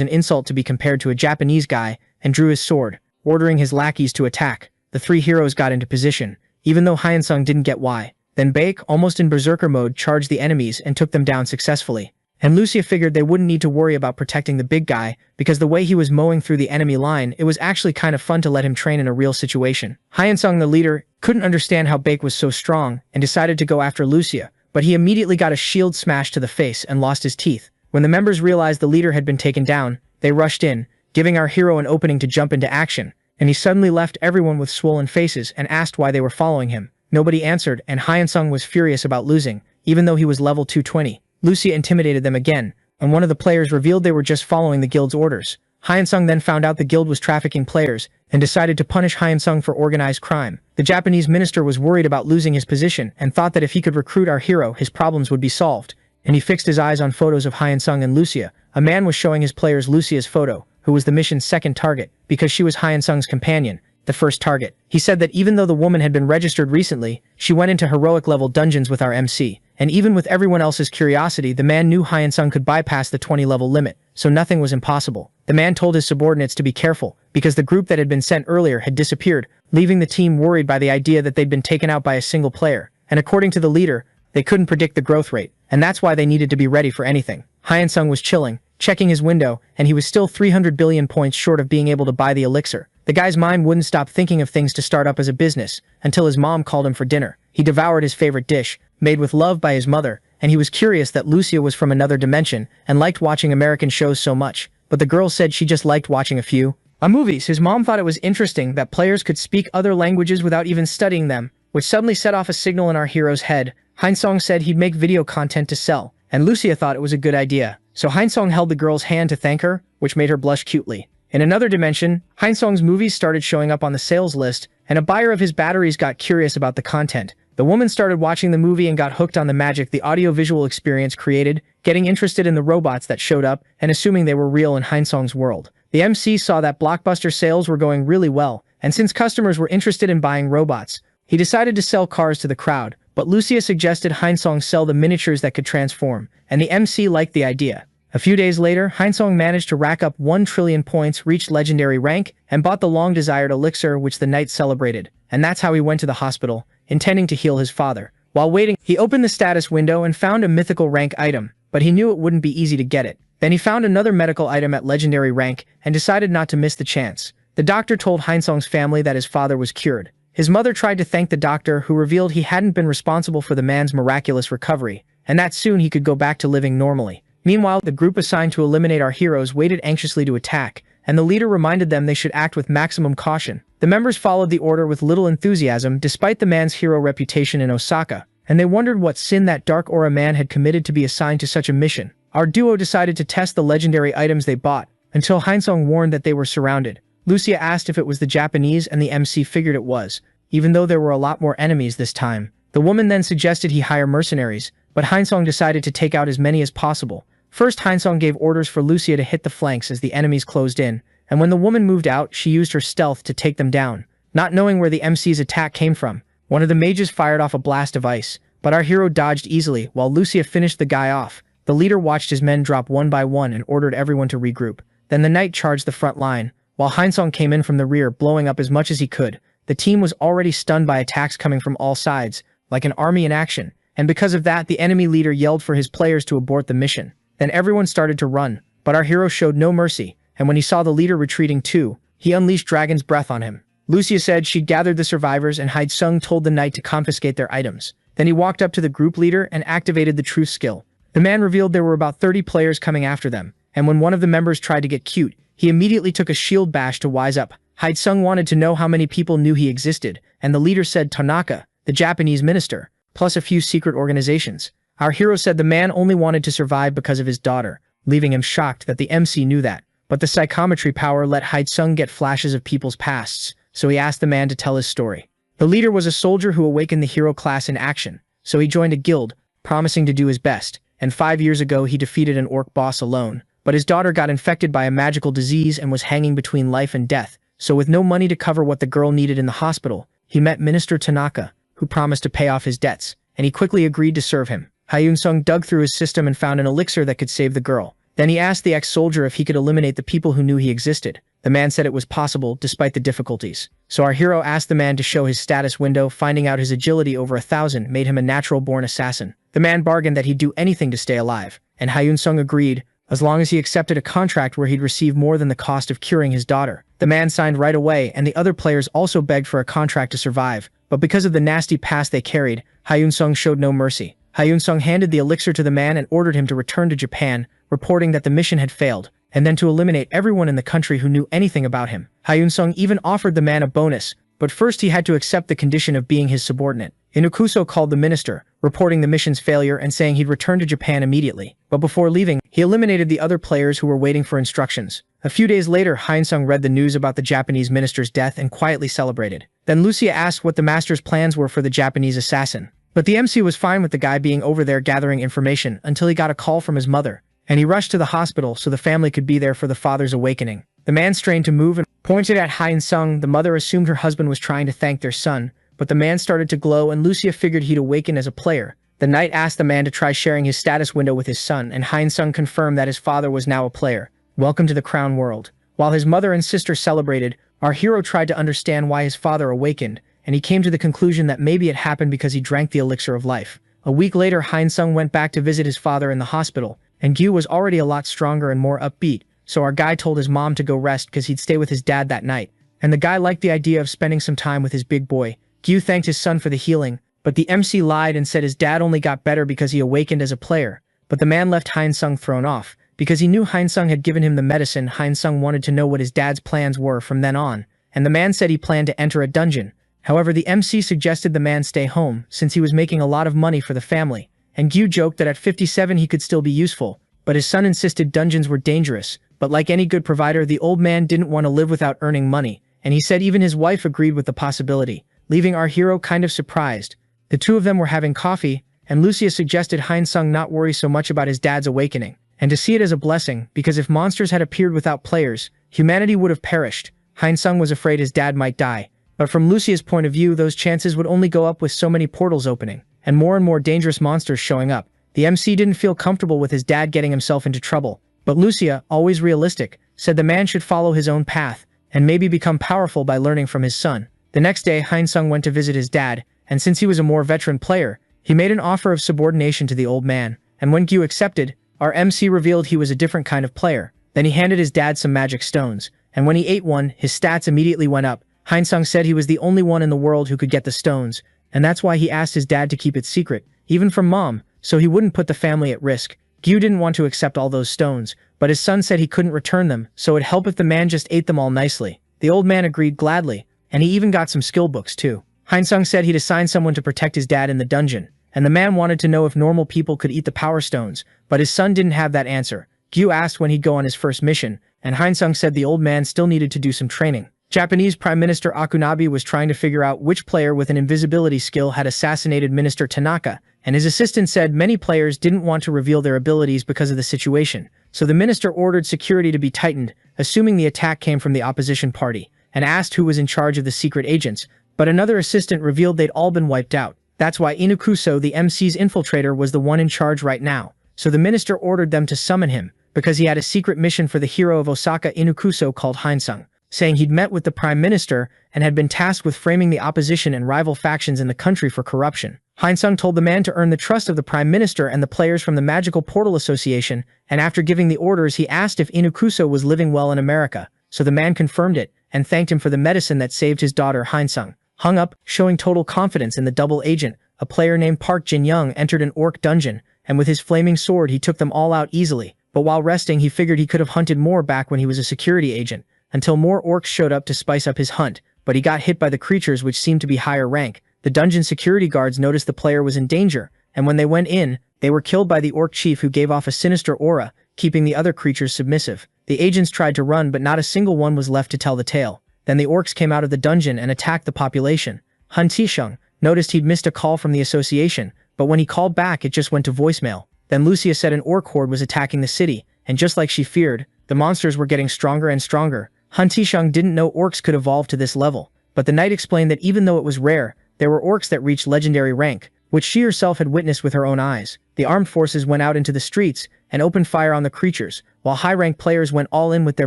an insult to be compared to a Japanese guy and drew his sword, ordering his lackeys to attack. The three heroes got into position, even though Hyunsung didn't get why. Then Baek, almost in berserker mode, charged the enemies and took them down successfully. And Lucia figured they wouldn't need to worry about protecting the big guy, because the way he was mowing through the enemy line, it was actually kind of fun to let him train in a real situation. Hyunsung, the leader, couldn't understand how Baek was so strong and decided to go after Lucia, but he immediately got a shield smash to the face and lost his teeth. When the members realized the leader had been taken down, they rushed in, giving our hero an opening to jump into action, and he suddenly left everyone with swollen faces and asked why they were following him. Nobody answered, and Hyunsung was furious about losing, even though he was level 220. Lucia intimidated them again, and one of the players revealed they were just following the guild's orders. Hyunsung then found out the guild was trafficking players, and decided to punish Hyunsung for organized crime. The Japanese minister was worried about losing his position, and thought that if he could recruit our hero, his problems would be solved. And he fixed his eyes on photos of Hyunsung and Lucia. A man was showing his players Lucia's photo, who was the mission's second target, because she was Hyunsung's companion, the first target. He said that even though the woman had been registered recently, she went into heroic-level dungeons with our MC, and even with everyone else's curiosity, the man knew Hyunsung could bypass the 20-level limit, so nothing was impossible. The man told his subordinates to be careful, because the group that had been sent earlier had disappeared, leaving the team worried by the idea that they'd been taken out by a single player, and according to the leader, they couldn't predict the growth rate, and that's why they needed to be ready for anything. Hyunsung was chilling, checking his window, and he was still 300 billion points short of being able to buy the elixir. The guy's mind wouldn't stop thinking of things to start up as a business, until his mom called him for dinner. He devoured his favorite dish, made with love by his mother, and he was curious that Lucia was from another dimension, and liked watching American shows so much. But the girl said she just liked watching a few movies. His mom thought it was interesting that players could speak other languages without even studying them, which suddenly set off a signal in our hero's head. Hyunsung said he'd make video content to sell, and Lucia thought it was a good idea. So Hyunsung held the girl's hand to thank her, which made her blush cutely. In another dimension, Hyunsung's movies started showing up on the sales list, and a buyer of his batteries got curious about the content. The woman started watching the movie and got hooked on the magic the audio-visual experience created, getting interested in the robots that showed up, and assuming they were real in Hyunsung's world. The MC saw that blockbuster sales were going really well, and since customers were interested in buying robots, he decided to sell cars to the crowd, but Lucia suggested Hyunsung sell the miniatures that could transform, and the MC liked the idea. A few days later, Hainsong managed to rack up 1 trillion points, reached legendary rank, and bought the long-desired elixir which the knight celebrated. And that's how he went to the hospital, intending to heal his father. While waiting, he opened the status window and found a mythical rank item, but he knew it wouldn't be easy to get it. Then he found another medical item at legendary rank and decided not to miss the chance. The doctor told Hainsong's family that his father was cured. His mother tried to thank the doctor, who revealed he hadn't been responsible for the man's miraculous recovery, and that soon he could go back to living normally. Meanwhile, the group assigned to eliminate our heroes waited anxiously to attack, and the leader reminded them they should act with maximum caution. The members followed the order with little enthusiasm despite the man's hero reputation in Osaka, and they wondered what sin that dark aura man had committed to be assigned to such a mission. Our duo decided to test the legendary items they bought, until Hainsong warned that they were surrounded. Lucia asked if it was the Japanese, and the MC figured it was, even though there were a lot more enemies this time. The woman then suggested he hire mercenaries, but Hainsong decided to take out as many as possible. First, Hainsong gave orders for Lucia to hit the flanks as the enemies closed in, and when the woman moved out, she used her stealth to take them down. Not knowing where the MC's attack came from, one of the mages fired off a blast of ice, but our hero dodged easily while Lucia finished the guy off. The leader watched his men drop one by one and ordered everyone to regroup. Then the knight charged the front line, while Hainsong came in from the rear, blowing up as much as he could. The team was already stunned by attacks coming from all sides, like an army in action, and because of that, the enemy leader yelled for his players to abort the mission. Then everyone started to run, but our hero showed no mercy, and when he saw the leader retreating too, he unleashed Dragon's Breath on him. Lucia said she'd gathered the survivors, and Haitsung told the knight to confiscate their items. Then he walked up to the group leader and activated the truth skill. The man revealed there were about 30 players coming after them, and when one of the members tried to get cute, he immediately took a shield bash to wise up. Haitsung wanted to know how many people knew he existed, and the leader said Tanaka, the Japanese minister, plus a few secret organizations. Our hero said the man only wanted to survive because of his daughter, leaving him shocked that the MC knew that. But the psychometry power let Haitsung get flashes of people's pasts, so he asked the man to tell his story. The leader was a soldier who awakened the hero class in action, so he joined a guild, promising to do his best, and 5 years ago he defeated an orc boss alone. But his daughter got infected by a magical disease and was hanging between life and death, so with no money to cover what the girl needed in the hospital, he met Minister Tanaka, who promised to pay off his debts, and he quickly agreed to serve him. Hyun-sung dug through his system and found an elixir that could save the girl. Then he asked the ex-soldier if he could eliminate the people who knew he existed. The man said it was possible, despite the difficulties. So our hero asked the man to show his status window, finding out his agility over 1,000 made him a natural-born assassin. The man bargained that he'd do anything to stay alive, and Hyun-sung agreed, as long as he accepted a contract where he'd receive more than the cost of curing his daughter. The man signed right away, and the other players also begged for a contract to survive, but because of the nasty past they carried, Hyun-sung showed no mercy. Hyun-sung handed the elixir to the man and ordered him to return to Japan, reporting that the mission had failed, and then to eliminate everyone in the country who knew anything about him. Hyun-sung even offered the man a bonus, but first he had to accept the condition of being his subordinate. Inukuso called the minister, reporting the mission's failure and saying he'd return to Japan immediately. But before leaving, he eliminated the other players who were waiting for instructions. A few days later, Hyun-sung read the news about the Japanese minister's death and quietly celebrated. Then Lucia asked what the master's plans were for the Japanese assassin. But the MC was fine with the guy being over there gathering information until he got a call from his mother, and he rushed to the hospital so the family could be there for the father's awakening. The man strained to move and pointed at Hyun-sung. The mother assumed her husband was trying to thank their son, but the man started to glow and Lucia figured he'd awaken as a player. The knight asked the man to try sharing his status window with his son, and Hyun-sung confirmed that his father was now a player. Welcome to the crown world. While his mother and sister celebrated, our hero tried to understand why his father awakened, and he came to the conclusion that maybe it happened because he drank the elixir of life. A week later, Hyun-sung went back to visit his father in the hospital, and Gyu was already a lot stronger and more upbeat, so our guy told his mom to go rest because he'd stay with his dad that night. And the guy liked the idea of spending some time with his big boy. Gyu thanked his son for the healing, but the MC lied and said his dad only got better because he awakened as a player. But the man left Hyun-sung thrown off. Because he knew Hyun-sung had given him the medicine, Hyun-sung wanted to know what his dad's plans were from then on, and the man said he planned to enter a dungeon. However, the MC suggested the man stay home, since he was making a lot of money for the family, and Gyu joked that at 57 he could still be useful, but his son insisted dungeons were dangerous. But like any good provider, the old man didn't want to live without earning money, and he said even his wife agreed with the possibility, leaving our hero kind of surprised. The two of them were having coffee, and Lucia suggested Hyun-sung not worry so much about his dad's awakening, and to see it as a blessing, because if monsters had appeared without players, humanity would have perished. Hyun-sung was afraid his dad might die, but from Lucia's point of view, those chances would only go up with so many portals opening, and more dangerous monsters showing up, The MC didn't feel comfortable with his dad getting himself into trouble, but Lucia, always realistic, said the man should follow his own path and maybe become powerful by learning from his son. The next day, Hyein-sung went to visit his dad, and since he was a more veteran player, he made an offer of subordination to the old man, and when Gyu accepted, our MC revealed he was a different kind of player. Then he handed his dad some magic stones, and when he ate one, his stats immediately went up. Hyein-sung said he was the only one in the world who could get the stones, and that's why he asked his dad to keep it secret, even from mom, so he wouldn't put the family at risk. Gyu didn't want to accept all those stones, but his son said he couldn't return them, so it'd help if the man just ate them all nicely. The old man agreed gladly, and he even got some skill books too. Hyein-sung said he'd assign someone to protect his dad in the dungeon, and the man wanted to know if normal people could eat the power stones, but his son didn't have that answer. Gyu asked when he'd go on his first mission, and Hyein-sung said the old man still needed to do some training. Japanese Prime Minister Akunabe was trying to figure out which player with an invisibility skill had assassinated Minister Tanaka, and his assistant said many players didn't want to reveal their abilities because of the situation, so the minister ordered security to be tightened, assuming the attack came from the opposition party, and asked who was in charge of the secret agents, but another assistant revealed they'd all been wiped out. That's why Inukuso, the MC's infiltrator, was the one in charge right now, so the minister ordered them to summon him, because he had a secret mission for the hero of Osaka Inukuso called Hyein-sung, saying he'd met with the prime minister and had been tasked with framing the opposition and rival factions in the country for corruption. Hyein-sung told the man to earn the trust of the prime minister and the players from the Magical Portal Association, and after giving the orders he asked if Inukuso was living well in America, so the man confirmed it, and thanked him for the medicine that saved his daughter. Hyein-sung hung up, showing total confidence in the double agent. A player named Park Jin-young entered an orc dungeon, and with his flaming sword he took them all out easily, but while resting he figured he could have hunted more back when he was a security agent, until more orcs showed up to spice up his hunt, but he got hit by the creatures which seemed to be higher rank. The dungeon security guards noticed the player was in danger, and when they went in, they were killed by the orc chief who gave off a sinister aura, keeping the other creatures submissive. The agents tried to run, but not a single one was left to tell the tale. Then the orcs came out of the dungeon and attacked the population. Han Tisheng noticed he'd missed a call from the association, but when he called back it just went to voicemail. Then Lucia said an orc horde was attacking the city, and just like she feared, the monsters were getting stronger and stronger. Han Tisheng didn't know orcs could evolve to this level, but the knight explained that even though it was rare, there were orcs that reached legendary rank, which she herself had witnessed with her own eyes. The armed forces went out into the streets and opened fire on the creatures, while high-rank players went all in with their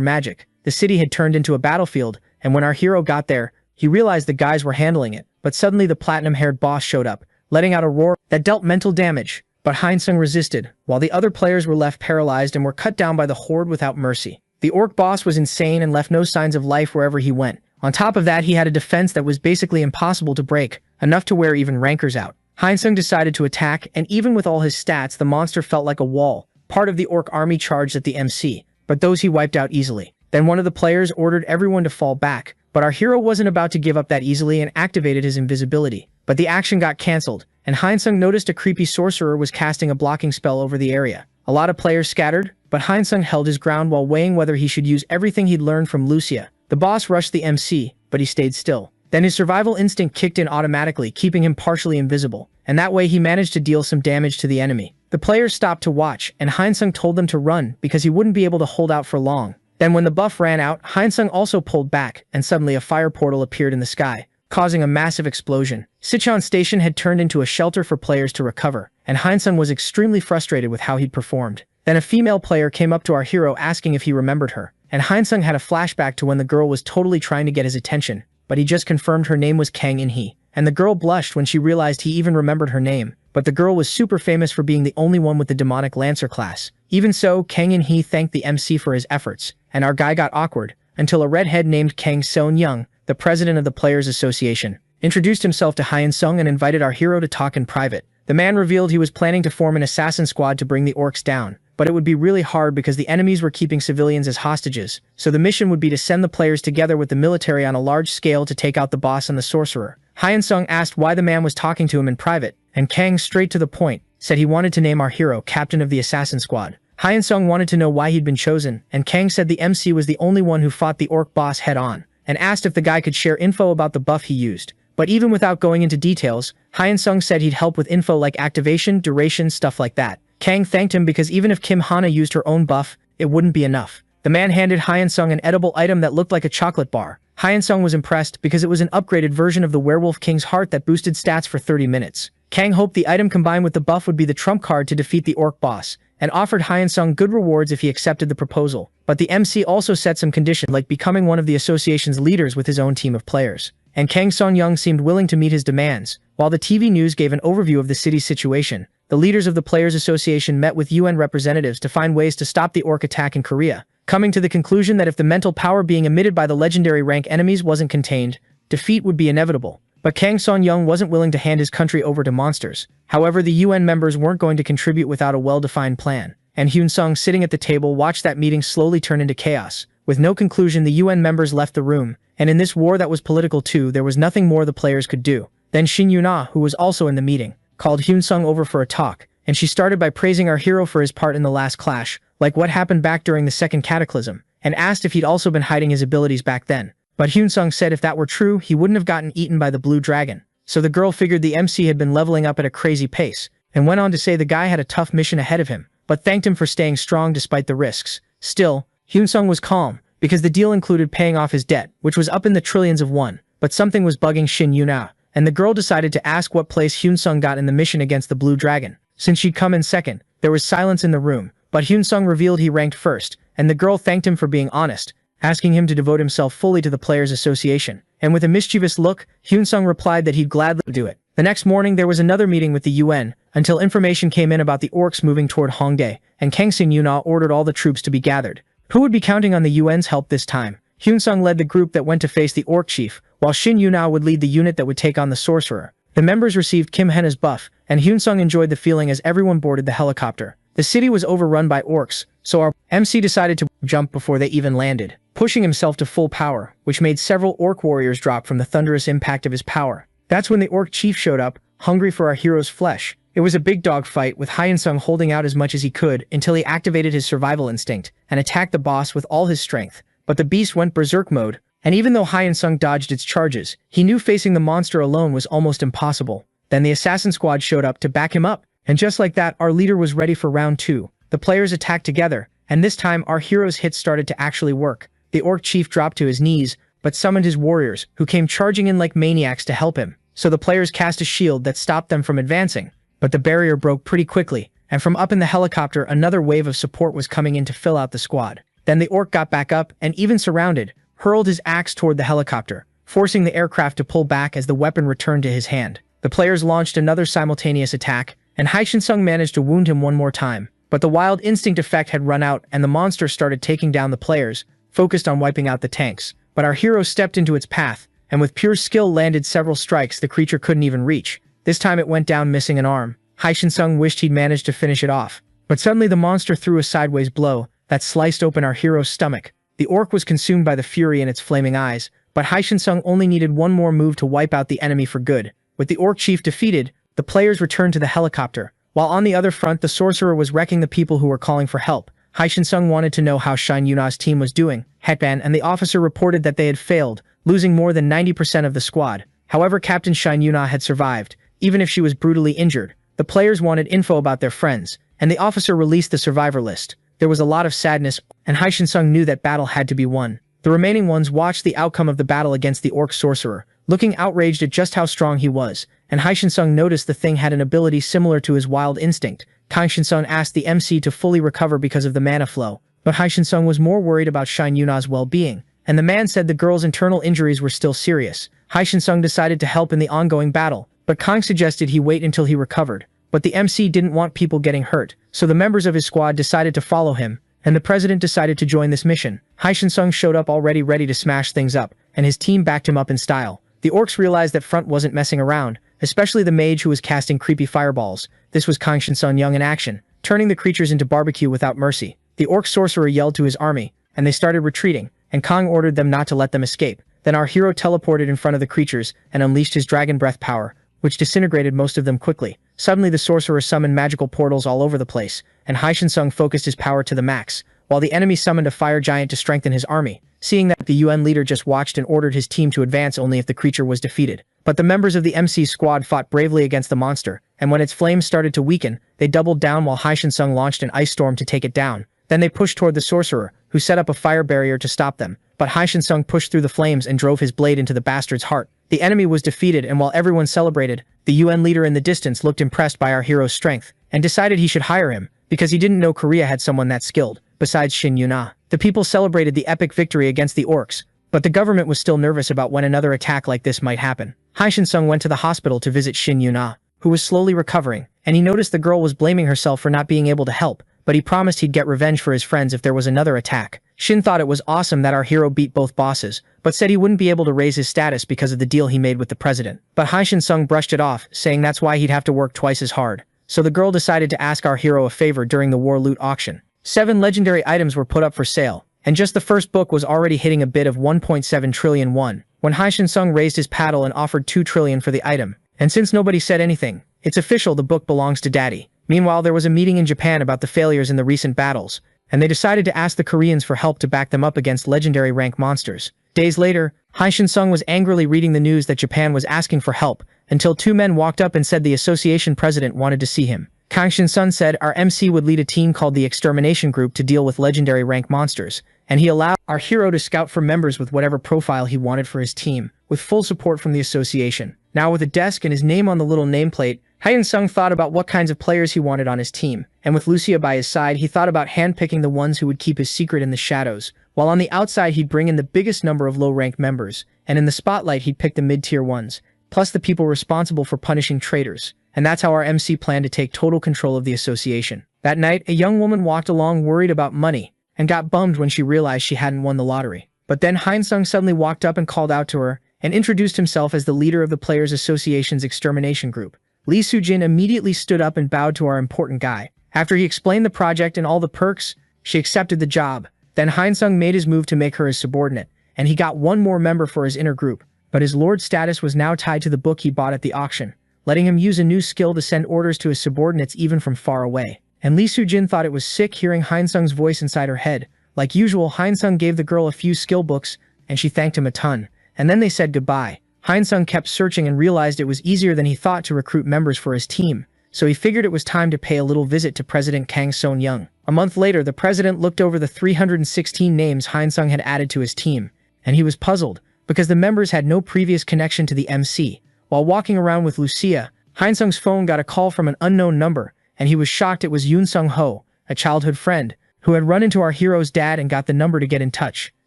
magic. The city had turned into a battlefield, and when our hero got there, he realized the guys were handling it, but suddenly the platinum-haired boss showed up, letting out a roar that dealt mental damage. But Hyein-sung resisted, while the other players were left paralyzed and were cut down by the horde without mercy. The orc boss was insane and left no signs of life wherever he went. On top of that, he had a defense that was basically impossible to break, enough to wear even rankers out. Hyein-sung decided to attack, and even with all his stats, the monster felt like a wall. Part of the orc army charged at the MC, but those he wiped out easily. Then one of the players ordered everyone to fall back, but our hero wasn't about to give up that easily and activated his invisibility. But the action got cancelled, and Hyein-sung noticed a creepy sorcerer was casting a blocking spell over the area. A lot of players scattered, but Hyein-sung held his ground while weighing whether he should use everything he'd learned from Lucia. The boss rushed the MC, but he stayed still. Then his survival instinct kicked in automatically, keeping him partially invisible, and that way he managed to deal some damage to the enemy. The players stopped to watch, and Hyein-sung told them to run because he wouldn't be able to hold out for long. Then when the buff ran out, Hyein-sung also pulled back, and suddenly a fire portal appeared in the sky, causing a massive explosion. Sichon Station had turned into a shelter for players to recover, and Hyein-sung was extremely frustrated with how he'd performed. Then a female player came up to our hero asking if he remembered her, and Hyein-sung had a flashback to when the girl was totally trying to get his attention, but he just confirmed her name was Kang In-hee, and the girl blushed when she realized he even remembered her name. But the girl was super famous for being the only one with the demonic Lancer class. Even so, Kang In-hee thanked the MC for his efforts, and our guy got awkward, until a redhead named Kang Seon-young, the president of the Players Association, introduced himself to Hyein-sung and invited our hero to talk in private. The man revealed he was planning to form an assassin squad to bring the orcs down, but it would be really hard because the enemies were keeping civilians as hostages, so the mission would be to send the players together with the military on a large scale to take out the boss and the sorcerer. Hyein-sung asked why the man was talking to him in private, and Kang, straight to the point, said he wanted to name our hero captain of the assassin squad. Hyein-sung wanted to know why he'd been chosen, and Kang said the MC was the only one who fought the orc boss head-on, and asked if the guy could share info about the buff he used. But even without going into details, Hyein-sung said he'd help with info like activation, duration, stuff like that. Kang thanked him because even if Kim Hana used her own buff, it wouldn't be enough. The man handed Hyein-sung an edible item that looked like a chocolate bar, Hyun-sung was impressed because it was an upgraded version of the Werewolf King's heart that boosted stats for 30 minutes. Kang hoped the item combined with the buff would be the trump card to defeat the orc boss, and offered Hyun-sung good rewards if he accepted the proposal. But the MC also set some conditions like becoming one of the association's leaders with his own team of players. And Kang Son-young seemed willing to meet his demands. While the TV news gave an overview of the city's situation, the leaders of the Players Association met with UN representatives to find ways to stop the orc attack in Korea, coming to the conclusion that if the mental power being emitted by the legendary rank enemies wasn't contained, defeat would be inevitable. But Kang Son-young wasn't willing to hand his country over to monsters. However, the UN members weren't going to contribute without a well-defined plan, and Hyun-sung sitting at the table watched that meeting slowly turn into chaos. With no conclusion, the UN members left the room, and in this war that was political too, there was nothing more the players could do. Then Shin Yuna, who was also in the meeting, called Hyun-sung over for a talk, and she started by praising our hero for his part in the last clash, like what happened back during the second cataclysm, and asked if he'd also been hiding his abilities back then. But Hyun-sung said if that were true, he wouldn't have gotten eaten by the blue dragon. So the girl figured the MC had been leveling up at a crazy pace, and went on to say the guy had a tough mission ahead of him, but thanked him for staying strong despite the risks. Still, Hyun-sung was calm, because the deal included paying off his debt, which was up in the trillions of won, but something was bugging Shin Yuna, and the girl decided to ask what place Hyun-sung got in the mission against the blue dragon. Since she'd come in second, there was silence in the room, but Hyun-sung revealed he ranked first, and the girl thanked him for being honest, asking him to devote himself fully to the Players Association. And with a mischievous look, Hyun-sung replied that he'd gladly do it. The next morning there was another meeting with the UN, until information came in about the orcs moving toward Hongdae, and Kang Sin-yuna ordered all the troops to be gathered. Who would be counting on the UN's help this time? Hyun-sung led the group that went to face the orc chief, while Shin Yuna would lead the unit that would take on the sorcerer. The members received Kim Henna's buff, and Hyun-sung enjoyed the feeling as everyone boarded the helicopter. The city was overrun by orcs, so our MC decided to jump before they even landed, pushing himself to full power, which made several orc warriors drop from the thunderous impact of his power. That's when the orc chief showed up, hungry for our hero's flesh. It was a big dog fight, with Hyun-sung holding out as much as he could until he activated his survival instinct and attacked the boss with all his strength. But the beast went berserk mode, and even though Hyun-sung dodged its charges, he knew facing the monster alone was almost impossible. Then the assassin squad showed up to back him up, and just like that, our leader was ready for round 2. The players attacked together, and this time our hero's hits started to actually work. The orc chief dropped to his knees, but summoned his warriors, who came charging in like maniacs to help him. So the players cast a shield that stopped them from advancing. But the barrier broke pretty quickly, and from up in the helicopter another wave of support was coming in to fill out the squad. Then the orc got back up, and even surrounded, hurled his axe toward the helicopter, forcing the aircraft to pull back as the weapon returned to his hand. The players launched another simultaneous attack, and Hyun-sung managed to wound him one more time. But the wild instinct effect had run out, and the monster started taking down the players, focused on wiping out the tanks. But our hero stepped into its path, and with pure skill landed several strikes the creature couldn't even reach. This time it went down missing an arm. Hyun-sung wished he'd managed to finish it off. But suddenly the monster threw a sideways blow that sliced open our hero's stomach. The orc was consumed by the fury in its flaming eyes, but Hyun-sung only needed one more move to wipe out the enemy for good. With the orc chief defeated, the players returned to the helicopter, while on the other front the sorcerer was wrecking the people who were calling for help. Hyun-sung wanted to know how Shin Yuna's team was doing. Hetban and the officer reported that they had failed, losing more than 90% of the squad. However, Captain Shin Yuna had survived, even if she was brutally injured. The players wanted info about their friends, and the officer released the survivor list. There was a lot of sadness, and Hyun-sung knew that battle had to be won. The remaining ones watched the outcome of the battle against the orc sorcerer, looking outraged at just how strong he was, and Hyun-sung noticed the thing had an ability similar to his wild instinct. Hyun-sung asked the MC to fully recover because of the mana flow, but Hyun-sung was more worried about Shin Yuna's well-being, and the man said the girl's internal injuries were still serious. Hyun-sung decided to help in the ongoing battle, but Kang suggested he wait until he recovered. But the MC didn't want people getting hurt, so the members of his squad decided to follow him, and the president decided to join this mission. Hyun-sung showed up already ready to smash things up, and his team backed him up in style. The orcs realized that Front wasn't messing around, especially the mage who was casting creepy fireballs. This was Kang Shin-sung in action, turning the creatures into barbecue without mercy. The orc sorcerer yelled to his army, and they started retreating, and Kang ordered them not to let them escape. Then our hero teleported in front of the creatures and unleashed his dragon breath power, which disintegrated most of them quickly. Suddenly the sorcerer summoned magical portals all over the place, and Hyun-sung focused his power to the max, while the enemy summoned a fire giant to strengthen his army. Seeing that, the UN leader just watched and ordered his team to advance only if the creature was defeated. But the members of the MC squad fought bravely against the monster, and when its flames started to weaken, they doubled down while Hyun-sung launched an ice storm to take it down. Then they pushed toward the sorcerer, who set up a fire barrier to stop them. but Hai Shin-sung pushed through the flames and drove his blade into the bastard's heart. The enemy was defeated, and while everyone celebrated, the UN leader in the distance looked impressed by our hero's strength and decided he should hire him because he didn't know Korea had someone that skilled, besides Shin Yuna. The people celebrated the epic victory against the orcs, but the government was still nervous about when another attack like this might happen. Hai Shin-sung went to the hospital to visit Shin Yuna, who was slowly recovering, and he noticed the girl was blaming herself for not being able to help, but he promised he'd get revenge for his friends if there was another attack. Shin thought it was awesome that our hero beat both bosses, but said he wouldn't be able to raise his status because of the deal he made with the president. But Hai Shin-sung brushed it off, saying that's why he'd have to work twice as hard. So the girl decided to ask our hero a favor during the war loot auction. 7 legendary items were put up for sale, and just the first book was already hitting a bid of 1.7 trillion won, when Hai Shin-sung raised his paddle and offered 2 trillion for the item. And since nobody said anything, it's official, the book belongs to Daddy. Meanwhile, there was a meeting in Japan about the failures in the recent battles, and they decided to ask the Koreans for help to back them up against legendary rank monsters. Days later, Hai Shin-sung was angrily reading the news that Japan was asking for help, until 2 men walked up and said the association president wanted to see him. Kang Shin-sun said our MC would lead a team called the Extermination Group to deal with legendary rank monsters, and he allowed our hero to scout for members with whatever profile he wanted for his team, with full support from the association. Now with a desk and his name on the little nameplate, Hai Shin-sung thought about what kinds of players he wanted on his team, and with Lucia by his side, he thought about handpicking the ones who would keep his secret in the shadows, while on the outside he'd bring in the biggest number of low-ranked members, and in the spotlight he'd pick the mid-tier ones, plus the people responsible for punishing traitors. And that's how our MC planned to take total control of the association. That night, a young woman walked along worried about money, and got bummed when she realized she hadn't won the lottery. But then Hai Shin-sung suddenly walked up and called out to her, and introduced himself as the leader of the Players Association's extermination group. Lee Soo-jin immediately stood up and bowed to our important guy. After he explained the project and all the perks, she accepted the job. Then Hai Shin-sung made his move to make her his subordinate, and he got 1 more member for his inner group. But his lord status was now tied to the book he bought at the auction, letting him use a new skill to send orders to his subordinates even from far away. And Lee Soo-jin thought it was sick hearing Hai Shin-sung's voice inside her head. Like usual, Hai Shin-sung gave the girl a few skill books, and she thanked him a ton. And then they said goodbye. Hai Shin-sung kept searching and realized it was easier than he thought to recruit members for his team, so he figured it was time to pay a little visit to President Kang So-young. A month later, the president looked over the 316 names Hai Shin-sung had added to his team, and he was puzzled, because the members had no previous connection to the MC. While walking around with Lucia, Hai Shin-sung's phone got a call from an unknown number, and he was shocked it was Yoon Sung-ho, a childhood friend, who had run into our hero's dad and got the number to get in touch,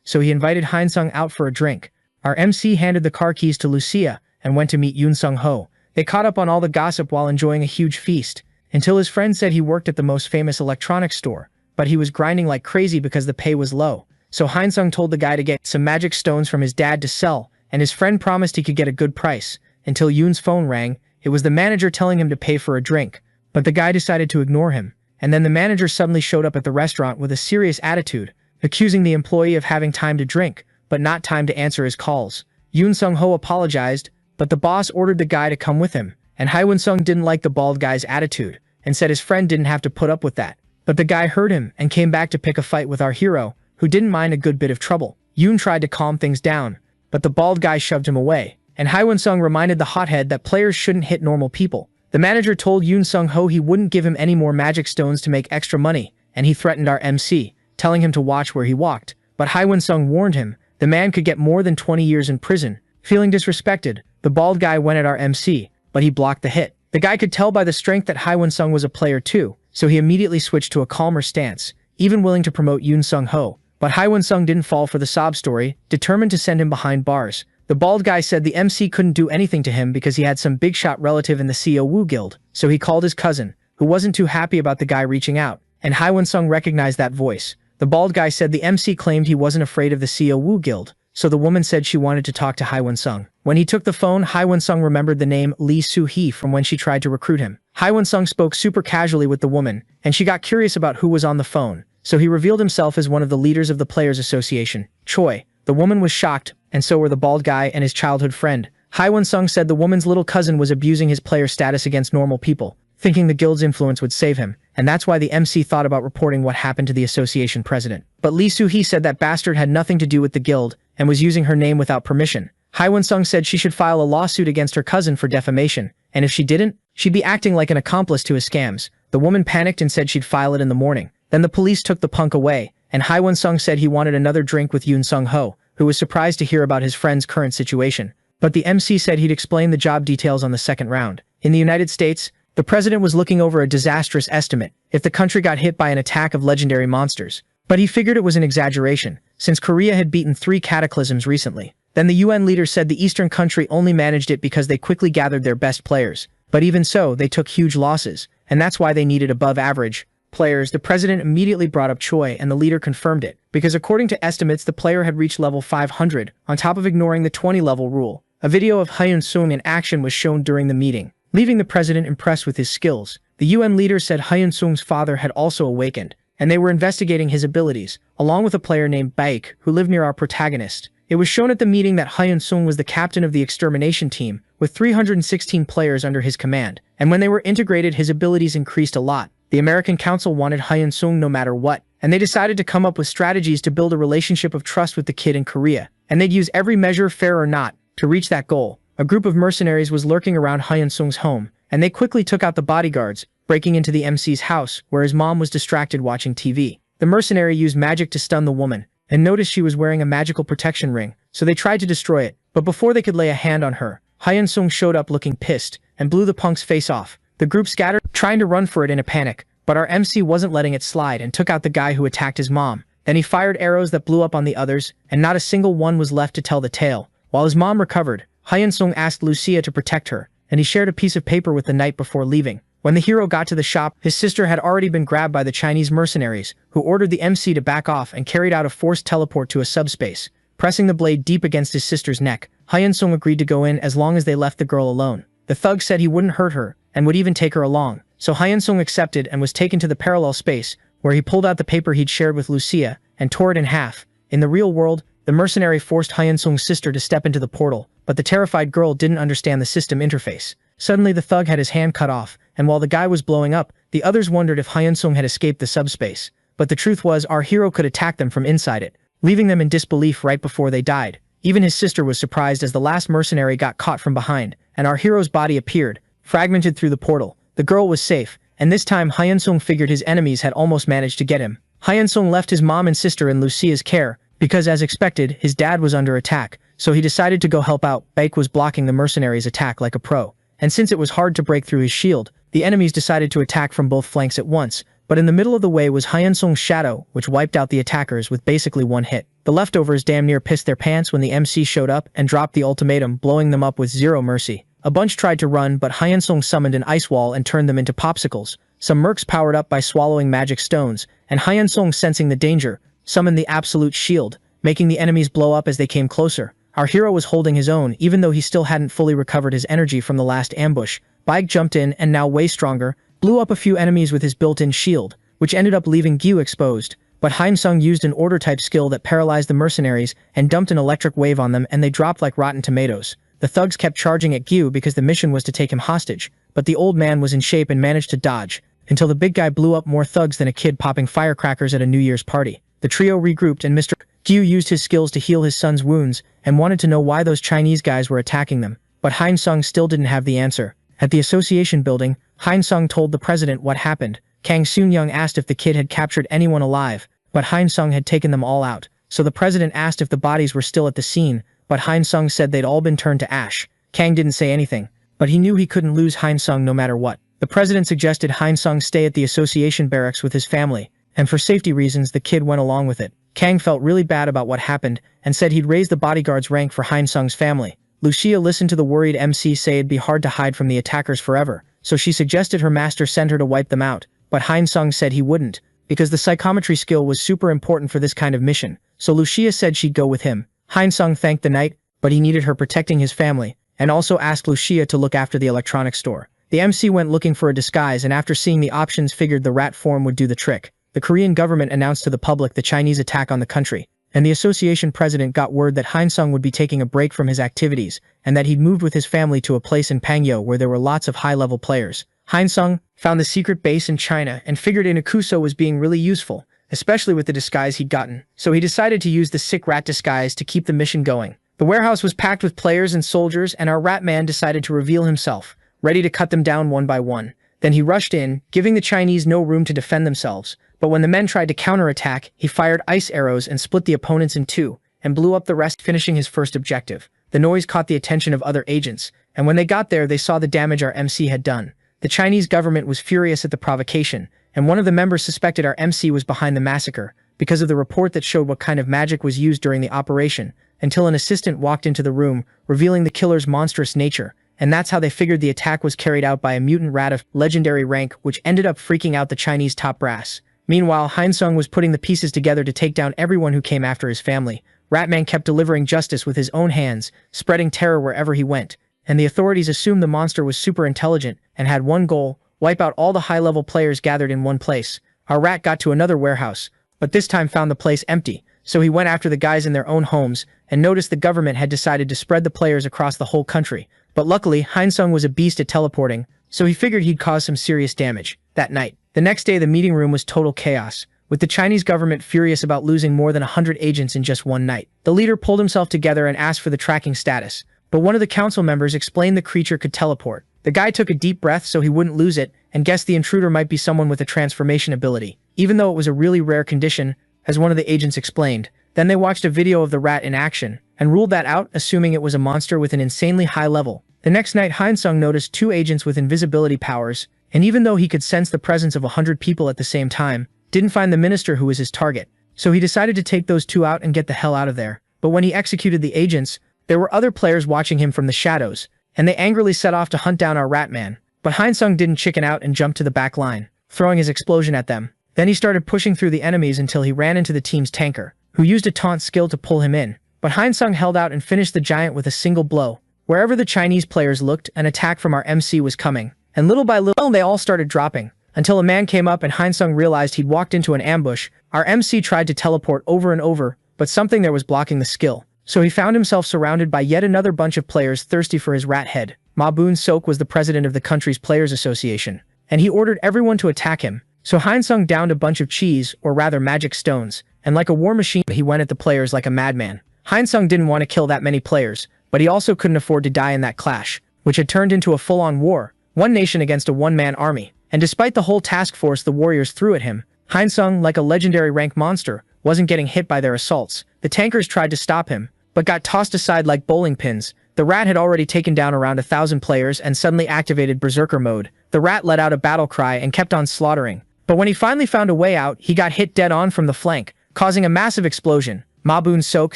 so he invited Hai Shin-sung out for a drink. Our MC handed the car keys to Lucia and went to meet Yoon Sung-ho. They caught up on all the gossip while enjoying a huge feast, until his friend said he worked at the most famous electronics store, but he was grinding like crazy because the pay was low. So Hai Shin-sung told the guy to get some magic stones from his dad to sell, and his friend promised he could get a good price, until Yoon's phone rang. It was the manager telling him to pay for a drink, but the guy decided to ignore him, and then the manager suddenly showed up at the restaurant with a serious attitude, accusing the employee of having time to drink, but not time to answer his calls. Yoon Sung-ho apologized, but the boss ordered the guy to come with him, and Hai Shin-sung didn't like the bald guy's attitude, and said his friend didn't have to put up with that. But the guy heard him and came back to pick a fight with our hero, who didn't mind a good bit of trouble. Yoon tried to calm things down, but the bald guy shoved him away, and Hai Shin-sung reminded the hothead that players shouldn't hit normal people. The manager told Yoon Sung-ho he wouldn't give him any more magic stones to make extra money, and he threatened our MC, telling him to watch where he walked. But Hai Shin-sung warned him the man could get more than 20 years in prison. Feeling disrespected, the bald guy went at our MC, but he blocked the hit. The guy could tell by the strength that Hai Shin-sung was a player too, so he immediately switched to a calmer stance, even willing to promote Yoon Sung-ho. But Hai Shin-sung didn't fall for the sob story, determined to send him behind bars. The bald guy said the MC couldn't do anything to him because he had some big shot relative in the CO Woo Guild, so he called his cousin, who wasn't too happy about the guy reaching out, and Hai Shin-sung recognized that voice. The bald guy said the MC claimed he wasn't afraid of the CO Woo Guild, so the woman said she wanted to talk to Hai Shin-sung. When he took the phone, Hai Shin-sung remembered the name Lee Soo-hee from when she tried to recruit him. Hai Shin-sung spoke super casually with the woman, and she got curious about who was on the phone, so he revealed himself as one of the leaders of the Players Association, Choi. The woman was shocked, and so were the bald guy and his childhood friend. Hai Shin-sung said the woman's little cousin was abusing his player status against normal people, thinking the guild's influence would save him, and that's why the MC thought about reporting what happened to the association president. But Lee Soo-hee said that bastard had nothing to do with the guild, and was using her name without permission. Hai Shin-sung said she should file a lawsuit against her cousin for defamation, and if she didn't, she'd be acting like an accomplice to his scams. The woman panicked and said she'd file it in the morning. Then the police took the punk away, and Won-sung said he wanted another drink with Yoon Sung-ho, who was surprised to hear about his friend's current situation. But the MC said he'd explain the job details on the second round. In the United States, the president was looking over a disastrous estimate if the country got hit by an attack of legendary monsters. But he figured it was an exaggeration, since Korea had beaten 3 cataclysms recently. Then the UN leader said the eastern country only managed it because they quickly gathered their best players. But even so, they took huge losses, and that's why they needed above-average players. The president immediately brought up Choi, and the leader confirmed it, because according to estimates, the player had reached level 500, on top of ignoring the 20-level rule. A video of Hyun-sung in action was shown during the meeting, leaving the president impressed with his skills. The UN leader said Hyun-sung's father had also awakened, and they were investigating his abilities, along with a player named Baek, who lived near our protagonist. It was shown at the meeting that Hyun-sung was the captain of the extermination team, with 316 players under his command, and when they were integrated, his abilities increased a lot. The American Council wanted Hyun-sung no matter what, and they decided to come up with strategies to build a relationship of trust with the kid in Korea, and they'd use every measure, fair or not, to reach that goal. A group of mercenaries was lurking around Hyun-sung's home, and they quickly took out the bodyguards, breaking into the MC's house, where his mom was distracted watching TV. The mercenary used magic to stun the woman, and noticed she was wearing a magical protection ring, so they tried to destroy it. But before they could lay a hand on her, Hyun-sung showed up looking pissed, and blew the punk's face off. The group scattered, trying to run for it in a panic, but our MC wasn't letting it slide and took out the guy who attacked his mom. Then he fired arrows that blew up on the others, and not a single one was left to tell the tale. While his mom recovered, Hyun-sung asked Lucia to protect her, and he shared a piece of paper with the knight before leaving. When the hero got to the shop, his sister had already been grabbed by the Chinese mercenaries, who ordered the MC to back off and carried out a forced teleport to a subspace. Pressing the blade deep against his sister's neck, Hyun-sung agreed to go in as long as they left the girl alone. The thug said he wouldn't hurt her, and would even take her along, so Hyun-sung accepted and was taken to the parallel space, where he pulled out the paper he'd shared with Lucia, and tore it in half. In the real world, the mercenary forced Hyun-sung's sister to step into the portal, but the terrified girl didn't understand the system interface. Suddenly the thug had his hand cut off, and while the guy was blowing up, the others wondered if Hyun-sung had escaped the subspace. But the truth was, our hero could attack them from inside it, leaving them in disbelief right before they died. Even his sister was surprised as the last mercenary got caught from behind, and our hero's body appeared, fragmented through the portal. The girl was safe, and this time Hyun-sung figured his enemies had almost managed to get him. Hyun-sung left his mom and sister in Lucia's care, because as expected, his dad was under attack, so he decided to go help out. Baek was blocking the mercenaries' attack like a pro, and since it was hard to break through his shield, the enemies decided to attack from both flanks at once. But in the middle of the way was Hyun-sung's shadow, which wiped out the attackers with basically one hit. The leftovers damn near pissed their pants when the MC showed up and dropped the ultimatum, blowing them up with zero mercy. A bunch tried to run, but Hyun-sung summoned an ice wall and turned them into popsicles. Some mercs powered up by swallowing magic stones, and Hyun-sung, sensing the danger, summoned the absolute shield, making the enemies blow up as they came closer. Our hero was holding his own, even though he still hadn't fully recovered his energy from the last ambush. Baek jumped in, and now way stronger, blew up a few enemies with his built-in shield, which ended up leaving Gyu exposed. But Hyun-sung used an order-type skill that paralyzed the mercenaries and dumped an electric wave on them, and they dropped like rotten tomatoes. The thugs kept charging at Gyu because the mission was to take him hostage, but the old man was in shape and managed to dodge, until the big guy blew up more thugs than a kid popping firecrackers at a New Year's party. The trio regrouped, and Mr. Gyu used his skills to heal his son's wounds, and wanted to know why those Chinese guys were attacking them. But Hyun-sung still didn't have the answer. At the association building, Hyun-sung told the president what happened. Kang Soon-young asked if the kid had captured anyone alive, but Hyun-sung had taken them all out. So the president asked if the bodies were still at the scene, but Hyun-sung said they'd all been turned to ash. Kang didn't say anything, but he knew he couldn't lose Hyun-sung no matter what. The president suggested Hyun-sung stay at the association barracks with his family, and for safety reasons the kid went along with it. Kang felt really bad about what happened, and said he'd raise the bodyguard's rank for Hyun-sung's family. Lucia listened to the worried MC say it'd be hard to hide from the attackers forever, so she suggested her master send her to wipe them out, but Hyun-sung said he wouldn't, because the psychometry skill was super important for this kind of mission, so Lucia said she'd go with him. Hyun-sung thanked the knight, but he needed her protecting his family, and also asked Lucia to look after the electronics store. The MC went looking for a disguise, and after seeing the options figured the rat form would do the trick. The Korean government announced to the public the Chinese attack on the country, and the association president got word that Hyun-sung would be taking a break from his activities, and that he'd moved with his family to a place in Pangyo where there were lots of high-level players. Hyun-sung found the secret base in China and figured Inakuso was being really useful, especially with the disguise he'd gotten, so he decided to use the sick rat disguise to keep the mission going. The warehouse was packed with players and soldiers, and our rat man decided to reveal himself, ready to cut them down one by one. Then he rushed in, giving the Chinese no room to defend themselves, but when the men tried to counterattack, he fired ice arrows and split the opponents in two, and blew up the rest, finishing his first objective. The noise caught the attention of other agents, and when they got there, they saw the damage our MC had done. The Chinese government was furious at the provocation, and one of the members suspected our MC was behind the massacre, because of the report that showed what kind of magic was used during the operation, until an assistant walked into the room, revealing the killer's monstrous nature, and that's how they figured the attack was carried out by a mutant rat of legendary rank, which ended up freaking out the Chinese top brass. Meanwhile, Hyeonsung was putting the pieces together to take down everyone who came after his family. Ratman kept delivering justice with his own hands, spreading terror wherever he went, and the authorities assumed the monster was super intelligent and had one goal: wipe out all the high-level players gathered in one place. Our rat got to another warehouse, but this time found the place empty, so he went after the guys in their own homes and noticed the government had decided to spread the players across the whole country. But luckily, Hyeonsung was a beast at teleporting, so he figured he'd cause some serious damage. That night, the next day, the meeting room was total chaos, with the Chinese government furious about losing more than 100 agents in just one night. The leader pulled himself together and asked for the tracking status, but one of the council members explained the creature could teleport. The guy took a deep breath so he wouldn't lose it, and guessed the intruder might be someone with a transformation ability, even though it was a really rare condition, as one of the agents explained. Then they watched a video of the rat in action, and ruled that out, assuming it was a monster with an insanely high level. The next night, Hyeonsung noticed two agents with invisibility powers, and even though he could sense the presence of 100 people at the same time, didn't find the minister who was his target. So he decided to take those two out and get the hell out of there. But when he executed the agents, there were other players watching him from the shadows, and they angrily set off to hunt down our Ratman. But Hyeonsung didn't chicken out and jumped to the back line, throwing his explosion at them. Then he started pushing through the enemies until he ran into the team's tanker, who used a taunt skill to pull him in. But Hyeonsung held out and finished the giant with a single blow. Wherever the Chinese players looked, an attack from our MC was coming, and little by little they all started dropping, until a man came up and Hyeonsung realized he'd walked into an ambush. Our MC tried to teleport over and over, but something there was blocking the skill. So he found himself surrounded by yet another bunch of players thirsty for his rat head. Ma Boon-sok was the president of the country's Players Association, and he ordered everyone to attack him. So Hyeonsung downed a bunch of cheese, or rather magic stones, and like a war machine he went at the players like a madman. Hyeonsung didn't want to kill that many players, but he also couldn't afford to die in that clash, which had turned into a full-on war, one nation against a one-man army. And despite the whole task force the warriors threw at him, Hyeonsung, like a legendary rank monster, wasn't getting hit by their assaults. The tankers tried to stop him, but got tossed aside like bowling pins. The rat had already taken down around 1,000 players and suddenly activated berserker mode. The rat let out a battle cry and kept on slaughtering. But when he finally found a way out, he got hit dead on from the flank, causing a massive explosion. Ma Boon-sok,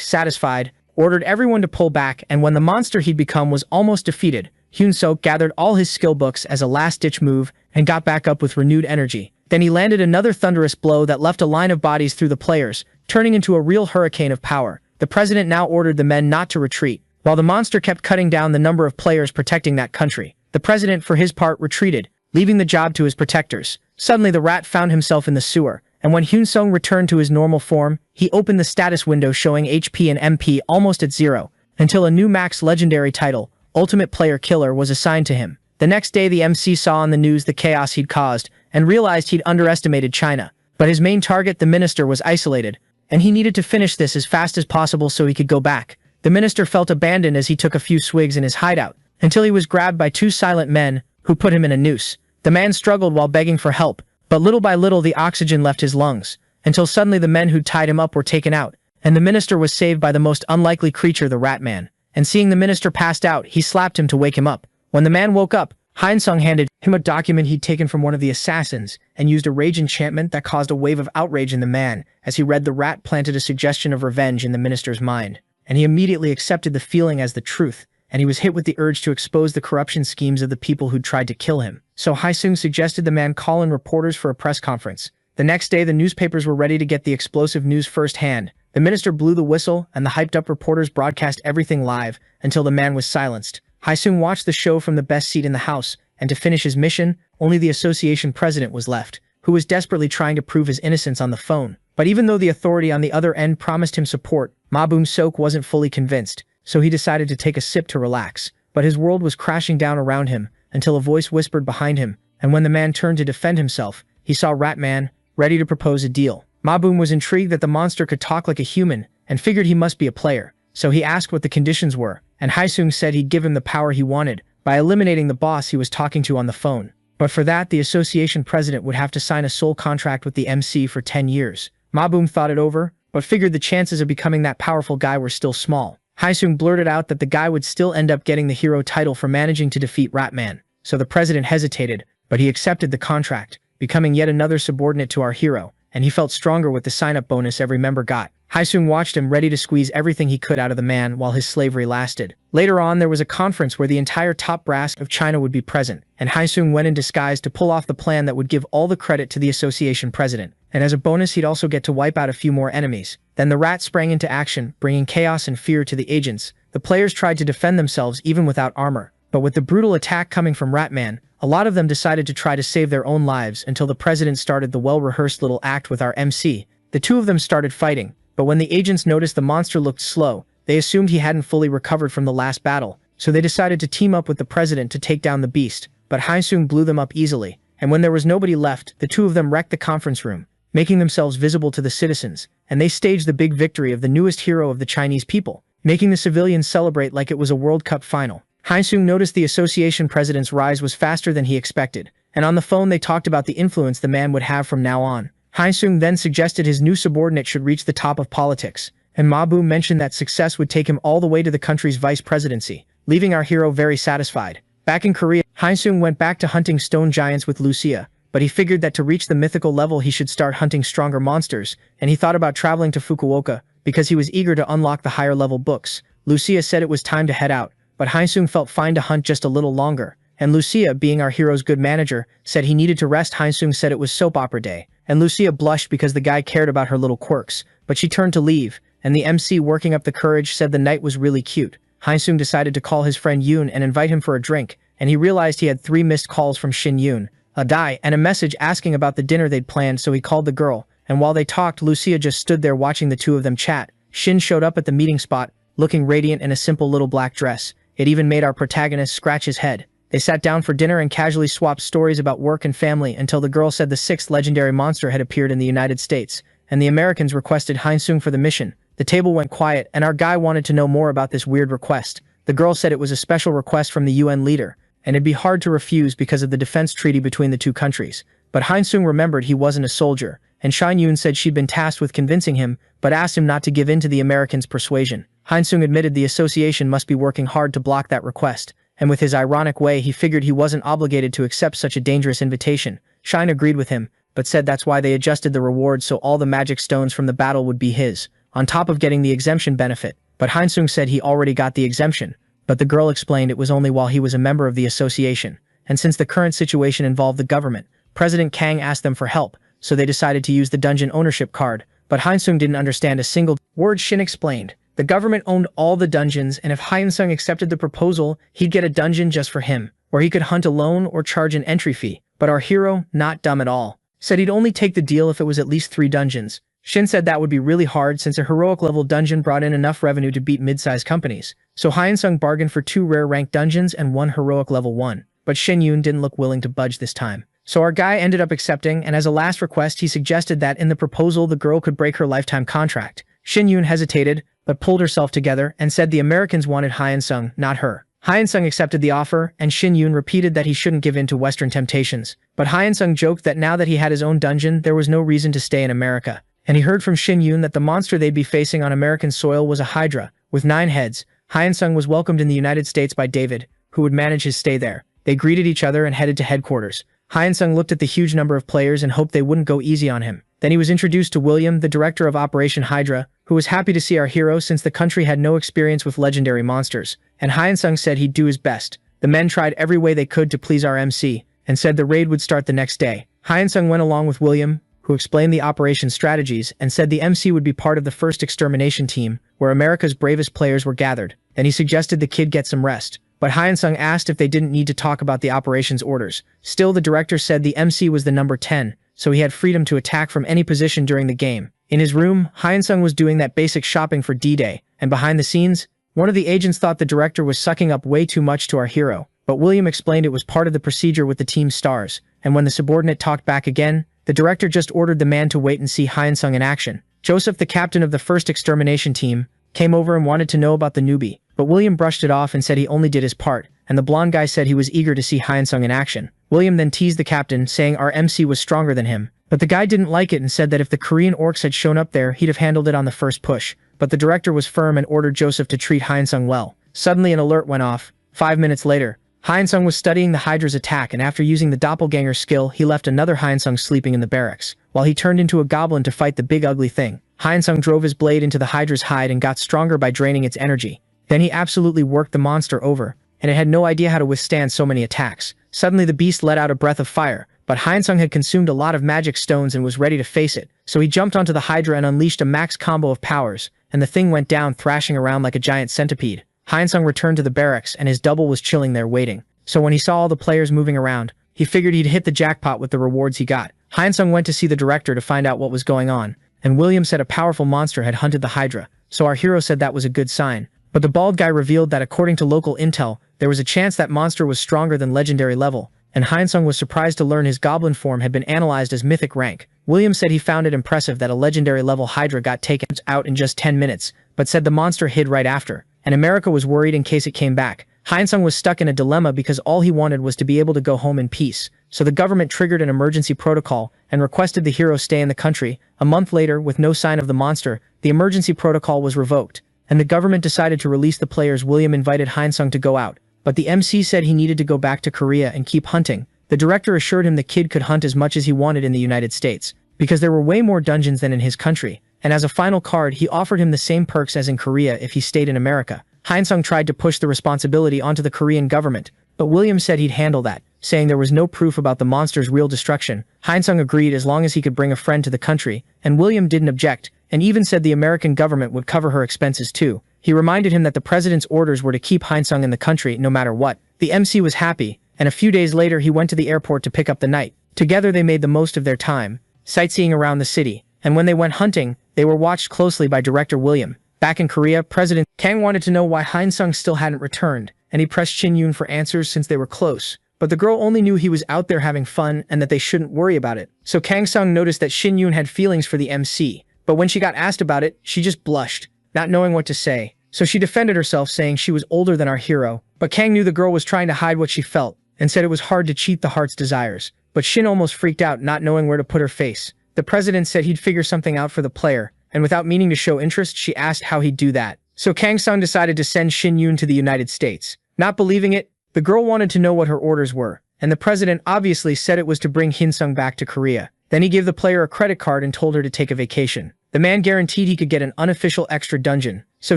satisfied, ordered everyone to pull back, and when the monster he'd become was almost defeated, Hyun-sok gathered all his skill books as a last-ditch move and got back up with renewed energy. Then he landed another thunderous blow that left a line of bodies through the players, turning into a real hurricane of power. The president now ordered the men not to retreat, while the monster kept cutting down the number of players protecting that country. The president, for his part, retreated, leaving the job to his protectors. Suddenly the rat found himself in the sewer, and when Hyun-sung returned to his normal form, he opened the status window showing HP and MP almost at 0, until a new max legendary title, Ultimate Player Killer, was assigned to him. The next day the MC saw on the news the chaos he'd caused, and realized he'd underestimated China. But his main target, the minister, was isolated, and he needed to finish this as fast as possible so he could go back. The minister felt abandoned as he took a few swigs in his hideout, until he was grabbed by two silent men, who put him in a noose. The man struggled while begging for help, but little by little the oxygen left his lungs, until suddenly the men who'd tied him up were taken out, and the minister was saved by the most unlikely creature, the rat man. And seeing the minister passed out, he slapped him to wake him up. When the man woke up, Hyeonsung handed him a document he'd taken from one of the assassins, and used a rage enchantment that caused a wave of outrage in the man. As he read, the rat planted a suggestion of revenge in the minister's mind, and he immediately accepted the feeling as the truth, and he was hit with the urge to expose the corruption schemes of the people who'd tried to kill him. So Hyeonsung suggested the man call in reporters for a press conference. The next day the newspapers were ready to get the explosive news firsthand. The minister blew the whistle, and the hyped-up reporters broadcast everything live, until the man was silenced. Hyeonsung watched the show from the best seat in the house, and to finish his mission, only the association president was left, who was desperately trying to prove his innocence on the phone. But even though the authority on the other end promised him support, Ma Boon-sok wasn't fully convinced, so he decided to take a sip to relax. But his world was crashing down around him, until a voice whispered behind him, and when the man turned to defend himself, he saw Ratman, ready to propose a deal. Ma Boon was intrigued that the monster could talk like a human, and figured he must be a player, so he asked what the conditions were, and Hyeonsung said he'd give him the power he wanted, by eliminating the boss he was talking to on the phone. But for that, the association president would have to sign a sole contract with the MC for 10 years. Ma Boom thought it over, but figured the chances of becoming that powerful guy were still small. Haesung blurted out that the guy would still end up getting the hero title for managing to defeat Ratman. So the president hesitated, but he accepted the contract, becoming yet another subordinate to our hero, and he felt stronger with the sign-up bonus every member got. Haesung watched him ready to squeeze everything he could out of the man while his slavery lasted. Later on, there was a conference where the entire top brass of China would be present, and Haesung went in disguise to pull off the plan that would give all the credit to the association president. And as a bonus, he'd also get to wipe out a few more enemies. Then the rat sprang into action, bringing chaos and fear to the agents. The players tried to defend themselves even without armor, but with the brutal attack coming from Ratman, a lot of them decided to try to save their own lives until the president started the well-rehearsed little act with our MC. The two of them started fighting, but when the agents noticed the monster looked slow, they assumed he hadn't fully recovered from the last battle, so they decided to team up with the president to take down the beast, but Haesung blew them up easily, and when there was nobody left, the two of them wrecked the conference room, making themselves visible to the citizens, and they staged the big victory of the newest hero of the Chinese people, making the civilians celebrate like it was a World Cup final. Haesung noticed the association president's rise was faster than he expected, and on the phone they talked about the influence the man would have from now on. Haesung then suggested his new subordinate should reach the top of politics, and Ma Boom mentioned that success would take him all the way to the country's vice presidency, leaving our hero very satisfied. Back in Korea, Haesung went back to hunting stone giants with Lucia, but he figured that to reach the mythical level he should start hunting stronger monsters, and he thought about traveling to Fukuoka, because he was eager to unlock the higher level books. Lucia said it was time to head out, but Haesung felt fine to hunt just a little longer, and Lucia, being our hero's good manager, said he needed to rest. Haesung said it was soap opera day, and Lucia blushed because the guy cared about her little quirks, but she turned to leave, and the MC, working up the courage, said the night was really cute. Haesung decided to call his friend Yoon and invite him for a drink, and he realized he had 3 missed calls from Shin Yoon, a die, and a message asking about the dinner they'd planned, so he called the girl, and while they talked, Lucia just stood there watching the two of them chat. Shin showed up at the meeting spot, looking radiant in a simple little black dress. It even made our protagonist scratch his head. They sat down for dinner and casually swapped stories about work and family until the girl said the 6th legendary monster had appeared in the United States, and the Americans requested Haesung for the mission. The table went quiet, and our guy wanted to know more about this weird request. The girl said it was a special request from the UN leader, and it'd be hard to refuse because of the defense treaty between the two countries. But Haesung remembered he wasn't a soldier, and Shin Yoon said she'd been tasked with convincing him, but asked him not to give in to the Americans' persuasion. Haesung admitted the association must be working hard to block that request, and with his ironic way he figured he wasn't obligated to accept such a dangerous invitation. Shin agreed with him, but said that's why they adjusted the reward so all the magic stones from the battle would be his, on top of getting the exemption benefit. But Haesung said he already got the exemption, but the girl explained it was only while he was a member of the association, and since the current situation involved the government, President Kang asked them for help, so they decided to use the dungeon ownership card, but Haesung didn't understand a single word Shin explained. The government owned all the dungeons, and if Haesung accepted the proposal, he'd get a dungeon just for him, where he could hunt alone or charge an entry fee. But our hero, not dumb at all, said he'd only take the deal if it was at least 3 dungeons. Shin said that would be really hard since a heroic-level dungeon brought in enough revenue to beat mid-sized companies, so Haesung bargained for 2 rare-ranked dungeons and 1 heroic level 1. But Shin Yoon didn't look willing to budge this time. So our guy ended up accepting, and as a last request he suggested that in the proposal the girl could break her lifetime contract. Shin Yoon hesitated, but pulled herself together and said the Americans wanted Haesung, not her. Haesung accepted the offer, and Shin Yoon repeated that he shouldn't give in to Western temptations. But Haesung joked that now that he had his own dungeon, there was no reason to stay in America. And he heard from Shin Yoon that the monster they'd be facing on American soil was a hydra, with 9 heads. Haesung was welcomed in the United States by David, who would manage his stay there. They greeted each other and headed to headquarters. Haesung looked at the huge number of players and hoped they wouldn't go easy on him. Then he was introduced to William, the director of Operation Hydra, who was happy to see our hero since the country had no experience with legendary monsters, and Haesung said he'd do his best. The men tried every way they could to please our MC, and said the raid would start the next day. Haesung went along with William, who explained the operation strategies and said the MC would be part of the first extermination team, where America's bravest players were gathered. Then he suggested the kid get some rest, but Haesung asked if they didn't need to talk about the operations orders. Still, the director said the MC was the number 10, so he had freedom to attack from any position during the game. In his room, Haesung was doing that basic shopping for D-Day, and behind the scenes, one of the agents thought the director was sucking up way too much to our hero, but William explained it was part of the procedure with the team's stars, and when the subordinate talked back again, the director just ordered the man to wait and see Haesung in action. Joseph, the captain of the first extermination team, came over and wanted to know about the newbie, but William brushed it off and said he only did his part, and the blonde guy said he was eager to see Hyun-sung in action. William then teased the captain, saying our MC was stronger than him, but the guy didn't like it and said that if the Korean orcs had shown up there, he'd have handled it on the first push. But the director was firm and ordered Joseph to treat Hyun-sung well. Suddenly an alert went off. 5 minutes later, Hyun-sung was studying the Hydra's attack, and after using the doppelganger skill, he left another Hyun-sung sleeping in the barracks, while he turned into a goblin to fight the big ugly thing. Hyun-sung drove his blade into the Hydra's hide and got stronger by draining its energy. Then he absolutely worked the monster over, and it had no idea how to withstand so many attacks. Suddenly the beast let out a breath of fire, but Hyun-sung had consumed a lot of magic stones and was ready to face it, so he jumped onto the Hydra and unleashed a max combo of powers, and the thing went down thrashing around like a giant centipede. Hyun-sung returned to the barracks and his double was chilling there waiting. So when he saw all the players moving around, he figured he'd hit the jackpot with the rewards he got. Hyun-sung went to see the director to find out what was going on, and William said a powerful monster had hunted the Hydra, so our hero said that was a good sign. But the bald guy revealed that according to local intel, there was a chance that monster was stronger than legendary level, and Hyun-sung was surprised to learn his goblin form had been analyzed as mythic rank. William said he found it impressive that a legendary level Hydra got taken out in just 10 minutes, but said the monster hid right after, and America was worried in case it came back. Hyun-sung was stuck in a dilemma because all he wanted was to be able to go home in peace, so the government triggered an emergency protocol and requested the hero stay in the country. A month later, with no sign of the monster, the emergency protocol was revoked, and the government decided to release the players. William invited Hyun-sung to go out, but the MC said he needed to go back to Korea and keep hunting. The director assured him the kid could hunt as much as he wanted in the United States, because there were way more dungeons than in his country, and as a final card he offered him the same perks as in Korea if he stayed in America. Hyun-sung tried to push the responsibility onto the Korean government, but William said he'd handle that, saying there was no proof about the monster's real destruction. Hyun-sung agreed as long as he could bring a friend to the country, and William didn't object, and even said the American government would cover her expenses too. He reminded him that the president's orders were to keep Hyun-sung in the country no matter what. The MC was happy, and a few days later he went to the airport to pick up the knight. Together they made the most of their time, sightseeing around the city, and when they went hunting, they were watched closely by director William. Back in Korea, President Kang wanted to know why Hyun-sung still hadn't returned, and he pressed Shin-yoon for answers since they were close. But the girl only knew he was out there having fun and that they shouldn't worry about it. So Kang-sung noticed that Shin-yoon had feelings for the MC, but when she got asked about it, she just blushed, not knowing what to say. So she defended herself, saying she was older than our hero, but Kang knew the girl was trying to hide what she felt, and said it was hard to cheat the heart's desires. But Shin almost freaked out, not knowing where to put her face. The president said he'd figure something out for the player, and without meaning to show interest, she asked how he'd do that. So Kang-sung decided to send Shin-yoon to the United States. Not believing it, the girl wanted to know what her orders were, and the president obviously said it was to bring Hyun-sung back to Korea. Then he gave the player a credit card and told her to take a vacation. The man guaranteed he could get an unofficial extra dungeon, so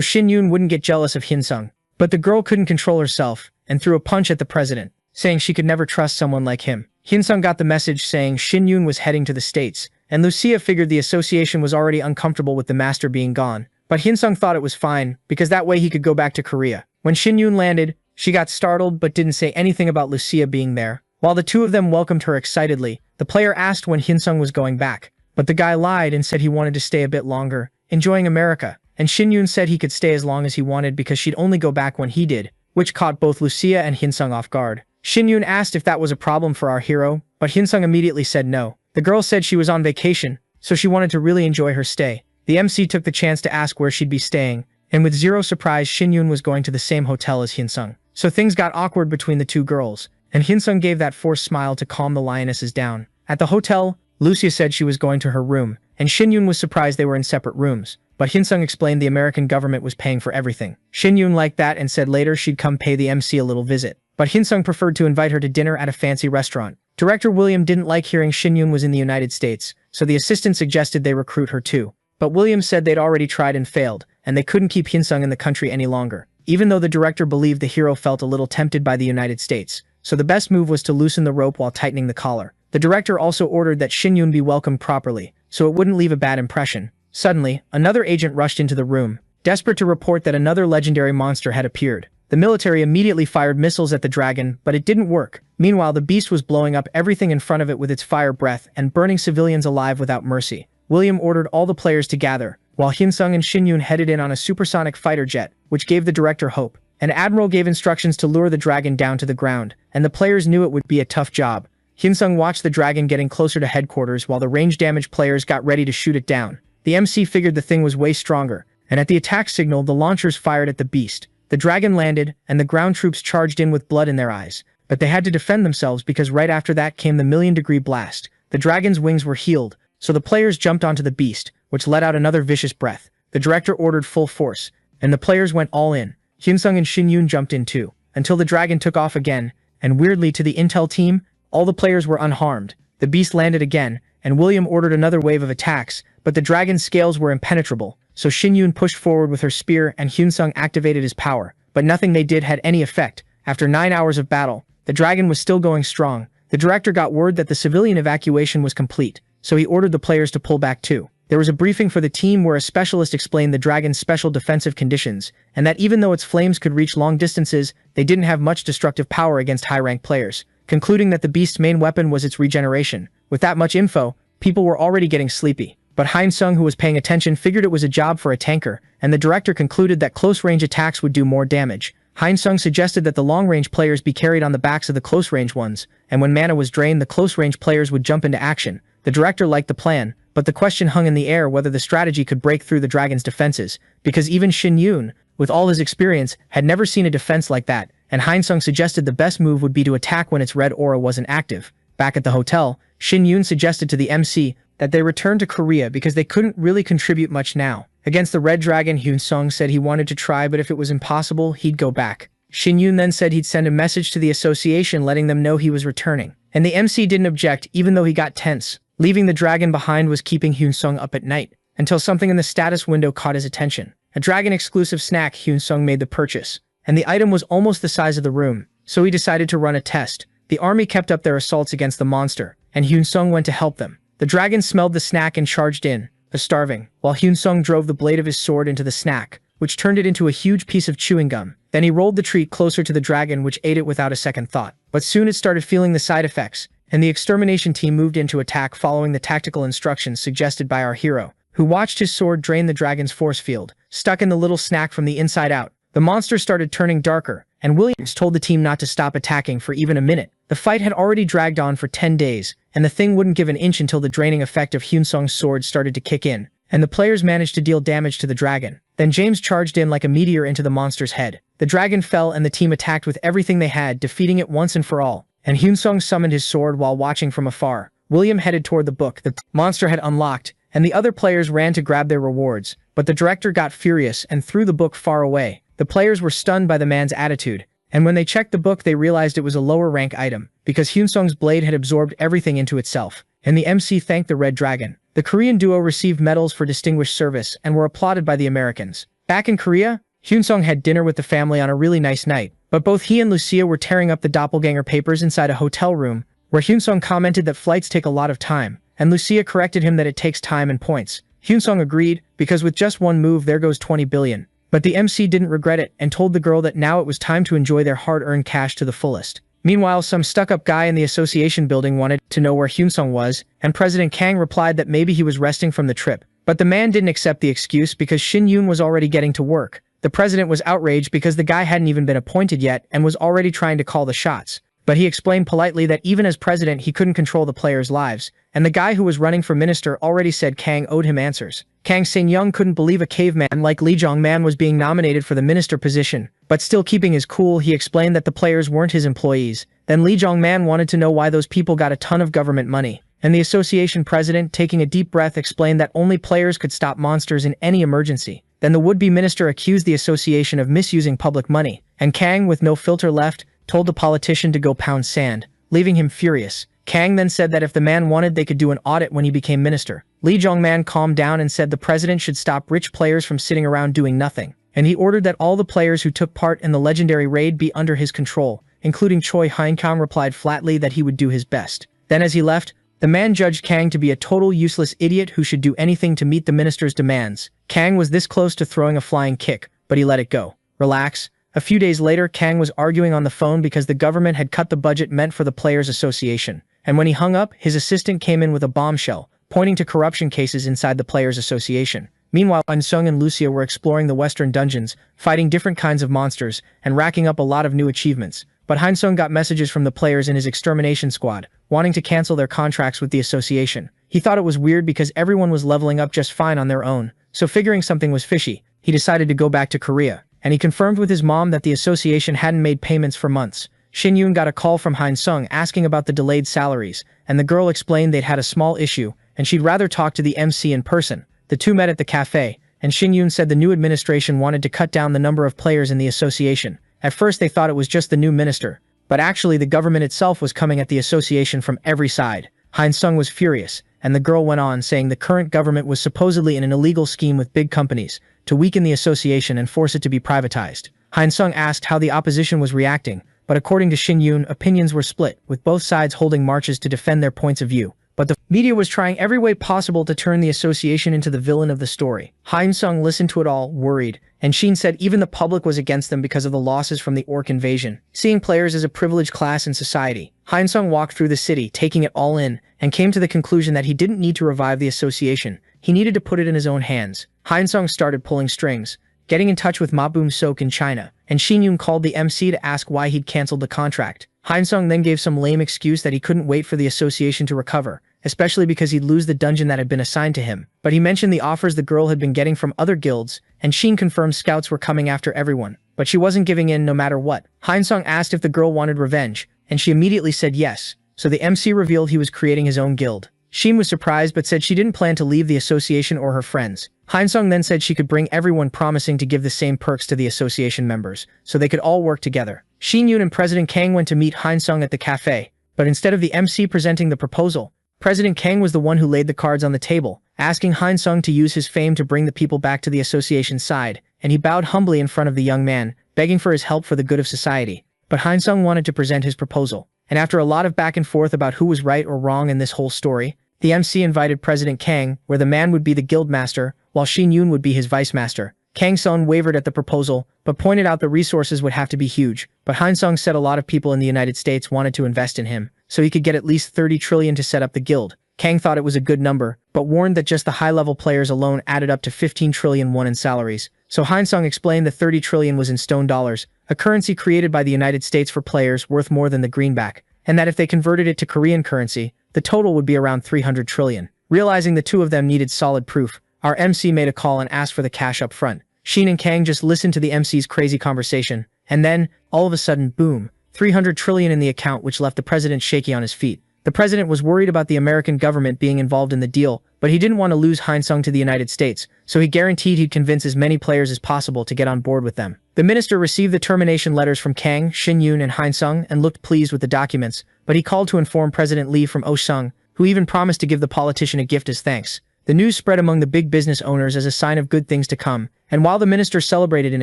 Shin-yoon wouldn't get jealous of Hyun-sung. But the girl couldn't control herself, and threw a punch at the president, saying she could never trust someone like him. Hyun-sung got the message saying Shin-yoon was heading to the States, and Lucia figured the association was already uncomfortable with the master being gone. But Hyun-sung thought it was fine, because that way he could go back to Korea. When Shin-yoon landed, she got startled but didn't say anything about Lucia being there. While the two of them welcomed her excitedly, the player asked when Hyun-sung was going back. But the guy lied and said he wanted to stay a bit longer, enjoying America, and Shin-yoon said he could stay as long as he wanted because she'd only go back when he did, which caught both Lucia and Hyun-sung off guard. Shin-yoon asked if that was a problem for our hero, but Hyun-sung immediately said no. The girl said she was on vacation, so she wanted to really enjoy her stay. The MC took the chance to ask where she'd be staying, and with zero surprise, Shin-yoon was going to the same hotel as Hyun-sung. So things got awkward between the two girls, and Hyun-sung gave that forced smile to calm the lionesses down. At the hotel, Lucia said she was going to her room, and Shin-yoon was surprised they were in separate rooms, but Hyun-sung explained the American government was paying for everything. Shin-yoon liked that and said later she'd come pay the MC a little visit, but Hyun-sung preferred to invite her to dinner at a fancy restaurant. Director William didn't like hearing Shin-yoon was in the United States, so the assistant suggested they recruit her too. But William said they'd already tried and failed, and they couldn't keep Hyun-sung in the country any longer, even though the director believed the hero felt a little tempted by the United States. So the best move was to loosen the rope while tightening the collar. The director also ordered that Shin-yoon be welcomed properly, so it wouldn't leave a bad impression. Suddenly, another agent rushed into the room, desperate to report that another legendary monster had appeared. The military immediately fired missiles at the dragon, but it didn't work. Meanwhile, the beast was blowing up everything in front of it with its fire breath and burning civilians alive without mercy. William ordered all the players to gather, while Hyun-sung and Shin-yoon headed in on a supersonic fighter jet, which gave the director hope. An admiral gave instructions to lure the dragon down to the ground, and the players knew it would be a tough job. Hyun-sung watched the dragon getting closer to headquarters while the range damage players got ready to shoot it down. The MC figured the thing was way stronger, and at the attack signal, the launchers fired at the beast. The dragon landed, and the ground troops charged in with blood in their eyes. But they had to defend themselves because right after that came the million-degree blast. The dragon's wings were healed, so the players jumped onto the beast, which let out another vicious breath. The director ordered full force, and the players went all in. Hyunsung and Shin Yoon jumped in too, until the dragon took off again, and weirdly to the intel team, all the players were unharmed. The beast landed again, and William ordered another wave of attacks, but the dragon's scales were impenetrable, so Shin Yoon pushed forward with her spear and Hyunsung activated his power. But nothing they did had any effect. After 9 hours of battle, the dragon was still going strong. The director got word that the civilian evacuation was complete, so he ordered the players to pull back too. There was a briefing for the team where a specialist explained the dragon's special defensive conditions, and that even though its flames could reach long distances, they didn't have much destructive power against high-ranked players, concluding that the beast's main weapon was its regeneration. With that much info, people were already getting sleepy. But Hyunsung, who was paying attention, figured it was a job for a tanker, and the director concluded that close-range attacks would do more damage. Hyunsung suggested that the long-range players be carried on the backs of the close-range ones, and when mana was drained, the close-range players would jump into action. The director liked the plan, but the question hung in the air whether the strategy could break through the dragon's defenses, because even Shin Yoon, with all his experience, had never seen a defense like that, and Hyunsung suggested the best move would be to attack when its red aura wasn't active. Back at the hotel, Shin Yoon suggested to the MC that they return to Korea because they couldn't really contribute much now. Against the red dragon, Hyunsung said he wanted to try, but if it was impossible, he'd go back. Shin Yoon then said he'd send a message to the association letting them know he was returning, and the MC didn't object even though he got tense. Leaving the dragon behind was keeping Hyunsung up at night, until something in the status window caught his attention. A dragon-exclusive snack. Hyunsung made the purchase, and the item was almost the size of the room, so he decided to run a test. The army kept up their assaults against the monster, and Hyunsung went to help them. The dragon smelled the snack and charged in, starving, while Hyunsung drove the blade of his sword into the snack, which turned it into a huge piece of chewing gum. Then he rolled the treat closer to the dragon, which ate it without a second thought. But soon it started feeling the side effects, and the extermination team moved in to attack following the tactical instructions suggested by our hero, who watched his sword drain the dragon's force field, stuck in the little snack from the inside out. The monster started turning darker, and Williams told the team not to stop attacking for even a minute. The fight had already dragged on for 10 days, and the thing wouldn't give an inch until the draining effect of Hyunsung's sword started to kick in, and the players managed to deal damage to the dragon. Then James charged in like a meteor into the monster's head. The dragon fell and the team attacked with everything they had, defeating it once and for all, and Hyunsung summoned his sword while watching from afar. William headed toward the book the monster had unlocked, and the other players ran to grab their rewards, but the director got furious and threw the book far away. The players were stunned by the man's attitude, and when they checked the book they realized it was a lower rank item, because Hyunsung's blade had absorbed everything into itself, and the MC thanked the Red Dragon. The Korean duo received medals for distinguished service and were applauded by the Americans. Back in Korea, Hyunsung had dinner with the family on a really nice night, but both he and Lucia were tearing up the doppelganger papers inside a hotel room, where Hyunsung commented that flights take a lot of time, and Lucia corrected him that it takes time and points. Hyunsung agreed, because with just one move there goes 20 billion. But the MC didn't regret it and told the girl that now it was time to enjoy their hard-earned cash to the fullest. Meanwhile, some stuck-up guy in the association building wanted to know where Hyunsung was, and President Kang replied that maybe he was resting from the trip. But the man didn't accept the excuse because Shin Yoon was already getting to work. The president was outraged because the guy hadn't even been appointed yet and was already trying to call the shots. But he explained politely that even as president he couldn't control the players' lives, and the guy who was running for minister already said Kang owed him answers. Kang Sang-young couldn't believe a caveman like Lee Jong-man was being nominated for the minister position, but still keeping his cool he explained that the players weren't his employees. Then Lee Jong-man wanted to know why those people got a ton of government money, and the association president, taking a deep breath, explained that only players could stop monsters in any emergency. Then the would-be minister accused the association of misusing public money, and Kang, with no filter left, told the politician to go pound sand, leaving him furious. Kang then said that if the man wanted they could do an audit when he became minister. Lee Jong-man calmed down and said the president should stop rich players from sitting around doing nothing, and he ordered that all the players who took part in the legendary raid be under his control, including Choi Hyun-kang replied flatly that he would do his best. Then as he left, the man judged Kang to be a total useless idiot who should do anything to meet the minister's demands. Kang was this close to throwing a flying kick, but he let it go. Relax. A few days later, Kang was arguing on the phone because the government had cut the budget meant for the Players Association, and when he hung up, his assistant came in with a bombshell, pointing to corruption cases inside the Players Association. Meanwhile, Unsung and Lucia were exploring the western dungeons, fighting different kinds of monsters, and racking up a lot of new achievements. But Hyunsung got messages from the players in his extermination squad, wanting to cancel their contracts with the association. He thought it was weird because everyone was leveling up just fine on their own, so figuring something was fishy, he decided to go back to Korea, and he confirmed with his mom that the association hadn't made payments for months. Shin Yoon got a call from Han Sung asking about the delayed salaries, and the girl explained they'd had a small issue, and she'd rather talk to the MC in person. The two met at the cafe, and Shin Yoon said the new administration wanted to cut down the number of players in the association. At first they thought it was just the new minister, but actually the government itself was coming at the association from every side. Han Sung was furious, and the girl went on saying the current government was supposedly in an illegal scheme with big companies to weaken the association and force it to be privatized. Han Sung asked how the opposition was reacting, but according to Shin Yoon, opinions were split, with both sides holding marches to defend their points of view. But the media was trying every way possible to turn the association into the villain of the story. Han Sung listened to it all, worried, and Shin said even the public was against them because of the losses from the orc invasion, seeing players as a privileged class in society. Han Sung walked through the city, taking it all in, and came to the conclusion that he didn't need to revive the association. He needed to put it in his own hands. Han Sung started pulling strings, getting in touch with Ma Boom-sok in China, and Shin Yoon called the MC to ask why he'd cancelled the contract. Han Sung then gave some lame excuse that he couldn't wait for the association to recover, especially because he'd lose the dungeon that had been assigned to him. But he mentioned the offers the girl had been getting from other guilds, and Shin confirmed scouts were coming after everyone. But she wasn't giving in no matter what. Han Sung asked if the girl wanted revenge, and she immediately said yes, so the MC revealed he was creating his own guild. Shin was surprised but said she didn't plan to leave the association or her friends. Han Sung then said she could bring everyone, promising to give the same perks to the association members, so they could all work together. Shin Yoon and President Kang went to meet Han Sung at the cafe, but instead of the MC presenting the proposal, President Kang was the one who laid the cards on the table, asking Han Sung to use his fame to bring the people back to the association's side, and he bowed humbly in front of the young man, begging for his help for the good of society. But Han Sung wanted to present his proposal, and after a lot of back and forth about who was right or wrong in this whole story, the MC invited President Kang, where the man would be the guild master, while Shin Yoon would be his vice master. Kang Sung wavered at the proposal, but pointed out the resources would have to be huge. But Han Sung said a lot of people in the United States wanted to invest in him, so he could get at least 30 trillion to set up the guild. Kang thought it was a good number, but warned that just the high-level players alone added up to 15 trillion won in salaries. So Han Sung explained the 30 trillion was in stone dollars, a currency created by the United States for players worth more than the greenback, and that if they converted it to Korean currency, the total would be around 300 trillion. Realizing the two of them needed solid proof, our MC made a call and asked for the cash up front. Shin and Kang just listened to the MC's crazy conversation, and then, all of a sudden, boom, 300 trillion in the account, which left the president shaky on his feet. The president was worried about the American government being involved in the deal, but he didn't want to lose Han Sung to the United States, so he guaranteed he'd convince as many players as possible to get on board with them. The minister received the termination letters from Kang, Shin Yoon, and Han Sung and looked pleased with the documents, but he called to inform President Lee from Osung, who even promised to give the politician a gift as thanks. The news spread among the big business owners as a sign of good things to come, and while the minister celebrated in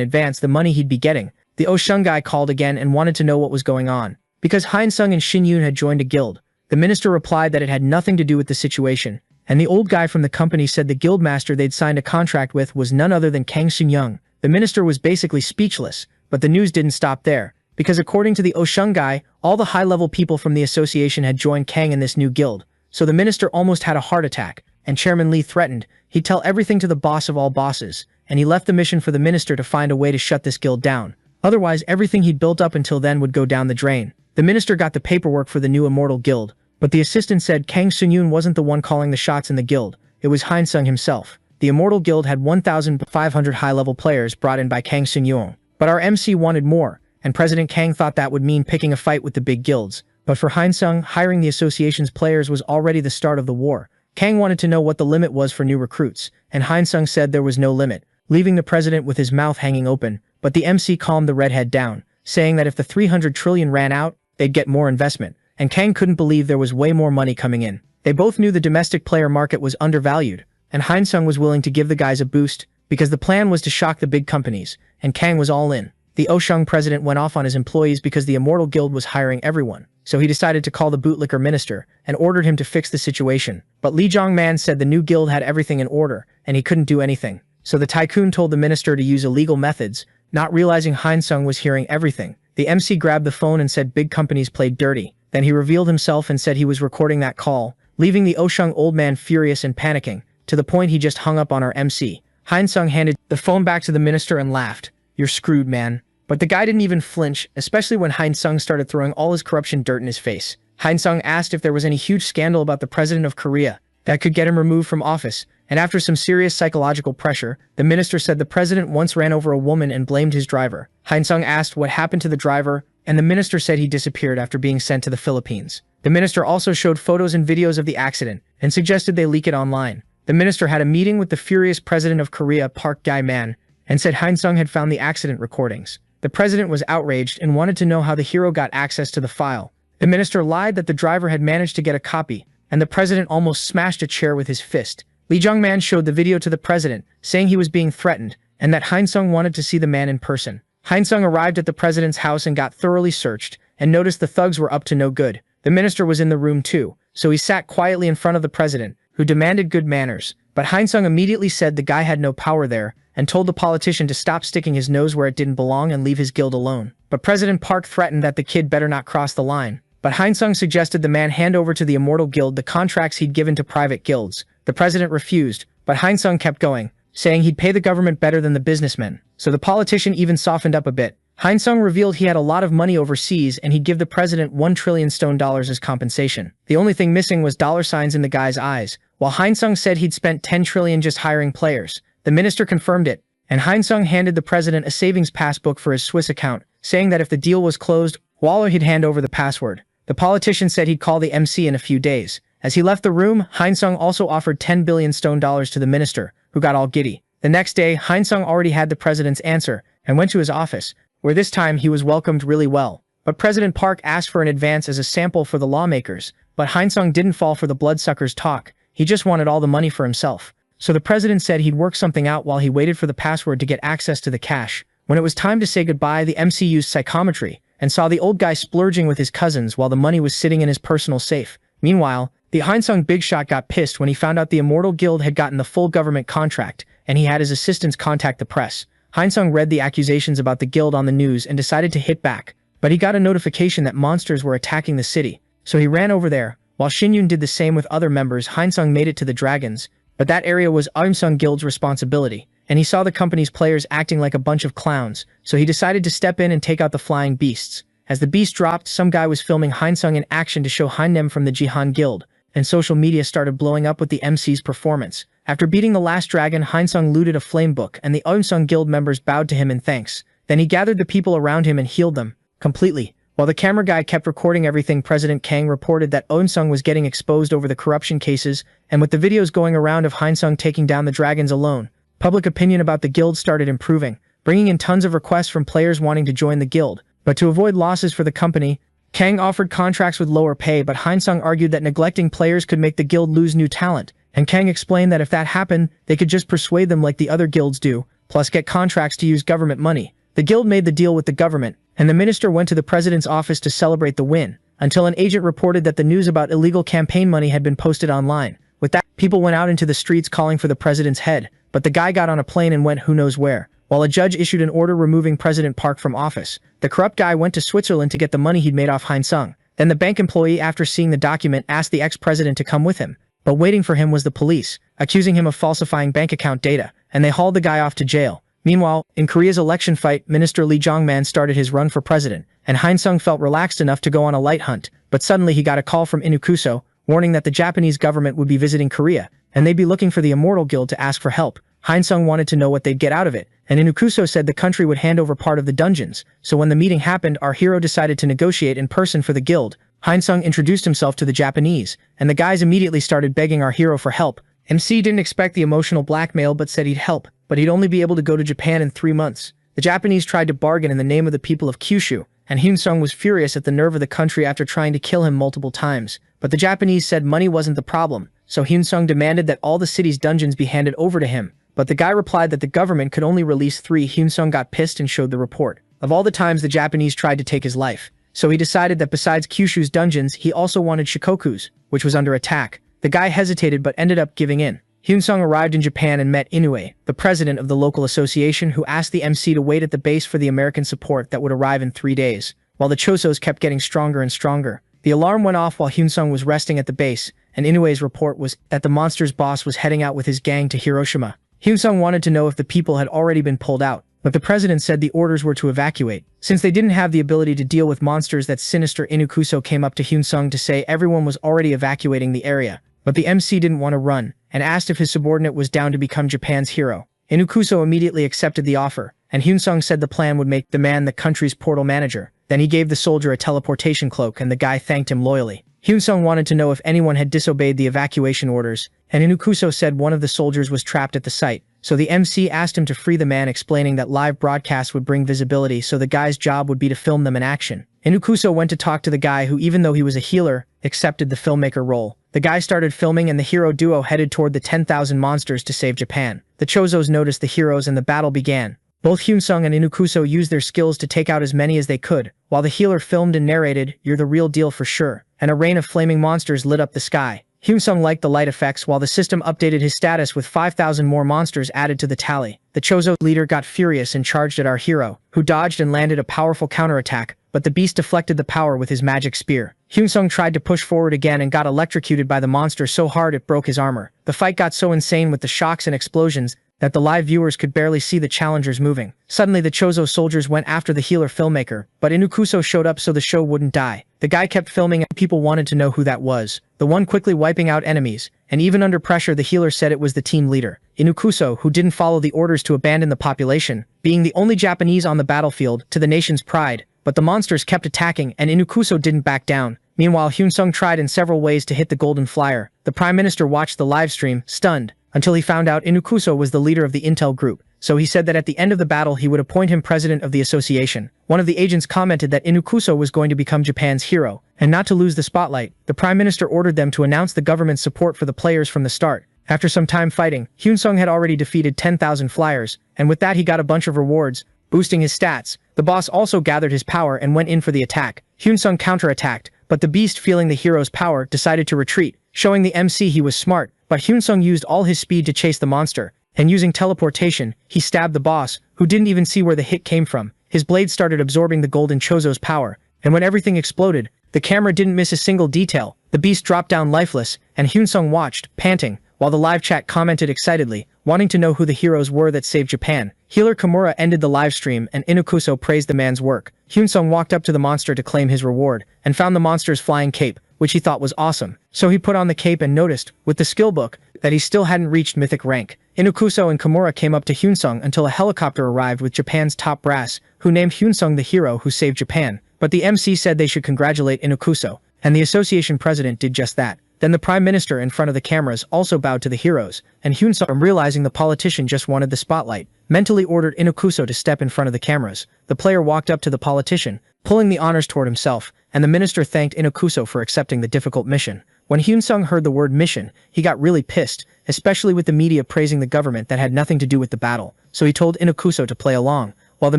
advance the money he'd be getting, the Oshung guy called again and wanted to know what was going on. Because Han Sung and Shin Yoon had joined a guild, the minister replied that it had nothing to do with the situation, and the old guy from the company said the guild master they'd signed a contract with was none other than Kang Sun-young. The minister was basically speechless, but the news didn't stop there, because according to the Oshung guy, all the high-level people from the association had joined Kang in this new guild, so the minister almost had a heart attack, and Chairman Lee threatened he'd tell everything to the boss of all bosses, and he left the mission for the minister to find a way to shut this guild down. Otherwise, everything he'd built up until then would go down the drain. The minister got the paperwork for the new immortal guild, but the assistant said Kang Sun-yoon wasn't the one calling the shots in the guild, it was Han Sung himself. The immortal guild had 1,500 high-level players brought in by Kang Sun-yoon, but our MC wanted more, and President Kang thought that would mean picking a fight with the big guilds. But for Han Sung, hiring the association's players was already the start of the war. Kang wanted to know what the limit was for new recruits, and Han Sung said there was no limit, leaving the president with his mouth hanging open, but the MC calmed the redhead down, saying that if the 300 trillion ran out, they'd get more investment, and Kang couldn't believe there was way more money coming in. They both knew the domestic player market was undervalued, and Han Sung was willing to give the guys a boost, because the plan was to shock the big companies, and Kang was all in. The Oshung president went off on his employees because the Immortal Guild was hiring everyone, so he decided to call the bootlicker minister and ordered him to fix the situation. But Lee Jong-man said the new guild had everything in order, and he couldn't do anything. So the tycoon told the minister to use illegal methods, not realizing Han Sung was hearing everything. The MC grabbed the phone and said big companies played dirty. Then he revealed himself and said he was recording that call, leaving the Oshung old man furious and panicking, to the point he just hung up on our MC. Han Sung handed the phone back to the minister and laughed. "You're screwed, man." But the guy didn't even flinch, especially when Han Sung started throwing all his corruption dirt in his face. Han Sung asked if there was any huge scandal about the president of Korea that could get him removed from office, and after some serious psychological pressure, the minister said the president once ran over a woman and blamed his driver. Hyun-sung asked what happened to the driver, and the minister said he disappeared after being sent to the Philippines. The minister also showed photos and videos of the accident and suggested they leak it online. The minister had a meeting with the furious president of Korea, Park Jae-man, and said Hyun-sung had found the accident recordings. The president was outraged and wanted to know how the hero got access to the file. The minister lied that the driver had managed to get a copy, and the president almost smashed a chair with his fist. Lee Jong-man showed the video to the president, saying he was being threatened, and that Hyun-sung wanted to see the man in person. Hyun-sung arrived at the president's house and got thoroughly searched, and noticed the thugs were up to no good. The minister was in the room too, so he sat quietly in front of the president, who demanded good manners. But Hyun-sung immediately said the guy had no power there, and told the politician to stop sticking his nose where it didn't belong and leave his guild alone. But President Park threatened that the kid better not cross the line. But Hyun-sung suggested the man hand over to the Immortal Guild the contracts he'd given to private guilds. The president refused, but Hyun-sung kept going, saying he'd pay the government better than the businessmen. So the politician even softened up a bit. Hyun-sung revealed he had a lot of money overseas and he'd give the president $1 trillion as compensation. The only thing missing was dollar signs in the guy's eyes. While Hyun-sung said he'd spent $10 trillion just hiring players, the minister confirmed it, and Hyun-sung handed the president a savings passbook for his Swiss account, saying that if the deal was closed, Waller he'd hand over the password. The politician said he'd call the MC in a few days. As he left the room, Hyun-sung also offered $10 billion to the minister, who got all giddy. The next day, Hyun-sung already had the president's answer and went to his office, where this time he was welcomed really well. But President Park asked for an advance as a sample for the lawmakers, but Hyun-sung didn't fall for the bloodsuckers' talk. He just wanted all the money for himself. So the president said he'd work something out while he waited for the password to get access to the cash. When it was time to say goodbye, the MC used psychometry and saw the old guy splurging with his cousins while the money was sitting in his personal safe. Meanwhile, the Hyun-sung big shot got pissed when he found out the Immortal Guild had gotten the full government contract, and he had his assistants contact the press. Hyun-sung read the accusations about the guild on the news and decided to hit back, but he got a notification that monsters were attacking the city, so he ran over there. While Shin-yoon did the same with other members, Hyun-sung made it to the dragons, but that area was Hyun-sung Guild's responsibility, and he saw the company's players acting like a bunch of clowns, so he decided to step in and take out the flying beasts. As the beast dropped, some guy was filming Hyun-sung in action to show Hyun-nem from the Jihan Guild, and social media started blowing up with the MC's performance. After beating the last dragon, Hyun-sung looted a flame book, and the Hyun-sung Guild members bowed to him in thanks. Then he gathered the people around him and healed them completely. While the camera guy kept recording everything, President Kang reported that Hyun-sung was getting exposed over the corruption cases, and with the videos going around of Hyun-sung taking down the dragons alone, public opinion about the guild started improving, bringing in tons of requests from players wanting to join the guild. But to avoid losses for the company, Kang offered contracts with lower pay, but Hyun-sung argued that neglecting players could make the guild lose new talent, and Kang explained that if that happened, they could just persuade them like the other guilds do, plus get contracts to use government money. The guild made the deal with the government, and the minister went to the president's office to celebrate the win, until an agent reported that the news about illegal campaign money had been posted online. With that, people went out into the streets calling for the president's head, but the guy got on a plane and went who knows where. While a judge issued an order removing President Park from office, the corrupt guy went to Switzerland to get the money he'd made off Hyun-sung. Then the bank employee, after seeing the document, asked the ex-president to come with him. But waiting for him was the police, accusing him of falsifying bank account data, and they hauled the guy off to jail. Meanwhile, in Korea's election fight, Minister Lee Jong-man started his run for president, and Hyun-sung felt relaxed enough to go on a light hunt. But suddenly he got a call from Inukuso, warning that the Japanese government would be visiting Korea, and they'd be looking for the Immortal Guild to ask for help. Hyun-sung wanted to know what they'd get out of it, and Inukuso said the country would hand over part of the dungeons. So when the meeting happened, our hero decided to negotiate in person for the guild. Hyun-sung introduced himself to the Japanese, and the guys immediately started begging our hero for help. MC didn't expect the emotional blackmail but said he'd help, but he'd only be able to go to Japan in 3 months. The Japanese tried to bargain in the name of the people of Kyushu, and Hyun-sung was furious at the nerve of the country after trying to kill him multiple times. But the Japanese said money wasn't the problem, so Hyun-sung demanded that all the city's dungeons be handed over to him. But the guy replied that the government could only release 3. Hyun-sung got pissed and showed the report of all the times the Japanese tried to take his life. So he decided that besides Kyushu's dungeons, he also wanted Shikoku's, which was under attack. The guy hesitated but ended up giving in. Hyun-sung arrived in Japan and met Inoue, the president of the local association, who asked the MC to wait at the base for the American support that would arrive in 3 days. While the Chosos kept getting stronger and stronger, the alarm went off while Hyun-sung was resting at the base, and Inoue's report was that the monster's boss was heading out with his gang to Hiroshima. Hyun-sung wanted to know if the people had already been pulled out, but the president said the orders were to evacuate. Since they didn't have the ability to deal with monsters that sinister, Inukuso came up to Hyun-sung to say everyone was already evacuating the area. But the MC didn't want to run, and asked if his subordinate was down to become Japan's hero. Inukuso immediately accepted the offer, and Hyunsung said the plan would make the man the country's portal manager. Then he gave the soldier a teleportation cloak and the guy thanked him loyally. Hyunsung wanted to know if anyone had disobeyed the evacuation orders, and Inukuso said one of the soldiers was trapped at the site. So the MC asked him to free the man, explaining that live broadcasts would bring visibility, so the guy's job would be to film them in action. Inukuso went to talk to the guy who, even though he was a healer, accepted the filmmaker role. The guy started filming and the hero duo headed toward the 10,000 monsters to save Japan. The Chozos noticed the heroes and the battle began. Both Hyunsung and Inukuso used their skills to take out as many as they could, while the healer filmed and narrated, "You're the real deal for sure," and a rain of flaming monsters lit up the sky. Hyunsung liked the light effects while the system updated his status with 5,000 more monsters added to the tally. The Chozo leader got furious and charged at our hero, who dodged and landed a powerful counterattack, but the beast deflected the power with his magic spear. Hyunsung tried to push forward again and got electrocuted by the monster so hard it broke his armor. The fight got so insane with the shocks and explosions that the live viewers could barely see the challengers moving. Suddenly the Chozo soldiers went after the healer filmmaker, but Inukuso showed up so the show wouldn't die. The guy kept filming and people wanted to know who that was. The one quickly wiping out enemies, and even under pressure the healer said it was the team leader, Inukuso, who didn't follow the orders to abandon the population, being the only Japanese on the battlefield, to the nation's pride. But the monsters kept attacking and Inukuso didn't back down. Meanwhile, Hyunsung tried in several ways to hit the golden flyer. The Prime Minister watched the live stream, stunned, until he found out Inukuso was the leader of the intel group, so he said that at the end of the battle he would appoint him president of the association. One of the agents commented that Inukuso was going to become Japan's hero, and not to lose the spotlight. The Prime Minister ordered them to announce the government's support for the players from the start. After some time fighting, Hyunsung had already defeated 10,000 flyers, and with that he got a bunch of rewards, boosting his stats. The boss also gathered his power and went in for the attack. Hyunsung counterattacked, but the beast, feeling the hero's power, decided to retreat, showing the MC he was smart. But Hyunsung used all his speed to chase the monster, and using teleportation, he stabbed the boss, who didn't even see where the hit came from. His blade started absorbing the golden Chozo's power, and when everything exploded, the camera didn't miss a single detail. The beast dropped down lifeless, and Hyunsung watched, panting, while the live chat commented excitedly, wanting to know who the heroes were that saved Japan. Healer Kimura ended the live stream, and Inukuso praised the man's work. Hyunsung walked up to the monster to claim his reward, and found the monster's flying cape, which he thought was awesome. So he put on the cape and noticed, with the skill book, that he still hadn't reached mythic rank. Inukuso and Kimura came up to Hyunsung until a helicopter arrived with Japan's top brass, who named Hyunsung the hero who saved Japan. But the MC said they should congratulate Inukuso, and the association president did just that. Then the Prime Minister in front of the cameras also bowed to the heroes, and Hyunsung, realizing the politician just wanted the spotlight, mentally ordered Inukuso to step in front of the cameras. The player walked up to the politician, pulling the honors toward himself, and the minister thanked Inukuso for accepting the difficult mission. When Hyunsung heard the word mission, he got really pissed, especially with the media praising the government that had nothing to do with the battle, so he told Inukuso to play along, while the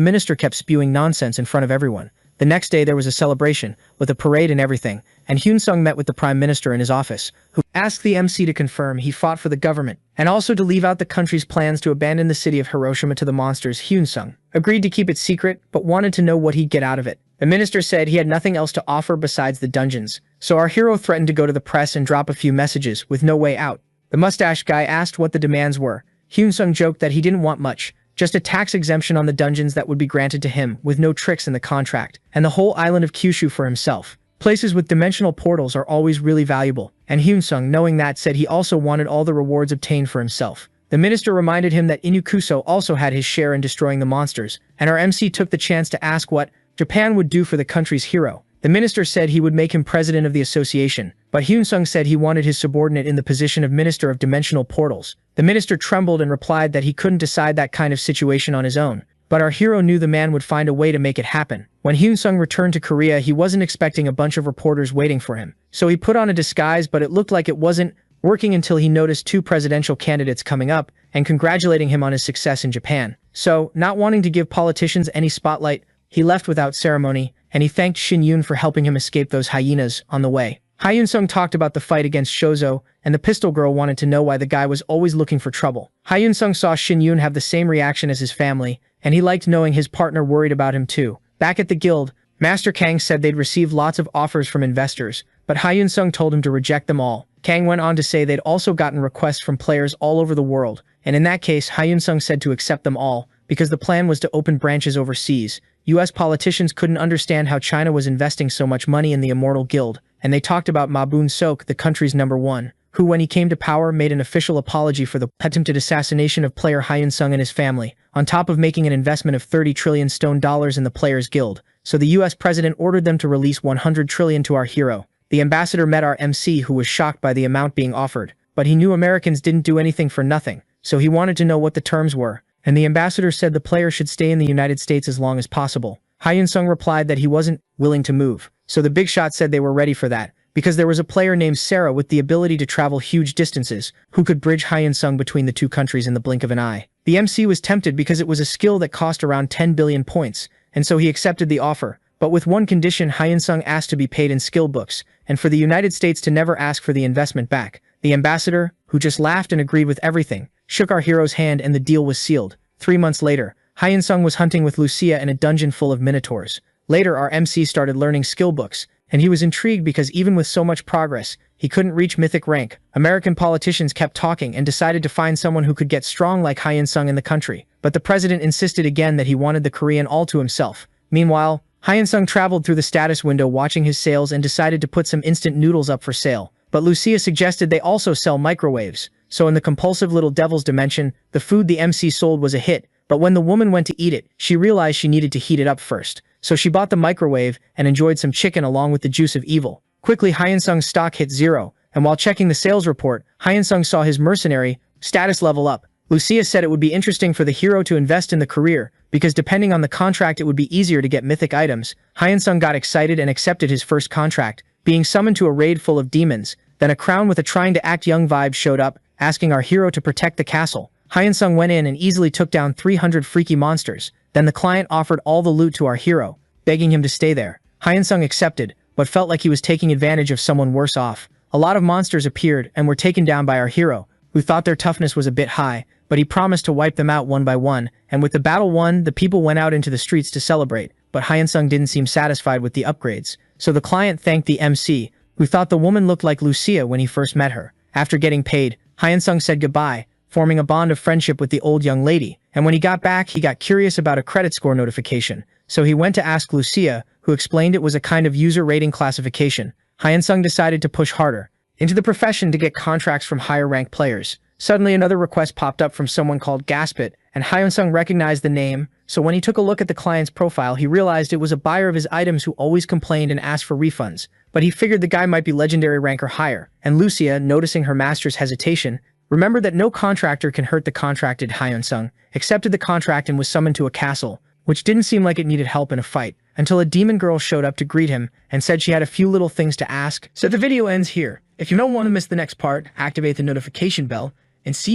minister kept spewing nonsense in front of everyone. The next day there was a celebration, with a parade and everything, and Hyunsung met with the Prime Minister in his office, who asked the MC to confirm he fought for the government, and also to leave out the country's plans to abandon the city of Hiroshima to the monsters. Hyunsung agreed to keep it secret, but wanted to know what he'd get out of it. The minister said he had nothing else to offer besides the dungeons, so our hero threatened to go to the press and drop a few messages with no way out. The mustache guy asked what the demands were. Hyunsung joked that he didn't want much, just a tax exemption on the dungeons that would be granted to him with no tricks in the contract, and the whole island of Kyushu for himself. Places with dimensional portals are always really valuable, and Hyunsung, knowing that, said he also wanted all the rewards obtained for himself. The minister reminded him that Inukuso also had his share in destroying the monsters, and our MC took the chance to ask what Japan would do for the country's hero. The minister said he would make him president of the association, but Hyunsung said he wanted his subordinate in the position of Minister of Dimensional Portals. The minister trembled and replied that he couldn't decide that kind of situation on his own, but our hero knew the man would find a way to make it happen. When Hyunsung returned to Korea, he wasn't expecting a bunch of reporters waiting for him, so he put on a disguise, but it looked like it wasn't working until he noticed two presidential candidates coming up and congratulating him on his success in Japan. So, not wanting to give politicians any spotlight, he left without ceremony, and he thanked Shin Yun for helping him escape those hyenas on the way. Hyunsung talked about the fight against Chozo, and the pistol girl wanted to know why the guy was always looking for trouble. Hyunsung saw Shin Yun have the same reaction as his family, and he liked knowing his partner worried about him too. Back at the guild, Master Kang said they'd received lots of offers from investors, but Hyunsung told him to reject them all. Kang went on to say they'd also gotten requests from players all over the world, and in that case Hyunsung said to accept them all, because the plan was to open branches overseas. US politicians couldn't understand how China was investing so much money in the Immortal Guild, and they talked about Ma Bun-sok, the country's #1, who, when he came to power, made an official apology for the attempted assassination of player Hyun-sung and his family, on top of making an investment of 30 trillion stone dollars in the Players Guild. So the US president ordered them to release 100 trillion to our hero. The ambassador met our MC, who was shocked by the amount being offered, but he knew Americans didn't do anything for nothing, so he wanted to know what the terms were, and the ambassador said the player should stay in the United States as long as possible. Hyun-sung replied that he wasn't willing to move, so the big shot said they were ready for that, because there was a player named Sarah with the ability to travel huge distances, who could bridge Hyun-sung between the two countries in the blink of an eye. The MC was tempted because it was a skill that cost around 10 billion points, and so he accepted the offer, but with one condition: Hyun-sung asked to be paid in skill books, and for the United States to never ask for the investment back. The ambassador, who just laughed and agreed with everything, shook our hero's hand and the deal was sealed. 3 months later, Hyun-sung was hunting with Lucia in a dungeon full of minotaurs. Later, our MC started learning skill books, and he was intrigued because even with so much progress, he couldn't reach mythic rank. American politicians kept talking and decided to find someone who could get strong like Hyun-sung in the country, but the president insisted again that he wanted the Korean all to himself. Meanwhile, Hyun-sung traveled through the status window watching his sales and decided to put some instant noodles up for sale, but Lucia suggested they also sell microwaves. So in the compulsive little devil's dimension, the food the MC sold was a hit, but when the woman went to eat it, she realized she needed to heat it up first. So she bought the microwave and enjoyed some chicken along with the juice of evil. Quickly, Hyun-sung's stock hit 0, and while checking the sales report, Hyun-sung saw his mercenary status level up. Lucia said it would be interesting for the hero to invest in the career, because depending on the contract it would be easier to get mythic items. Hyun-sung got excited and accepted his first contract, being summoned to a raid full of demons. Then a crown with a trying to act young vibe showed up, asking our hero to protect the castle. Hyun-sung went in and easily took down 300 freaky monsters. Then the client offered all the loot to our hero, begging him to stay there. Hyun-sung accepted, but felt like he was taking advantage of someone worse off. A lot of monsters appeared and were taken down by our hero, who thought their toughness was a bit high, but he promised to wipe them out one by one, and with the battle won, the people went out into the streets to celebrate, but Hyun-sung didn't seem satisfied with the upgrades, so the client thanked the MC, who thought the woman looked like Lucia when he first met her. After getting paid, Hyun-sung said goodbye, forming a bond of friendship with the old young lady, and when he got back, he got curious about a credit score notification, so he went to ask Lucia, who explained it was a kind of user rating classification. Hyun-sung decided to push harder into the profession to get contracts from higher-ranked players. Suddenly, another request popped up from someone called Gaspit, and Hyun-sung recognized the name, so when he took a look at the client's profile, he realized it was a buyer of his items who always complained and asked for refunds, but he figured the guy might be legendary rank or higher, and Lucia, noticing her master's hesitation, remembered that no contractor can hurt the contracted. Hyun-sung accepted the contract and was summoned to a castle, which didn't seem like it needed help in a fight, until a demon girl showed up to greet him and said she had a few little things to ask. So the video ends here. If you don't want to miss the next part, activate the notification bell, and see you